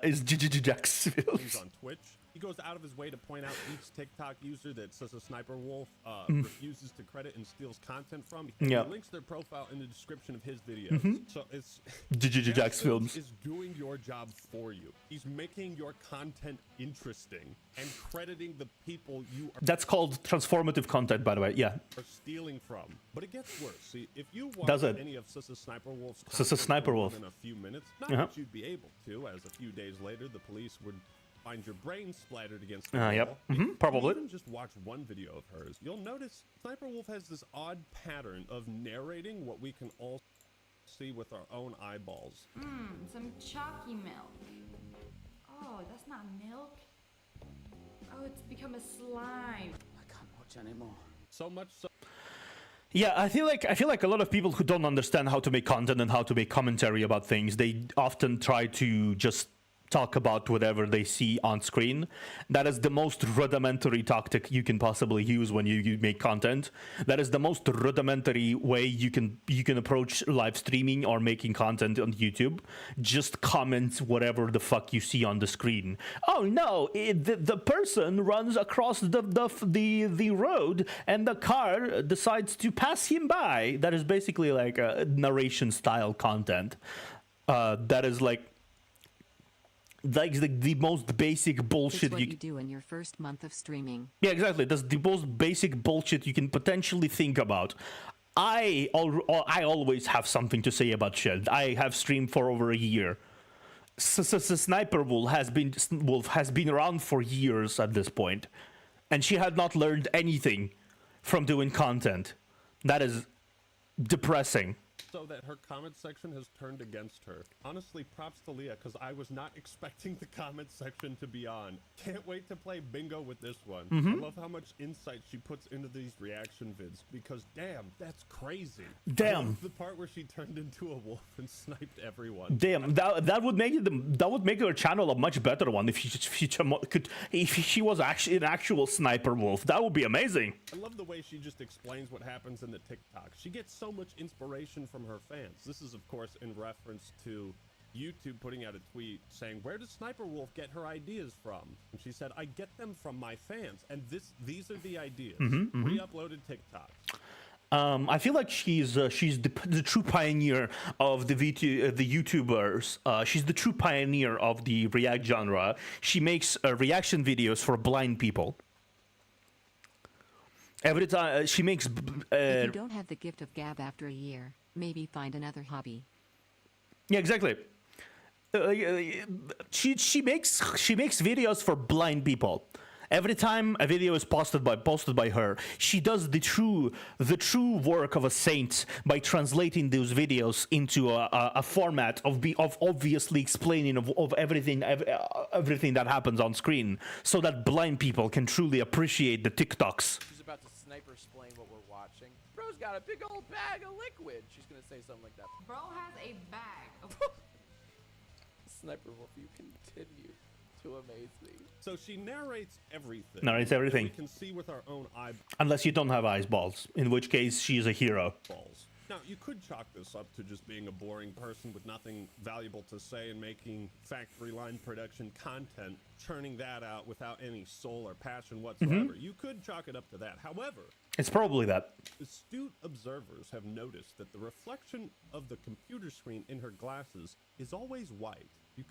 is Jack's Films. He's on Twitch. He goes out of his way to point out each TikTok user that says a Sniper Wolf refuses to credit and steals content from. He links their profile in the description of his videos. So it's Jack's Films is doing your job for you. He's making your content interesting and crediting the people you are. That's called transformative content, by the way. Yeah. Are stealing from. But it gets worse. See, if you watch any of Sissa Sniper Wolf's content in a few minutes, not that you'd be able to, as a few days later the police would find your brain splattered against the wall. Yep. Probably. Even just watch one video of hers, you'll notice Sniper Wolf has this odd pattern of narrating what we can all see with our own eyeballs. Some chalky milk. Oh, that's not milk. Oh, it's become a slime. I can't watch anymore. So much so. Yeah, I feel like a lot of people who don't understand how to make content and how to make commentary about things, they often try to just talk about whatever they see on screen. That is the most rudimentary tactic you can possibly use when you make content. That is the most rudimentary way you can approach live streaming or making content on YouTube. Just comment whatever the fuck you see on the screen. Oh no, the person runs across the road and the car decides to pass him by. That is basically like a narration style content. That is like the most basic bullshit it's what you do in your first month of streaming. Yeah, exactly. That's the most basic bullshit you can potentially think about. I always have something to say about shit. I have streamed for over a year. Sniper Wolf has been around for years at this point, and she had not learned anything from doing content. That is depressing. So that her comment section has turned against her. Honestly, props to Leah, because I was not expecting the comment section to be on. Can't wait to play bingo with this one. I love how much insight she puts into these reaction vids, because damn, that's crazy. Damn. I love the part where she turned into a wolf and sniped everyone. Damn, that would make her channel a much better one if she was actually an actual sniper wolf. That would be amazing. I love the way she just explains what happens in the TikTok. She gets so much inspiration from her fans. This is, of course, in reference to YouTube putting out a tweet saying, "Where does Sniper Wolf get her ideas from?" And she said, "I get them from my fans, and these are the ideas." Re-uploaded TikTok. I feel like she's the true pioneer of the YouTubers. She's the true pioneer of the React genre. She makes reaction videos for blind people. Every time she makes. If you don't have the gift of gab after a year, maybe find another hobby. Yeah, exactly. she makes videos for blind people. Every time a video is posted by her, she does the true work of a saint by translating those videos into a format of obviously explaining of everything that happens on screen, so that blind people can truly appreciate the TikToks. She's about to sniper explain what we're watching. Bro's got a big old bag of liquid. She's gonna say something like that. Bro has a bag of Sniper Wolf, you continue to amaze me. So she narrates everything. Narrates everything. We can see with our own eyeballs. Unless you don't have eyeballs, in which case she is a hero. Now, you could chalk this up to just being a boring person with nothing valuable to say and making factory line production content, churning that out without any soul or passion whatsoever. You could chalk it up to that. However, it's probably that. Astute observers have noticed that the reflection of the computer screen in her glasses is always white. You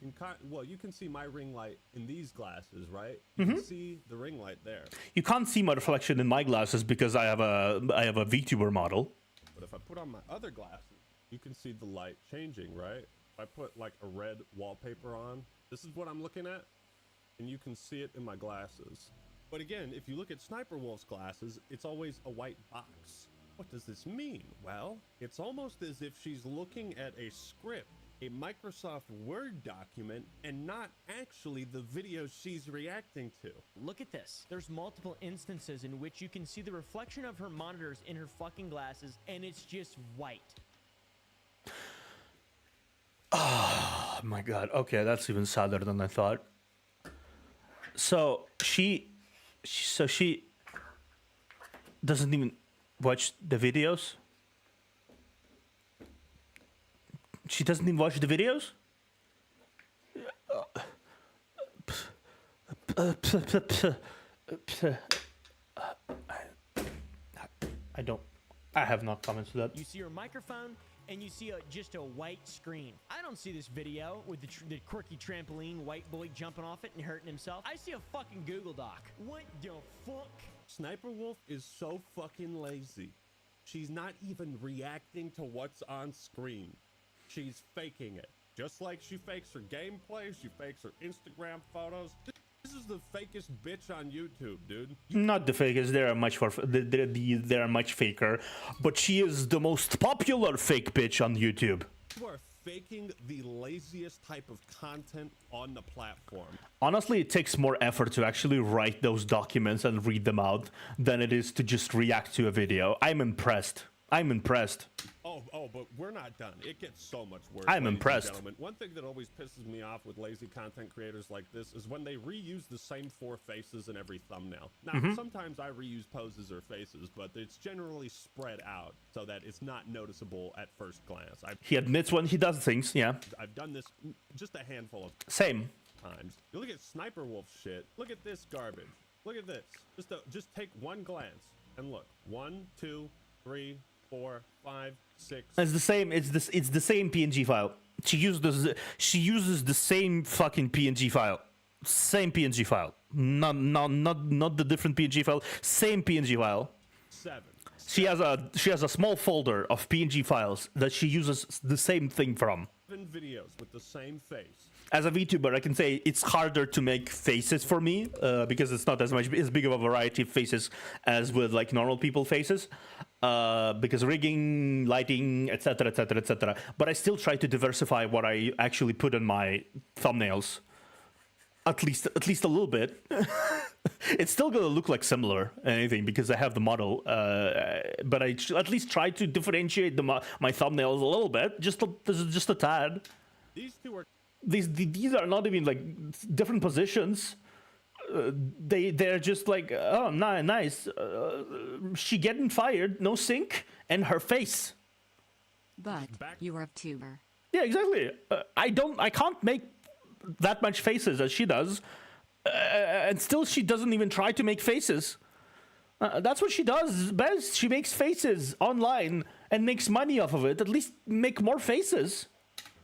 can see my ring light in these glasses, right? You can see the ring light there. You can't see my reflection in my glasses because I have a VTuber model. But if I put on my other glasses, you can see the light changing, right? If I put like a red wallpaper on, this is what I'm looking at, and you can see it in my glasses. But again, if you look at Sniper Wolf's glasses, it's always a white box. What does this mean? Well, it's almost as if she's looking at a script, a Microsoft Word document, and not actually the video she's reacting to. Look at this. There's multiple instances in which you can see the reflection of her monitors in her fucking glasses, and it's just white. Oh my god. Okay, that's even sadder than I thought. So she doesn't even watch the videos. She doesn't even watch the videos? I have not commented to that. You see her microphone, and you see just a white screen. I don't see this video with the quirky trampoline, white boy jumping off it and hurting himself. I see a fucking Google Doc. What the fuck? Sniper Wolf is so fucking lazy. She's not even reacting to what's on screen. She's faking it. Just like she fakes her gameplay, she fakes her Instagram photos. This is the fakest bitch on YouTube, dude. Not the fakest. They are much faker, but she is the most popular fake bitch on YouTube. You are faking the laziest type of content on the platform. Honestly, it takes more effort to actually write those documents and read them out than it is to just react to a video. I'm impressed. Oh, but we're not done. It gets so much worse. I'm impressed. One thing that always pisses me off with lazy content creators like this is when they reuse the same 4 faces in every thumbnail. Now, sometimes I reuse poses or faces, but it's generally spread out so that it's not noticeable at first glance. He admits when he does things, yeah. I've done this just a handful of times. You look at Sniper Wolf shit. Look at this garbage. Look at this. Just take one glance and look. 1, 2, 3, 4, 5, 6. It's the same. It's the same PNG file. She uses the same fucking PNG file. Same PNG file. Not the different PNG file. Same PNG file. 7. She has a small folder of PNG files that she uses the same thing from. 7 videos with the same face. As a VTuber, I can say it's harder to make faces for me because it's not as big of a variety of faces as with like normal people faces. Because rigging, lighting, etc., etc., etc. But I still try to diversify what I actually put in my thumbnails, at least a little bit. It's still gonna look like similar anything because I have the model, but I at least try to differentiate my thumbnails a little bit, just a tad. These two are. These are not even like different positions. They're just like, oh, nice. She getting fired, no sync, and her face. But you are a tuber. Yeah, exactly. I can't make that much faces as she does, and still she doesn't even try to make faces. That's what she does best. She makes faces online and makes money off of it. At least make more faces.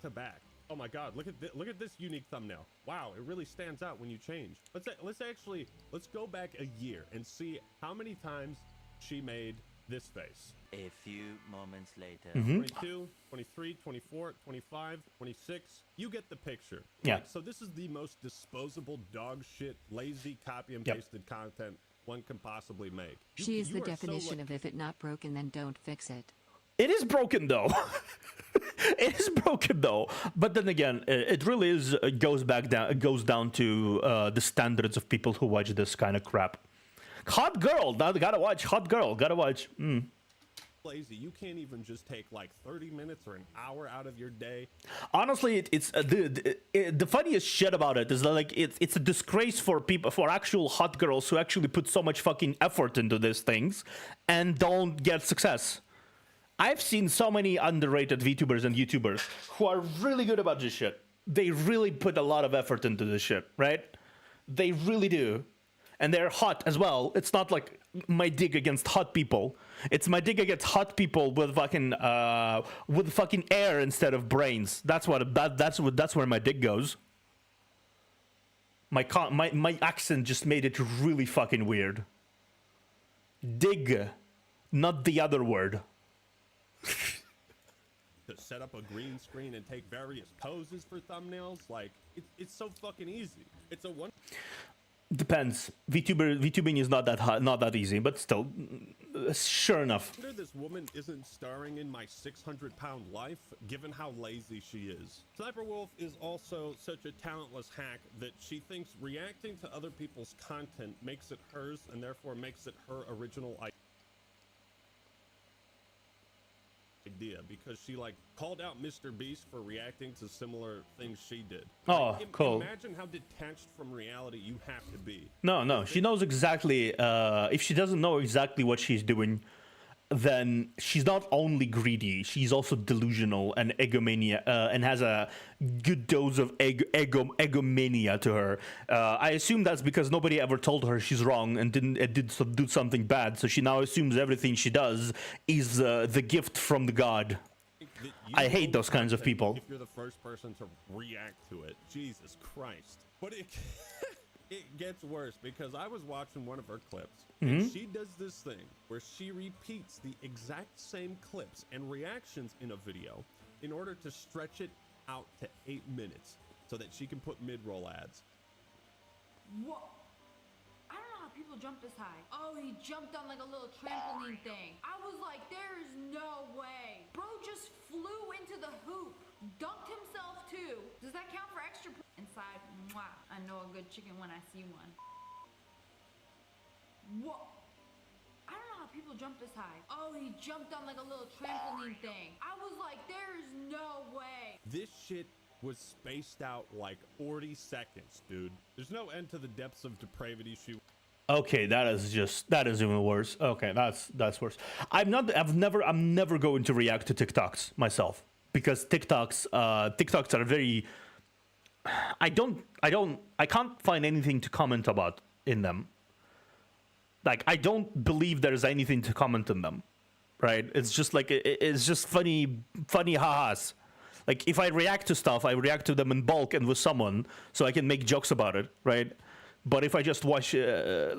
To back. Oh my God! Look at this unique thumbnail. Wow, it really stands out when you change. Let's go back a year and see how many times she made this face. A few moments later. 22, 23, 24, 25, 26. You get the picture. Yeah. Like, so this is the most disposable dog shit, lazy copy and pasted content one can possibly make. She is the definition of if it not broken, then don't fix it. It is broken though. It is broken though. But then again, it really is. It goes down to the standards of people who watch this kind of crap. Hot girl, gotta watch. Hot girl, gotta watch. Lazy. You can't even just take like 30 minutes or an hour out of your day. Honestly, it's the funniest shit about it is that, like, it's a disgrace for people, for actual hot girls who actually put so much fucking effort into these things and don't get success. I've seen so many underrated VTubers and YouTubers who are really good about this shit. They really put a lot of effort into this shit, right? They really do. And they're hot as well. It's not like my dig against hot people. It's my dig against hot people with fucking air instead of brains. That's where my dig goes. My accent just made it really fucking weird. Dig, not the other word. To set up a green screen and take various poses for thumbnails, like it's so fucking easy. It's a one. Depends. VTubing is not that hard, not that easy, but still, sure enough. This woman isn't starring in my 600-pound life, given how lazy she is. Sniper Wolf is also such a talentless hack that she thinks reacting to other people's content makes it hers, and therefore makes it her original idea, because she like called out Mr. Beast for reacting to similar things she did. Oh, like, cool. Imagine how detached from reality you have to be. No, she knows exactly. If she doesn't know exactly what she's doing, then she's not only greedy, she's also delusional and egomania, and has a good dose of egomania to her. I assume that's because nobody ever told her she's wrong and did do something bad, so she now assumes everything she does is the gift from the god. I hate those kinds of people. If you're the first person to react to it, Jesus Christ. But it gets worse, because I was watching one of her clips, and she does this thing where she repeats the exact same clips and reactions in a video in order to stretch it out to 8 minutes so that she can put mid-roll ads. What? I don't know how people jump this high. Oh, he jumped on like a little trampoline thing. I was like, there is no way. Bro just flew into the hoop. Dunked himself too. Does that count for extra inside? Mwah. I know a good chicken when I see one. What? I don't know how people jump this high. Oh, he jumped on like a little trampoline thing. I was like, there is no way. This shit was spaced out like 40 seconds, dude. There's no end to the depths of depravity she. Okay, that is even worse. Okay, that's worse. I'm never going to react to TikToks myself, because TikToks are very. I can't find anything to comment about in them. Like, I don't believe there's anything to comment on them, right? It's just like it's just funny ha-has. Like, if I react to stuff, I react to them in bulk and with someone, so I can make jokes about it, right? But if I just watch, I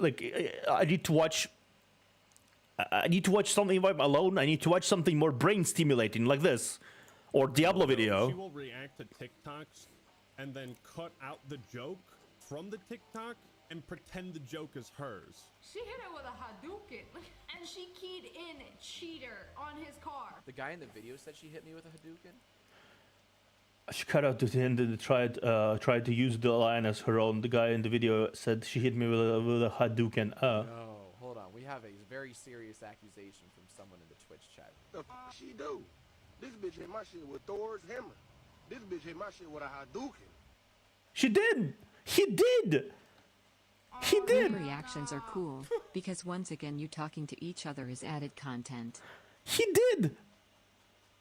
need to watch something if I'm alone. I need to watch something more brain stimulating, like this, or Diablo video. She will react to TikToks and then cut out the joke from the TikTok and pretend the joke is hers. She hit it with a Hadouken, and she keyed in cheater on his car. The guy in the video said she hit me with a Hadouken? She cut out the end and tried to use the line as her own. The guy in the video said she hit me with a Hadouken. No, hold on. We have a very serious accusation from someone in the Twitch chat. The f she do? This bitch hit my shit with Thor's hammer. This bitch hit my shit with a Hadouken. She did. He did. He did. Your reactions are cool, because once again you talking to each other is added content. He did.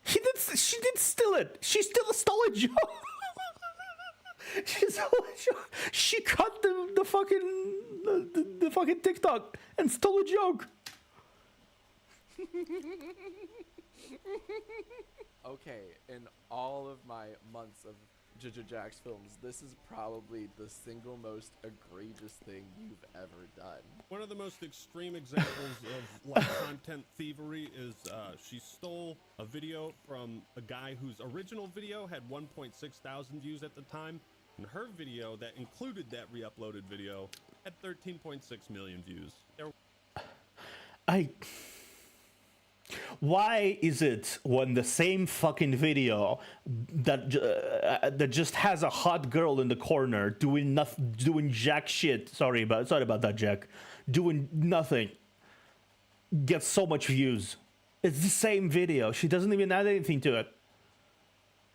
She did steal it. She still stole a joke. She stole a joke. She cut the fucking TikTok and stole a joke. Okay, in all of my months of Jax Films, this is probably the single most egregious thing you've ever done. One of the most extreme examples of like content thievery is she stole a video from a guy whose original video had 1.6 thousand views at the time, and her video that included that re-uploaded video had 13.6 million views. Why is it when the same fucking video that just has a hot girl in the corner doing nothing, doing jack shit? Sorry about that, Jack. Doing nothing gets so much views. It's the same video. She doesn't even add anything to it.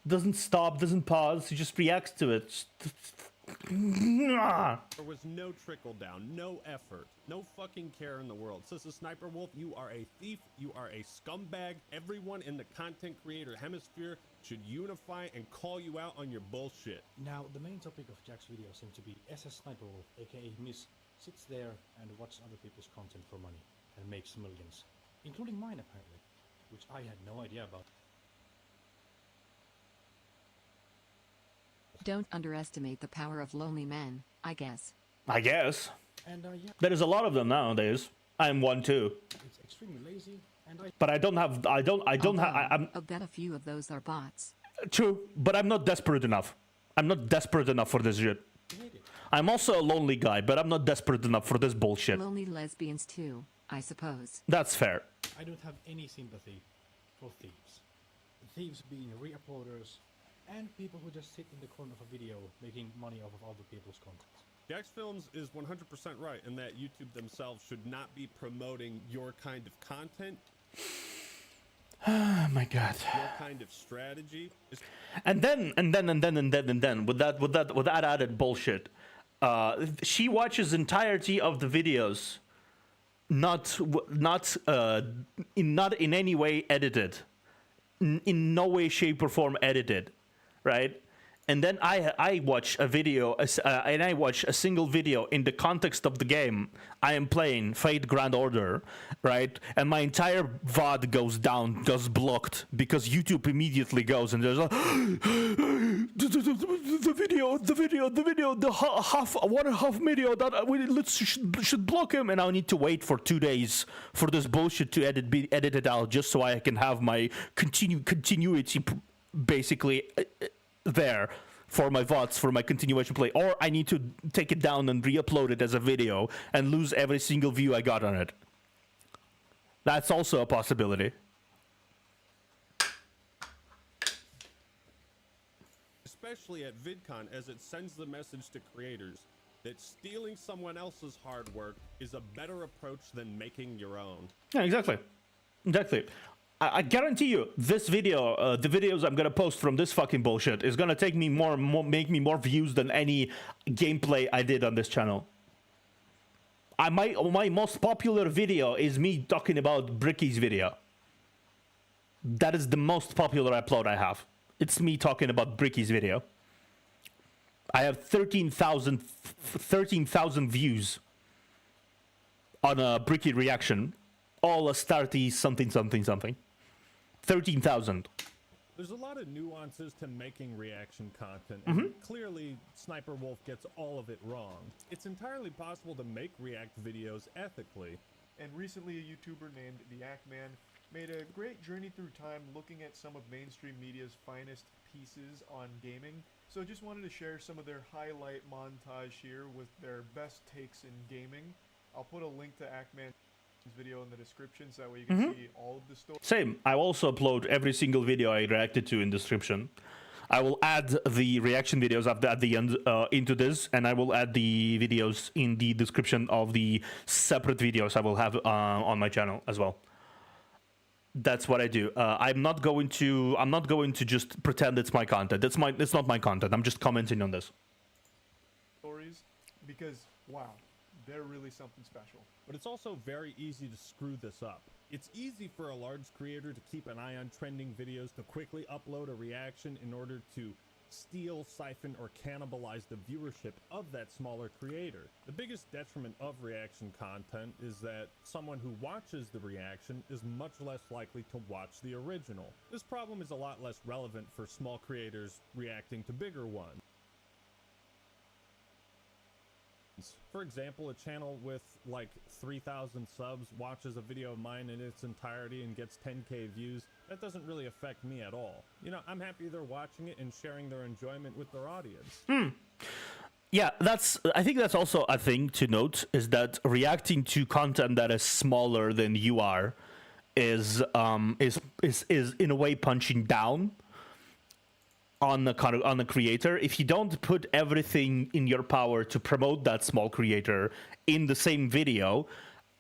Doesn't stop. Doesn't pause. She just reacts to it. There was no trickle down, no effort, no fucking care in the world. Sister Sniper Wolf, you are a thief, you are a scumbag. Everyone in the content creator hemisphere should unify and call you out on your bullshit. Now, the main topic of Jack's video seemed to be SS Sniper Wolf, aka Miss, sits there and watches other people's content for money and makes millions, including mine apparently, which I had no idea about. Don't underestimate the power of lonely men, I guess. I guess. And yeah. There is a lot of them nowadays. I'm one too. It's extremely lazy, and But I don't have. I'm. I'll bet a few of those are bots. True, but I'm not desperate enough. I'm not desperate enough for this shit. I'm also a lonely guy, but I'm not desperate enough for this bullshit. Lonely lesbians too, I suppose. That's fair. I don't have any sympathy for thieves. Thieves being re-uploaders, and people who just sit in the corner of a video making money off of other people's content. Jax Films is 100% right in that YouTube themselves should not be promoting your kind of content. Oh my god. Your kind of strategy. And then with that added bullshit, she watches entirety of the videos, not in any way edited, in no way, shape, or form edited, right? And then I watch a video, and I watch a single video in the context of the game I am playing, Fate Grand Order, right? And my entire VOD goes down, goes blocked, because YouTube immediately goes and there's a the video, one and a half video that we should block him, and I'll need to wait for 2 days for this bullshit to be edited out, just so I can have my continuity basically there for my VODs, for my continuation play, or I need to take it down and re-upload it as a video and lose every single view I got on it. That's also a possibility. Especially at VidCon, as it sends the message to creators that stealing someone else's hard work is a better approach than making your own. Yeah, exactly. I guarantee you, this video, the videos I'm gonna post from this fucking bullshit is gonna take me make me more views than any gameplay I did on this channel. My most popular video is me talking about Bricky's video. That is the most popular upload I have. It's me talking about Bricky's video. I have 13,000 views on a Bricky reaction. All a starty something. 13,000. There's a lot of nuances to making reaction content, and clearly Sniper Wolf gets all of it wrong. It's entirely possible to make react videos ethically. And recently a YouTuber named The Ackman made a great journey through time looking at some of mainstream media's finest pieces on gaming. So just wanted to share some of their highlight montage here with their best takes in gaming. I'll put a link to Ackman's video in the description so that way you can see all of the stories. Same. I also upload every single video I reacted to in description. I will add the reaction videos at the end into this, and I will add the videos in the description of the separate videos I will have on my channel as well. That's what I do. I'm not going to just pretend it's my content. It's not my content. I'm just commenting on this. Stories, because wow, they're really something special. But it's also very easy to screw this up. It's easy for a large creator to keep an eye on trending videos, to quickly upload a reaction in order to steal, siphon, or cannibalize the viewership of that smaller creator. The biggest detriment of reaction content is that someone who watches the reaction is much less likely to watch the original. This problem is a lot less relevant for small creators reacting to bigger ones. For example, a channel with like 3,000 subs watches a video of mine in its entirety and gets 10k views. That doesn't really affect me at all. You know, I'm happy they're watching it and sharing their enjoyment with their audience. Yeah, I think that's also a thing to note, is that reacting to content that is smaller than you are is in a way punching down on the creator. If you don't put everything in your power to promote that small creator in the same video,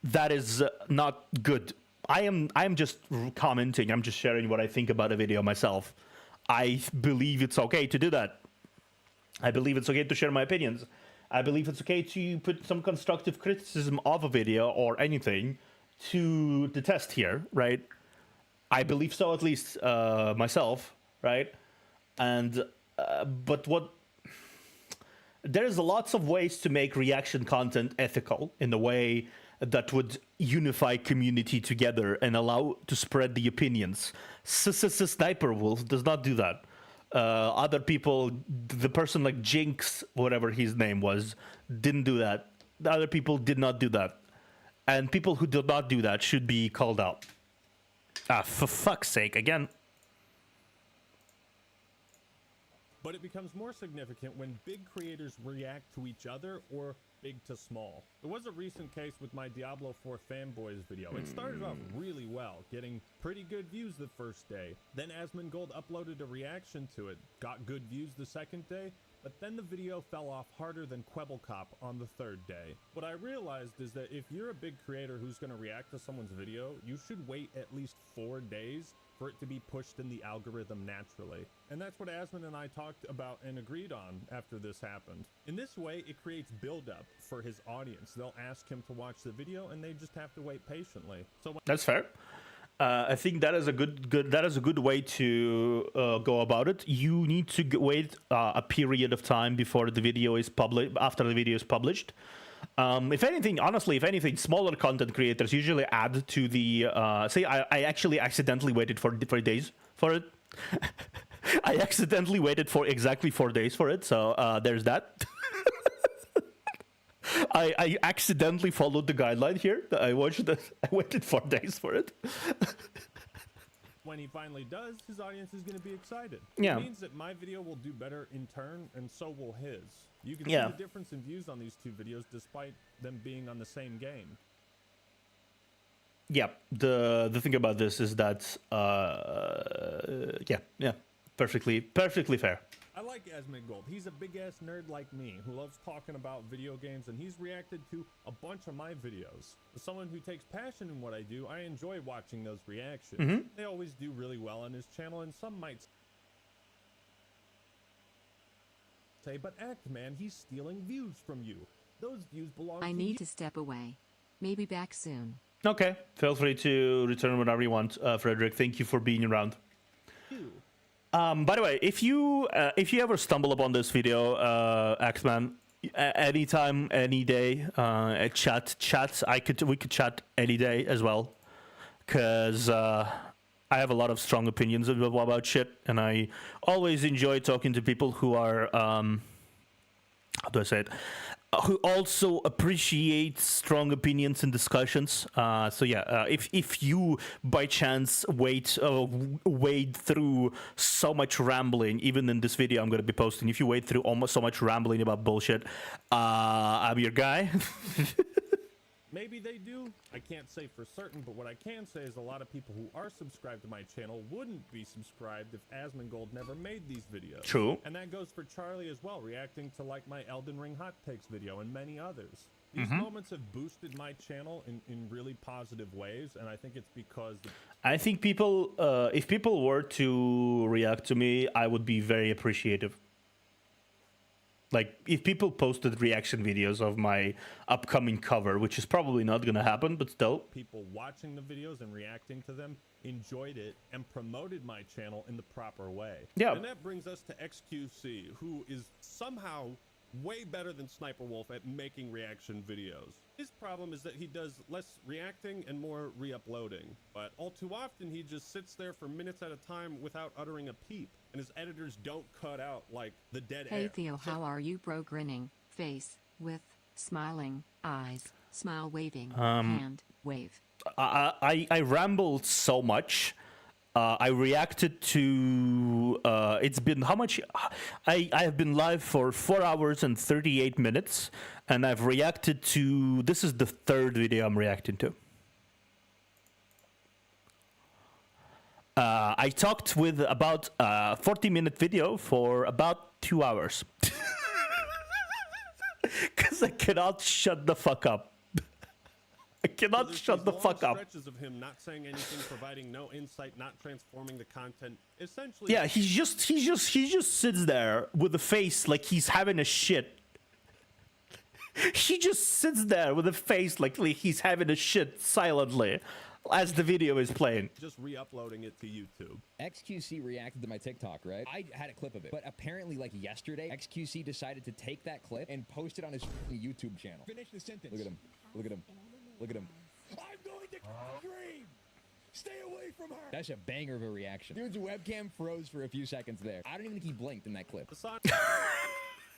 that is not good. I am just commenting. I'm just sharing what I think about a video myself. I believe it's okay to do that. I believe it's okay to share my opinions. I believe it's okay to put some constructive criticism of a video or anything to the test here, right? I believe so, at least myself, right? And but there's lots of ways to make reaction content ethical in a way that would unify community together and allow to spread the opinions. Sniper Wolf does not do that. Other people, the person like Jinx, whatever his name was, didn't do that. The other people did not do that. And people who did not do that should be called out. For fuck's sake, again. But it becomes more significant when big creators react to each other or big to small. There was a recent case with my Diablo 4 fanboys video. It started off really well, getting pretty good views the first day. Then Asmongold uploaded a reaction to it, got good views the second day, but then the video fell off harder than Quebblecop on the third day. What I realized is that if you're a big creator who's going to react to someone's video, you should wait at least 4 days for it to be pushed in the algorithm naturally. And that's what Asmon and I talked about and agreed on after this happened. In this way, it creates build-up for his audience. They'll ask him to watch the video and they just have to wait patiently. So that's fair. I think that is a good way to go about it. You need to wait a period of time before the video is published, after the video is published. If anything, smaller content creators usually add to the. Say, I actually accidentally waited for 3 days for it. I accidentally waited for exactly 4 days for it, so there's that. I accidentally followed the guideline here. I waited 4 days for it. When he finally does, his audience is going to be excited. Yeah. It means that my video will do better in turn, and so will his. You can see the difference in views on these 2 videos despite them being on the same game. Yeah, the thing about this is that, perfectly fair. I like Asmongold. He's a big-ass nerd like me who loves talking about video games, and he's reacted to a bunch of my videos. As someone who takes passion in what I do, I enjoy watching those reactions. They always do really well on his channel, and some might say, but Actman, he's stealing views from you. Those views belong to you. I need to step away. Maybe back soon. Okay, feel free to return whenever you want, Frederick. Thank you for being around. By the way, if you ever stumble upon this video, Axman, anytime, any day, chat. We could chat any day as well, because I have a lot of strong opinions about shit, and I always enjoy talking to people who are how do I say it? Who also appreciate strong opinions and discussions. So yeah, if you by chance wade through so much rambling, even in this video I'm going to be posting, if you wade through almost so much rambling about bullshit, I'm your guy. Maybe they do. I can't say for certain, but what I can say is a lot of people who are subscribed to my channel wouldn't be subscribed if Asmongold never made these videos. True. And that goes for Charlie as well, reacting to like my Elden Ring Hot Takes video and many others. These moments have boosted my channel in really positive ways, and I think it's because... I think people, if people were to react to me, I would be very appreciative. Like, if people posted reaction videos of my upcoming cover, which is probably not gonna happen, but still. People watching the videos and reacting to them enjoyed it and promoted my channel in the proper way. Yeah. And that brings us to XQC, who is somehow way better than Sniper Wolf at making reaction videos. His problem is that he does less reacting and more re-uploading, but all too often he just sits there for minutes at a time without uttering a peep, and his editors don't cut out like the dead air. Hey Theo, how are you, bro? Grinning face with smiling eyes, smile waving hand wave. I rambled so much. I reacted to it's been how much I have been live for 4 hours and 38 minutes, and I've reacted to, this is the third video I'm reacting to. I talked with about 40-minute video for about 2 hours because I cannot shut the fuck up. I cannot shut the fuck up. Stretches of him not saying anything, providing no insight, not transforming the content. Essentially, yeah, he just sits there with a face like he's having a shit. He just sits there with a face like he's having a shit silently as the video is playing. Just re-uploading it to YouTube. XQC reacted to my TikTok, right? I had a clip of it, but apparently, like yesterday, XQC decided to take that clip and post it on his YouTube channel. Finish the sentence. Look at him. Look at him. Look at him. I'm going to scream! Stay away from her! That's a banger of a reaction. Dude's webcam froze for a few seconds there. I don't even think he blinked in that clip.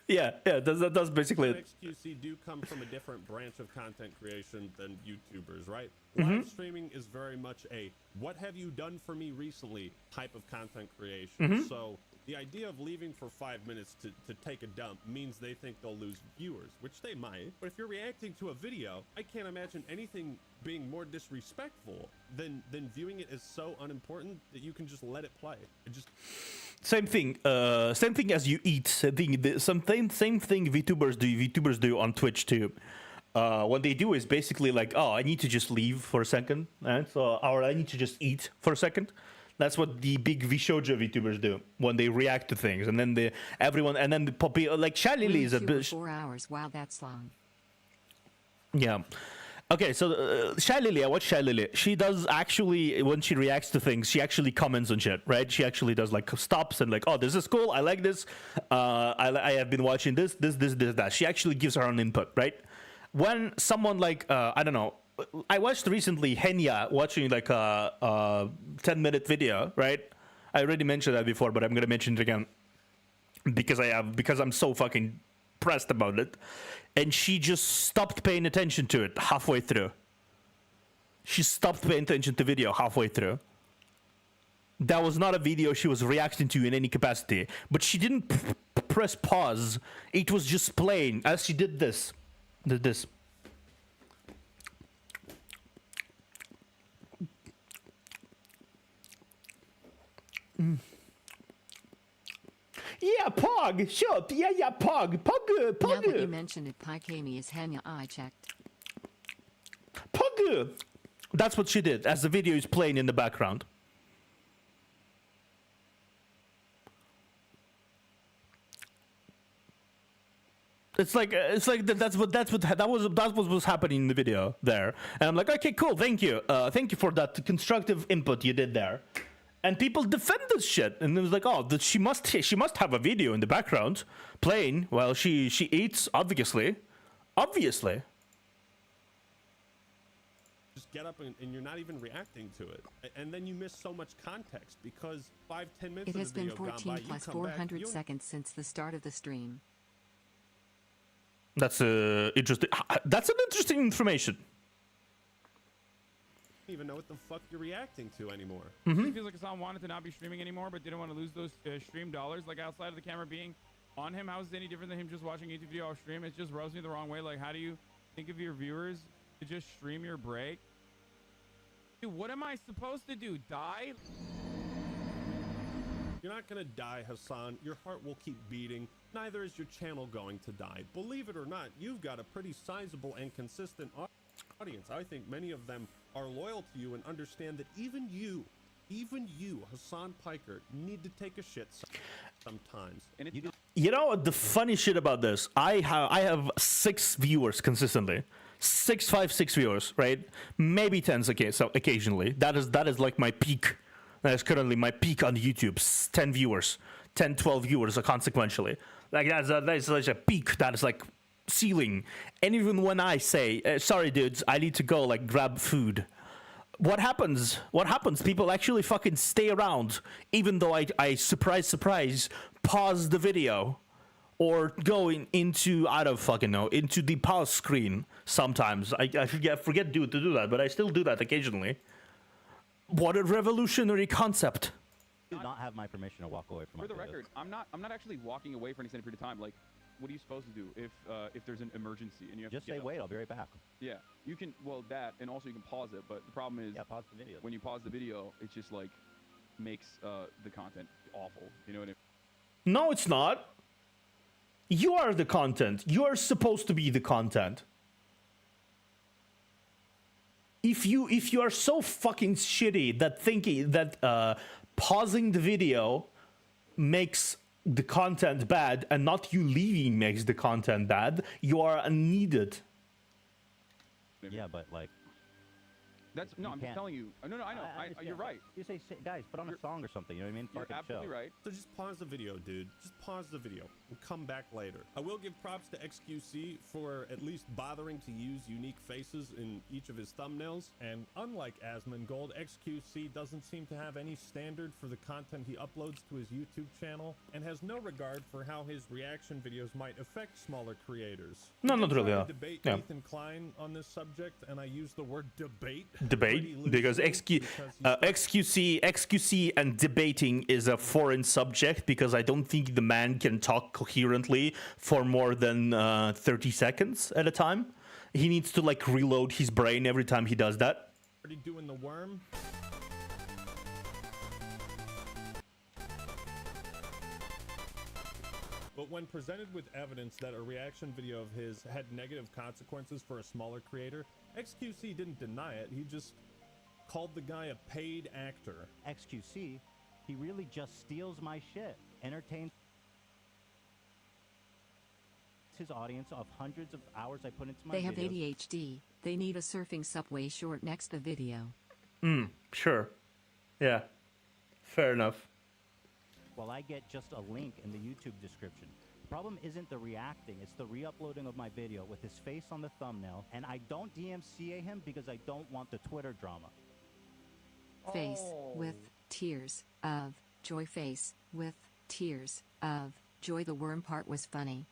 Yeah, that's basically it. XQC do come from a different branch of content creation than YouTubers, right? Mhm. Live streaming is very much a what have you done for me recently type of content creation. Mhm. So the idea of leaving for 5 minutes to take a dump means they think they'll lose viewers, which they might. But if you're reacting to a video, I can't imagine anything being more disrespectful than viewing it as so unimportant that you can just let it play. It just Same thing as you eat. Same thing VTubers do on Twitch too. What they do is basically like, oh, I need to just leave for a second, right? Or I need to just eat for a second. That's what the big Vshoujo VTubers do when they react to things, and then the poppy like Shalili is a bit. 4 hours. Wow, that's long. Yeah. Okay, so Shy Lily, I watch Shy Lily. She does actually, when she reacts to things, she actually comments on shit, right? She actually does like stops and like, oh, this is cool, I like this. I have been watching this, that. She actually gives her own input, right? When someone like, I don't know, I watched recently Henya watching like a 10-minute video, right? I already mentioned that before, but I'm gonna mention it again because I'm so fucking pressed about it. And she just stopped paying attention to it halfway through. She stopped paying attention to video halfway through. That was not a video she was reacting to in any capacity, but she didn't press pause. It was just playing as she did this. Did this. Mm. Yeah, Pog, sure. Yeah, Pog. Now that you mentioned it, Pikami is Henya, I checked. Pog. That's what she did as the video is playing in the background. It's like that was what's happening in the video there, and I'm like, okay, cool, thank you for that constructive input you did there. And people defend this shit, and it was like, oh, she must have a video in the background playing while she eats, obviously. Just get up and you're not even reacting to it, and then you miss so much context because 5-10 minutes. It has of the been video 14 gone by, plus you come 400 back, seconds since the start of the stream. That's interesting. That's an interesting information. Don't even know what the fuck you're reacting to anymore. It feels like Hassan wanted to not be streaming anymore, but didn't want to lose those stream dollars. Like outside of the camera being on him, how is it any different than him just watching a YouTube video off stream? It just rubs me the wrong way. Like, how do you think of your viewers to just stream your break? Dude, what am I supposed to do? Die? You're not gonna die, Hassan. Your heart will keep beating. Neither is your channel going to die. Believe it or not, you've got a pretty sizable and consistent audience. I think many of them are loyal to you and understand that even you, Hassan Piker, need to take a shit sometimes. And You know the funny shit about this? I have 6 viewers consistently. 6 viewers, right? Maybe 10s occasionally. That is like my peak. That is currently my peak on YouTube. 10 viewers. 10, 12 viewers consequentially. Like that's like a peak. That is like ceiling. And even when I say, sorry dudes, I need to go like grab food. What happens? People actually fucking stay around, even though I surprise, pause the video, or go into, I don't fucking know, into the pause screen sometimes. I forget to do that, but I still do that occasionally. What a revolutionary concept. Do not have my permission to walk away from my For the videos. record, I'm not actually walking away for an extended period of time. Like, what are you supposed to do if there's an emergency and you have Just to say, get up? wait, I'll be right back. Yeah, you can, well, that, and also you can pause it, but the problem is, pause the video. when you pause the video, it just, like, makes the content awful, you know what I mean? No, it's not. You are the content. You are supposed to be the content. If you are so fucking shitty that thinking that pausing the video makes the content bad and not you leaving makes the content bad, you are unneeded. Yeah, but like... That's, no, I'm just telling you. No, I know. You're right. You say, guys, put on a song or something, you know what I mean? You're Fucking absolutely chill. right. So just pause the video, dude. Just pause the video. We'll come back later. I will give props to XQC for at least bothering to use unique faces in each of his thumbnails. And unlike Asmongold, XQC doesn't seem to have any standard for the content he uploads to his YouTube channel and has no regard for how his reaction videos might affect smaller creators. No, not really. I Yeah. debate Yeah. Ethan Klein on this subject, and I use the word debate. Because XQC and debating is a foreign subject because I don't think the man can talk coherently for more than 30 seconds at a time. He needs to like reload his brain every time he does that. Already doing the worm. But when presented with evidence that a reaction video of his had negative consequences for a smaller creator, XQC didn't deny it. He just called the guy a paid actor. XQC, he really just steals my shit. Entertains his audience of hundreds of hours I put into my They have videos. ADHD. They need a surfing subway short next to the video. Sure. Yeah. Fair enough. While I get just a link in the YouTube description. The problem isn't the reacting, it's the re-uploading of my video with his face on the thumbnail, and I don't DMCA him because I don't want the Twitter drama. Face with tears of joy. Face with tears of joy. The worm part was funny.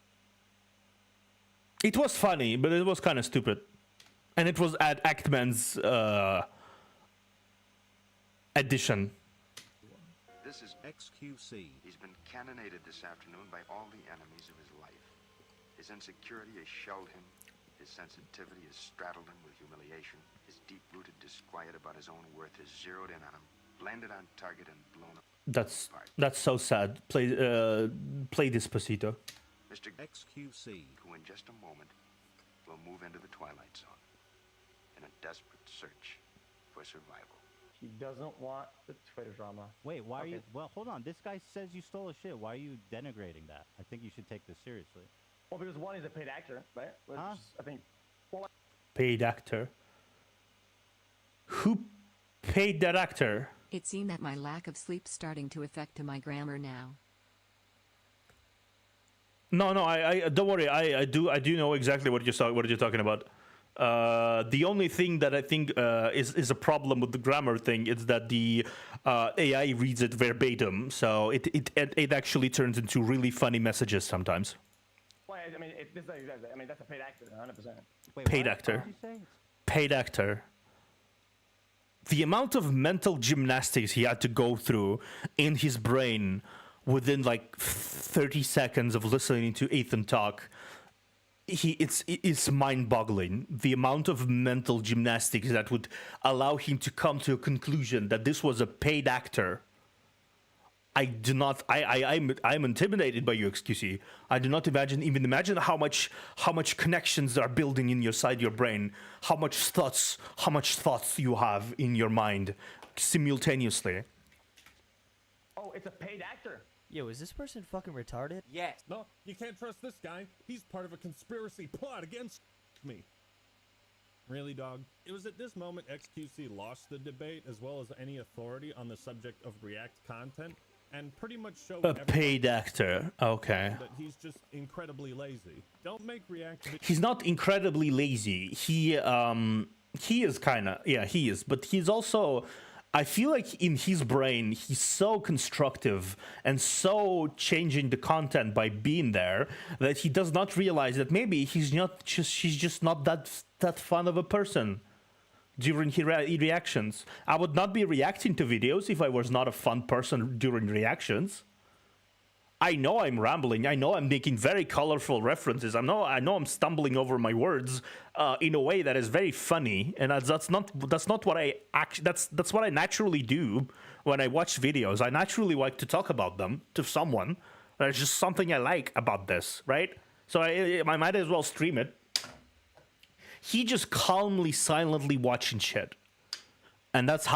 It was funny, but it was kind of stupid. And it was at Actman's addition. This is XQC. He's been cannonaded this afternoon by all the enemies of his life. His insecurity has shelled him. His sensitivity has straddled him with humiliation. His deep-rooted disquiet about his own worth has zeroed in on him, landed on target, and blown up. That's so sad. Play Despacito. Mr. XQC, who in just a moment will move into the Twilight Zone in a desperate search for survival. He doesn't want the Twitter drama. Wait, why are you... Well, hold on. This guy says you stole his shit. Why are you denigrating that? I think you should take this seriously. Well, because one, he's a paid actor, right? Which I think... Well, Paid actor. Who paid that actor? It seemed that my lack of sleep starting to affect my grammar now. No, I don't worry. I do know exactly what you're talking about. The only thing that I think is a problem with the grammar thing is that the AI reads it verbatim, so it actually turns into really funny messages sometimes. well, I mean, that's a paid actor, 100%. Wait, Paid what? actor. What did you say? Paid actor. The amount of mental gymnastics he had to go through in his brain within like 30 seconds of listening to Ethan talk, it's mind-boggling. The amount of mental gymnastics that would allow him to come to a conclusion that this was a paid actor. I'm intimidated by you, XQC. I do not imagine how much connections are building inside your brain, how much thoughts you have in your mind simultaneously. Oh, it's a paid actor. Yo, is this person fucking retarded? Yes. No, you can't trust this guy. He's part of a conspiracy plot against me. Really, dog? It was at this moment XQC lost the debate as well as any authority on the subject of React content and pretty much showed A paid actor. Okay. that he's just incredibly lazy. Don't make React He's not incredibly lazy. He is kind of, yeah, he is, but he's also, I feel like in his brain he's so constructive and so changing the content by being there that he does not realize that maybe he's just not that fun of a person during his reactions. I would not be reacting to videos if I was not a fun person during reactions. I know I'm rambling. I know I'm making very colorful references. I know I'm stumbling over my words in a way that is very funny, and that's not what I actually. That's what I naturally do when I watch videos. I naturally like to talk about them to someone. There's just something I like about this, right? So I might as well stream it. He just calmly, silently watching shit, and that's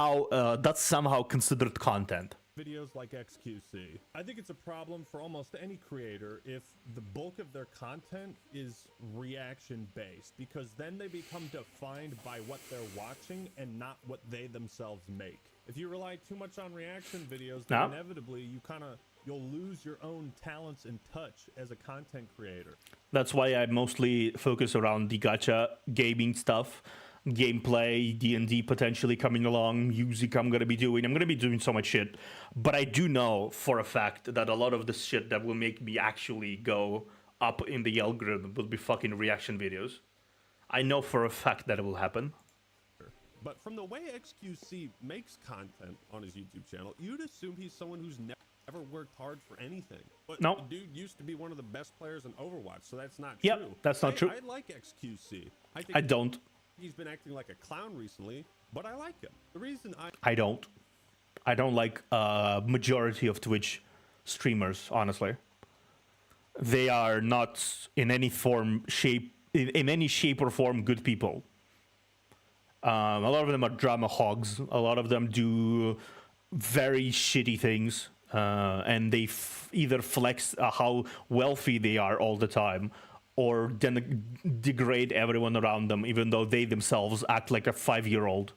somehow considered content. videos like XQC. I think it's a problem for almost any creator if the bulk of their content is reaction based, because then they become defined by what they're watching and not what they themselves make. If you rely too much on reaction videos, then inevitably you'll lose your own talents and touch as a content creator. That's why I mostly focus around the gacha gaming stuff. Gameplay, D&D potentially coming along, music I'm going to be doing so much shit. But I do know for a fact that a lot of the shit that will make me actually go up in the algorithm will be fucking reaction videos. I know for a fact that it will happen. But from the way XQC makes content on his YouTube channel, you'd assume he's someone who's never worked hard for anything. But no. The dude used to be one of the best players in Overwatch, so that's not yep, true. That's not true. I like XQC. I don't. He's been acting like a clown recently, but I like him. The reason I don't like majority of Twitch streamers, honestly. They are not in any shape or form good people. A lot of them are drama hogs. A lot of them do very shitty things, and they either flex how wealthy they are all the time, or then degrade everyone around them, even though they themselves act like a 5-year-old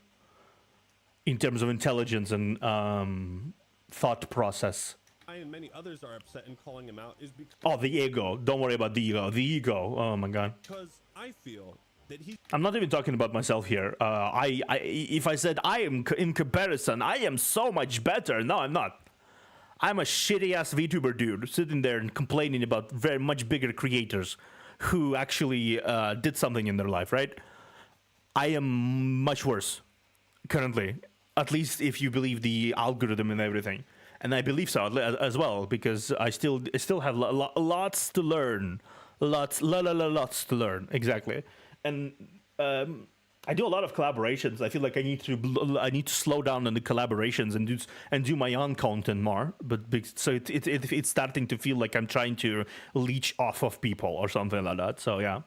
in terms of intelligence and thought process. I and many others are upset in calling him out is because... Oh, the ego. Don't worry about the ego. The ego. Oh, my God. Because I feel that he... I'm not even talking about myself here. If I said I am, in comparison, I am so much better. No, I'm not. I'm a shitty-ass VTuber dude sitting there and complaining about very much bigger creators who actually did something in their life, right? I am much worse currently, at least if you believe the algorithm and everything. And I believe so as well, because I still have lots to learn. Lots to learn, exactly. And I do a lot of collaborations. I feel like I need to slow down on the collaborations and do my own content more. But so it's starting to feel like I'm trying to leech off of people or something like that. So yeah.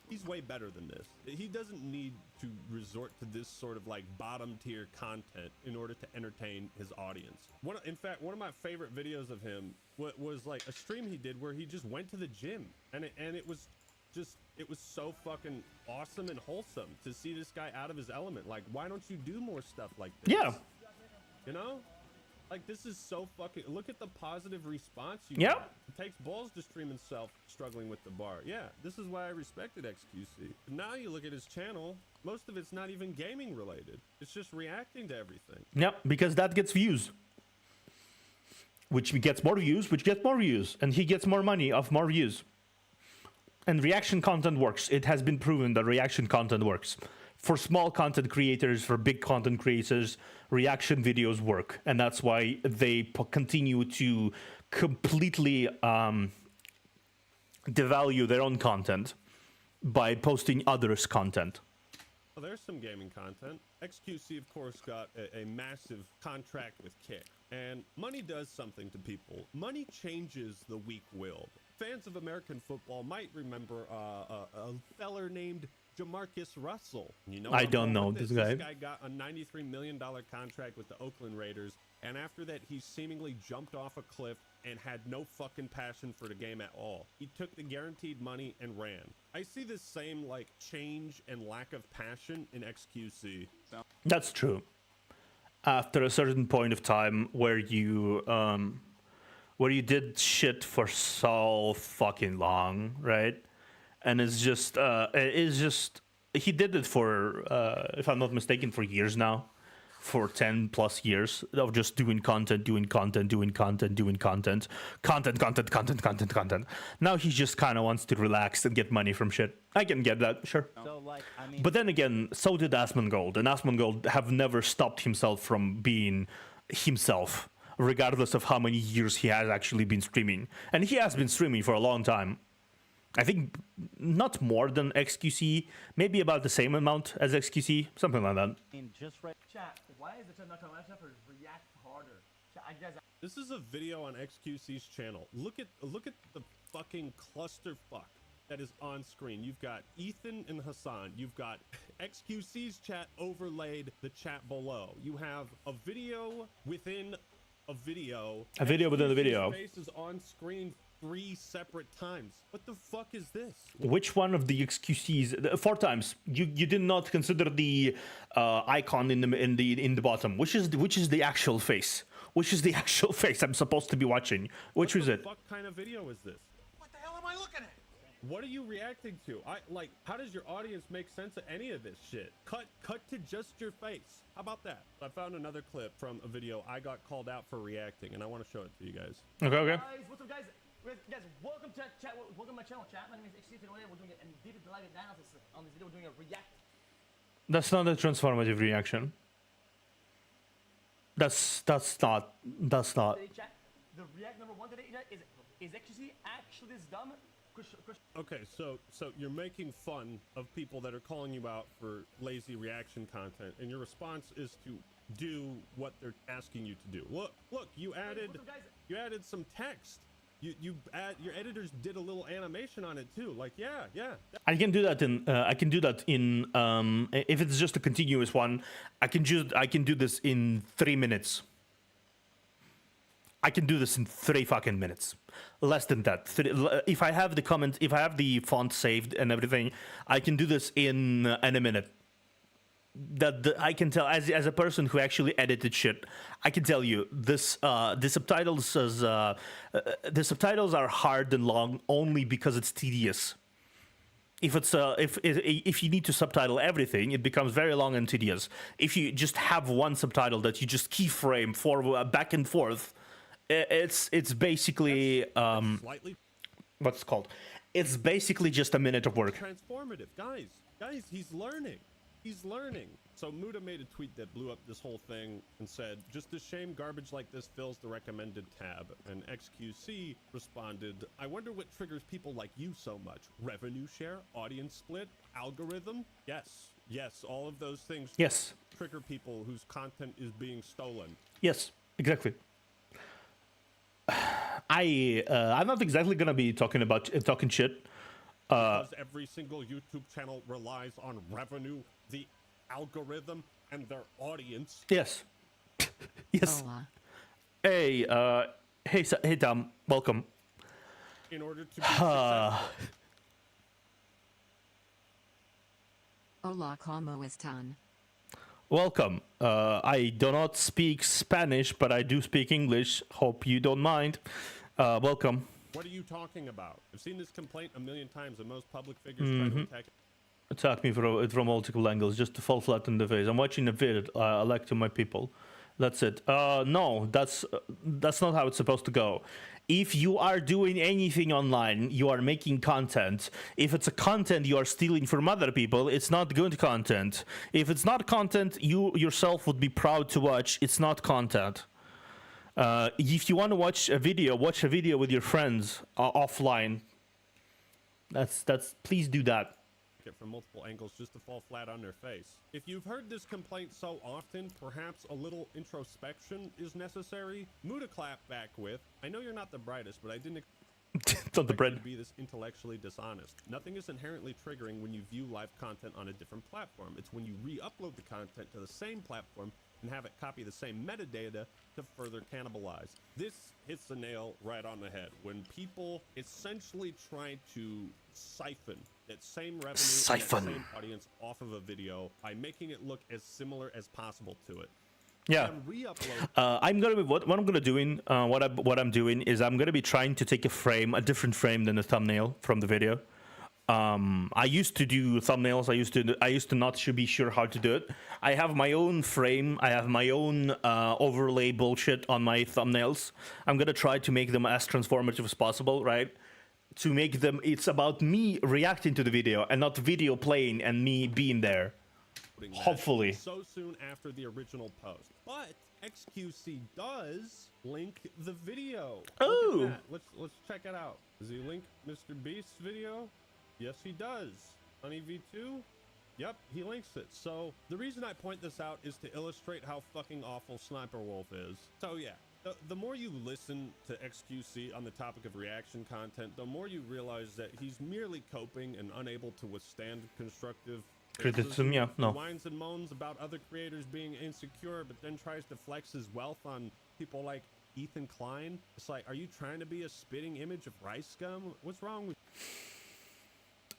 He's way better than this. He doesn't need to resort to this sort of like bottom tier content in order to entertain his audience. In fact, one of my favorite videos of him was like a stream he did where he just went to the gym, and it was so fucking awesome and wholesome to see this guy out of his element. Like, why don't you do more stuff like this? Yeah. You know? Like, this is so fucking... Look at the positive response you get. It takes balls to stream himself struggling with the bar. Yeah, this is why I respected XQC. Now you look at his channel, most of it's not even gaming related. It's just reacting to everything. Yep, because that gets views. Which gets more views, and he gets more money off more views. And reaction content works. It has been proven that reaction content works. For small content creators, for big content creators, reaction videos work. And that's why they continue to completely devalue their own content by posting others' content. Well, there's some gaming content. XQC, of course, got a massive contract with Kick. And money does something to people. Money changes the weak-willed. Fans of American football might remember a feller named Jamarcus Russell. You know, I don't know this guy. This guy got a $93 million contract with the Oakland Raiders, and after that, he seemingly jumped off a cliff and had no fucking passion for the game at all. He took the guaranteed money and ran. I see this same like change and lack of passion in XQC. That's true. After a certain point of time where you did shit for so fucking long, right? And it's just he did it for if I'm not mistaken for years now. For 10 plus years of just doing content. Now he just kind of wants to relax and get money from shit. I can get that, sure. So, like, I mean, but then again, so did Asmongold, and Asmongold have never stopped himself from being himself, regardless of how many years he has actually been streaming. And he has been streaming for a long time. I think not more than XQC, maybe about the same amount as XQC, something like that. just right. Chat, why is it not coming up for react harder? Chat, I guess This is a video on XQC's channel. Look at the fucking clusterfuck that is on screen. You've got Ethan and Hassan. You've got XQC's chat overlaid the chat below. You have a video within a video. A video within a video. Face is on screen 3 separate times. What the fuck is this? Which one of the XQCs? 4 times. You did not consider the icon in the bottom. Which is the actual face? Which is the actual face I'm supposed to be watching? Which is it? What kind of video is this? What the hell am I looking at? What are you reacting to? How does your audience make sense of any of this shit? Cut to just your face. How about that? I found another clip from a video I got called out for reacting, and I want to show it to you guys. Okay. Guys, what's up, guys? Guys, welcome to chat. Welcome to my channel, chat. My name is XC. Today we're doing a deep dive analysis on this video. We're doing a react. That's not a transformative reaction. That's not. Today, chat, the react number 1 today is XC actually this dumb? Okay, so you're making fun of people that are calling you out for lazy reaction content, and your response is to do what they're asking you to do. Look, you added some text. Your editors did a little animation on it too. Like, yeah. I can do that in if it's just a continuous one, I can do this in 3 minutes. I can do this in 3 fucking minutes. Less than that. If I have the comment, if I have the font saved and everything, I can do this in a minute. I can tell as a person who actually edited shit, I can tell you this. The subtitles are hard and long only because it's tedious. If you need to subtitle everything, it becomes very long and tedious. If you just have one subtitle that you just keyframe forward back and forth, it's basically what's it called? It's basically just a minute of work. Transformative, guys, he's learning. So Muda made a tweet that blew up this whole thing and said, "Just a shame garbage like this fills the recommended tab." And XQC responded, "I wonder what triggers people like you so much. Revenue share, audience split, algorithm? Yes, all of those things yes. trigger people whose content is being stolen." Yes, exactly. I'm not exactly gonna be talking shit. Because every single YouTube channel relies on revenue, the algorithm, and their audience. Yes. Yes. Hey, hey, Tom. Welcome. In order to be successful. Hola, ¿cómo están? Welcome. I do not speak Spanish, but I do speak English. Hope you don't mind. Welcome. What are you talking about? I've seen this complaint a million times, and most public figures try to attack it. Attack me from multiple angles just to fall flat in the face. I'm watching a vid. I like to my people. That's it. No, that's not how it's supposed to go. If you are doing anything online, you are making content. If it's a content you are stealing from other people, it's not good content. If it's not content you yourself would be proud to watch, it's not content. If you want to watch a video with your friends offline. That's please do that. From multiple angles just to fall flat on their face. If you've heard this complaint so often, perhaps a little introspection is necessary. Muda clap back with, "I know you're not the brightest, but I didn't expect you to be this intellectually dishonest. Nothing is inherently triggering when you view live content on a different platform. It's when you re-upload the content to the same platform and have it copy the same metadata to further cannibalize. This hits the nail right on the head when people essentially try to siphon that same revenue and that same audience off of a video by making it look as similar as possible to it. Yeah, I'm gonna be what I'm gonna doing. What I'm doing is I'm gonna be trying to take a different frame than the thumbnail from the video. I used to do thumbnails. I used to not be sure how to do it. I have my own frame. I have my own overlay bullshit on my thumbnails. I'm gonna try to make them as transformative as possible, right? To make them, it's about me reacting to the video and not the video playing and me being there. Hopefully. So soon after the original post, but XQC does link the video. Oh, let's check it out. Does he link Mr. Beast's video? Yes, he does. Honey V2? Yep, he links it. So the reason I point this out is to illustrate how fucking awful Sniper Wolf is. So yeah, the more you listen to XQC on the topic of reaction content, the more you realize that he's merely coping and unable to withstand constructive criticism. Yeah, no. He whines and moans about other creators being insecure, but then tries to flex his wealth on people like Ethan Klein. It's like, are you trying to be a spitting image of rice scum? What's wrong with...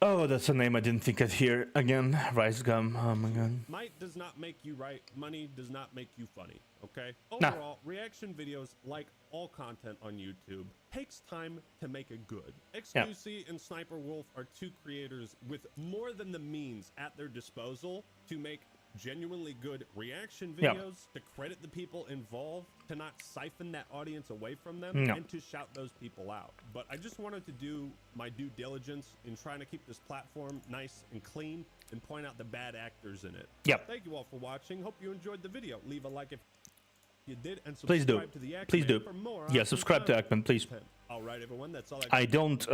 Oh, that's a name I didn't think I'd hear again. Rice gum. Oh my god. Might does not make you right. Money does not make you funny. Okay. Overall, reaction videos, like all content on YouTube, takes time to make it good. XQC and Sniper Wolf are two creators with more than the means at their disposal to make genuinely good reaction videos, to credit the people involved, to not siphon that audience away from them, and to shout those people out. But I just wanted to do my due diligence in trying to keep this platform nice and clean and point out the bad actors in it. Thank you all for watching. Hope you enjoyed the video. Leave a like if you did, and subscribe to the Ackman for more. Yeah, subscribe to Ackman, please. All right, everyone, that's all I don't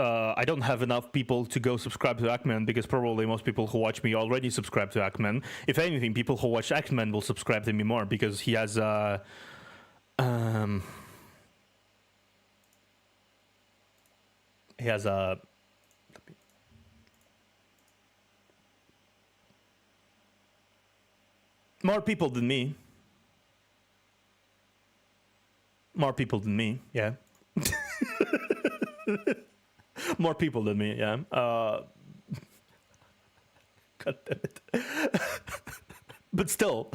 have enough people to go subscribe to Ackman because probably most people who watch me already subscribe to Ackman. If anything, people who watch Ackman will subscribe to me more because he has more people than me. More people than me, yeah. More people than me, yeah. God damn it. But still,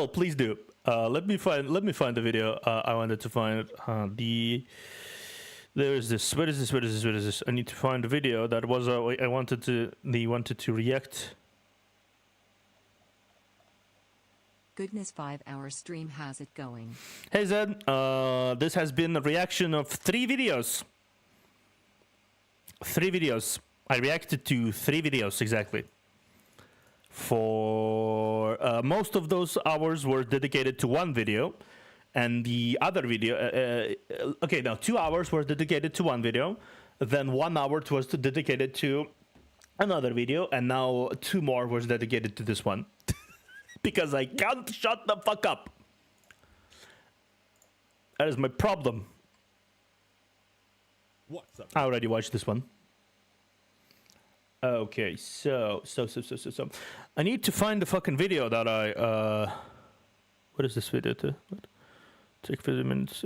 please do. Let me find the video I wanted to find. There is this. Where is this? I need to find a video that was I wanted to. They wanted to react. Goodness, 5-hour stream has it going. Hey Zed, this has been a reaction of 3 videos. 3 videos. I reacted to 3 videos exactly. For most of those hours were dedicated to one video, and the other video. Okay, now 2 hours were dedicated to one video, then 1 hour was dedicated to another video, and now 2 more was dedicated to this one. Because I can't shut the fuck up. That is my problem. What's up? I already watched this one. Okay, so I need to find the fucking video that I what is this video to? What? Take 50 minutes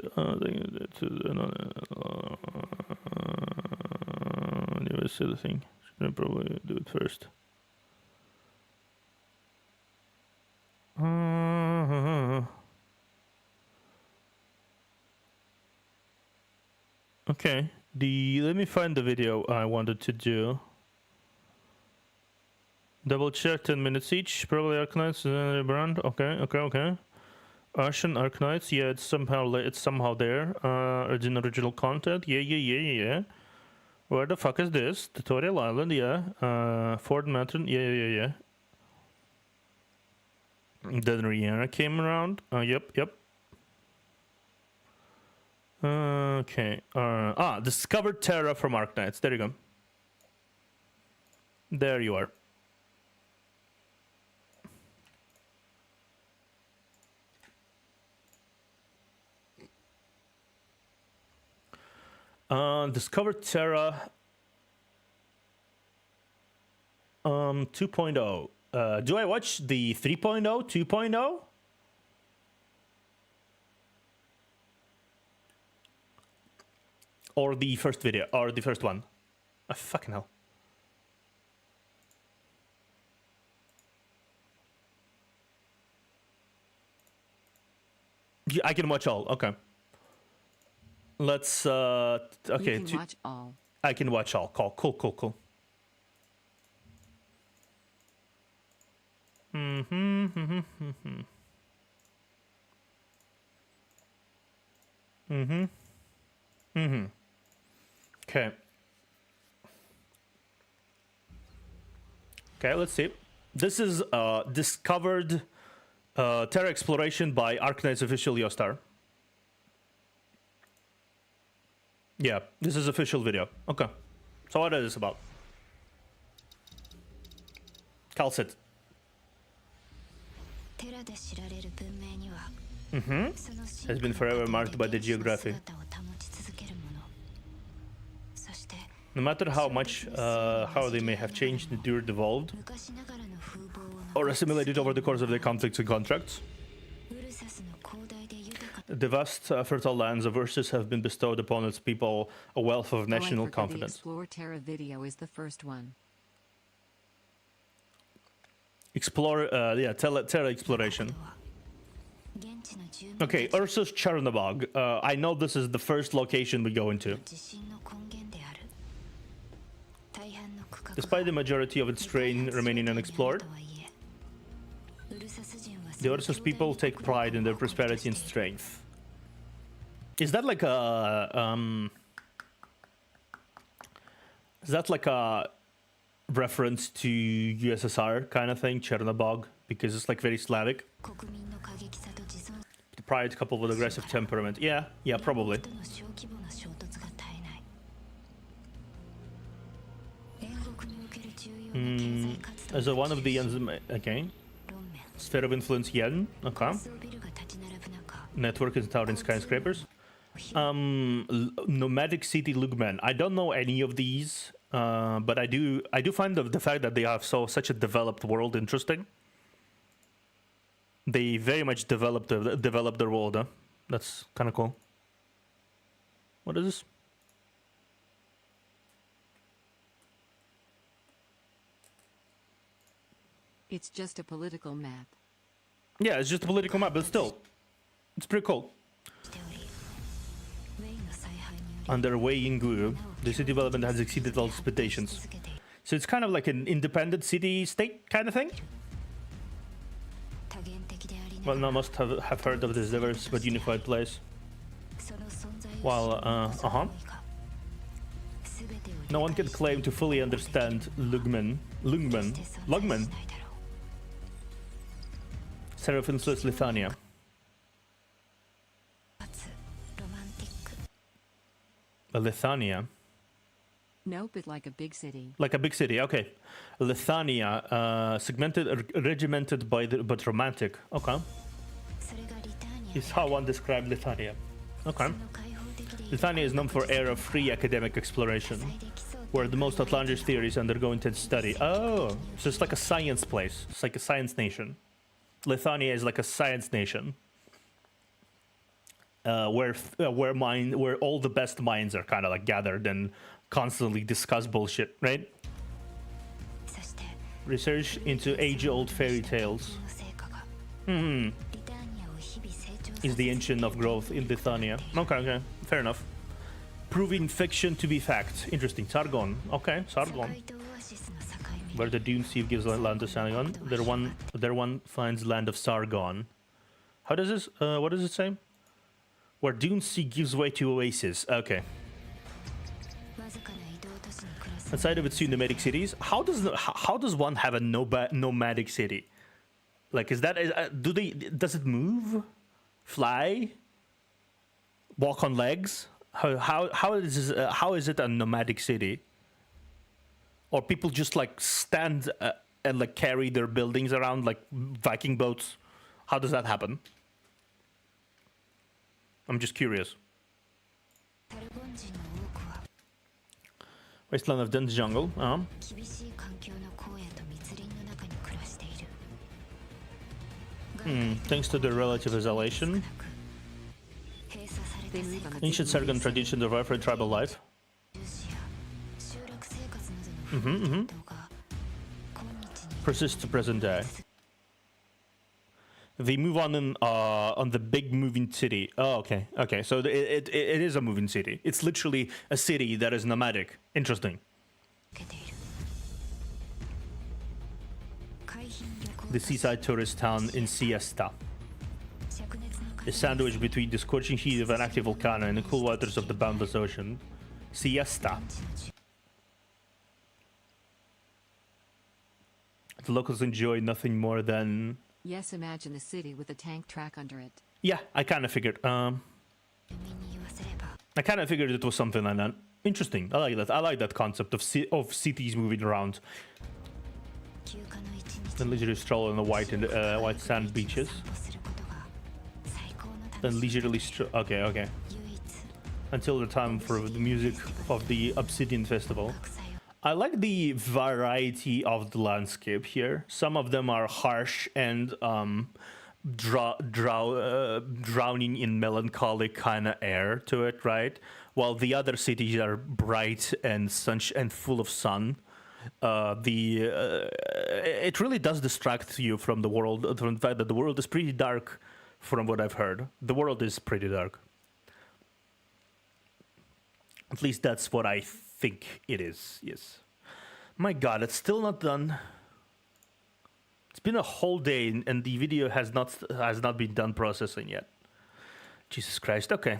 anyway, see the thing. Should probably do it first. Okay, let me find the video I wanted to do. Double check, 10 minutes each. Probably Arknights brand. Okay. Ocean Arknights. Yeah, it's somehow there. Original content. Yeah. Where the fuck is this? Tutorial Island. Yeah. Ford Mountain. Yeah. Then Rihanna came around. Yep. Okay. Discovered Terra from Arknights. There you go. There you are. Discovered Terra 2.0. Do I watch the 3.0, 2.0? Or the first video, or the first one. Oh, fucking hell. Yeah, I can watch all. Okay. Let's okay. You can watch all. I can watch all. Cool. Okay. Okay, let's see. This is discovered Terra exploration by Arknight's official Yostar. Yeah, this is official video. Okay. So what is this about? Calcit. Has been forever marked by the geography. No matter how much, how they may have changed, endured, evolved, or assimilated over the course of their conflicts and contracts, the vast, fertile lands of Ursus have been bestowed upon its people a wealth of national confidence. The Explore Terra video is the first one. Explore, yeah, Terra exploration. Okay, Ursus Chernobog. I know this is the first location we go into. Despite the majority of its terrain remaining unexplored, the Ursus people take pride in their prosperity and strength. Is that like a is that like a reference to USSR kind of thing, Chernobog, because it's like very Slavic? The pride coupled with aggressive temperament. Yeah, probably. As a one of the okay. Sphere of influence yen. Okay. Network is towering skyscrapers. Nomadic city Lugman. I don't know any of these, but I do find the fact that they have such a developed world interesting. They very much developed their world. Huh? That's kind of cool. What is this? It's just a political map. Yeah, it's just a political map, but still, it's pretty cool. Under Wei Yinggu, the city development has exceeded all expectations. So it's kind of like an independent city-state kind of thing? Well, no, must have heard of this diverse but unified place. While, no one can claim to fully understand Lugman. Seraphinsless Lithuania. Lithuania. No, but like a big city. Like a big city, okay. Lithuania, segmented, regimented but romantic. Okay. Is how one described Lithuania. Okay. Lithuania is known for an era of free academic exploration, where the most outlandish theories undergo intense study. Oh, so it's like a science place. It's like a science nation. Lithuania is like a science nation, where all the best minds are kind of like gathered and constantly discuss bullshit, right? Research into age-old fairy tales. Is the engine of growth in Lithuania. Okay, fair enough. Proving fiction to be fact. Interesting. Sargon. Okay, Sargon. Where the Dune Sea gives land to Sargon, there one finds land of Sargon. How does this? What does it say? Where Dune Sea gives way to oasis. Okay. Outside of its two nomadic cities, how does one have a nomadic city? Like, is that does it move, fly, walk on legs? How is it a nomadic city? Or people just like stand and like carry their buildings around like Viking boats? How does that happen? I'm just curious. Wasteland of dense jungle. Thanks to their relative isolation. They They move on the Ancient Sargon tradition derived from tribal life. Persists to present day. They move on the big moving city. Oh, okay, okay. So it is a moving city. It's literally a city that is nomadic. Interesting. The seaside tourist town in Siesta. A sandwich between the scorching heat of an active volcano and the cool waters of the boundless ocean. Siesta. The locals enjoy nothing more than... Yes, imagine a city with a tank track under it. Yeah, I kind of figured. I kind of figured it was something like that. Interesting. I like that. I like that concept of cities moving around. Then leisurely stroll on the white sand beaches. Then leisurely stroll. Okay, okay. Until the time for the music of the Obsidian Festival. I like the variety of the landscape here. Some of them are harsh and drowning in melancholic kind of air to it, right? While the other cities are bright and and full of sun. It really does distract you from the world, from the fact that the world is pretty dark, from what I've heard. The world is pretty dark. At least that's what I think it is, yes. My god, it's still not done. It's been a whole day and the video has not been done processing yet. Jesus Christ, okay.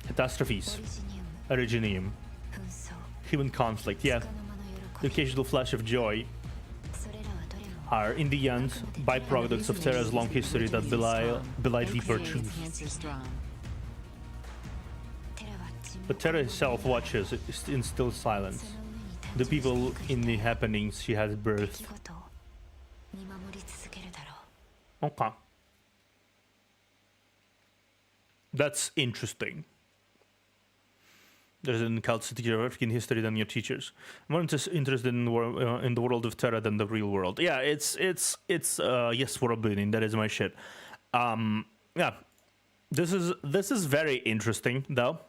Catastrophes. Originium. Human conflict, yeah. The occasional flash of joy are, in the end, byproducts of Terra's long history that belie deeper truths. But Terra herself watches in still silence. The people in the happenings she has birthed. Okay. That's interesting. There's an cult city of African history than your teachers. I'm more interested in the world of Terra than the real world. Yeah, it's yes, world building. That is my shit. Yeah, this is very interesting though.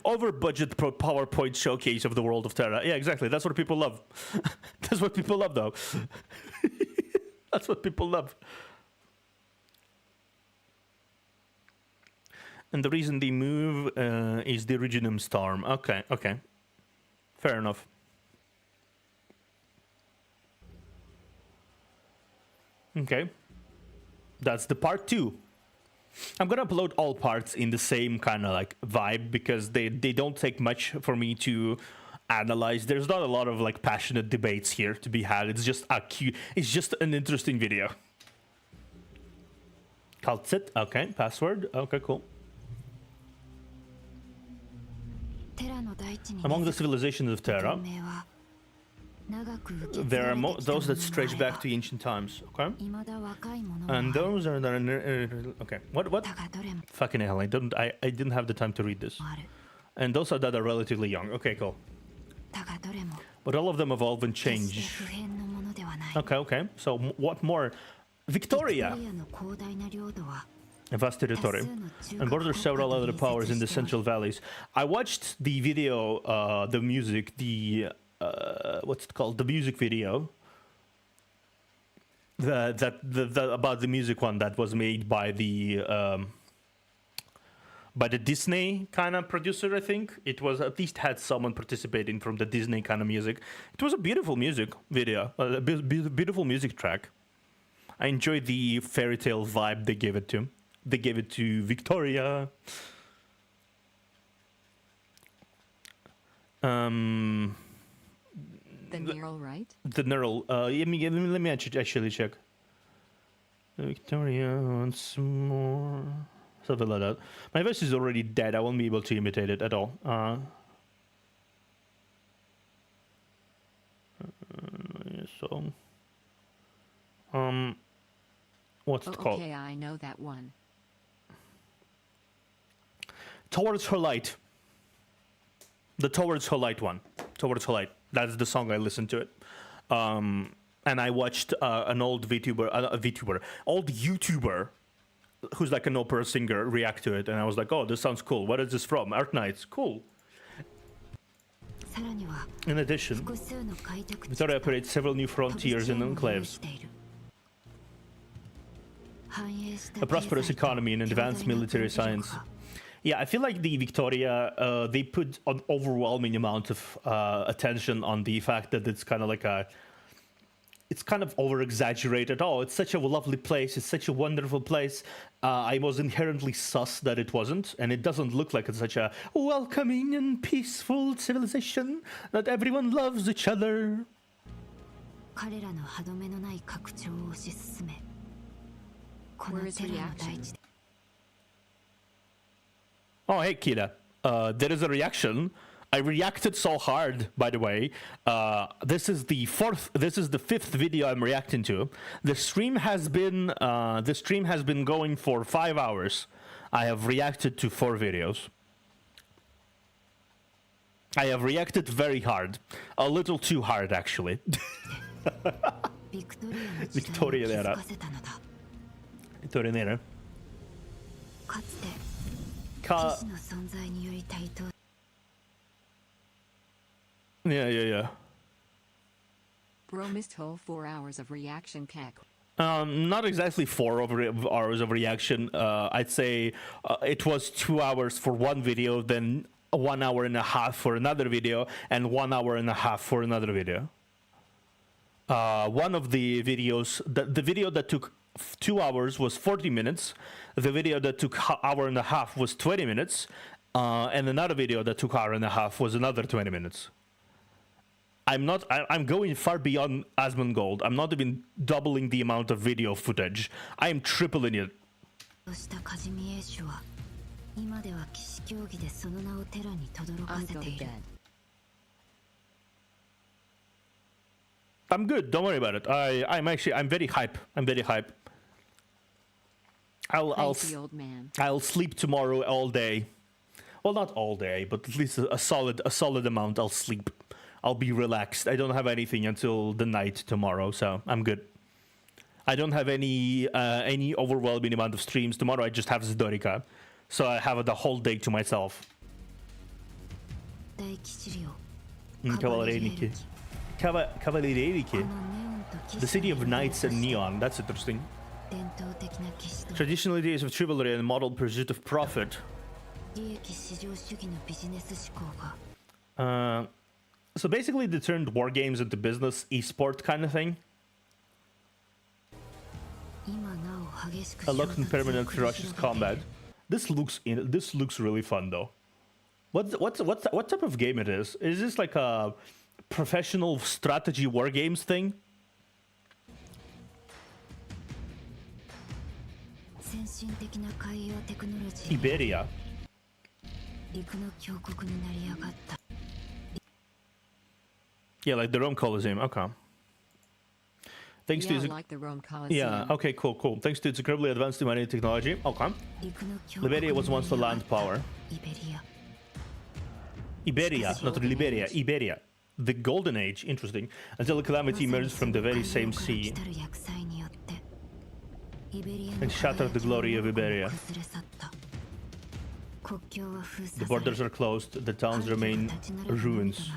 Over budget PowerPoint showcase of the world of Terra. Yeah, exactly. That's what people love. That's what people love, though. That's what people love. And the reason they move is the Originium storm. Okay, okay. Fair enough. Okay. That's the part 2. I'm gonna upload all parts in the same kind of like vibe because they don't take much for me to analyze. There's not a lot of like passionate debates here to be had. It's just it's just an interesting video. Calcit, okay, password, okay, cool. Among the civilizations of Terra, there are those that stretch back to ancient times, okay? And those are okay. What? Fucking hell! I didn't have the time to read this. And those are that are relatively young. Okay, cool. But all of them evolve and change. Okay, okay. So what more? Victoria. A vast territory, and borders several other powers in the Central Valleys. I watched the video, the music, what's it called? The music video. About the music one that was made by the Disney kind of producer. I think it was at least had someone participating from the Disney kind of music. It was a beautiful music video, a beautiful music track. I enjoyed the fairy tale vibe they gave it to. They gave it to Victoria. The neural, right? The neural. Let me actually check. Victoria once more. Something like that. My voice is already dead. I won't be able to imitate it at all. So. What's it called? Okay, I know that one. Towards her light. The Towards Holite one. Towards Holite. That's the song I listened to it. And I watched an old old YouTuber, who's like an opera singer, react to it, and I was like, oh, this sounds cool. What is this from? Art Nights. Cool. In addition, Victoria operates several new frontiers and enclaves, a prosperous economy, and advanced military science. Yeah, I feel like the Victoria, they put an overwhelming amount of attention on the fact that it's kind of like it's kind of over-exaggerated. Oh, it's such a lovely place. It's such a wonderful place. I was inherently sus that it wasn't, and it doesn't look like it's such a welcoming and peaceful civilization that everyone loves each other. Where is reaction? Oh, hey, Kira. There is a reaction. I reacted so hard, by the way. This is the fifth video I'm reacting to. The stream has been going for 5 hours. I have reacted to 4 videos. I have reacted very hard, a little too hard, actually. Victoria Nera. Victoria Nera. Yeah. Bro missed whole 4 hours of reaction cack. Not exactly 4 hours of reaction. I'd say it was 2 hours for one video, then 1 hour and a half for another video, and 1 hour and a half for another video. One of the videos, the video that took 2 hours was 40 minutes. The video that took hour and a half was 20 minutes. And another video that took hour and a half was another 20 minutes. I'm going far beyond Asmongold. I'm not even doubling the amount of video footage. I am tripling it. I'm good. Don't worry about it. I'm very hype. I'll sleep tomorrow all day. Well, not all day, but at least a solid amount. I'll sleep. I'll be relaxed. I don't have anything until the night tomorrow, so I'm good. I don't have any overwhelming amount of streams tomorrow. I just have Zdorika, so I have the whole day to myself. Cavallereniki. Cavallereniki. The city of knights and neon. That's interesting. Traditional ideas of chivalry and model pursuit of profit. So basically they turned war games into business, esport kind of thing. A locked and permanent ferocious combat. This looks really fun though. What type of game it is? Is this like a professional strategy war games thing? Iberia. Yeah, like the Rome Colosseum. Okay. Thanks to like the Rome Colosseum. Yeah. Okay. Cool. Thanks to its incredibly advanced humanity technology. Okay. Liberia was once the land power. Iberia, not Liberia. Iberia. The Golden Age. Interesting. Until the calamity emerged from the very same sea and shattered the glory of Iberia. The borders are closed. The towns remain ruins.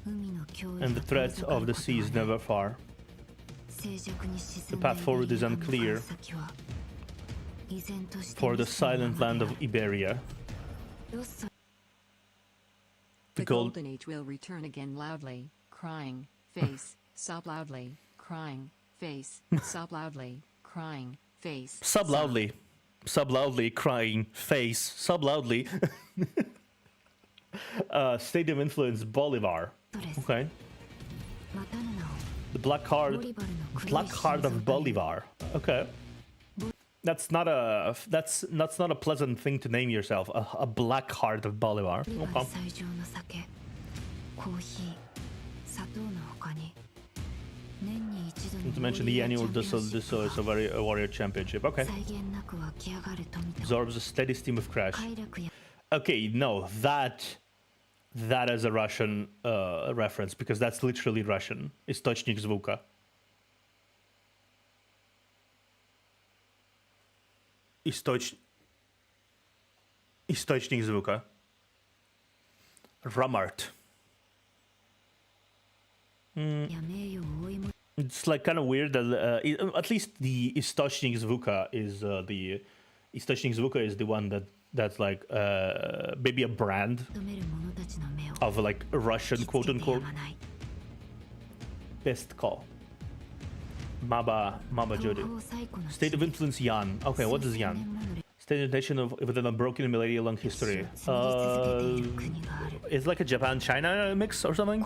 And the threat of the sea is never far. The path forward is unclear for the silent land of Iberia. The Golden Age will return again loudly, crying, face, sob loudly, crying, face, sob loudly, crying, face. Sob loudly. Sob loudly, crying, face, sob loudly. Stadium influence Bolivar. Okay. The Black Heart of Bolivar. Okay. That's not a pleasant thing to name yourself. A Black Heart of Bolivar. Okay. Not to mention the annual Warrior Championship. Okay. Absorbs a steady stream of crash. Okay, no, that that as a Russian reference, because that's literally Russian. Источник звука. Источник звука. Ramart. It's like kind of weird that at least the Источник звука is the Источник звука is the one that's like maybe a brand of like a Russian quote unquote. Best call. Maba Jody. State of influence Yan. Okay, what is Yan? State of nation within a broken millennia-long history. It's like a Japan-China mix or something?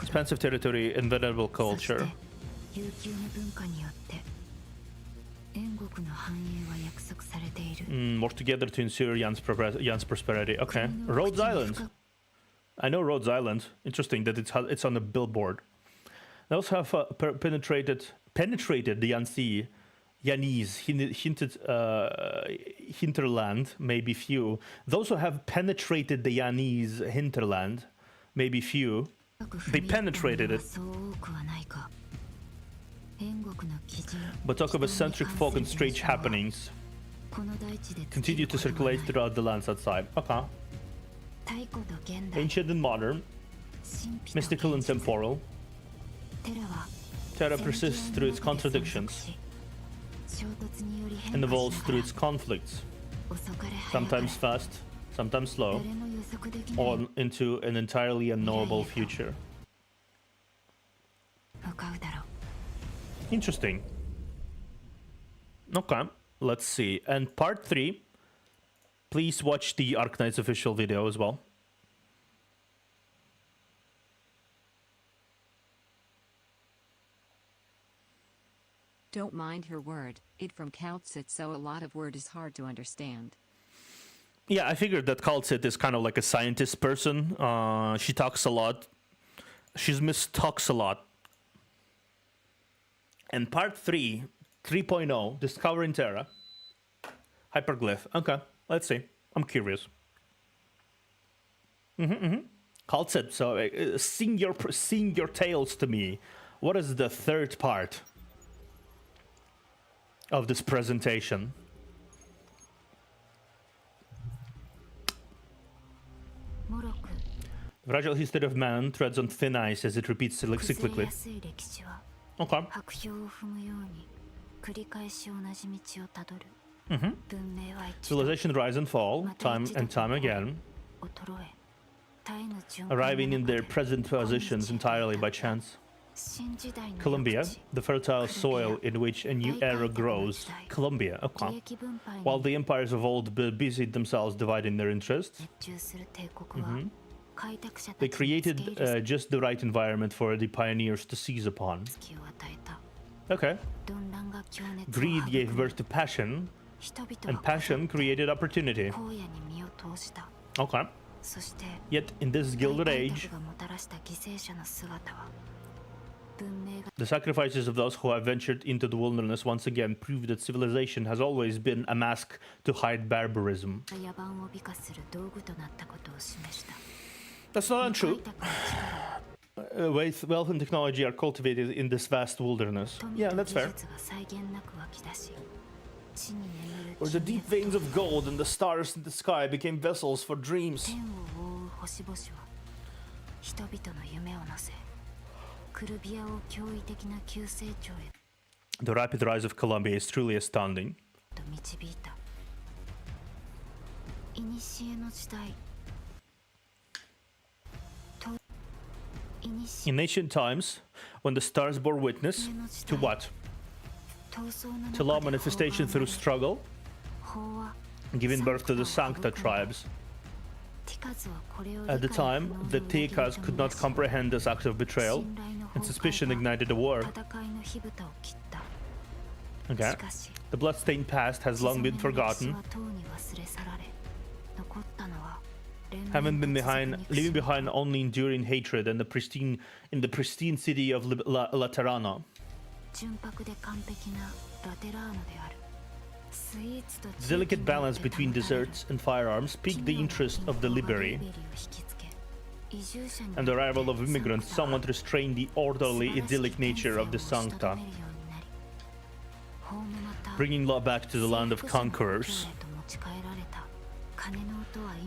Expansive territory, inveterable culture. Work together to ensure Yan's prosperity. Okay. Rhodes Island. I know Rhodes Island. Interesting that it's on the billboard. They also have penetrated the Yansi. Yanese, hinterland, maybe few. Those who have penetrated the Yanese hinterland, maybe few. They penetrated it. But talk of eccentric folk and strange happenings continue to circulate throughout the lands outside. Okay. Ancient and modern, mystical and temporal. Terra persists through its contradictions and evolves through its conflicts, sometimes fast, sometimes slow, on into an entirely unknowable future. Interesting. Okay, let's see. And part 3, please watch the Arknight's official video as well. Don't mind her word, it from Kaltsit, so a lot of word is hard to understand. Yeah, I figured that Kaltsit is kind of like a scientist person. She talks a lot. She's talks a lot. And part 3, 3.0, Discovering Terra. Hyperglyph. Okay, let's see. I'm curious. Kaltsit, so sing your tales to me. What is the third part of this presentation? The fragile history of man treads on thin ice as it repeats cyclically. Okay. Civilization rise and fall, time and time again, arriving in their present positions entirely by chance. Colombia, the fertile soil in which a new era grows. Colombia, okay. While the empires of old busied themselves dividing their interests, they created just the right environment for the pioneers to seize upon. Okay. Greed gave birth to passion, and passion created opportunity. Okay. Yet in this gilded age, the sacrifices of those who have ventured into the wilderness once again prove that civilization has always been a mask to hide barbarism. That's not untrue. Wealth and technology are cultivated in this vast wilderness. Yeah, that's fair. Where the deep veins of gold and the stars in the sky became vessels for dreams. The rapid rise of Colombia is truly astounding. In ancient times, when the stars bore witness to what? To law manifestation through struggle, giving birth to the Sancta tribes. At the time, the Tekas could not comprehend this act of betrayal, and suspicion ignited a war. Okay. The bloodstained past has long been forgotten, leaving behind only enduring hatred and the pristine city of Laterano. The delicate balance between desserts and firearms piqued the interest of the Liberi, and the arrival of immigrants somewhat restrained the orderly, idyllic nature of the Sancta, bringing law back to the land of conquerors.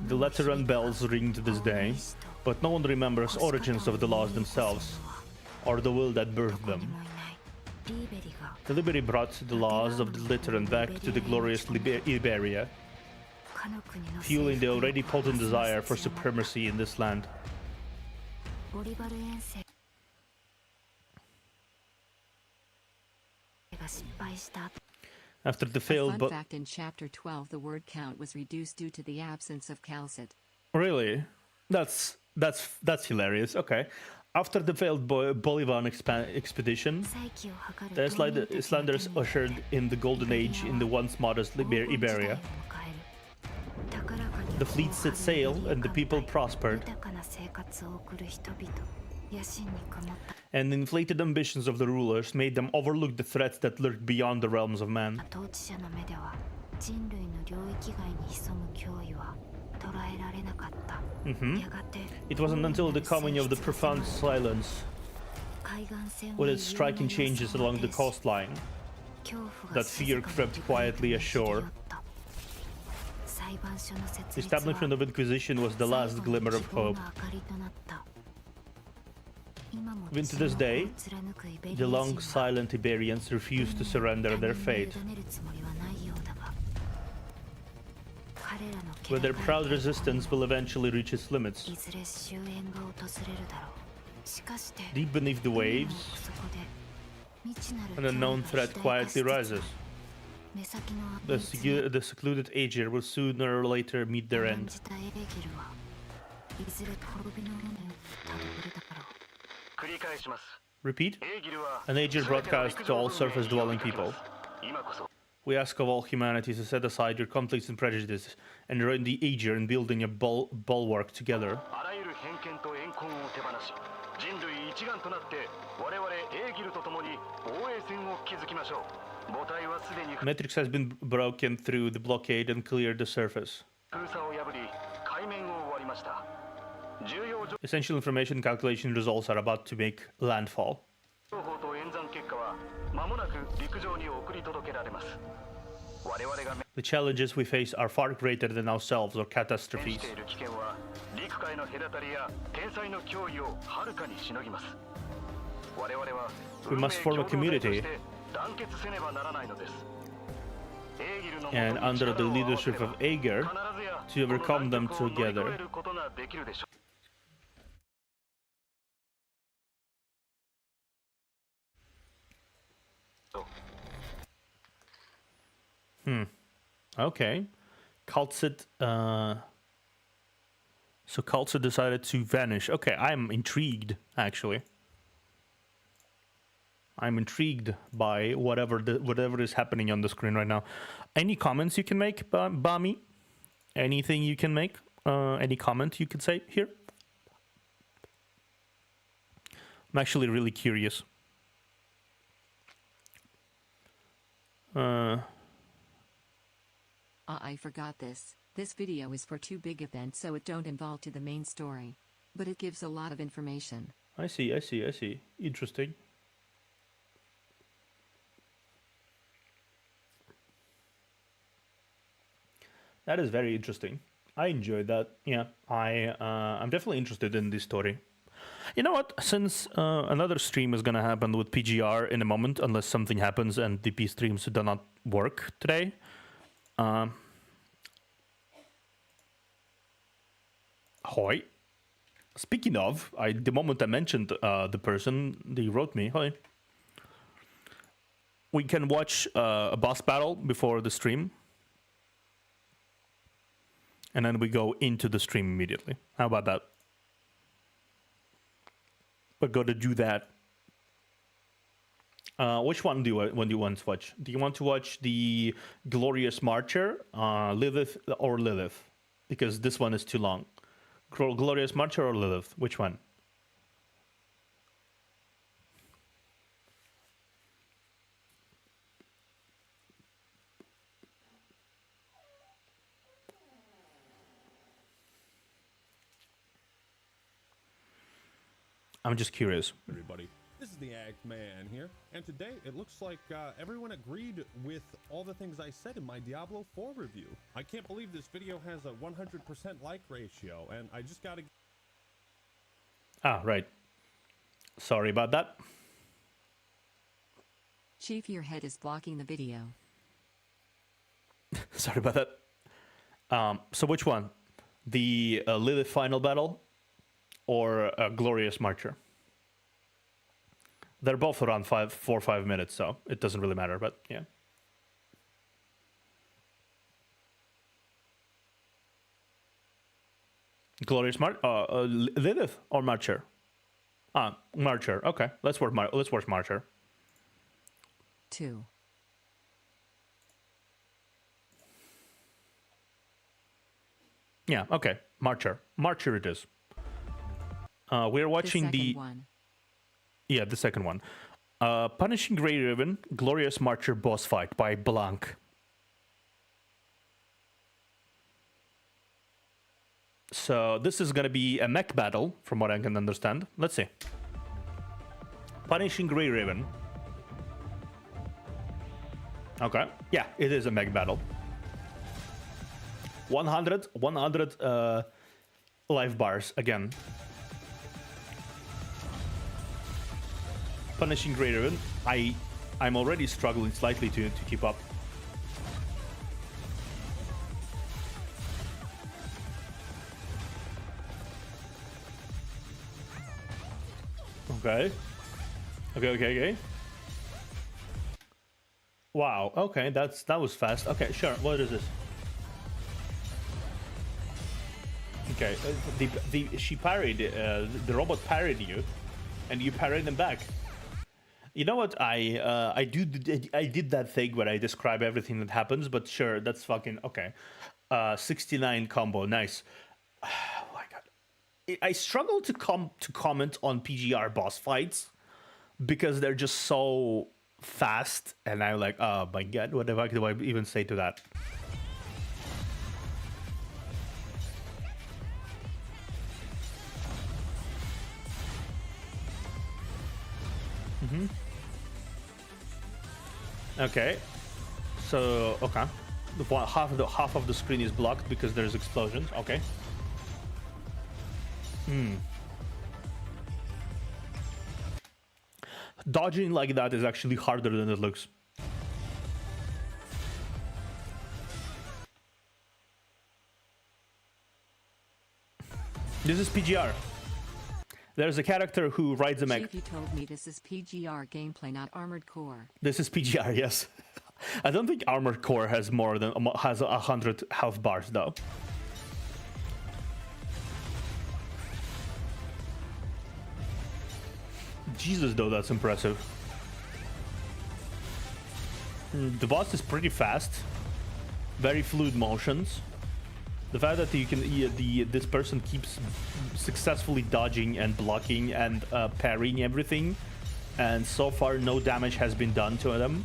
The Lateran bells ring to this day, but no one remembers origins of the laws themselves, or the will that birthed them. The Liberi brought the laws of the Lateran back to the glorious Iberia, fueling the already potent desire for supremacy in this land. After the failed fun fact: in chapter 12, the word count was reduced due to the absence of calcit. Really? That's hilarious. Okay. After the failed Bolivar expedition, the Islanders ushered in the golden age in the once modest Iberia. The fleet set sail and the people prospered. And inflated ambitions of the rulers made them overlook the threats that lurked beyond the realms of man. It wasn't until the coming of the profound silence, with its striking changes along the coastline, that fear crept quietly ashore. The establishment of Inquisition was the last glimmer of hope. Even to this day, the long silent Iberians refuse to surrender their fate. But their proud resistance will eventually reach its limits. Deep beneath the waves, an unknown threat quietly rises. The secluded Aegir will sooner or later meet their end. Repeat? An Aegir broadcast to all surface-dwelling people. We ask of all humanity to set aside your conflicts and prejudices and join the Aegir in building a bulwark together. Matrix has been broken through the blockade and cleared the surface. Essential information calculation results are about to make landfall. The challenges we face are far greater than ourselves or catastrophes. We must form a community, and under the leadership of Aegir, to overcome them together. Okay. Calcit, so Calcit decided to vanish. Okay, I'm intrigued, actually. I'm intrigued by whatever is happening on the screen right now. Any comments you can make, Bami? Anything you can make? Any comment you could say here? I'm actually really curious. I forgot this. This video is for two big events, so it don't involve to the main story. But it gives a lot of information. I see. Interesting. That is very interesting. I enjoyed that. Yeah, I'm definitely interested in this story. You know what? Since another stream is gonna happen with PGR in a moment, unless something happens and DP streams do not work today. Hoi. Speaking of, the moment I mentioned the person, they wrote me. Hoi. We can watch a boss battle before the stream. And then we go into the stream immediately. How about that? We're going to do that. Which one do you want to watch? Do you want to watch the Glorious Marcher, Lilith, or Lilith? Because this one is too long. Glorious Marcher or Lilith? Which one? I'm just curious. Everybody, this is the Act Man here, and today it looks like everyone agreed with all the things I said in my Diablo 4 review. I can't believe this video has a 100% like ratio, and I just gotta... Ah, right. Sorry about that. Chief, your head is blocking the video. Sorry about that. So which one? The Lilith final battle or Glorious Marcher? They're both around 4 or 5 minutes, so it doesn't really matter, but yeah. Glorious Lilith or Marcher? Marcher. Okay, let's watch Marcher. 2. Yeah, okay. Marcher. Marcher it is. We're watching the... one. Yeah, the second one. Punishing Grey Riven, Glorious Marcher boss fight by Blanc. So this is going to be a mech battle, from what I can understand. Let's see. Punishing Grey Riven. Okay. Yeah, it is a mech battle. 100 life bars again. Punishing Grey Riven. I'm already struggling slightly to keep up. Okay. Okay. Wow. Okay, that was fast. Okay, sure. What is this? Okay, she parried. The robot parried you, and you parried them back. You know what? I did that thing where I describe everything that happens, but sure, that's fucking okay. 69 combo, nice. Oh my god, I struggle to comment on PGR boss fights because they're just so fast, and I'm like, oh my god, what the fuck do I even say to that? Okay, so okay, half of the screen is blocked because there's explosions. Okay. Dodging like that is actually harder than it looks. This is PGR. There's a character who rides a mech. Chief, you told me this is PGR gameplay, not Armored Core. This is PGR, yes. I don't think Armored Core has 100 health bars though. Jesus, though, that's impressive. The boss is pretty fast, very fluid motions. The fact that you can this person keeps successfully dodging and blocking and parrying everything, and so far no damage has been done to them.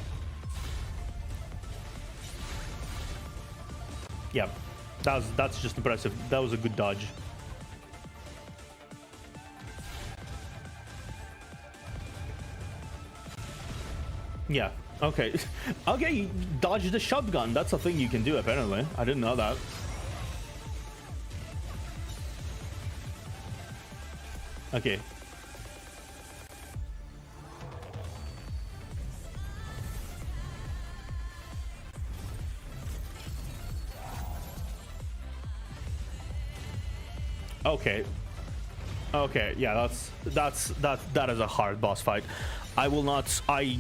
Yeah, that's just impressive. That was a good dodge. Yeah. Okay. Okay. You dodge the shotgun. That's a thing you can do. Apparently, I didn't know that. Okay. Okay. Okay, yeah, that is a hard boss fight. I will not I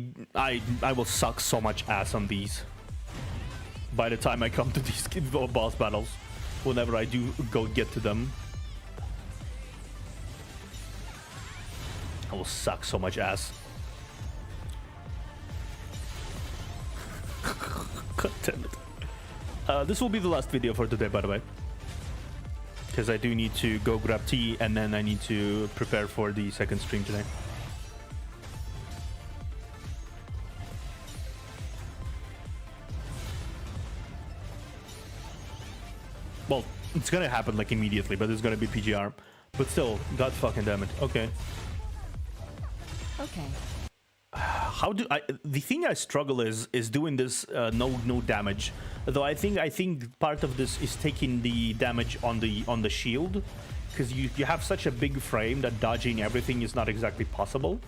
will suck so much ass on these by the time I come to these boss battles, whenever I do go get to them. I will suck so much ass. God damn it. This will be the last video for today, by the way, because I do need to go grab tea and then I need to prepare for the second stream today. Well, it's gonna happen like immediately, but it's gonna be PGR. But still, god fucking damn it. Okay. Okay. How do I? The thing I struggle is doing this no damage. Though I think part of this is taking the damage on the shield, because you have such a big frame that dodging everything is not exactly possible.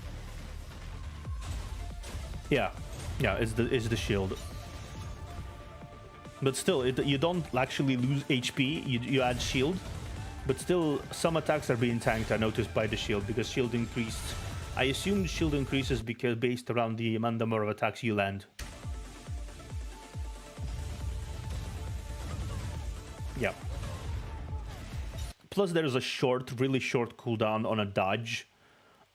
Yeah, it's the shield. But still, you don't actually lose HP. You add shield, but still some attacks are being tanked. I noticed by the shield because shield increased. I assume shield increases because based around the number of attacks you land. Yeah. Plus, there is a really short cooldown on a dodge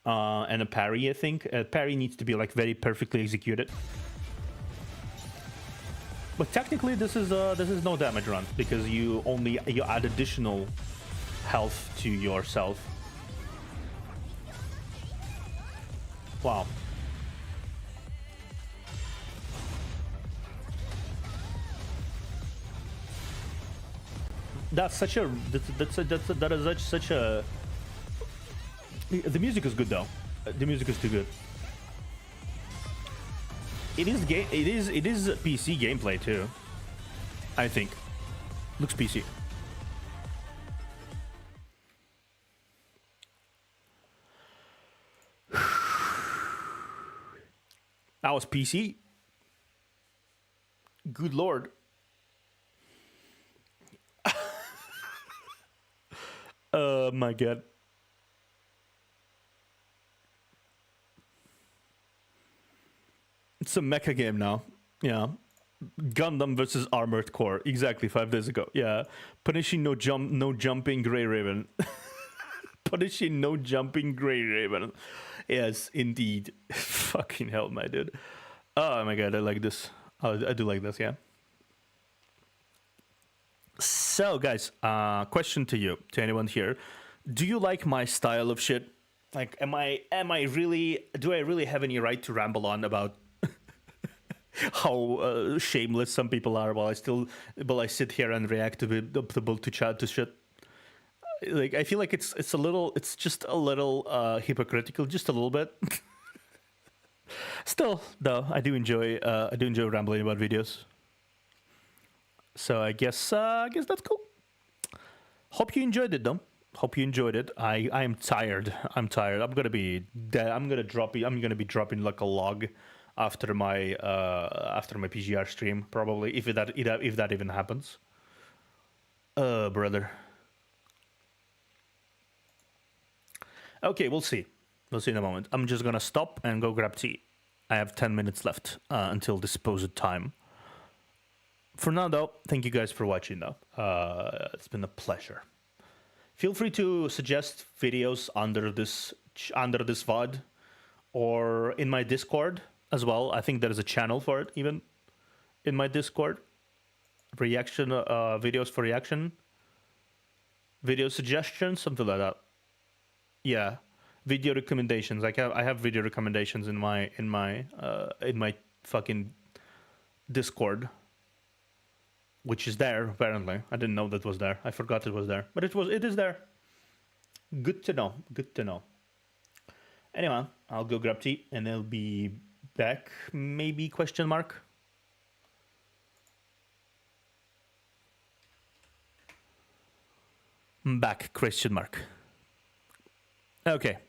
and a parry. I think a parry needs to be like very perfectly executed. But technically, this is no damage run because you add additional health to yourself. Wow. That's such a that is such a. The music is good though. The music is too good. It is PC gameplay too. I think looks PC. That was PC. Good lord. Oh my god. It's a mecha game now. Yeah. Gundam versus Armored Core. Exactly 5 days ago. Yeah. Punishing no jumping Grey Raven. Punishing no jumping Grey Raven. Yes, indeed. Fucking hell, my dude. Oh my god, I like this. I do like this, yeah. So, guys, question to you, to anyone here. Do you like my style of shit? Like, do I really have any right to ramble on about how shameless some people are while I sit here and react to chat to shit? Like, I feel like it's just a little hypocritical, just a little bit. Still, though, I do enjoy rambling about videos. So I guess that's cool. Hope you enjoyed it, though. Hope you enjoyed it. I am tired. I'm tired. I'm gonna be be dropping like a log after my PGR stream, probably, if that even happens. Brother. Okay, we'll see. We'll see in a moment. I'm just gonna stop and go grab tea. I have 10 minutes left until the supposed time. For now, though, thank you guys for watching, though. It's been a pleasure. Feel free to suggest videos under this VOD or in my Discord as well. I think there is a channel for it, even in my Discord. Reaction videos for reaction, video suggestions, something like that. Yeah, video recommendations. I have video recommendations in my fucking Discord, which is there apparently. I didn't know that was there. I forgot it was there, but it is there. Good to know. Good to know. Anyway, I'll go grab tea and I'll be back. Maybe question mark. Back question mark. Okay.